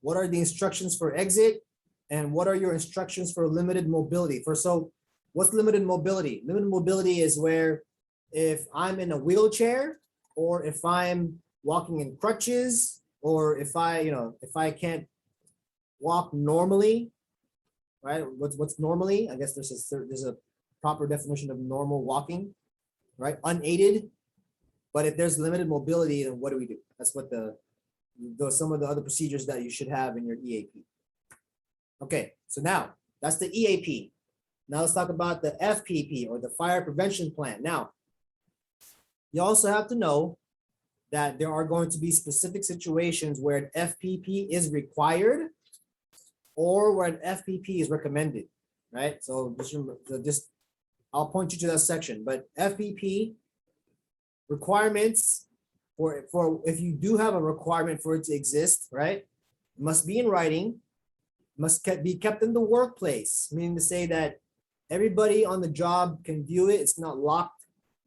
What are the instructions for exit? And what are your instructions for limited mobility? So what's limited mobility? Limited mobility is where if I'm in a wheelchair, or if I'm walking in crutches, or if I can't walk normally, right? What's normally? I guess there's a proper definition of normal walking, right? Unaided. But if there's limited mobility, then what do we do? That's what some of the other procedures that you should have in your EAP. Okay, so now that's the EAP. Now let's talk about the FPP, or the fire prevention plan. Now, you also have to know that there are going to be specific situations where an FPP is required or where an FPP is recommended, right? So just I'll point you to that section, but FPP requirements for if you do have a requirement for it to exist, right? Must be in writing, be kept in the workplace, meaning to say that everybody on the job can view it. It's not locked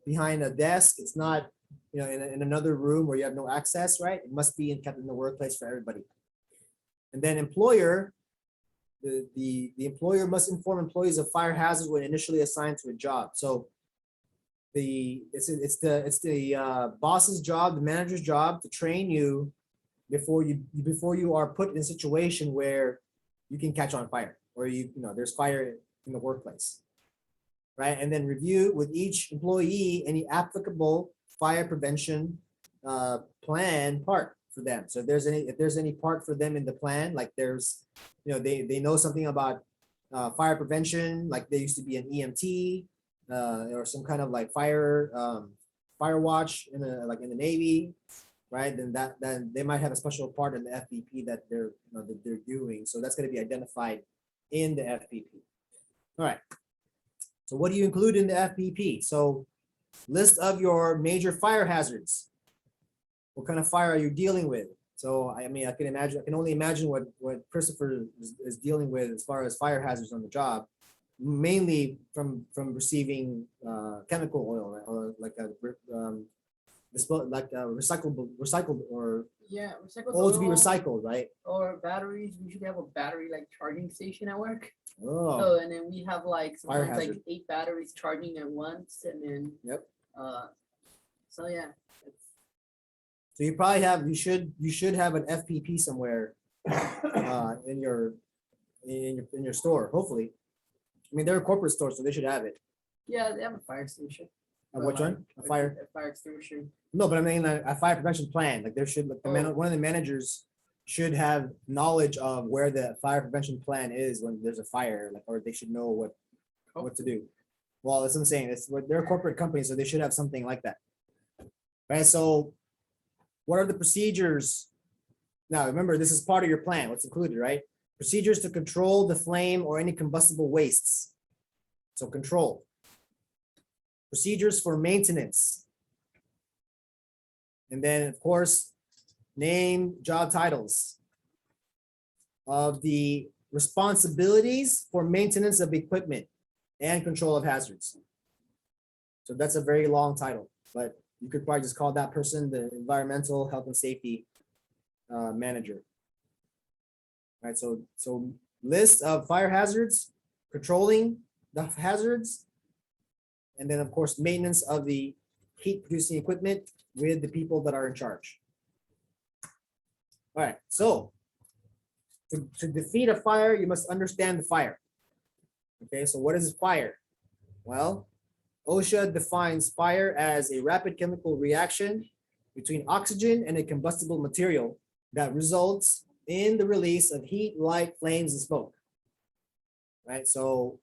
behind a desk. It's not, in another room where you have no access, right? It must be kept in the workplace for everybody. And then employer, the employer must inform employees of fire hazards when initially assigned to a job. So it's the boss's job, the manager's job to train you before you are put in a situation where you can catch on fire or there's fire in the workplace, right? And then review with each employee any applicable fire prevention plan part for them. So if there's any part for them in the plan, like there's, they know something about fire prevention, like they used to be an EMT or some kind of like fire watch in the Navy, right? Then they might have a special part in the FPP that they're doing. So that's going to be identified in the FPP. All right. So what do you include in the FPP? So list of your major fire hazards. What kind of fire are you dealing with? So I can only imagine what Christopher is dealing with as far as fire hazards on the job, mainly from receiving chemical oil, right? Or like recycled or Yeah, recycled oil to be oil recycled, right? or batteries. We should have a battery like charging station at work. Oh, So and then we have like Fire sometimes like hazard. 8 batteries charging at once, and then Yep. So yeah, it's, So you probably have you should have an FPP somewhere in your store, hopefully. I mean, they're a corporate store, so they should have it. yeah, they have a fire extinguisher. Which one? A fire? A fire extinguisher. No, but I mean a fire prevention plan. Like there should, like one of the managers should have knowledge of where the fire prevention plan is when there's a fire, like, or they should know what to do. Well, that's what I'm saying. They're a corporate company, so they should have something like that. Right. So, what are the procedures? Now, remember, this is part of your plan. What's included, right? Procedures to control the flame or any combustible wastes. So control. Procedures for maintenance. And then, of course, name job titles of the responsibilities for maintenance of equipment and control of hazards. So that's a very long title, but you could probably just call that person the environmental health and safety manager. All right, so list of fire hazards, controlling the hazards, and then of course maintenance of the heat producing equipment with the people that are in charge. All right, so to defeat a fire, you must understand the fire. Okay, so what is fire? Well, OSHA defines fire as a rapid chemical reaction between oxygen and a combustible material that results in the release of heat, light, flames, and smoke. Right, so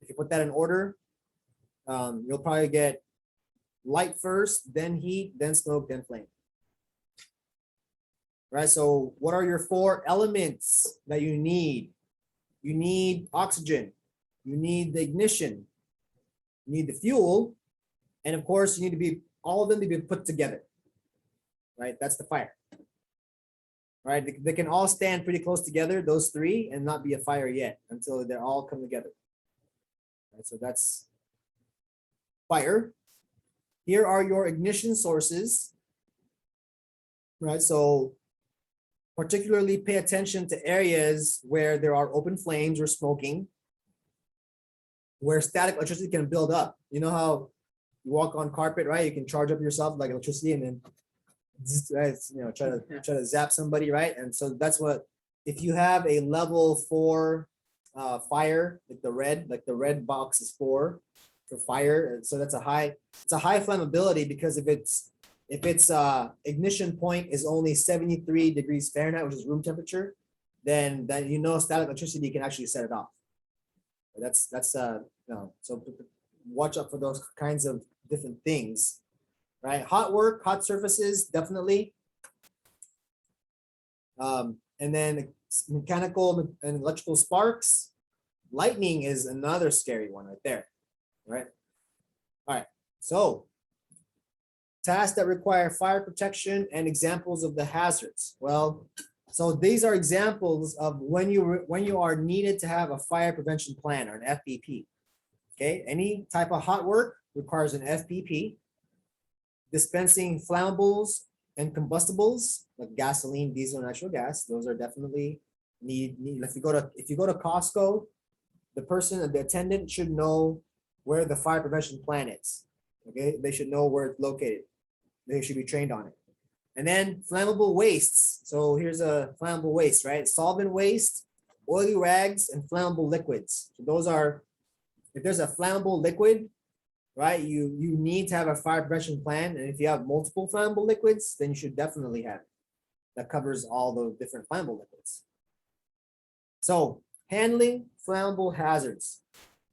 if you put that in order, you'll probably get light first, then heat, then smoke, then flame. Right, so what are your 4 elements that you need? You need oxygen, you need the ignition, you need the fuel, and of course you need to be all of them to be put together. Right, that's the fire. Right, they can all stand pretty close together, those 3, and not be a fire yet until they're all come together. Right, so that's fire. Here are your ignition sources. Right, so particularly pay attention to areas where there are open flames or smoking, where static electricity can build up. You know how you walk on carpet, right? You can charge up yourself like electricity and then try to zap somebody, right? And so that's what, if you have a level 4 fire, like the red box is 4 for fire. So that's it's a high flammability, because if its ignition point is only 73 degrees Fahrenheit, which is room temperature, then static electricity can actually set it off. So watch out for those kinds of different things, right? Hot surfaces, definitely. And then mechanical and electrical sparks, lightning is another scary one right there, right? All right, so tasks that require fire protection and examples of the hazards. Well, so these are examples of when you are needed to have a fire prevention plan or an FPP. Okay, any type of hot work requires an FPP. Dispensing flammables and combustibles like gasoline, diesel, natural gas, those are definitely need. If you go to Costco, the attendant should know where the fire prevention plan is. Okay, they should know where it's located. They should be trained on it. And then flammable wastes. So here's a flammable waste, right? Solvent waste, oily rags, and flammable liquids. So those are, if there's a flammable liquid, right, you need to have a fire prevention plan. And if you have multiple flammable liquids, then you should definitely have it. That covers all the different flammable liquids. So handling flammable hazards.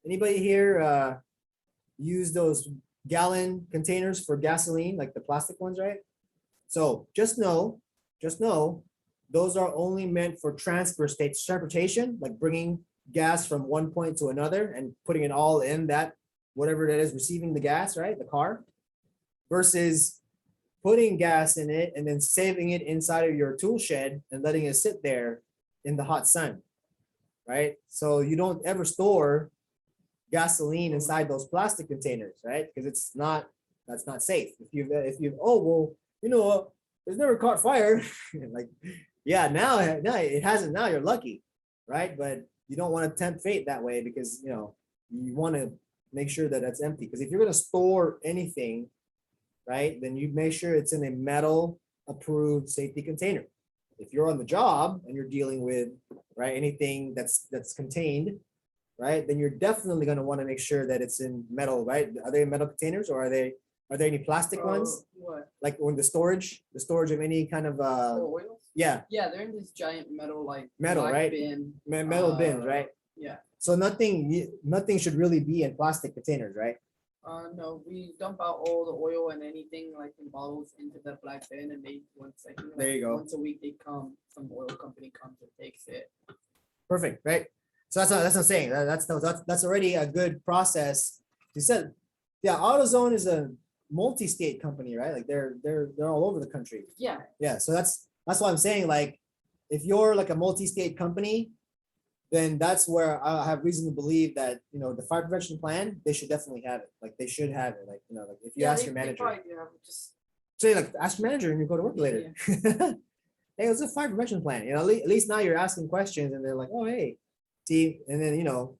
Anybody here use those gallon containers for gasoline, like the plastic ones, right? So just know, those are only meant for transportation, like bringing gas from one point to another and putting it all in that, whatever that is receiving the gas, right? The car, versus putting gas in it and then saving it inside of your tool shed and letting it sit there in the hot sun, right? So you don't ever store gasoline inside those plastic containers, right? Because that's not safe. If you've oh, well, you know, it's never caught fire. Like, yeah, now it hasn't. Now you're lucky, right? But you don't want to tempt fate that way, because you know you want to make sure that that's empty. Because if you're going to store anything, right, then you make sure it's in a metal approved safety container. If you're on the job and you're dealing with, right, anything that's contained, right, then you're definitely going to want to make sure that it's in metal, right? Are they metal containers, or are there any plastic ones? What? Like when the storage of any kind of Oils? yeah, Yeah, they're in this giant metal metal, black right? bin. Metal bins, right? Yeah. So nothing should really be in plastic containers, right? No, we dump out all the oil and anything like in bottles into the black bin, and they There you go. once a week they come, some oil company comes and takes it. Perfect, right? So that's what I'm saying. That's already a good process. You said, yeah, AutoZone is a multi-state company, right? Like they're all over the country. Yeah. Yeah, so that's why I'm saying, like, if you're like a multi-state company, then that's where I have reason to believe that, you know, the fire prevention plan, they should definitely have it. Like they should have it. Like, you know, like if you ask your manager, say like ask your manager and you go to work later. Hey, what's a fire prevention plan? You know, at least now you're asking questions and they're like, oh, hey, see, and then, you know,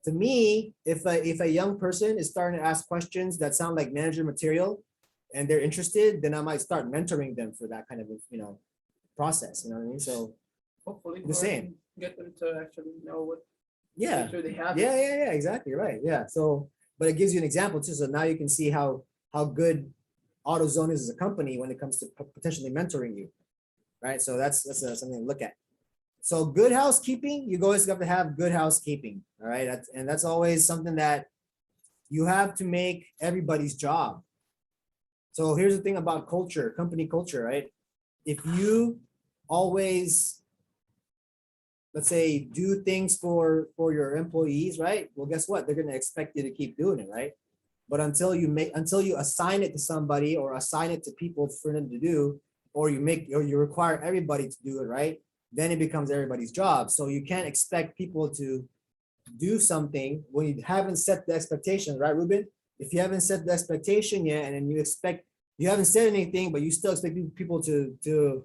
to me, if a young person is starting to ask questions that sound like manager material and they're interested, then I might start mentoring them for that kind of, you know, process. You know what I mean? So hopefully the same. Get them to actually know what. Yeah. Make sure they have Yeah, exactly. Right. Yeah. So, but it gives you an example too. So now you can see how good AutoZone is as a company when it comes to potentially mentoring you. Right. So that's something to look at. So good housekeeping, you always have to have good housekeeping. All right. That's always something that you have to make everybody's job. So here's the thing about culture, company culture, right? If you always, let's say, do things for your employees, right? Well, guess what? They're going to expect you to keep doing it, right? But until you assign it to somebody or assign it to people for them to do, or you require everybody to do it, right? Then it becomes everybody's job. So you can't expect people to do something when you haven't set the expectations, right, Ruben? If you haven't set the expectation yet, and then you haven't said anything, but you still expect people to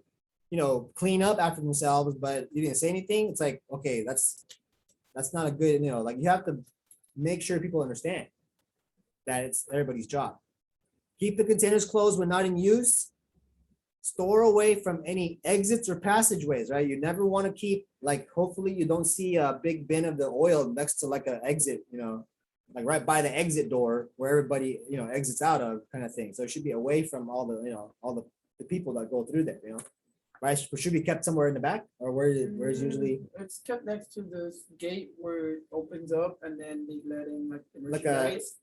you know, clean up after themselves, but you didn't say anything, it's like, okay, that's not a good, you know, like you have to make sure people understand that it's everybody's job. Keep the containers closed when not in use. Store away from any exits or passageways, right? You never want to keep, like, hopefully you don't see a big bin of the oil next to like an exit, you know, like right by the exit door where everybody, you know, exits out of, kind of thing. So it should be away from all the, you know, all the people that go through there, you know. Right, should be kept somewhere in the back, or where's usually? It's kept next to this gate where it opens up, and then they let in like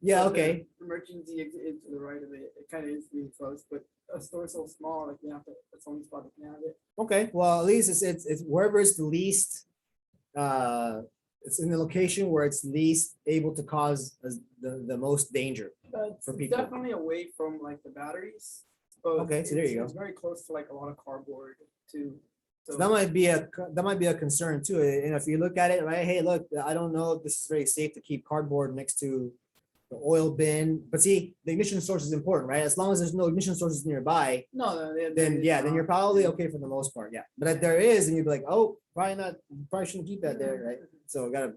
yeah, so okay. The emergency exit is to the right of it. It kind of is really close, but a store so small, like you have to. It's only spot that can have it. Okay, well at least it's wherever it's the least it's in the location where it's least able to cause the most danger. It's For people. definitely away from like the batteries. But Okay, so there you It's go. very close to like a lot of cardboard too. So that might be a concern too. And if you look at it, right, hey, look, I don't know if this is very safe to keep cardboard next to the oil bin. But see, the ignition source is important, right? As long as there's no ignition sources nearby, then yeah, then you're probably okay for the most part. Yeah. But if there is, then you'd be like, oh, probably not, probably shouldn't keep that there, right? So you gotta,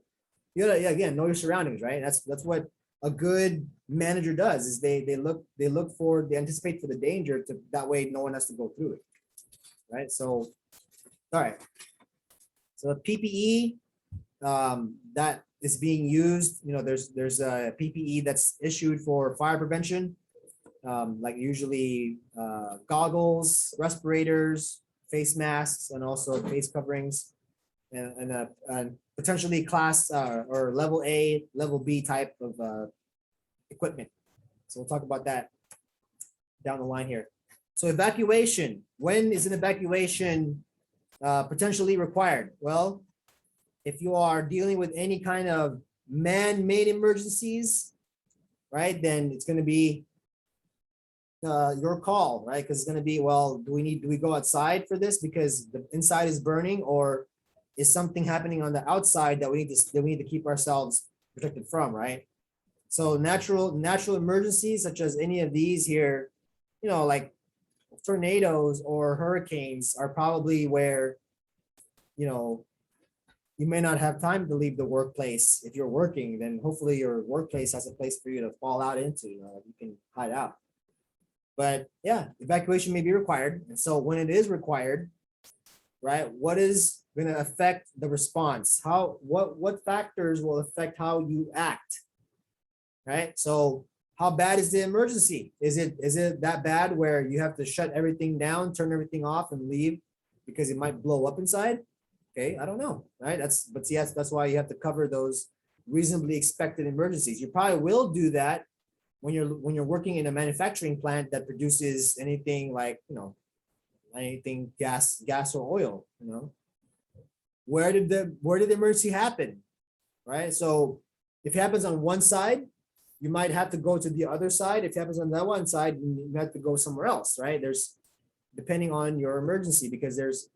yeah, again, know your surroundings, right? That's what a good manager does, is they anticipate for the danger, to that way no one has to go through it. Right. So all right. So PPE that is being used, there's a PPE that's issued for fire prevention, like usually goggles, respirators, face masks, and also face coverings, and potentially class or level A, level B type of equipment. So we'll talk about that down the line here. So evacuation, when is an evacuation potentially required? Well, if you are dealing with any kind of man-made emergencies, right, then it's going to be your call, right? Because it's going to be, well, do we go outside for this because the inside is burning, or is something happening on the outside that we need to keep ourselves protected from, right? So natural emergencies such as any of these here, like tornadoes or hurricanes, are probably where, you may not have time to leave the workplace. If you're working, then hopefully your workplace has a place for you to fall out into, you can hide out. But yeah, evacuation may be required. And so when it is required, right, what is going to affect the response? What factors will affect how you act, right? So how bad is the emergency? Is it that bad where you have to shut everything down, turn everything off, and leave because it might blow up inside? Okay, I don't know, right? That's why you have to cover those reasonably expected emergencies. You probably will do that when you're working in a manufacturing plant that produces anything like, anything gas or oil. Where did the emergency happen, right? So if it happens on one side, you might have to go to the other side. If it happens on that one side, you have to go somewhere else, right? There's, depending on your emergency, because there's,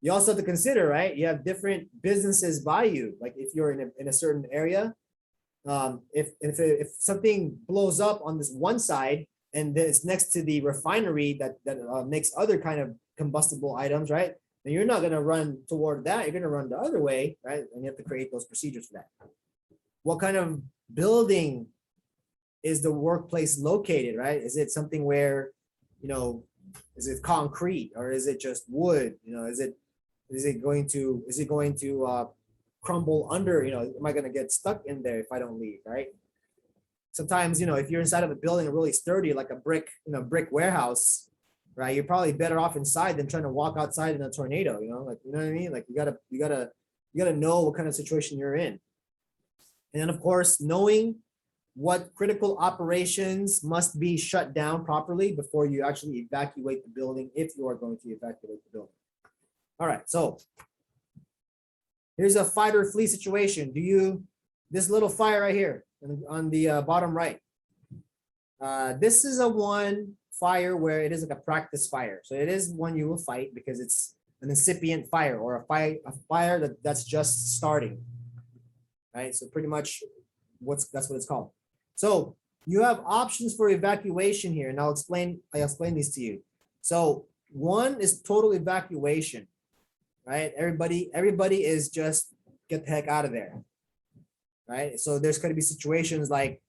you also have to consider, right? You have different businesses by you. Like if you're in a certain area, if something blows up on this one side and then it's next to the refinery that makes other kind of combustible items, right? Then you're not going to run toward that. You're going to run the other way, right? And you have to create those procedures for that. What kind of building is the workplace located, right? Is it something where, is it concrete or is it just wood? Is it going to crumble under? Am I going to get stuck in there if I don't leave, right? Sometimes, if you're inside of a building really sturdy, like a brick warehouse, right? You're probably better off inside than trying to walk outside in a tornado. You know what I mean? Like you gotta know what kind of situation you're in. And then of course, knowing what critical operations must be shut down properly before you actually evacuate the building, if you are going to evacuate the building. All right, so here's a fight or flee situation. This little fire right here on the bottom right. This is a one fire where it is like a practice fire. So it is one you will fight because it's an incipient fire or a fire that's just starting. Right, so pretty much that's what it's called. So you have options for evacuation here, and I'll explain these to you. So one is total evacuation, right? Everybody is just get the heck out of there, right? So there's going to be situations like,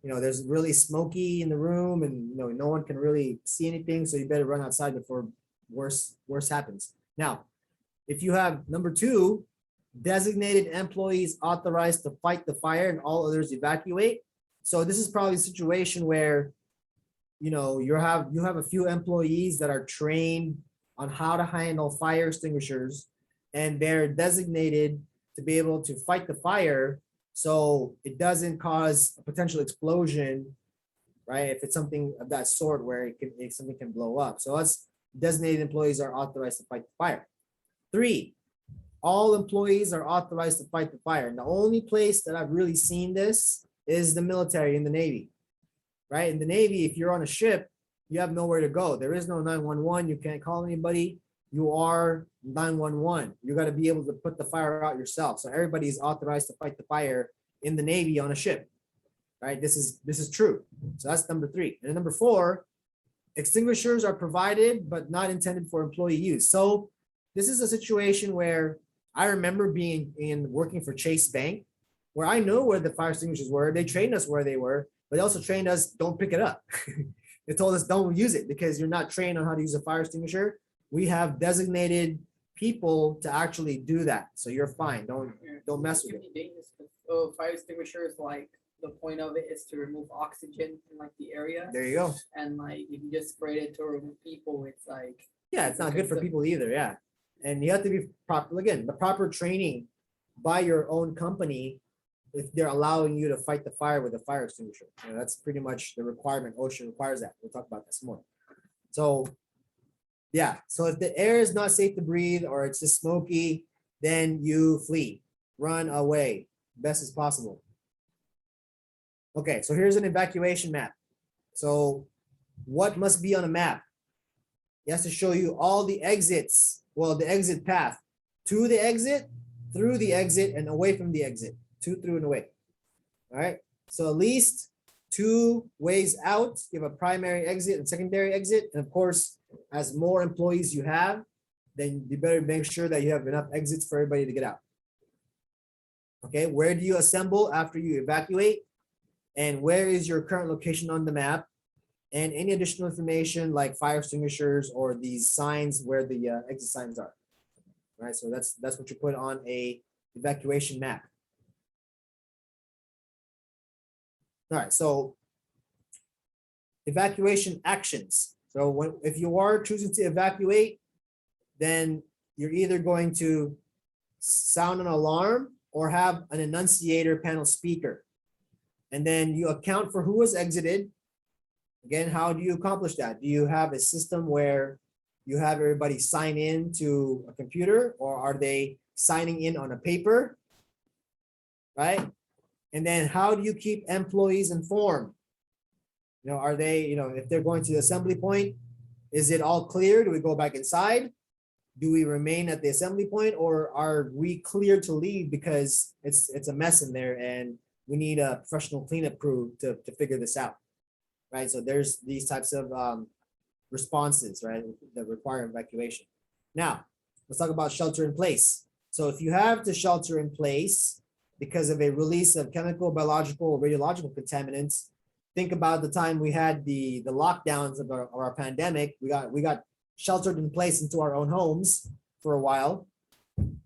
there's really smoky in the room and no one can really see anything, so you better run outside before worse happens. Now, if you have number two, designated employees authorized to fight the fire and all others evacuate. So this is probably a situation where, you have a few employees that are trained on how to handle fire extinguishers, and they're designated to be able to fight the fire so it doesn't cause a potential explosion, right? If it's something of that sort where something can blow up. So us designated employees are authorized to fight the fire. 3, all employees are authorized to fight the fire. And the only place that I've really seen this is the military in the Navy, right? In the Navy, if you're on a ship, you have nowhere to go. There is no 911. You can't call anybody. You are 911. You got to be able to put the fire out yourself. So everybody is authorized to fight the fire in the Navy on a ship, right? This is true. So that's number 3. And number 4, extinguishers are provided but not intended for employee use. So this is a situation where I remember being working for Chase Bank, where I know where the fire extinguishers were. They trained us where they were, but they also trained us don't pick it up. They told us don't use it because you're not trained on how to use a fire extinguisher. We have designated people to actually do that, so you're fine. Don't mess with it. Fire extinguisher is like, the point of it is to remove oxygen in like the area. There you go. And like if you just spray it to remove people, it's like, Yeah, it's not good for people either. Yeah, and you have to be proper again. The proper training by your own company if they're allowing you to fight the fire with a fire extinguisher. You know, that's pretty much the requirement. OSHA requires that. We'll talk about this more. So yeah, so if the air is not safe to breathe or it's just smoky, then you flee, run away, best as possible. Okay, so here's an evacuation map. So what must be on a map? It has to show you all the exits, well, the exit path to the exit, through the exit, and away from the exit, to, through, and away. All right, so at least 2 ways out. You have a primary exit and secondary exit. And of course, as more employees you have, then you better make sure that you have enough exits for everybody to get out. Okay, where do you assemble after you evacuate? And where is your current location on the map? And any additional information like fire extinguishers or these signs where the exit signs are. All right, so that's what you put on a evacuation map. All right, so evacuation actions. So if you are choosing to evacuate, then you're either going to sound an alarm or have an annunciator panel speaker. And then you account for who has exited. Again, how do you accomplish that? Do you have a system where you have everybody sign in to a computer, or are they signing in on a paper, right? And then how do you keep employees informed? You know, are they, you know, if they're going to the assembly point, is it all clear? Do we go back inside? Do we remain at the assembly point, or are we clear to leave because it's a mess in there and we need a professional cleanup crew to figure this out, right? So there's these types of responses, right, that require evacuation. Now, let's talk about shelter in place. So if you have to shelter in place because of a release of chemical, biological, or radiological contaminants, think about the time we had the lockdowns of our pandemic. We got sheltered in place into our own homes for a while,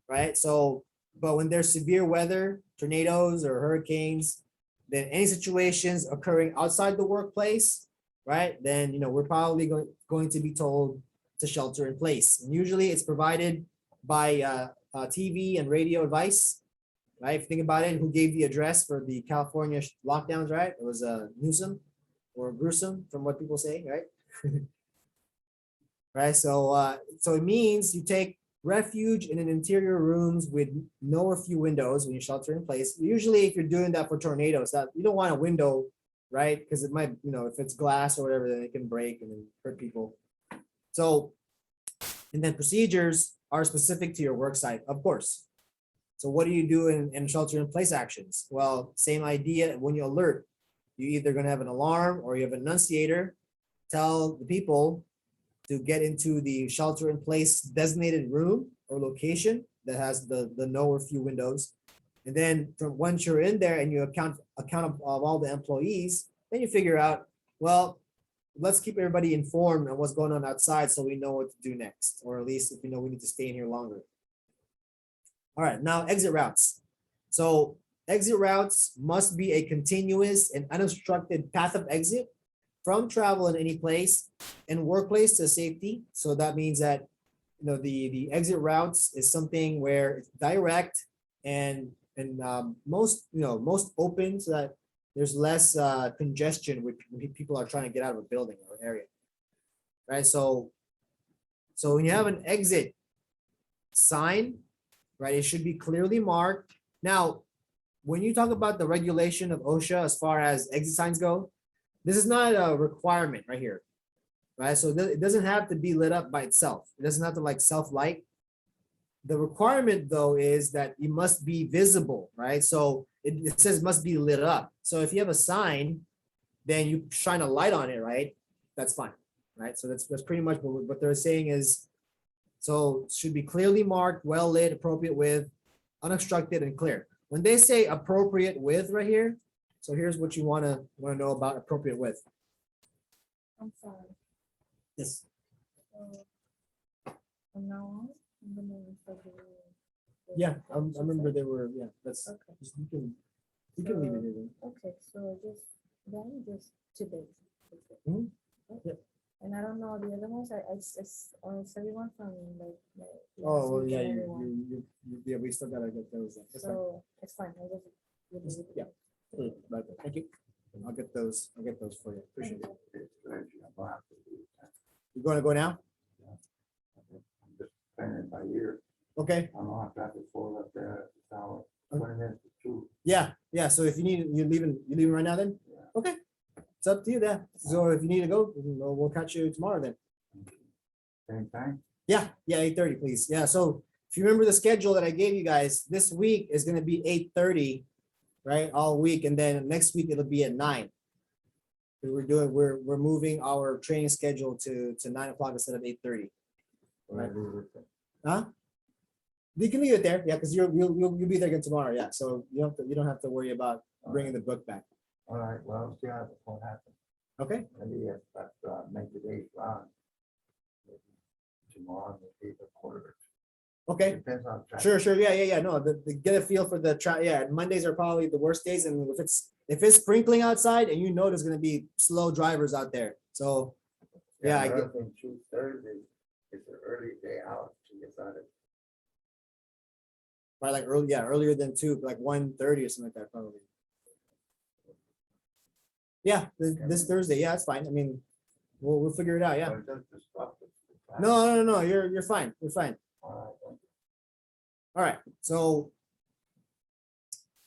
right? So, but when there's severe weather, tornadoes or hurricanes, then any situations occurring outside the workplace, right? Then, you know, we're probably going to be told to shelter in place. And usually it's provided by TV and radio advice, right? If you think about it, who gave the address for the California lockdowns, right? It was Newsom or Gruesome from what people say, right? Right, so so it means you take refuge in an interior rooms with no or few windows when you shelter in place. Usually if you're doing that for tornadoes, that you don't want a window, right? Because it might, you know, if it's glass or whatever, then it can break and then hurt people. So, and then procedures are specific to your work site, of course. So what do you do in shelter in place actions? Well, same idea. When you alert, you either going to have an alarm or you have an annunciator, tell the people to get into the shelter in place designated room or location that has the no or few windows. And then from once you're in there and you account of all the employees, then you figure out, well, let's keep everybody informed on what's going on outside so we know what to do next, or at least if you know we need to stay in here longer. All right, now exit routes. So exit routes must be a continuous and unobstructed path of exit from travel in any place and workplace to safety. So that means that, you know, the exit routes is something where it's direct and most open, so that there's less congestion when people are trying to get out of a building or area, right? So when you have an exit sign, right? It should be clearly marked. Now, when you talk about the regulation of OSHA as far as exit signs go, this is not a requirement right here, right? So it doesn't have to be lit up by itself. It doesn't have to like self-light. The requirement though is that you must be visible, right? So it says must be lit up. So if you have a sign, then you shine a light on it, right? That's fine, right? So that's pretty much what they're saying is, so it should be clearly marked, well lit, appropriate width, unobstructed and clear. When they say appropriate width right here, so here's what you wanna know about appropriate width. I'm sorry. Yes. From now on, I'm gonna install Yeah, I remember they were, yeah, that's, Okay. you can leave it here. Okay, so then just 2 days. Mhm. Yep. And I don't know the other ones, it's everyone from like. Oh, well, last week yeah, and everyone. yeah, we still gotta get those. That's fine. So it's fine, I just. Yeah. Right, thank you. I'll get those for you. Appreciate it. You gonna go now? Planning by year. Okay. I'm on traffic for up there, so 20 minutes to 2. Yeah. So if you need, you're leaving right now then? Okay. It's up to you then. So if you need to go, we'll catch you tomorrow then. Same time? Yeah, 8:30, please. Yeah, so if you remember the schedule that I gave you guys, this week is gonna be 8:30, right? All week, and then next week it'll be at 9. We're moving our training schedule to 9 o'clock instead of 8:30. Right. Huh? You can leave it there, yeah, because you'll be there again tomorrow, yeah. So you don't have to worry about bringing the book back. All right, well, see how what happens. Okay. Maybe if that, make the days long. Maybe tomorrow, maybe a quarter. Okay. Depends on traffic. Sure, yeah. No, get a feel for the yeah. Mondays are probably the worst days, and if it's sprinkling outside, and you know there's gonna be slow drivers out there. So yeah, I get. Thursday, it's an early day out to get started. Probably like earlier than 2, like 1:30 or something like that, probably. Yeah, this Thursday, yeah, it's fine. I mean, we'll figure it out, yeah. No, you're fine. You're fine. All right, so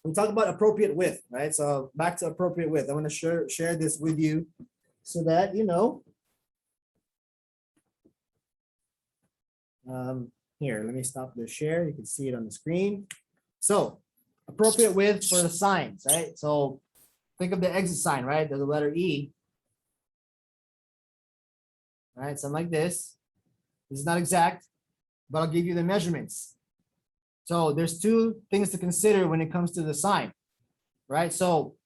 we talk about appropriate width, right? So back to appropriate width. I want to share this with you so that you know. Here, let me stop the share. You can see it on the screen. So appropriate width for the signs, right? So think of the exit sign, right? There's the letter E. All right, something like this. This is not exact, but I'll give you the measurements. So there's 2 things to consider when it comes to the sign, right? So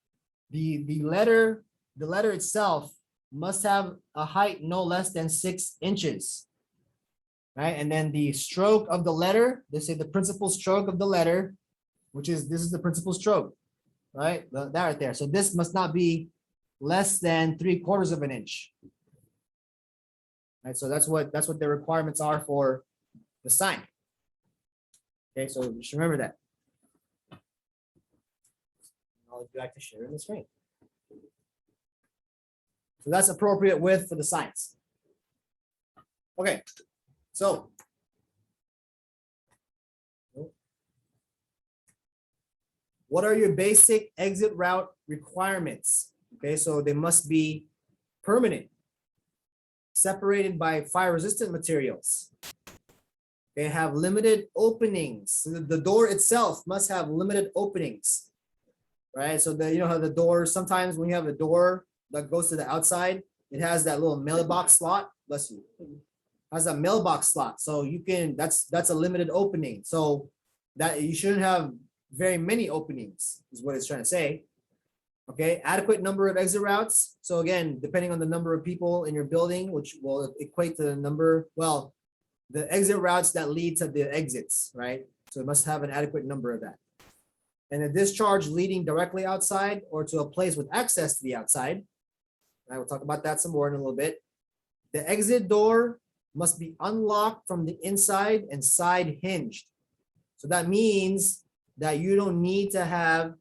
the letter itself must have a height no less than 6 inches, right? And then the stroke of the letter, they say the principal stroke of the letter, this is the principal stroke, right? That right there. So this must not be less than 3/4 of an inch. Right, so that's what the requirements are for the sign. Okay, so just remember that. I'll go back to sharing the screen. So that's appropriate width for the signs. Okay, so what are your basic exit route requirements? Okay, so they must be permanent, separated by fire resistant materials. They have limited openings. So the door itself must have limited openings, right? So you know how the door, sometimes when you have a door that goes to the outside, it has that little mailbox slot. Bless you. Has a mailbox slot. So you can, that's a limited opening. So that you shouldn't have very many openings is what it's trying to say. Okay, adequate number of exit routes. So again, depending on the number of people in your building, which will equate to the number, well, the exit routes that lead to the exits, right? So it must have an adequate number of that. And a discharge leading directly outside or to a place with access to the outside. I will talk about that some more in a little bit. The exit door must be unlocked from the inside and side hinged. So that means that you don't need to have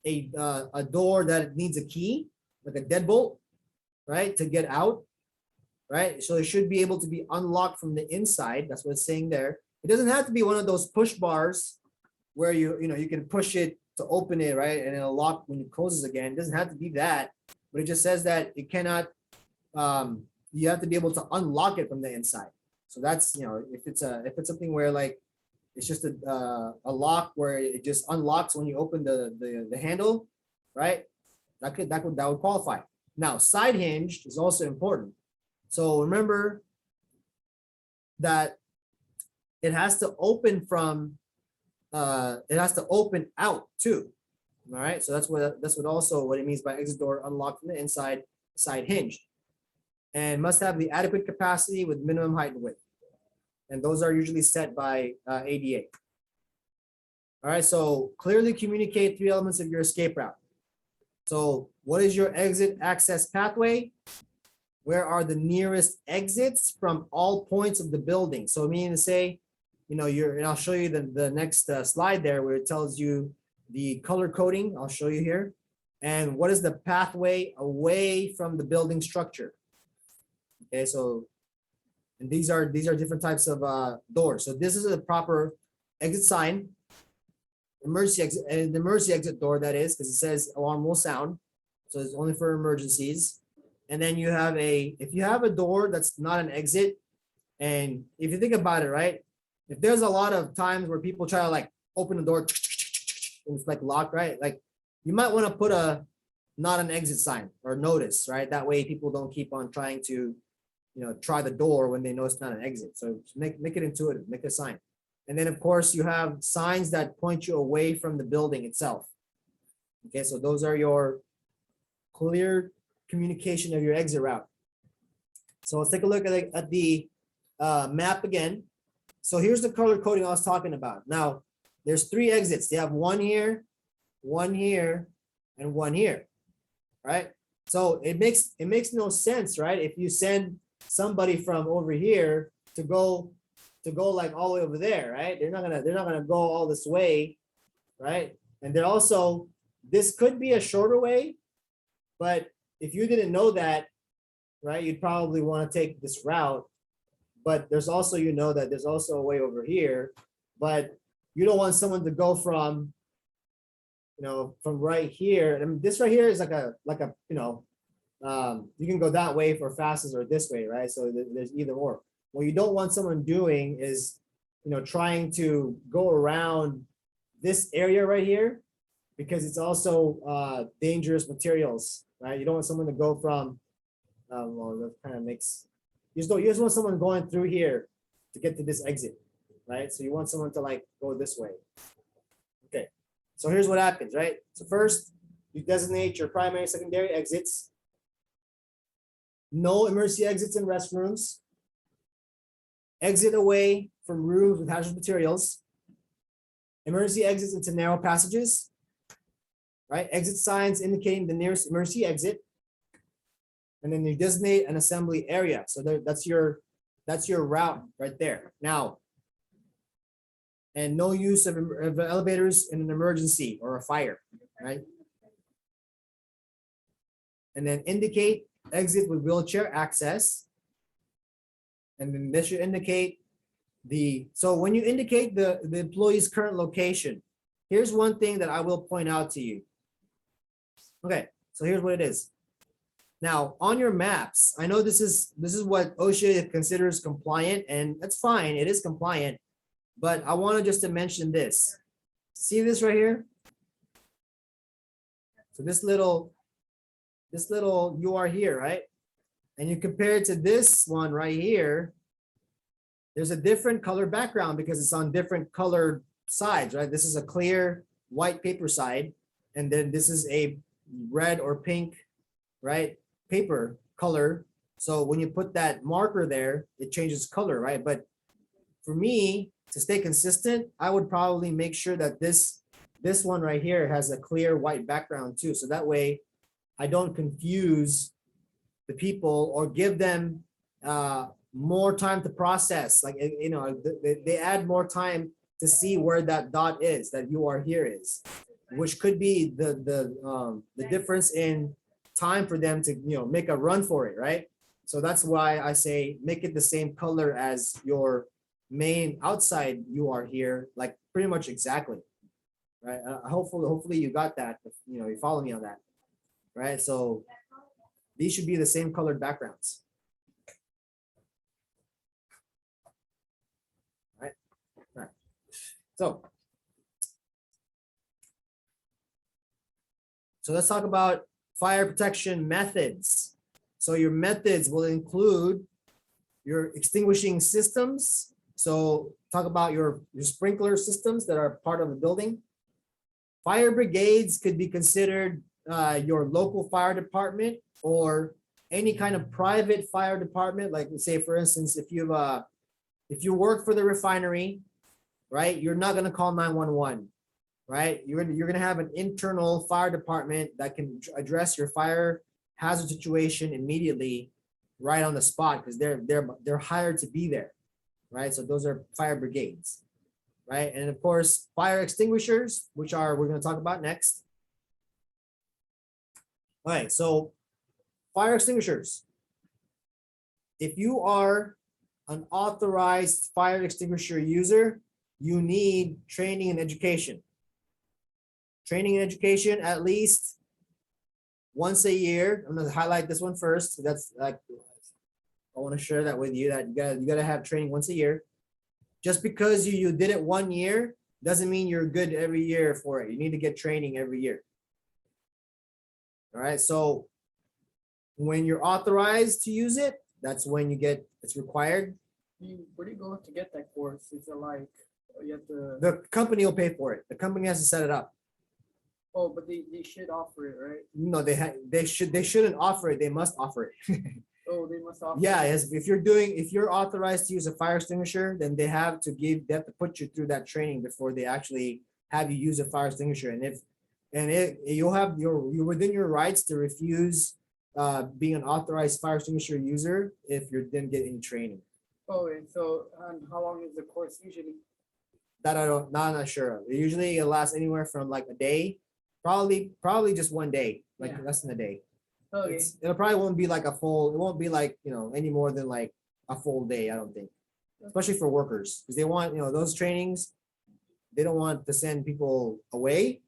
a door that needs a key, like a deadbolt, right, to get out, right? So it should be able to be unlocked from the inside. That's what it's saying there. It doesn't have to be one of those push bars where you can push it to open it, right? And it'll lock when it closes again. It doesn't have to be that, but it just says that it cannot, you have to be able to unlock it from the inside. So that's, if it's something where like, it's just a lock where it just unlocks when you open the handle, right? That would qualify. Now, side hinged is also important. So remember that it has to open from, it has to open out too. All right, so that's what also what it means by exit door unlocked from the inside, side hinged, and must have the adequate capacity with minimum height and width. And those are usually set by ADA. All right, so clearly communicate 3 elements of your escape route. So what is your exit access pathway? Where are the nearest exits from all points of the building? So meaning to say, and I'll show you the next slide there where it tells you the color coding. I'll show you here. And what is the pathway away from the building structure? Okay, so, and these are different types of doors. So this is a proper exit sign, emergency exit, and the emergency exit door, that is, because it says alarm will sound. So it's only for emergencies. And then you have if you have a door that's not an exit, and if you think about it, right? If there's a lot of times where people try to like open the door, and it's like locked, right? Like you might want to put a not an exit sign or notice, right? That way people don't keep on trying to, try the door when they know it's not an exit. So make it intuitive, make a sign. And then of course you have signs that point you away from the building itself. Okay, so those are your clear communication of your exit route. So let's take a look at the map again. So here's the color coding I was talking about. Now there's 3 exits. They have one here, and one here, right? So it makes no sense, right? If you send somebody from over here to go like all the way over there, right? They're not gonna go all this way, right? And they're also, this could be a shorter way, but if you didn't know that, right, you'd probably want to take this route. But there's also, that there's also a way over here, but you don't want someone to go from, from right here. I mean, this right here is like a, you can go that way for fastest or this way, right? So there's either or. What you don't want someone doing is, trying to go around this area right here, because it's also dangerous materials, right? You don't want someone to go from, well, that kind of makes, you just want someone going through here to get to this exit, right? So you want someone to like go this way. Okay, so here's what happens, right? So first, you designate your primary, secondary exits. No emergency exits in restrooms. Exit away from rooms with hazardous materials. Emergency exits into narrow passages, right? Exit signs indicating the nearest emergency exit. And then you designate an assembly area. So that's your route right there. Now, and no use of elevators in an emergency or a fire, right? And then indicate exit with wheelchair access. And then this should indicate so when you indicate the employee's current location, here's one thing that I will point out to you. Okay, so here's what it is. Now on your maps, I know this is what OSHA considers compliant, and that's fine, it is compliant, but I wanted just to mention this. See this right here? So this little you are here, right? And you compare it to this one right here, there's a different color background because it's on different colored sides, right? This is a clear white paper side, and then this is a red or pink, right, paper color. So when you put that marker there, it changes color, right? But for me, to stay consistent, I would probably make sure that this one right here has a clear white background too. So that way I don't confuse the people or give them more time to process. Like, they add more time to see where that dot is, that you are here is, which could be the difference in time for them to, make a run for it, right? So that's why I say make it the same color as your main outside you are here, like pretty much exactly, right? Hopefully you got that, you know, you follow me on that, right? So these should be the same colored backgrounds. Right? All right. So let's talk about fire protection methods. So your methods will include your extinguishing systems. So talk about your sprinkler systems that are part of the building. Fire brigades could be considered your local fire department or any kind of private fire department. Like say, for instance, if you work for the refinery, right, you're not gonna call 911, right? You're gonna have an internal fire department that can address your fire hazard situation immediately, right on the spot, because they're hired to be there, right? So those are fire brigades, right? And of course, fire extinguishers, which we're going to talk about next. All right, so fire extinguishers. If you are an authorized fire extinguisher user, you need training and education. Training and education at least once a year. I'm going to highlight this one first. That's like, I want to share that with you, that you gotta have training once a year. Just because you did it 1 year doesn't mean you're good every year for it. You need to get training every year. All right, so when you're authorized to use it, that's when it's required. Where do you go to get that course? Is it like you have to? The company will pay for it. The company has to set it up. Oh, but they should offer it, right? No, they shouldn't offer it. They must offer it. Oh, they must offer. Yeah, if you're authorized to use a fire extinguisher, then they have to put you through that training before they actually have you use a fire extinguisher. And you're within your rights to refuse being an authorized fire extinguisher user if you didn't get any training. Oh, and so how long is the course usually? That I'm not sure. Usually it lasts anywhere from like a day, probably just 1 day, like less than a day. Okay. It probably won't be like it won't be like, any more than like a full day, I don't think. Especially for workers, because they want, those trainings, they don't want to send people away.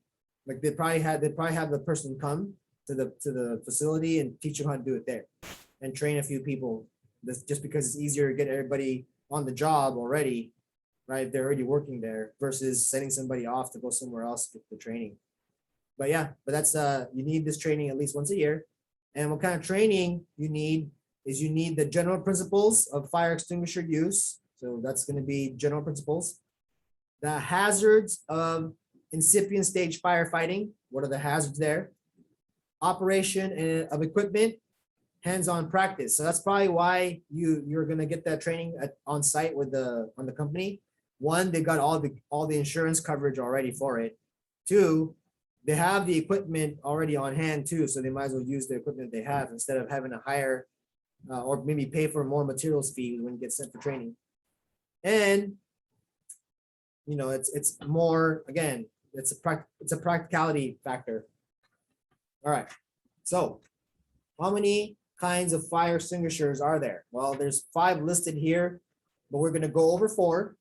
Like they probably have the person come to the facility and teach them how to do it there and train a few people. That's just because it's easier to get everybody on the job already, right? They're already working there versus sending somebody off to go somewhere else to get the training. But that's you need this training at least once a year. And what kind of training you need is the general principles of fire extinguisher use. So that's going to be general principles. The hazards of incipient stage firefighting. What are the hazards there? Operation of equipment, hands-on practice. So that's probably why you're going to get that training on site on the company. One, they got all the insurance coverage already for it. Two, they have the equipment already on hand too, so they might as well use the equipment they have instead of having to hire or maybe pay for more materials fee when you get sent for training. And it's more, again, it's a practicality factor. All right, so how many kinds of fire extinguishers are there? Well, there's 5 listed here, but we're going to go over 4.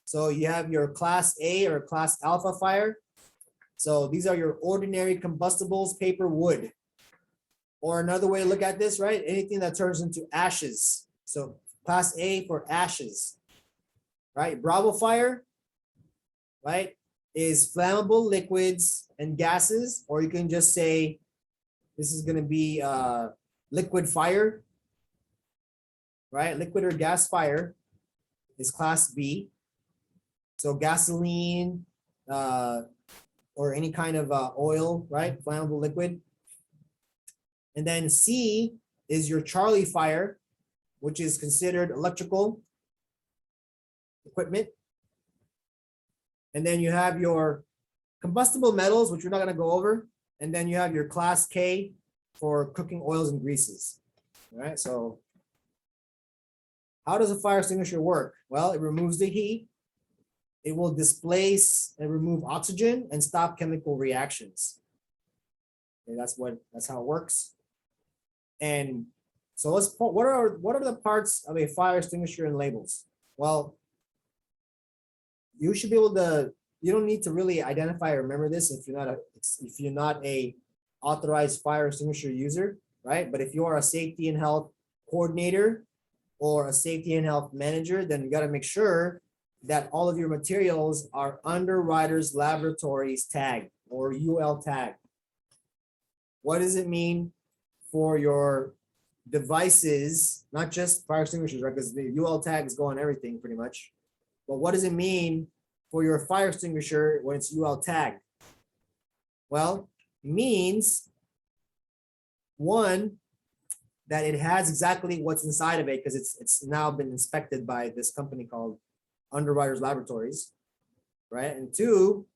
So you have your class A or class alpha fire. So these are your ordinary combustibles, paper, wood. Or another way to look at this, right? Anything that turns into ashes. So class A for ashes, right? Bravo fire, right, is flammable liquids and gases, or you can just say this is going to be liquid fire, right? Liquid or gas fire is class B. So gasoline, or any kind of oil, right? Flammable liquid. And then C is your Charlie fire, which is considered electrical equipment. And then you have your combustible metals, which we're not going to go over. And then you have your class K for cooking oils and greases. All right, so how does a fire extinguisher work? Well, it removes the heat. It will displace and remove oxygen and stop chemical reactions. Okay, that's how it works. And so what are the parts of a fire extinguisher and labels? Well, you should be able to, you don't need to really identify or remember this if you're not a authorized fire extinguisher user, right? But if you are a safety and health coordinator or a safety and health manager, then you got to make sure that all of your materials are Underwriters Laboratories tag or UL tag. What does it mean for your devices, not just fire extinguishers, right? Because the UL tag is going everything pretty much. But what does it mean for your fire extinguisher when it's UL tag? Well, it means one, that it has exactly what's inside of it because it's now been inspected by this company called Underwriters Laboratories, right? And two,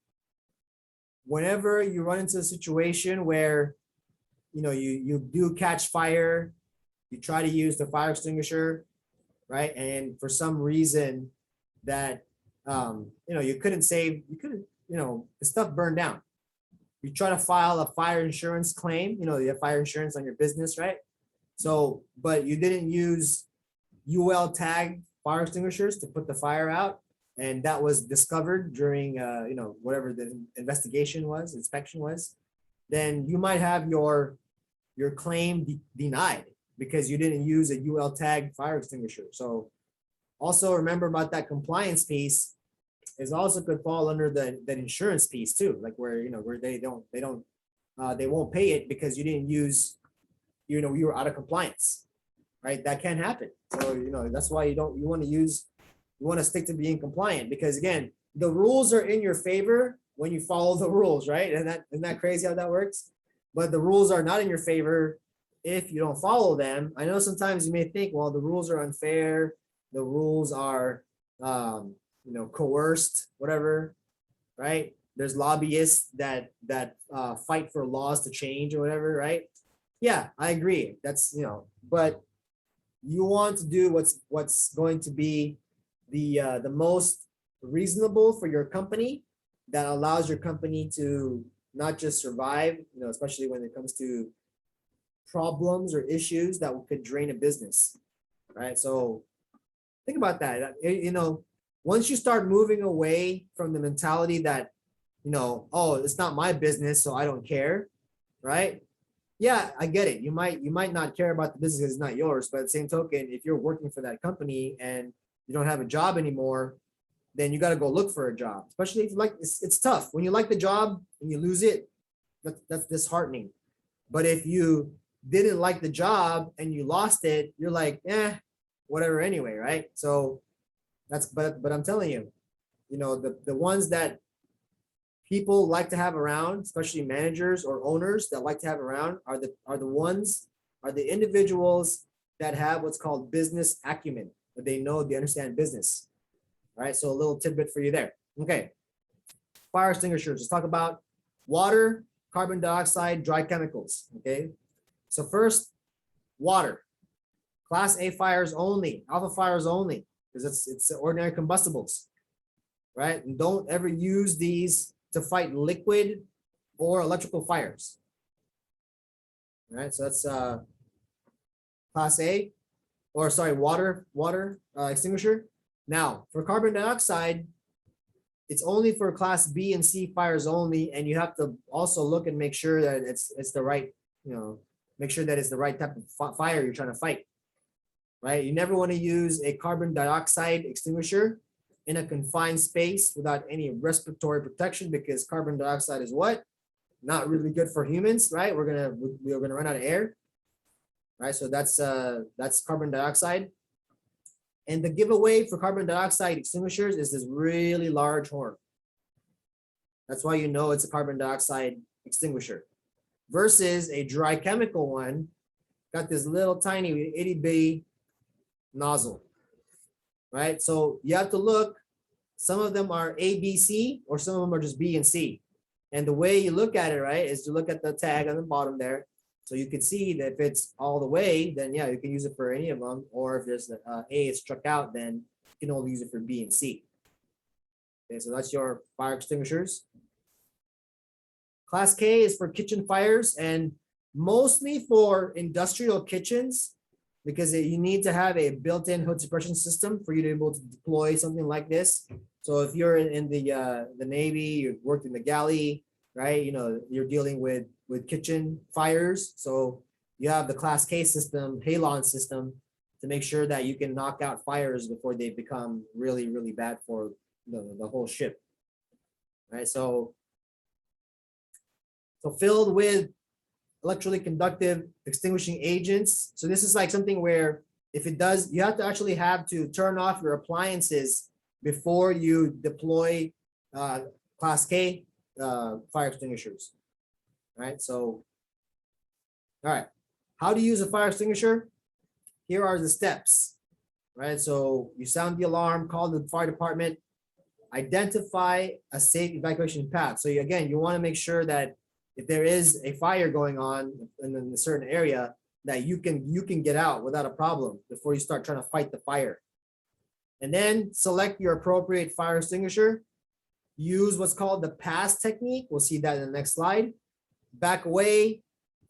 whenever you run into a situation where you do catch fire, you try to use the fire extinguisher, right? And for some reason that you couldn't the stuff burned down. You try to file a fire insurance claim, you have fire insurance on your business, right? So, but you didn't use UL tag fire extinguishers to put the fire out. And that was discovered during, whatever the investigation was, inspection was, then you might have your claim denied because you didn't use a UL tag fire extinguisher. So also remember about that compliance piece is also could fall under that insurance piece too, like where they won't pay it because you didn't use, you were out of compliance, right? That can happen. So, that's why you want to stick to being compliant because again, the rules are in your favor when you follow the rules, right? And isn't that crazy how that works? But the rules are not in your favor if you don't follow them. I know sometimes you may think, well, the rules are unfair. The rules are, coerced, whatever, right? There's lobbyists that fight for laws to change or whatever, right? Yeah, I agree. That's, but you want to do what's going to be the most reasonable for your company that allows your company to not just survive, especially when it comes to problems or issues that could drain a business, right? So think about that. Once you start moving away from the mentality that, oh, it's not my business, so I don't care, right? Yeah, I get it. You might not care about the business because it's not yours, but at the same token, if you're working for that company and you don't have a job anymore, then you got to go look for a job. Especially if you like, it's tough when you like the job and you lose it. That's disheartening. But if you didn't like the job and you lost it, you're like, whatever anyway, right? So but I'm telling you, the ones that people like to have around, especially managers or owners that like to have around are the individuals that have what's called business acumen, that they understand business. All right, so a little tidbit for you there. Okay, fire extinguishers. Let's talk about water, carbon dioxide, dry chemicals. Okay, so first, water. Class A fires only, alpha fires only, because it's ordinary combustibles, right? And don't ever use these to fight liquid or electrical fires. All right, so that's class A, or sorry, water extinguisher. Now, for carbon dioxide, it's only for class B and C fires only, and you have to also look and make sure that it's the right, make sure that it's the right type of fire you're trying to fight, right? You never want to use a carbon dioxide extinguisher in a confined space without any respiratory protection because carbon dioxide is what? Not really good for humans, right? We're gonna run out of air, right? So that's carbon dioxide. And the giveaway for carbon dioxide extinguishers is this really large horn. That's why it's a carbon dioxide extinguisher. Versus a dry chemical one, got this little tiny itty bitty nozzle, right? So you have to look, some of them are A, B, C, or some of them are just B and C. And the way you look at it, right, is to look at the tag on the bottom there. So you can see that if it's all the way, then yeah, you can use it for any of them. Or if there's A is struck out, then you can only use it for B and C. Okay, so that's your fire extinguishers. Class K is for kitchen fires and mostly for industrial kitchens. because you need to have a built-in hood suppression system for you to be able to deploy something like this. So if you're in the Navy, you've worked in the galley, right? You know, you're dealing with kitchen fires. So you have the Class K system, halon system, to make sure that you can knock out fires before they become really, really bad for the whole ship. Right. So filled with electrically conductive extinguishing agents. So this is like something where if it does, you have to actually have to turn off your appliances before you deploy Class K fire extinguishers. Right. So, all right. How to use a fire extinguisher? Here are the steps. Right. So you sound the alarm, call the fire department, identify a safe evacuation path. So again, you want to make sure that if there is a fire going on in a certain area, that you can get out without a problem before you start trying to fight the fire. And then select your appropriate fire extinguisher. Use what's called the pass technique. We'll see that in the next slide. Back away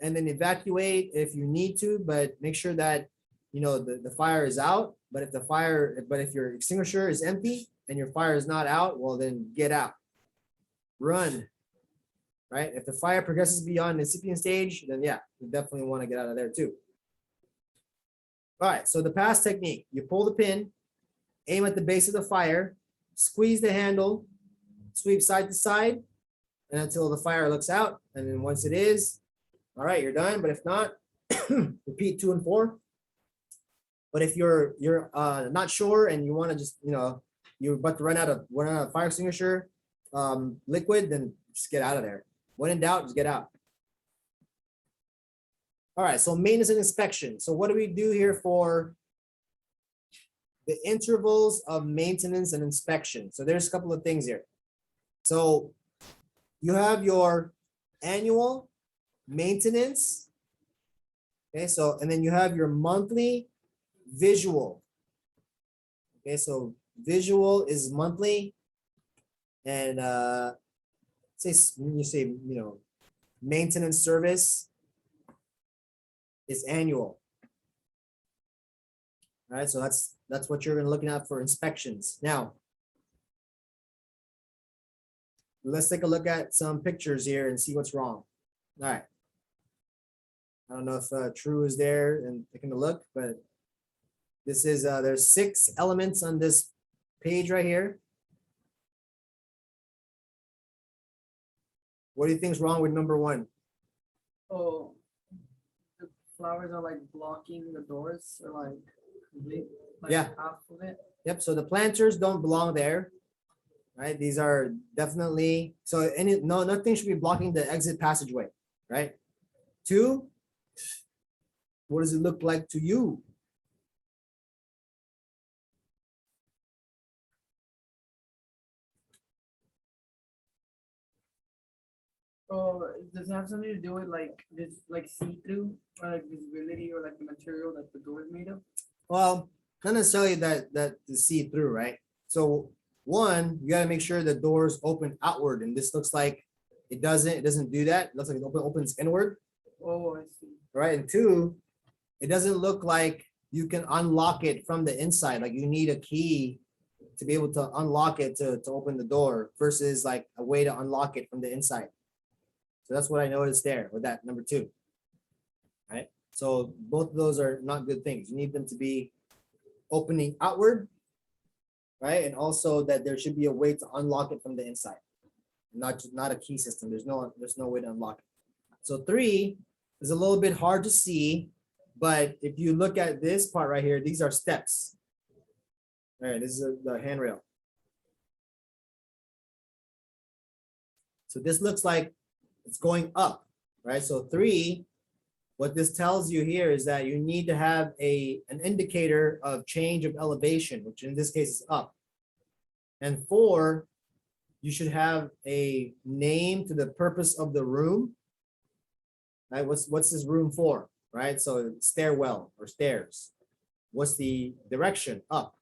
and then evacuate if you need to, but make sure that the fire is out. But if your extinguisher is empty and your fire is not out, well then get out. Run. Right? If the fire progresses beyond the incipient stage, then yeah, you definitely want to get out of there too. All right, so the pass technique, you pull the pin, aim at the base of the fire, squeeze the handle, sweep side to side, and until the fire looks out. And then once it is, all right, you're done. But if not, repeat 2 and 4. But if you're not sure and you want to just, you're about to run out of fire extinguisher liquid, then just get out of there. When in doubt, just get out. All right, so maintenance and inspection. So what do we do here for the intervals of maintenance and inspection? So there's a couple of things here. So you have your annual maintenance. Okay, so and then you have your monthly visual. Okay, so visual is monthly, and maintenance service is annual. All right, so that's what you're looking at for inspections. Now, let's take a look at some pictures here and see what's wrong. All right. I don't know if True is there and taking a look, but this is there's 6 elements on this page right here. What do you think is wrong with number 1? Oh, the flowers are like blocking the doors, or like complete, like Yeah. half of it. Yep. So the planters don't belong there, right? These are definitely nothing should be blocking the exit passageway, right? 2, what does it look like to you? Oh, does it have something to do with like this, like see-through, or like visibility, or like the material that the door is made of? Well, not necessarily that to see through, right? So 1, you got to make sure the doors open outward, and this looks like it doesn't do that. It looks like it opens inward. Oh, I see. Right. And 2, it doesn't look like you can unlock it from the inside. Like you need a key to be able to unlock it to open the door versus like a way to unlock it from the inside. So that's what I noticed there with that number 2. Right. So both of those are not good things. You need them to be opening outward, right? And also that there should be a way to unlock it from the inside, not a key system. There's no way to unlock it. So 3 is a little bit hard to see, but if you look at this part right here, these are steps. All right, this is the handrail. So this looks like it's going up, right? So 3, what this tells you here is that you need to have an indicator of change of elevation, which in this case is up. And 4, you should have a name to the purpose of the room. Right? What's this room for? Right? So stairwell or stairs. What's the direction? Up.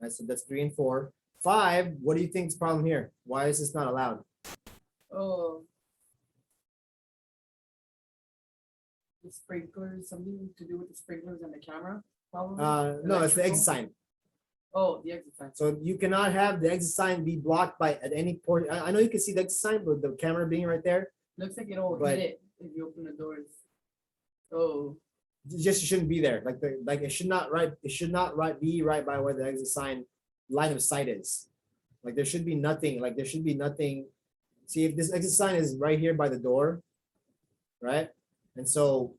Right? So that's 3 and 4. 5, what do you think is the problem here? Why is this not allowed? Oh, the sprinklers, something to do with the sprinklers and the camera? Probably? No, it's the exit Electrical? sign. Oh, the exit sign. So you cannot have the exit sign be blocked by at any point. I know you can see the exit sign, but the camera being right there, Looks like it'll But- hit it if you open the doors. Oh, just shouldn't be there. Like it should not be right by where the exit sign line of sight is. Like there should be nothing. See if this exit sign is right here by the door, right? And so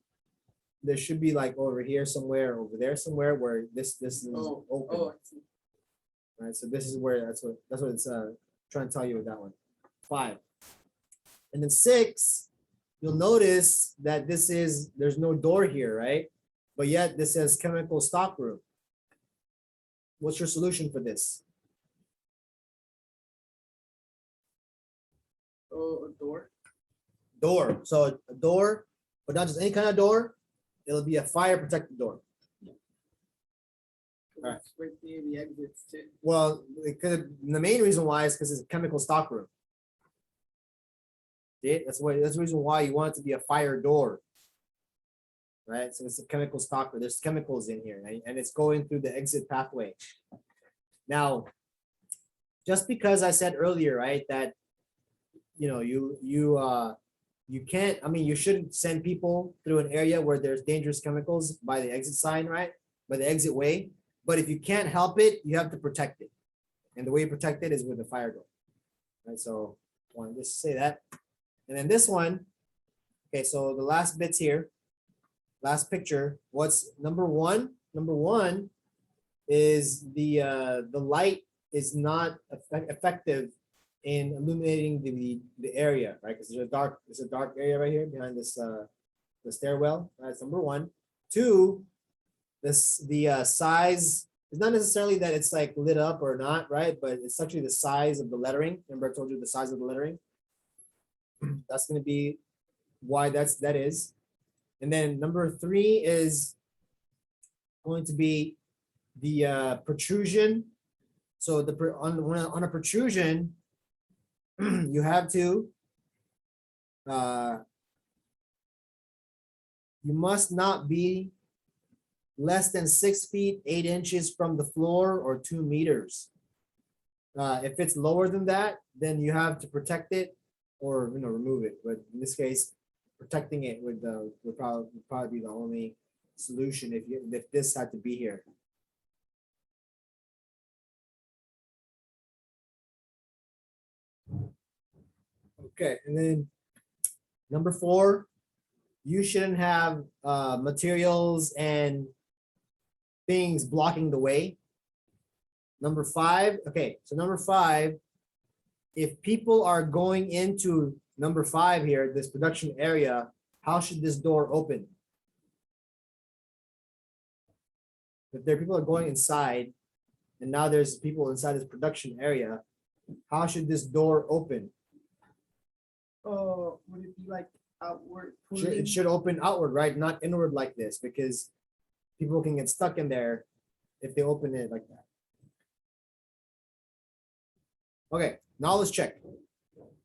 there should be like over here somewhere, over there somewhere where this is oh, open. oh, I see. Right, so this is where that's what it's trying to tell you with that one. 5. And then 6, you'll notice that there's no door here, right? But yet this says chemical stock room. What's your solution for this? Oh, a door. Door. So a door, but not just any kind of door. It'll be a fire protected door. Alright. It's right near the exits too. Well, the main reason why is because it's a chemical stock room. See, that's the reason why you want it to be a fire door. Right? So it's a chemical stock room. There's chemicals in here, right? And it's going through the exit pathway. Now, just because I said earlier, right, that you can't, you shouldn't send people through an area where there's dangerous chemicals by the exit sign, right? By the exit way. But if you can't help it, you have to protect it. And the way you protect it is with a fire door. Right, so I want to just say that. And then this one, okay, so the last bits here, last picture, what's number one? Number one is the light is not effective in illuminating the area, right? Because there's a dark area right here behind this the stairwell. That's number 1. 2, the size is not necessarily that it's like lit up or not, right? But it's actually the size of the lettering. Remember I told you the size of the lettering? That's going to be why that is. And then number 3 is going to be the protrusion. So on a protrusion, you have to you must not be less than 6 feet 8 inches from the floor or 2 meters. If it's lower than that, then you have to protect it or remove it. But in this case, protecting it would probably be the only solution if this had to be here. Okay, and then number 4, you shouldn't have materials and things blocking the way. Number 5, okay, so number 5, if people are going into number 5 here, this production area, how should this door open? If there are people are going inside, and now there's people inside this production area, how should this door open? Oh, would it be like outward? It should open outward, right? Not inward like this, because people can get stuck in there if they open it like that. Okay, now let's check.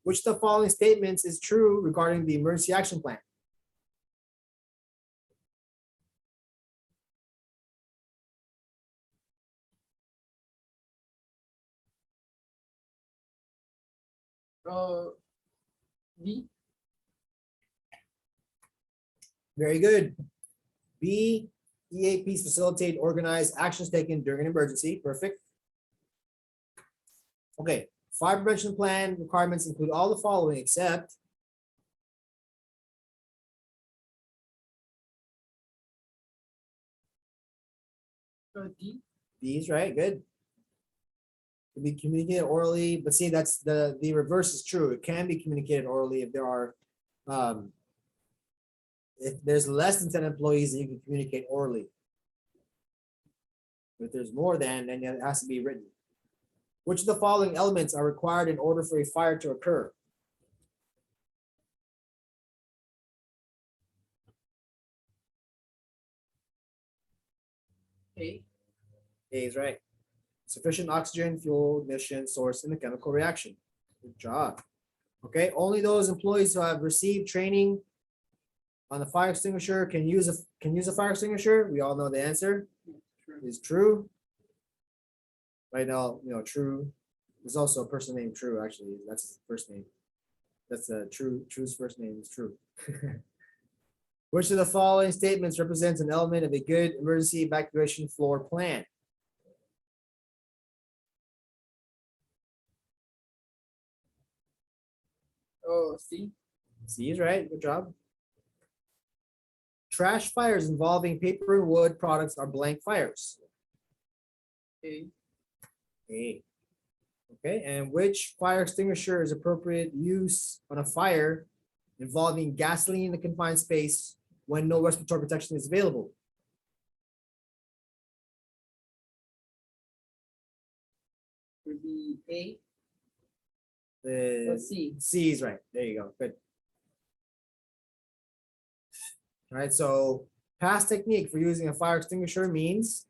Which of the following statements is true regarding the emergency action plan? B. Very good. B, EAPs facilitate organized actions taken during an emergency. Perfect. Okay, fire prevention plan requirements include all the following except D. D is right, good. To be communicated orally, but see that's the reverse is true. It can be communicated orally if there are if there's less than 10 employees, then you can communicate orally. If there's more than, then it has to be written. Which of the following elements are required in order for a fire to occur? A. A is right. Sufficient oxygen, fuel, ignition, source in the chemical reaction. Good job. Okay, only those employees who have received training on the fire extinguisher can use a fire extinguisher? We all know the answer is true. Right now, True. There's also a person named True, actually. That's his first name. That's True's first name is True. Which of the following statements represents an element of a good emergency evacuation floor plan? Oh, see, C is right. Good job. Trash fires involving paper and wood products are blank fires. A, A. Okay, and which fire extinguisher is appropriate use on a fire involving gasoline in the confined space when no respiratory protection is available? would be A, The or C. C is right. There you go. Good. All right, so past technique for using a fire extinguisher means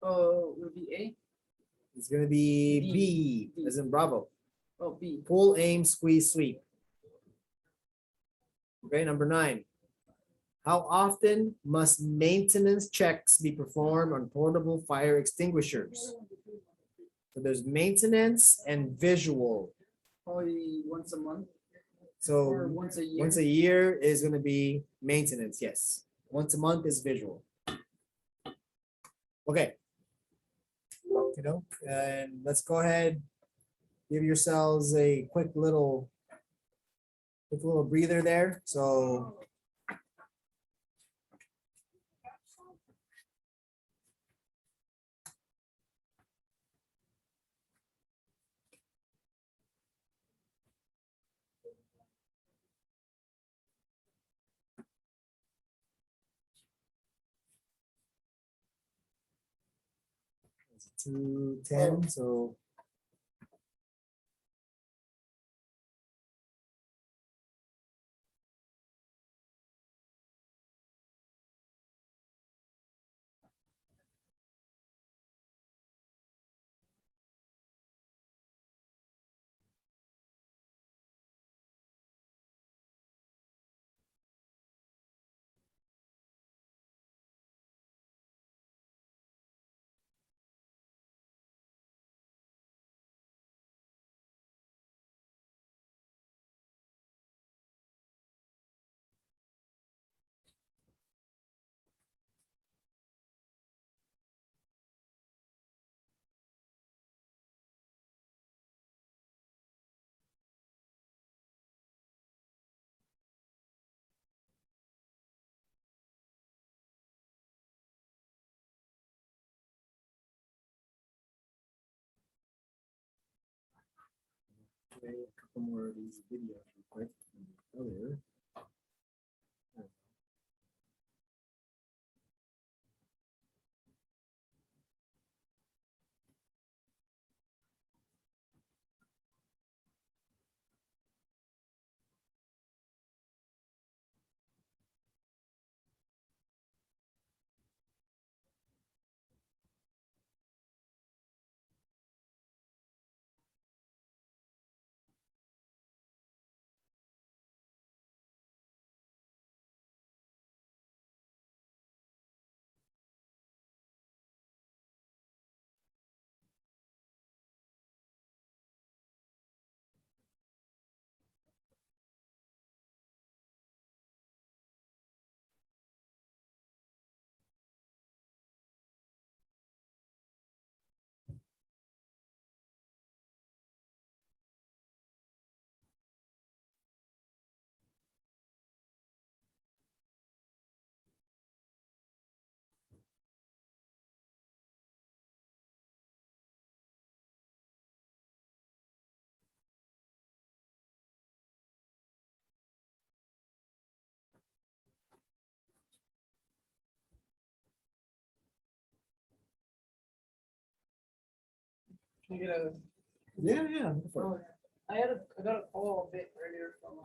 Oh, would be A, it's going to be B. B, as in Bravo. oh, B. Pull, aim, squeeze, sweep. Okay, number 9. How often must maintenance checks be performed on portable fire extinguishers? So there's maintenance and visual. Probably once a month or So once a year. once a year is going to be maintenance, yes. Once a month is visual. Okay. And let's go ahead, give yourselves a quick little breather there. So it's 2:10, so play a couple more of these videos real quick. Earlier. Can you get a, Yeah. Go for it. I got a call a bit earlier from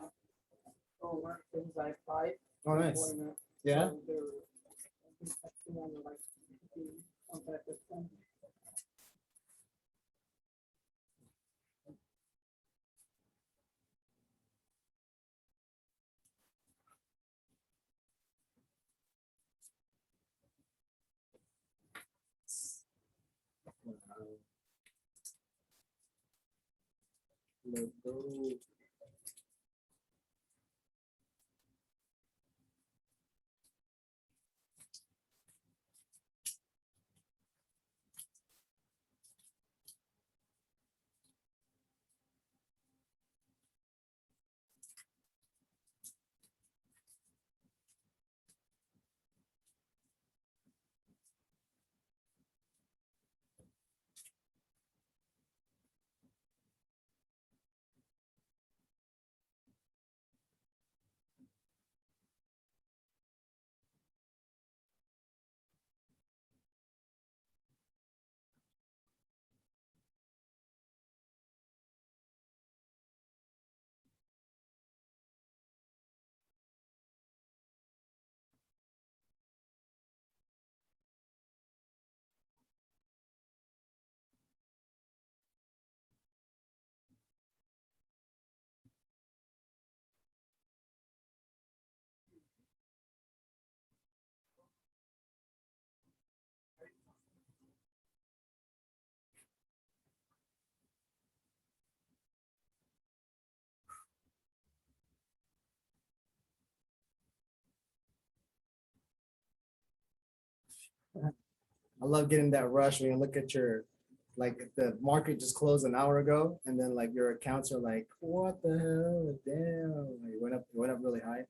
one of the things I applied. Oh, nice. Yeah. So they're texting on the, like, the contact with them. Let's go. I love getting that rush when you look at your, like, if the market just closed an hour ago, and then like your accounts are like, what the hell? Damn, like, it went up really high.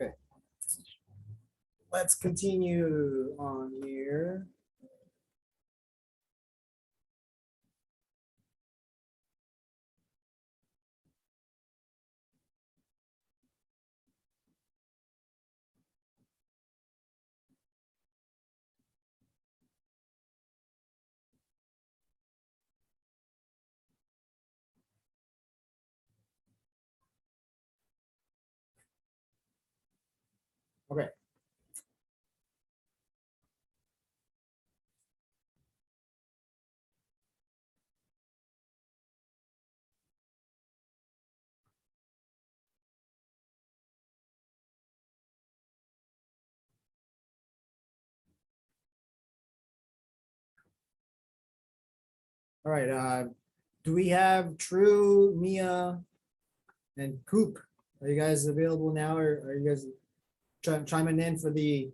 Okay. Let's continue on here. Okay. All right. Do we have True, Mia, and Coop? Are you guys available now, or are you guys chiming in for the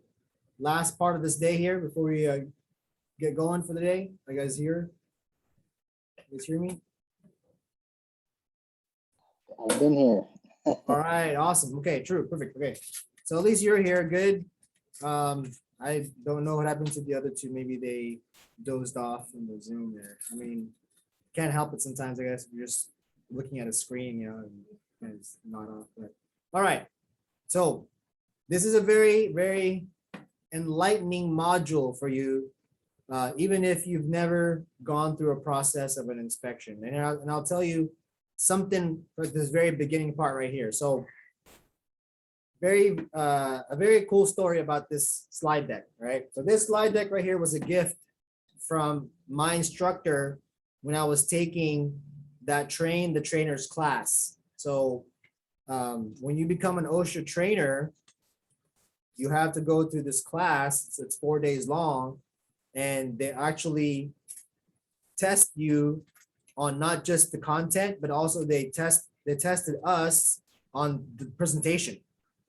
last part of this day here before we get going for the day? Are you guys here? You guys hear me? I've been here. All right, awesome. Okay, true, perfect. Okay, so at least you're here. Good. I don't know what happened to the other two. Maybe they dozed off in the Zoom there. I mean, can't help it sometimes. I guess if you're just looking at a screen, and it's not off. But all right, so this is a very, very enlightening module for you, even if you've never gone through a process of an inspection. And I'll tell you something like this very beginning part right here. So a very cool story about this slide deck, right? So this slide deck right here was a gift from my instructor when I was taking that train the trainers class. So when you become an OSHA trainer, you have to go through this class. It's 4 days long, and they actually test you on not just the content, but also they tested us on the presentation,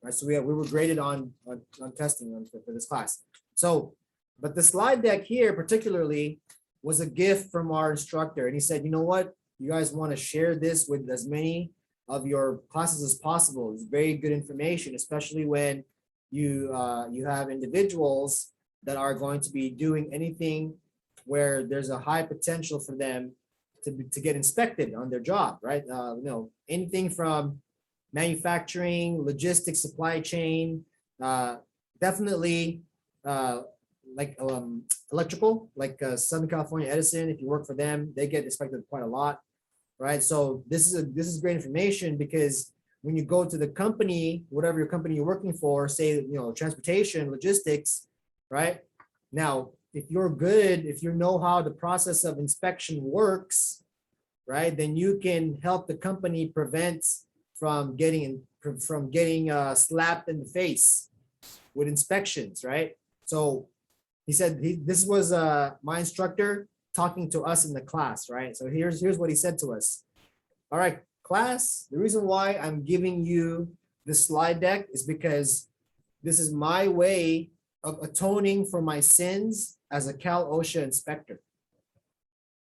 right? So we were graded on testing for this class. So, but the slide deck here particularly was a gift from our instructor, and he said, you know what, you guys want to share this with as many of your classes as possible. It's very good information, especially when you have individuals that are going to be doing anything where there's a high potential for them to get inspected on their job, right? Anything from manufacturing, logistics, supply chain, definitely like electrical, like Southern California Edison. If you work for them, they get inspected quite a lot, right? So this is great information, because when you go to the company, whatever your company you're working for, say, transportation, logistics, right? Now, if you're good, if you know how the process of inspection works, right, then you can help the company prevent from getting slapped in the face with inspections, right? So he said this was my instructor talking to us in the class, right? So here's what he said to us. All right, class, the reason why I'm giving you the slide deck is because this is my way of atoning for my sins as a Cal OSHA inspector.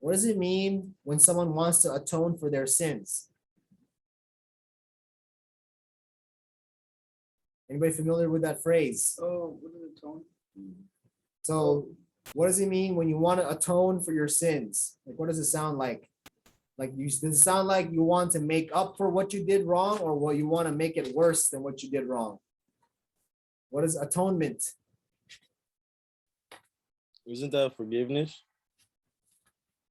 What does it mean when someone wants to atone for their sins? Anybody familiar with that phrase? Oh, what is it, Tone? So what does it mean when you want to atone for your sins? Like, what does it sound like? Does it sound like you want to make up for what you did wrong, or what you want to make it worse than what you did wrong? What is atonement? Isn't that forgiveness?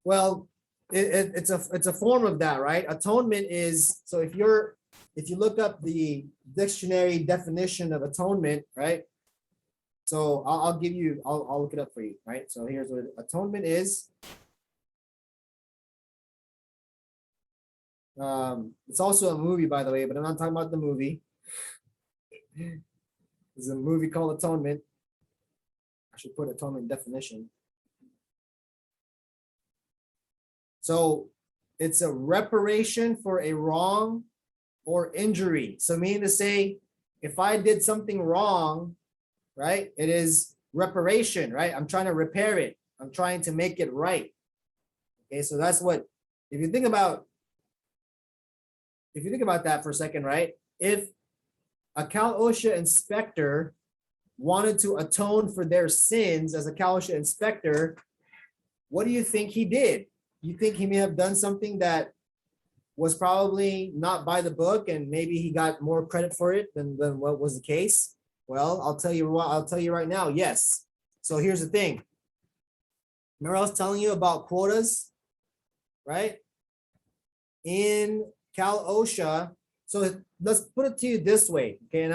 Well, it's a form of that, right? Atonement is, so if you look up the dictionary definition of atonement, right? So I'll look it up for you, right? So here's what atonement is. It's also a movie, by the way, but I'm not talking about the movie. There's a movie called Atonement. I should put atonement definition. So it's a reparation for a wrong or injury. So meaning to say, if I did something wrong, right, it is reparation, right? I'm trying to repair it. I'm trying to make it right. Okay, so that's what, if you think about that for a second, right? If a Cal OSHA inspector wanted to atone for their sins as a Cal OSHA inspector, what do you think he did? You think he may have done something that was probably not by the book, and maybe he got more credit for it than what was the case? Well, I'll tell you right now, yes. So here's the thing. Remember I was telling you about quotas, right? In Cal OSHA, so let's put it to you this way, okay? And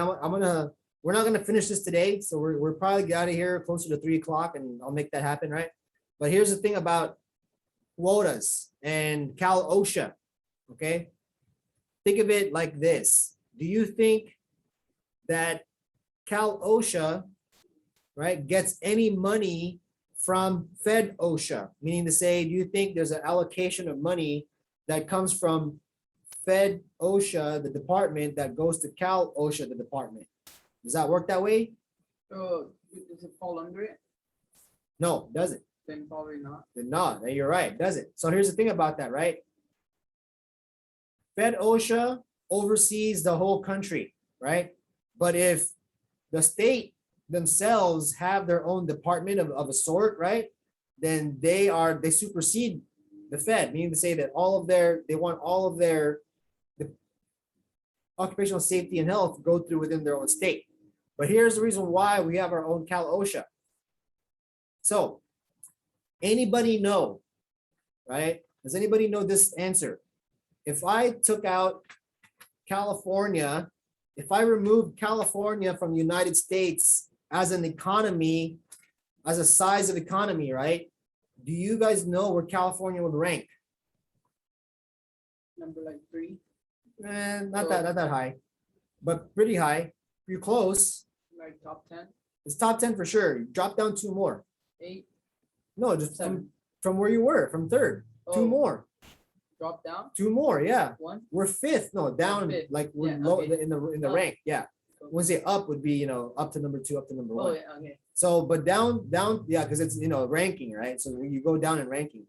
we're not gonna finish this today, so we're probably get out of here closer to 3 o'clock, and I'll make that happen, right? But here's the thing about quotas and Cal OSHA, okay? Think of it like this. Do you think that Cal OSHA, right, gets any money from Fed OSHA? Meaning to say, do you think there's an allocation of money that comes from Fed OSHA, the department, that goes to Cal OSHA, the department? Does that work that way? Does it fall under it? No, it doesn't. Then probably not. No, you're right, does it? So here's the thing about that, right? Fed OSHA oversees the whole country, right? But if the state themselves have their own department of a sort, right? Then they supersede the Fed, meaning to say that they want all of their occupational safety and health go through within their own state. But here's the reason why we have our own Cal OSHA. So anybody know, right? Does anybody know this answer? If I took out California, if I removed California from the United States as an economy, as a size of economy, right? Do you guys know where California would rank? Number like 3. Not that high, but pretty high. You're close. Like top 10. It's top 10 for sure. Drop down 2 more. 8. No, just 7. from where you were, from 3rd. 2 more. Drop down. 2 more, yeah. 1. We're 5th. No, down, 5th. like we're Yeah, low okay. in the rank. Yeah. When we say up would be, up to number 2, up to number 1. Oh yeah, okay. So, but down, yeah, because it's, ranking, right? So when you go down in ranking,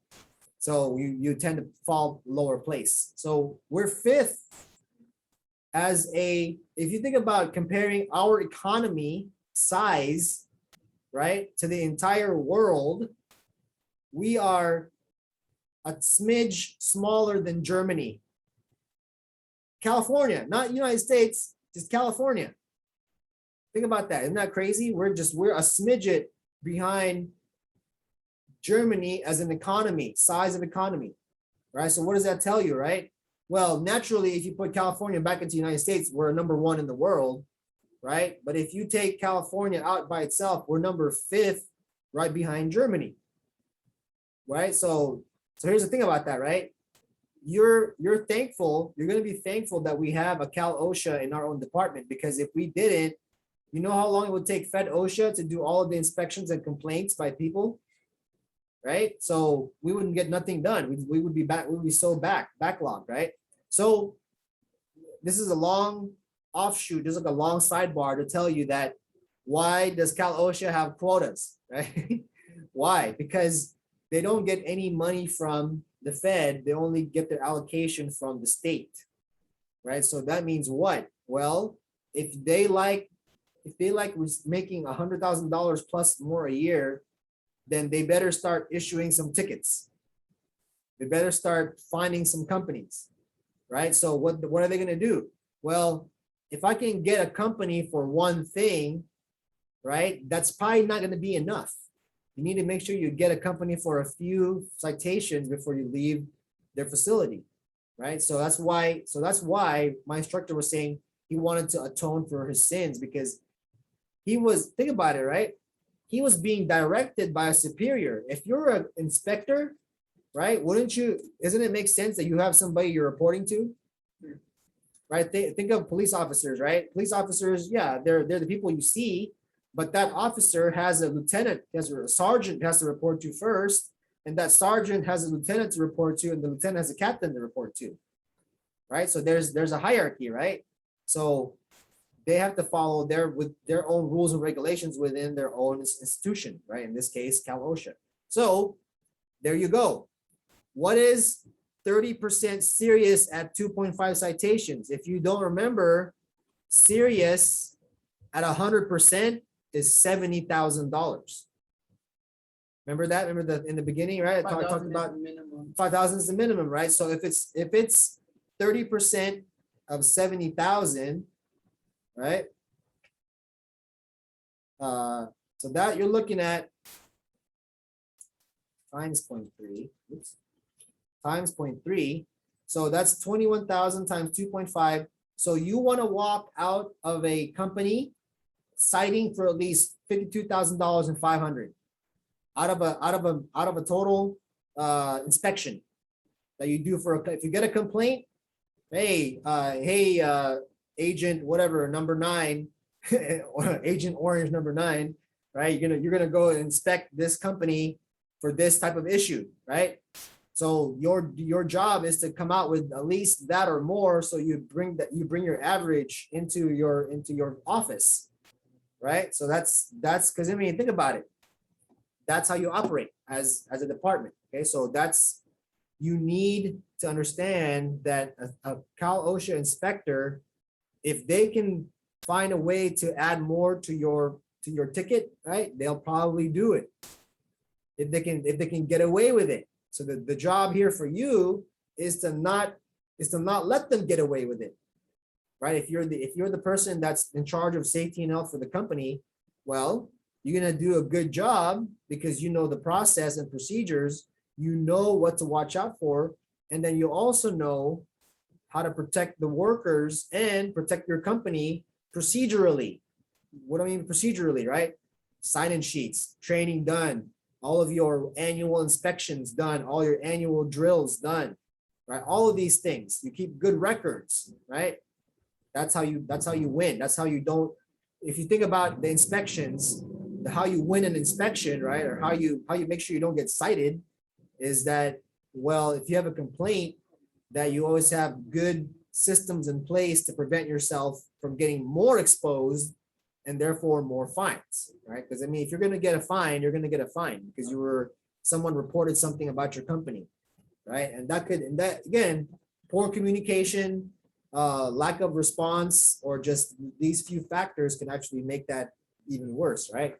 so you tend to fall lower place. So we're 5th if you think about comparing our economy size, right, to the entire world, we are a smidge smaller than Germany. California, not United States, just California. Think about that. Isn't that crazy? We're a smidget behind Germany as an economy, size of economy, right? So what does that tell you, right? Well, naturally, if you put California back into the United States, we're number 1 in the world. right? But if you take California out by itself, we're number 5th, right behind Germany, right? So here's the thing about that, right? You're thankful, you're going to be thankful that we have a Cal OSHA in our own department, because if we didn't, you know how long it would take Fed OSHA to do all of the inspections and complaints by people, right? So we wouldn't get nothing done. We would be so backlogged, right? So this is a long offshoot, just like a long sidebar to tell you that why does Cal OSHA have quotas, right? Why? Because they don't get any money from the Fed. They only get their allocation from the state, right? So that means what? Well, if they like making $100,000 plus more a year, then they better start issuing some tickets. They better start finding some companies, right? So what are they going to do? Well, if I can get a company for one thing, right, that's probably not going to be enough. You need to make sure you get a company for a few citations before you leave their facility, right? So that's why my instructor was saying he wanted to atone for his sins, because think about it, right? He was being directed by a superior. If you're an inspector, right, isn't it make sense that you have somebody you're reporting to? Right? Think of police officers, right? Police officers, yeah, they're the people you see, but that officer has a lieutenant, has a sergeant has to report to first, and that sergeant has a lieutenant to report to, and the lieutenant has a captain to report to, right? So there's a hierarchy, right? So they have to follow with their own rules and regulations within their own institution, right? In this case, Cal OSHA. So there you go. What is 30% serious at 2.5 citations? If you don't remember, serious at 100% is $70,000. Remember that? Remember in the beginning, right? I talked about 5,000 is the minimum, right? So if it's 30% of 70,000, right? So that you're looking at times 0.3. Oops. Times 0.3. So that's 21,000 times 2.5. So you want to walk out of a company citing for at least $52,500 out of a total inspection that you do if you get a complaint. Hey, agent whatever number 9, agent orange number 9, right? You're gonna go and inspect this company for this type of issue, right? So your job is to come out with at least that or more. So you bring your average into your office, right? So that's because I mean, think about it. That's how you operate as a department. Okay, so you need to understand that a Cal OSHA inspector, if they can find a way to add more to your ticket, right, they'll probably do it. If they can get away with it. So the job here for you is to not let them get away with it, right? If you're the person that's in charge of safety and health for the company, well, you're gonna do a good job because you know the process and procedures, you know what to watch out for, and then you also know how to protect the workers and protect your company procedurally. What do I mean procedurally, right? Sign-in sheets, training done, all of your annual inspections done, all your annual drills done, right? All of these things, you keep good records, right? That's how you win. That's how you don't, if you think about the inspections, how you win an inspection, right? Or how you make sure you don't get cited is that, well, if you have a complaint, that you always have good systems in place to prevent yourself from getting more exposed and therefore more fines, right? Because I mean, if you're going to get a fine, you're going to get a fine because someone reported something about your company, right? And that again, poor communication, lack of response, or just these few factors can actually make that even worse, right?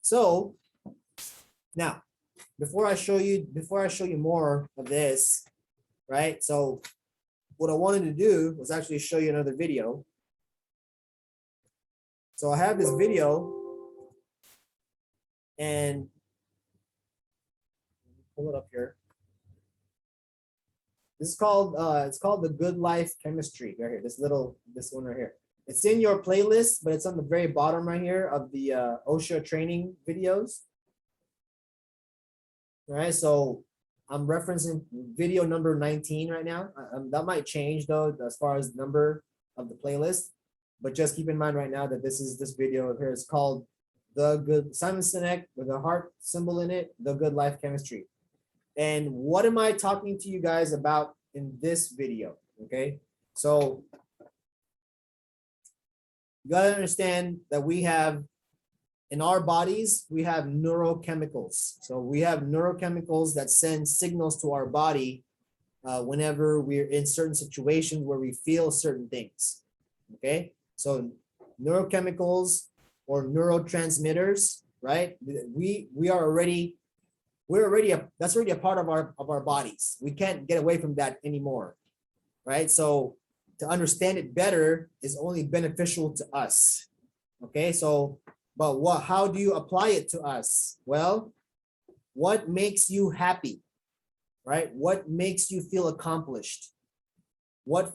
So now, before I show you more of this, right? So what I wanted to do was actually show you another video. So I have this video, and pull it up here. This is called it's called The Good Life Chemistry right here. This one right here. It's in your playlist, but it's on the very bottom right here of the OSHA training videos. All right, so I'm referencing video number 19 right now. That might change though, as far as number of the playlist, but just keep in mind right now that this video here is called The Good, Simon Sinek with a heart symbol in it, The Good Life Chemistry. And what am I talking to you guys about in this video? Okay, so you gotta understand that we have, in our bodies, we have neurochemicals. So we have neurochemicals that send signals to our body whenever we're in certain situations where we feel certain things. Okay, so neurochemicals or neurotransmitters, right? We're already that's already a part of our bodies. We can't get away from that anymore, right? So to understand it better is only beneficial to us. Okay, so but how do you apply it to us? Well, what makes you happy, right? What makes you feel accomplished? What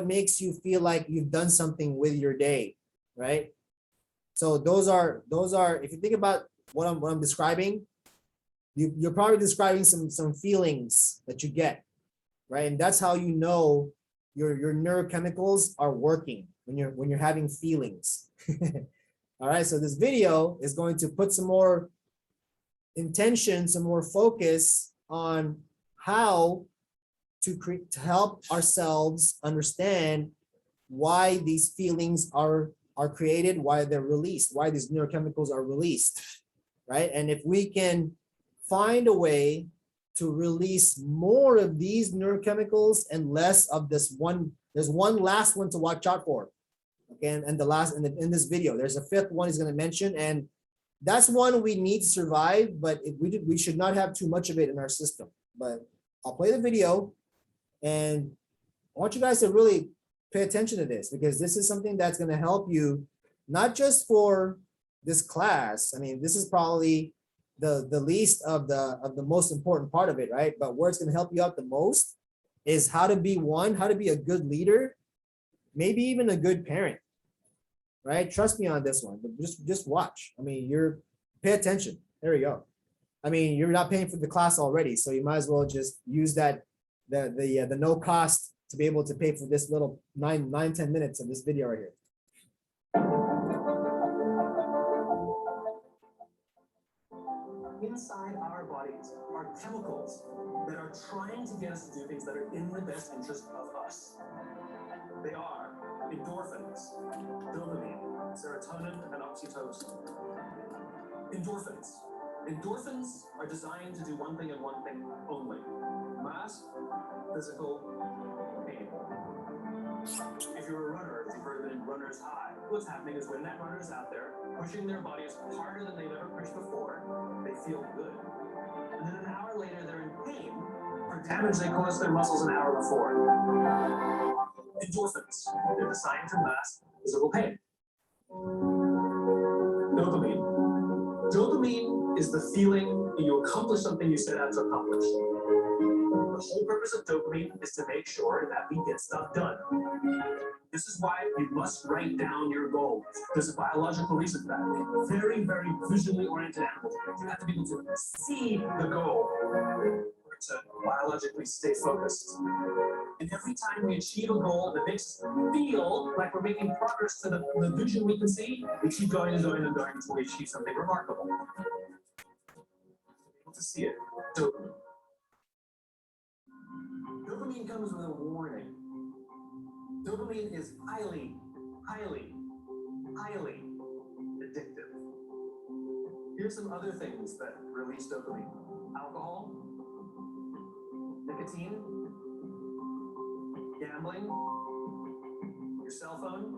makes you feel like you've done something with your day, right? So those are, if you think about what I'm describing, you're probably describing some feelings that you get, right? And that's how you know your neurochemicals are working, when you're having feelings. All right, so this video is going to put some more intention, some more focus on how to help ourselves understand why these feelings are created, why they're released, why these neurochemicals are released, right? And if we can find a way to release more of these neurochemicals and less of this one, there's one last one to watch out for. Okay, and the last in this video, there's a fifth one he's going to mention, and that's one we need to survive, but we should not have too much of it in our system. But I'll play the video, and I want you guys to really pay attention to this, because this is something that's going to help you, not just for this class. I mean, this is probably the least of the most important part of it, right? But where it's going to help you out the most is how to be a good leader, maybe even a good parent, right? Trust me on this one, but just watch. I mean, pay attention. There we go. I mean, you're not paying for the class already, so you might as well just use that the no cost to be able to pay for this little 10 minutes of this video right here. Inside our bodies are chemicals that are trying to get us to do things that are in the best interest of us. They are endorphins, dopamine, serotonin, and oxytocin. Endorphins. Endorphins are designed to do one thing and one thing only: mask physical pain. If you're a runner, if you've heard the runner's high, what's happening is when that runner is out there pushing their bodies harder than they've ever pushed before, they feel good. And then an hour later, they're in pain for damage they caused their muscles an hour before. Endorphins. They're designed to mask physical pain. Dopamine. Dopamine is the feeling that you accomplish something you set out to accomplish. The whole purpose of dopamine is to make sure that we get stuff done. This is why you must write down your goals. There's a biological reason for that. Very, very visually oriented animals. You have to be able to see the goal to biologically stay focused. And every time we achieve a goal that makes us feel like we're making progress to the vision we can see, we keep going and going and going until we achieve something remarkable. Able to see it. Dopamine. Dopamine comes with a warning. Dopamine is highly, highly, highly addictive. Here's some other things that release dopamine: alcohol, nicotine, gambling, your cell phone.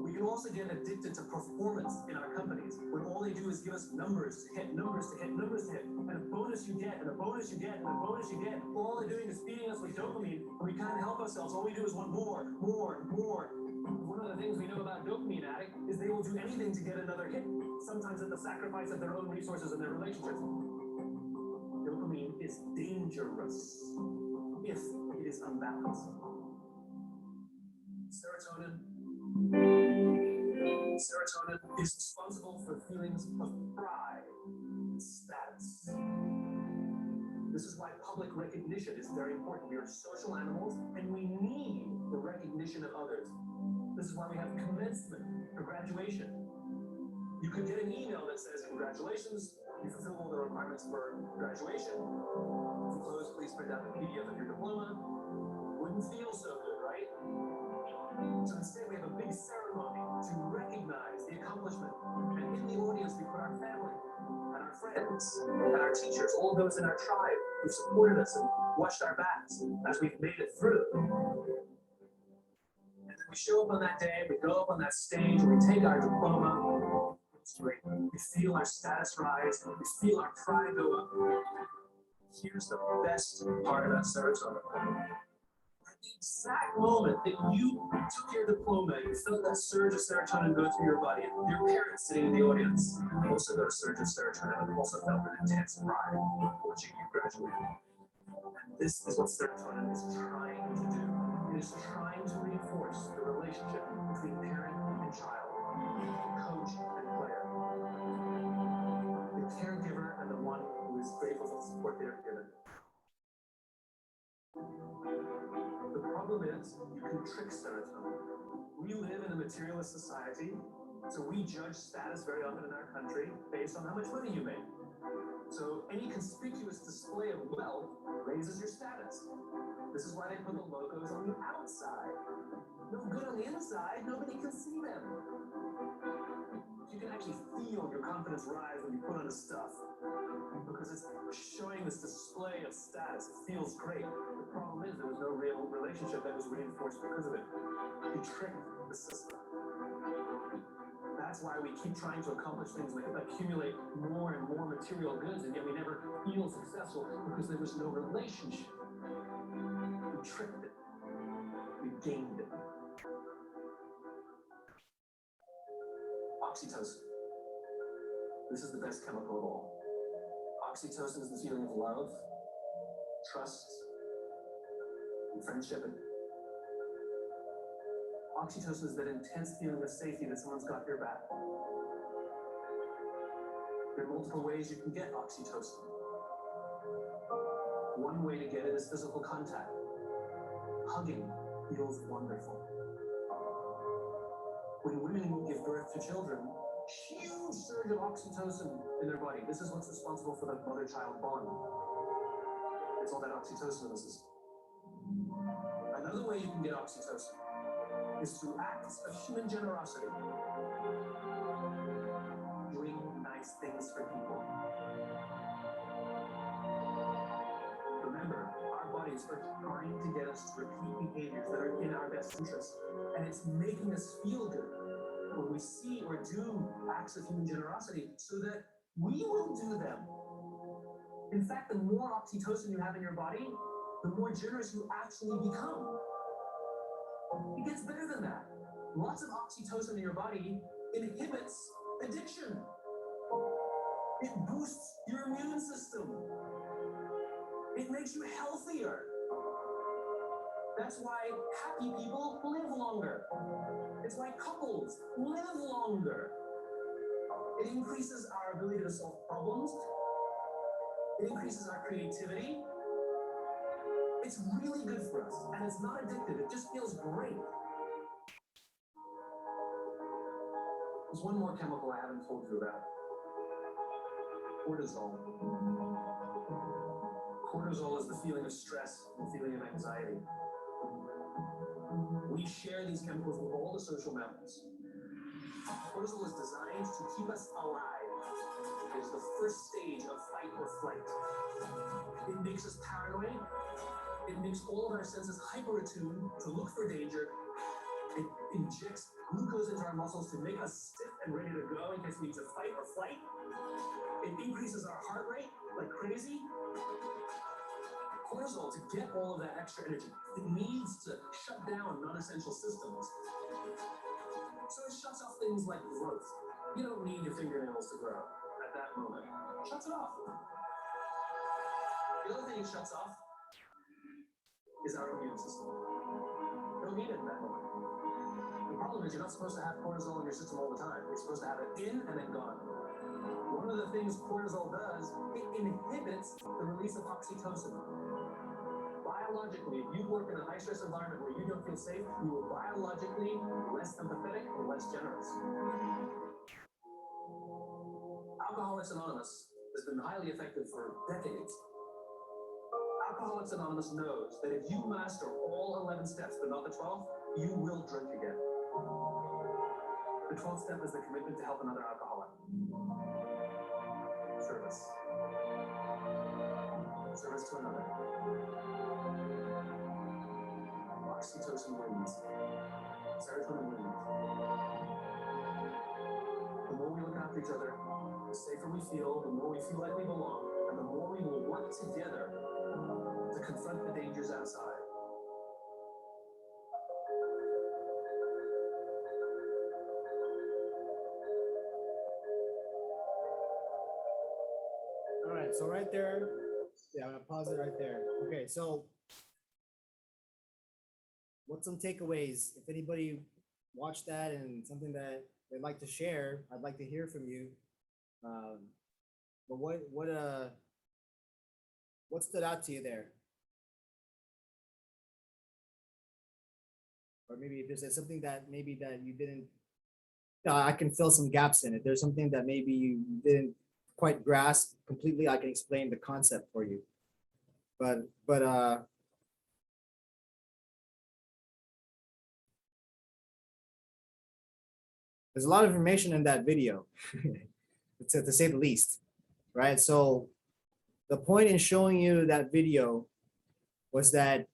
We can also get addicted to performance in our companies, when all they do is give us numbers to hit, numbers to hit, numbers to hit, and a bonus you get, and a bonus you get, and a bonus you get. All they're doing is feeding us with dopamine, and we can't help ourselves. All we do is want more, more, more. One of the things we know about dopamine addicts is they will do anything to get another hit, sometimes at the sacrifice of their own resources and their relationships. Dopamine is dangerous if it is unbalanced. Serotonin. serotonin. Serotonin is responsible for feelings of pride, status. This is why public recognition is very important. We are social animals and we need the recognition of others. This is why we have commencement or graduation. You could get an email that says, congratulations, you fulfill all the requirements for graduation. Enclosed, please print out the PDF of your diploma. Wouldn't feel so good, right? So instead, we have a big ceremony to recognize the accomplishment. And in the audience, we put our family and our friends and our teachers, all those in our tribe who supported us and watched our backs as we've made it through. And then we show up on that day, we go up on that stage, and we take our diploma. We feel our status rise, we feel our pride go up. Here's the best part about serotonin. At the exact moment that you took your diploma, you felt that surge of serotonin go through your body. Your parents sitting in the audience also got a surge of serotonin and also felt an intense pride watching you graduate. And this is what serotonin is trying to do. It is trying to reinforce the relationship between parent and child, coach and player, the caregiver and the one who is grateful for the support they are given. The problem is you can trick serotonin. We live in a materialist society, so we judge status very often in our country based on how much money you make. So any conspicuous display of wealth raises your status. This is why they put the logos on the outside. No good on the inside, nobody can see them. You can actually feel your confidence rise when you put on the stuff because it's showing this display of status. It feels great. The problem is there was no real relationship that was reinforced because of it. You tricked the system. That's why we keep trying to accomplish things like accumulate more and more material goods, and yet we never feel successful because there was no relationship. We tricked it. We gamed it. Oxytocin. This is the best chemical of all. Oxytocin is the feeling of love, trust, and friendship. Oxytocin is that intense feeling of safety that someone's got your back. There are multiple ways you can get oxytocin. One way to get it is physical contact. Hugging feels wonderful. When women give birth to children, huge surge of oxytocin in their body. This is what's responsible for the mother-child bond. It's all that oxytocin in the system. Another way you can get oxytocin is through acts of human generosity. Doing nice things for people. Remember, our bodies are trying to get us to repeat behaviors that are in our best interest, and it's making us feel good when we see or do acts of human generosity so that we will do them. In fact, the more oxytocin you have in your body, the more generous you actually become. It gets better than that. Lots of oxytocin in your body inhibits addiction. It boosts your immune system. It makes you healthier. That's why happy people live longer. It's why couples live longer. It increases our ability to solve problems. It increases our creativity. It's really good for us, and it's not addictive. It just feels great. There's one more chemical I haven't told you about. Cortisol. Cortisol is the feeling of stress, the feeling of anxiety. We share these chemicals with all the social mammals. Cortisol is designed to keep us alive. It is the first stage of fight or flight. It makes us paranoid. It makes all of our senses hyper-attuned to look for danger. It injects glucose into our muscles to make us stiff and ready to go in case we need to fight or flight. It increases our heart rate like crazy. Cortisol, to get all of that extra energy, it needs to shut down non-essential systems. So it shuts off things like growth. You don't need your fingernails to grow at that moment. It shuts it off. The other thing it shuts off is our immune system. We don't need it in that moment. problem is you're not supposed to have cortisol in your system all the time. You're supposed to have it in and then gone. One of the things cortisol does, it inhibits the release of oxytocin. Biologically, if you work in a high stress environment where you don't feel safe, you are biologically less empathetic or less generous. Alcoholics Anonymous has been highly effective for decades. Alcoholics Anonymous knows that if you master all 11 steps, but not the 12th, you will drink again. The 12th step is the commitment to help another alcoholic. Service. Service to another. Oxytocin wins. Serotonin wins. The more we look after each other, the safer we feel, the more we feel like we belong, and the more we will work together to confront the dangers outside. All right, so right there, yeah, I'm gonna pause it right there. Okay, so what's some takeaways? If anybody watched that and something that they'd like to share, I'd like to hear from you. But what stood out to you there? Or maybe if there's something that maybe that you didn't, I can fill some gaps in it. There's something that maybe you didn't quite grasp completely. I can explain the concept for you. But there's a lot of information in that video, to say the least, right? So the point in showing you that video was that,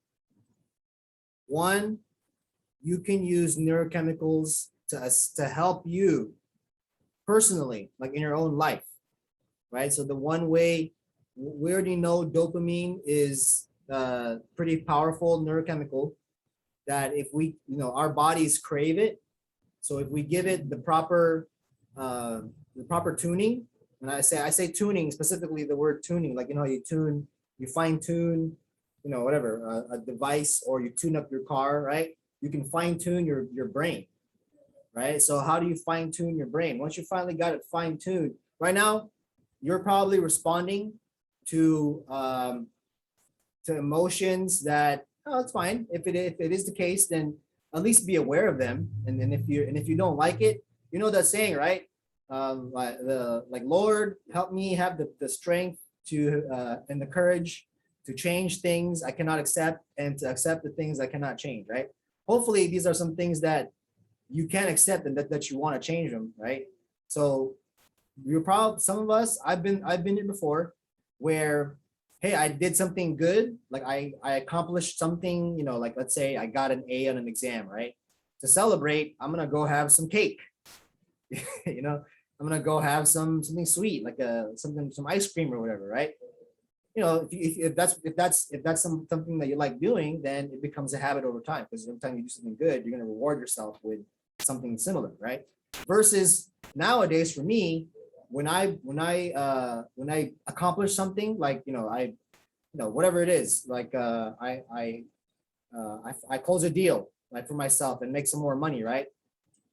one, you can use neurochemicals to help you personally, like in your own life, right? So the one way, we already know dopamine is a pretty powerful neurochemical that if we, our bodies crave it. So if we give it the proper tuning, and I say tuning, specifically the word tuning, like, you fine tune, whatever, a device, or you tune up your car, right? You can fine tune your brain, right? So how do you fine tune your brain? Once you finally got it fine tuned, right now, you're probably responding to emotions that, oh, it's fine. If it is the case, then at least be aware of them. And then if you don't like it, that saying, right? Like Lord, help me have the strength to and the courage to change things I cannot accept, and to accept the things I cannot change, right? Hopefully these are some things that you can accept and that you want to change them, right? So you're probably, some of us, I've been here before, where, hey, I did something good, like I accomplished something, like let's say I got an A on an exam, right? To celebrate, I'm gonna go have some cake. I'm gonna go have something sweet, like some ice cream or whatever, right? If that's something that you like doing, then it becomes a habit over time, because every time you do something good, you're gonna reward yourself with something similar, right? Versus nowadays, for me, when I accomplish something, like whatever it is, like I close a deal, like for myself, and make some more money, right?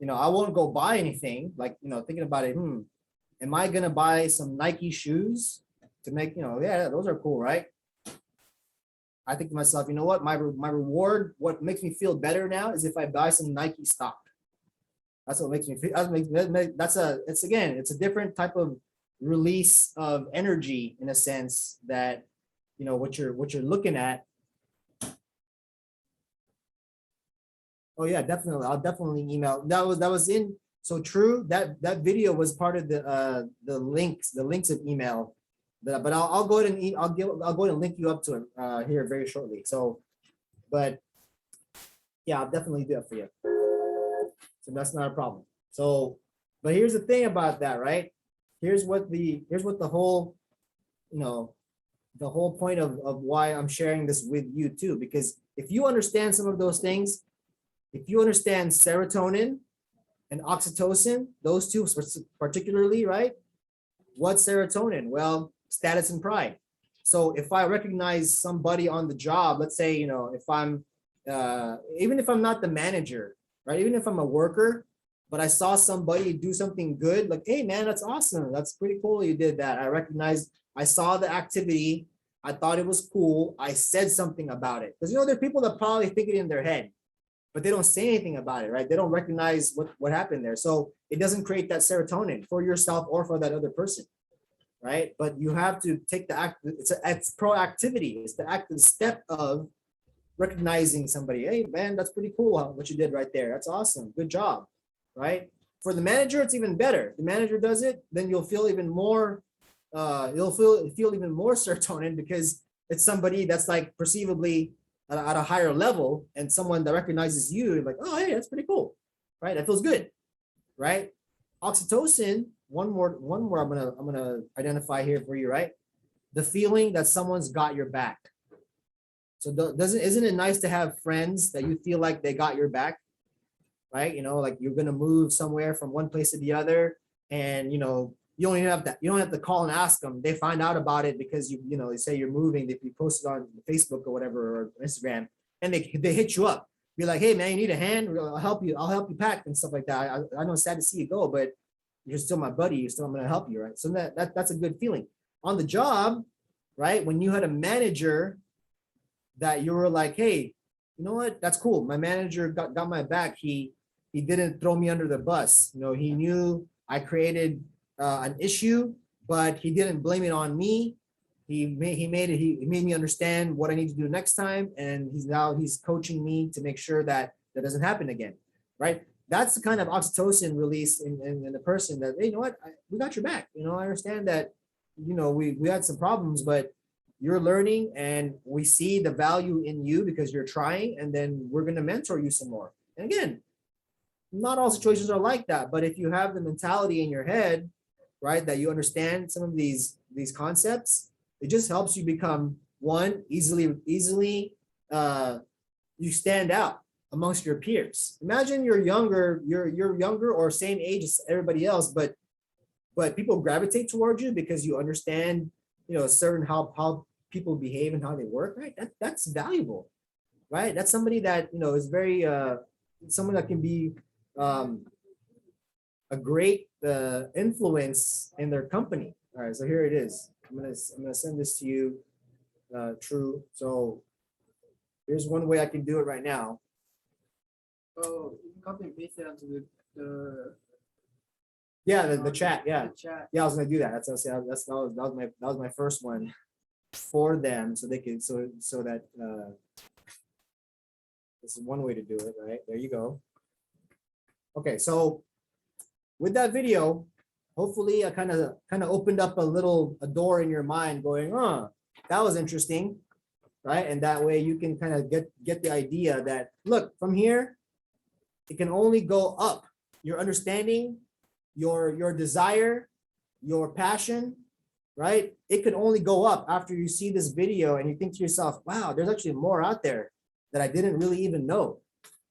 I won't go buy anything, like thinking about it. Am I gonna buy some Nike shoes to make, yeah, those are cool, right? I think to myself, you know what? My reward, what makes me feel better now, is if I buy some Nike stock. That's what makes me feel. It's a different type of release of energy, in a sense, that what you're looking at. Oh yeah, definitely. I'll definitely email. That was in So true. That video was part of the links of email. But I'll go ahead and I'll go ahead and link you up to it here very shortly. So, but yeah, I'll definitely do that for you. So that's not a problem. So, but here's the thing about that, right? Here's what the whole, the whole point of why I'm sharing this with you too, because if you understand some of those things, if you understand serotonin and oxytocin, those two particularly, right? What's serotonin? Well, status and pride. So if I recognize somebody on the job, let's say, if I'm, even if I'm not the manager, right? Even if I'm a worker, but I saw somebody do something good, like, hey man, that's awesome. That's pretty cool you did that. I recognized, I saw the activity. I thought it was cool. I said something about it. Because there are people that probably think it in their head, but they don't say anything about it, right? They don't recognize what happened there. So it doesn't create that serotonin for yourself or for that other person, right? But you have to take the act, it's proactivity. It's the active step of recognizing somebody. Hey man, that's pretty cool what you did right there. That's awesome. Good job, right? For the manager, it's even better. The manager does it, then you'll feel even more, you'll feel even more serotonin because it's somebody that's like perceivably at a higher level and someone that recognizes you, like, oh, hey, that's pretty cool, right? That feels good, right? Oxytocin, one more I'm gonna identify here for you, right? The feeling that someone's got your back. So isn't it nice to have friends that you feel like they got your back, right? Like you're gonna move somewhere from one place to the other, and you don't even have that. You don't have to call and ask them. They find out about it because they say you're moving. If you post it on Facebook or whatever or Instagram, and they hit you up, be like, hey man, you need a hand? I'll help you pack and stuff like that. I know it's sad to see you go, but you're still my buddy. I'm gonna help you, right? So that's a good feeling. On the job, right? When you had a manager that you were like, hey, you know what? That's cool. My manager got my back. He didn't throw me under the bus. He knew I created an issue, but he didn't blame it on me. He made me understand what I need to do next time, and he's coaching me to make sure that doesn't happen again, right? That's the kind of oxytocin release in the person that, hey, you know what? We got your back. I understand that, we had some problems, but you're learning and we see the value in you because you're trying, and then we're going to mentor you some more. And again, not all situations are like that, but if you have the mentality in your head, right, that you understand some of these concepts, it just helps you become easily you stand out amongst your peers. Imagine you're younger or same age as everybody else, but people gravitate towards you because you understand certain how people behave and how they work, right? That's valuable, right? That's somebody that is very someone that can be a great influence in their company. All right, so here it is. I'm gonna send this to you, True. So here's one way I can do it right now. Oh, you can copy and paste it onto the Yeah, the chat. Yeah, the chat. yeah. I was gonna do that. That was my first one for them, so they could so that this is one way to do it. Right there, you go. Okay, so with that video, hopefully I kind of opened up a door in your mind, going, that was interesting, right? And that way you can kind of get the idea that, look, from here, it can only go up. Your understanding, your desire, your passion, right? It can only go up after you see this video and you think to yourself, wow, there's actually more out there that I didn't really even know,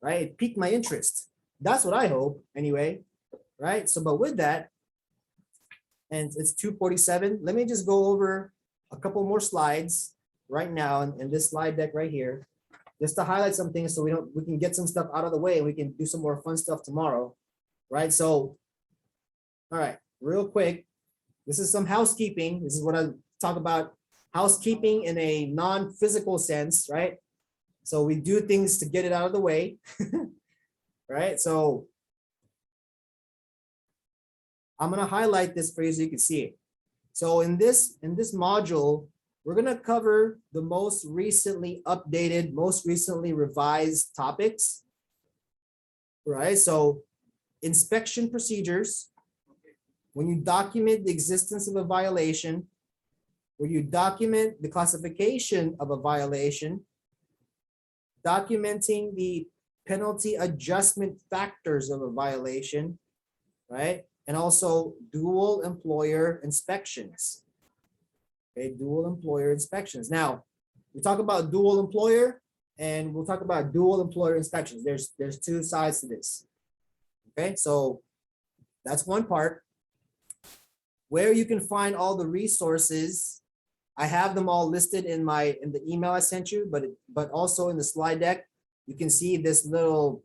right? It piqued my interest. That's what I hope anyway, right? So, but with that, and it's 2:47, let me just go over a couple more slides right now in this slide deck right here, just to highlight some things so we can get some stuff out of the way and we can do some more fun stuff tomorrow, right? So, all right, real quick, this is some housekeeping. This is what I talk about, housekeeping in a non-physical sense, right? So we do things to get it out of the way, right? So I'm gonna highlight this for you so you can see it. So in this module, we're gonna cover the most recently updated, most recently revised topics, right? So inspection procedures, when you document the existence of a violation, when you document the classification of a violation, documenting the penalty adjustment factors of a violation, right? And also dual employer inspections. Okay, dual employer inspections. Now, we talk about dual employer and we'll talk about dual employer inspections. There's two sides to this. Okay, so that's one part. Where you can find all the resources, I have them all listed in the email I sent you, but also in the slide deck, you can see this little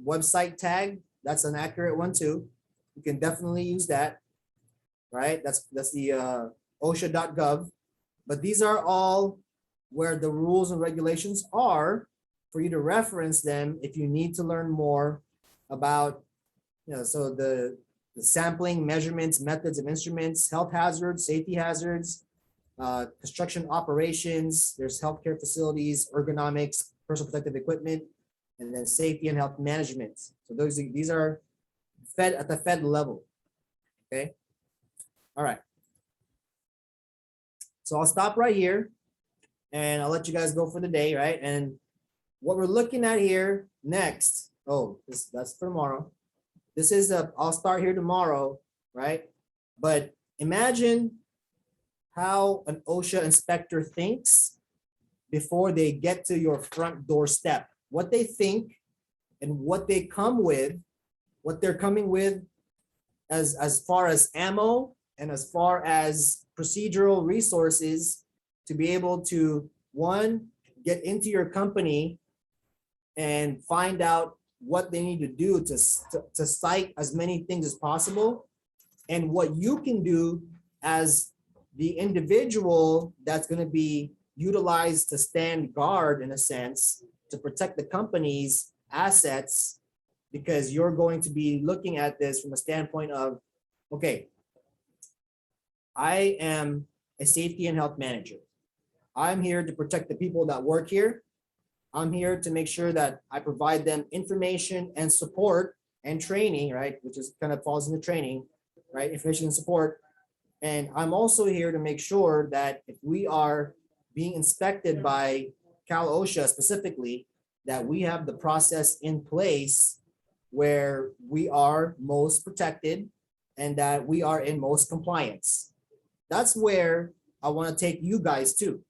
website tag, that's an accurate one too. You can definitely use that, right? That's the OSHA.gov. But these are all where the rules and regulations are for you to reference them if you need to learn more about, so the sampling, measurements, methods of instruments, health hazards, safety hazards, construction operations, there's healthcare facilities, ergonomics, personal protective equipment, and then safety and health management. So these are fed at the Fed level. Okay. All right. So I'll stop right here and I'll let you guys go for the day, right? And what we're looking at here next, that's for tomorrow. This is I'll start here tomorrow, right? But imagine how an OSHA inspector thinks before they get to your front doorstep, what they think and what they come with, what they're coming with as far as ammo and as far as procedural resources to be able to, one, get into your company and find out what they need to do to cite as many things as possible, and what you can do as the individual that's going to be utilized to stand guard, in a sense, to protect the company's assets, because you're going to be looking at this from a standpoint of, okay, I am a safety and health manager. I'm here to protect the people that work here. I'm here to make sure that I provide them information and support and training, right? Which is kind of falls into training, right? Information and support. And I'm also here to make sure that if we are being inspected by Cal OSHA specifically, that we have the process in place where we are most protected and that we are in most compliance. That's where I want to take you guys to,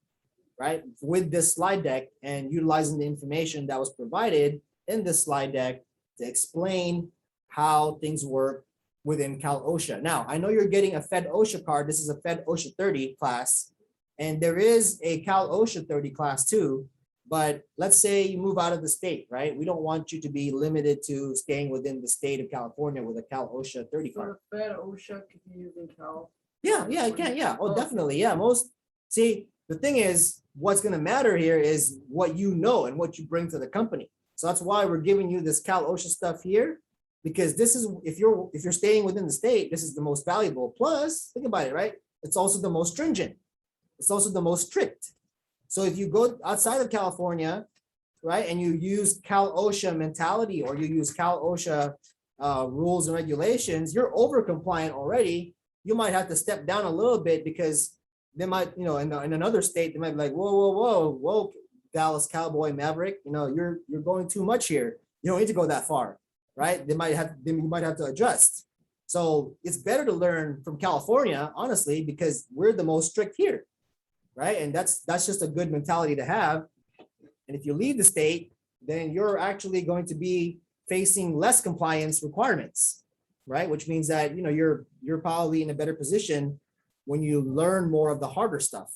right? With this slide deck and utilizing the information that was provided in this slide deck to explain how things work within Cal OSHA. Now, I know you're getting a Fed OSHA card. This is a Fed OSHA 30 class, and there is a Cal OSHA 30 class too. But let's say you move out of the state, right? We don't want you to be limited to staying within the state of California with a Cal OSHA 30 card. So Fed OSHA could be used in Cal. Yeah, I can. Yeah. Oh, definitely. Yeah. The thing is, what's going to matter here is what you know and what you bring to the company. So that's why we're giving you this Cal OSHA stuff here, because this is, if you're staying within the state, this is the most valuable. Plus, think about it, right? It's also the most stringent. It's also the most strict. So if you go outside of California, right, and you use Cal OSHA mentality or you use Cal OSHA rules and regulations, you're over compliant already. You might have to step down a little bit because they might, in another state, they might be like, whoa, Dallas Cowboy Maverick, you're going too much here. You don't need to go that far, right? You might have to adjust. So it's better to learn from California, honestly, because we're the most strict here, right? And that's just a good mentality to have. And if you leave the state, then you're actually going to be facing less compliance requirements, right? Which means that, you're probably in a better position when you learn more of the harder stuff,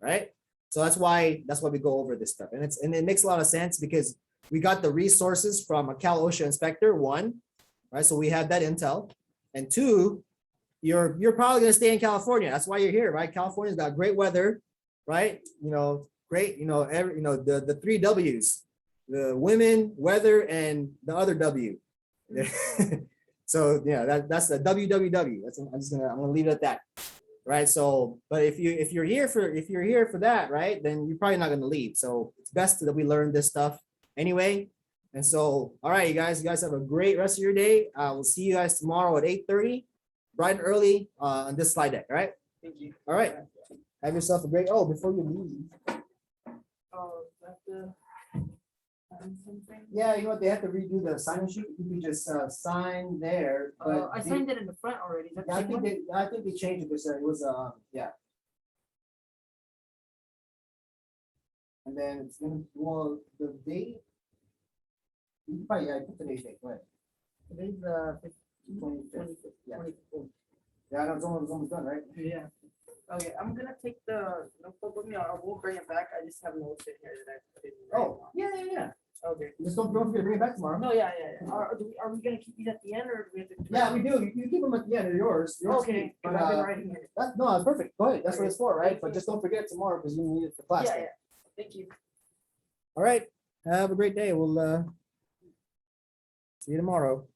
right? So that's why we go over this stuff. And it makes a lot of sense because we got the resources from a Cal OSHA inspector, one, right? So we have that intel. And two, you're probably going to stay in California. That's why you're here, right? California's got great weather, right? Great, the three W's, the women, weather, and the other W. So yeah, that's the WWW. I'm gonna leave it at that. Right. So, but if you're here for that, right, then you're probably not going to leave. So it's best that we learn this stuff anyway. And so, all right, you guys have a great rest of your day. We'll see you guys tomorrow at 8:30, bright and early on this slide deck. All right. Thank you. All right. Have yourself a great. Before you leave. Yeah, you know what? They have to redo the sign sheet. You can just sign there. But I signed it in the front already. Yeah, I think they changed it. It was yeah. And then it's gonna the date. You probably put today's date. Go ahead. Today's 25th. Yeah. Yeah, I know it's almost done, right? Yeah. Okay, I'm gonna take the notebook with me. I will bring it back. I just have notes in here that I put in. Yeah. Okay. Just don't forget to bring it back tomorrow. No, yeah. Are we gonna keep these at the end or do we have to? Yeah, we do. You keep them at the end. They're yours. Okay, But, because I've been writing it. no, it's perfect. Go ahead. That's what Okay. it's for, right? Thank But you. just don't forget tomorrow because you need it for class. Yeah, day. yeah. Thank you. All right. Have a great day. We'll see you tomorrow.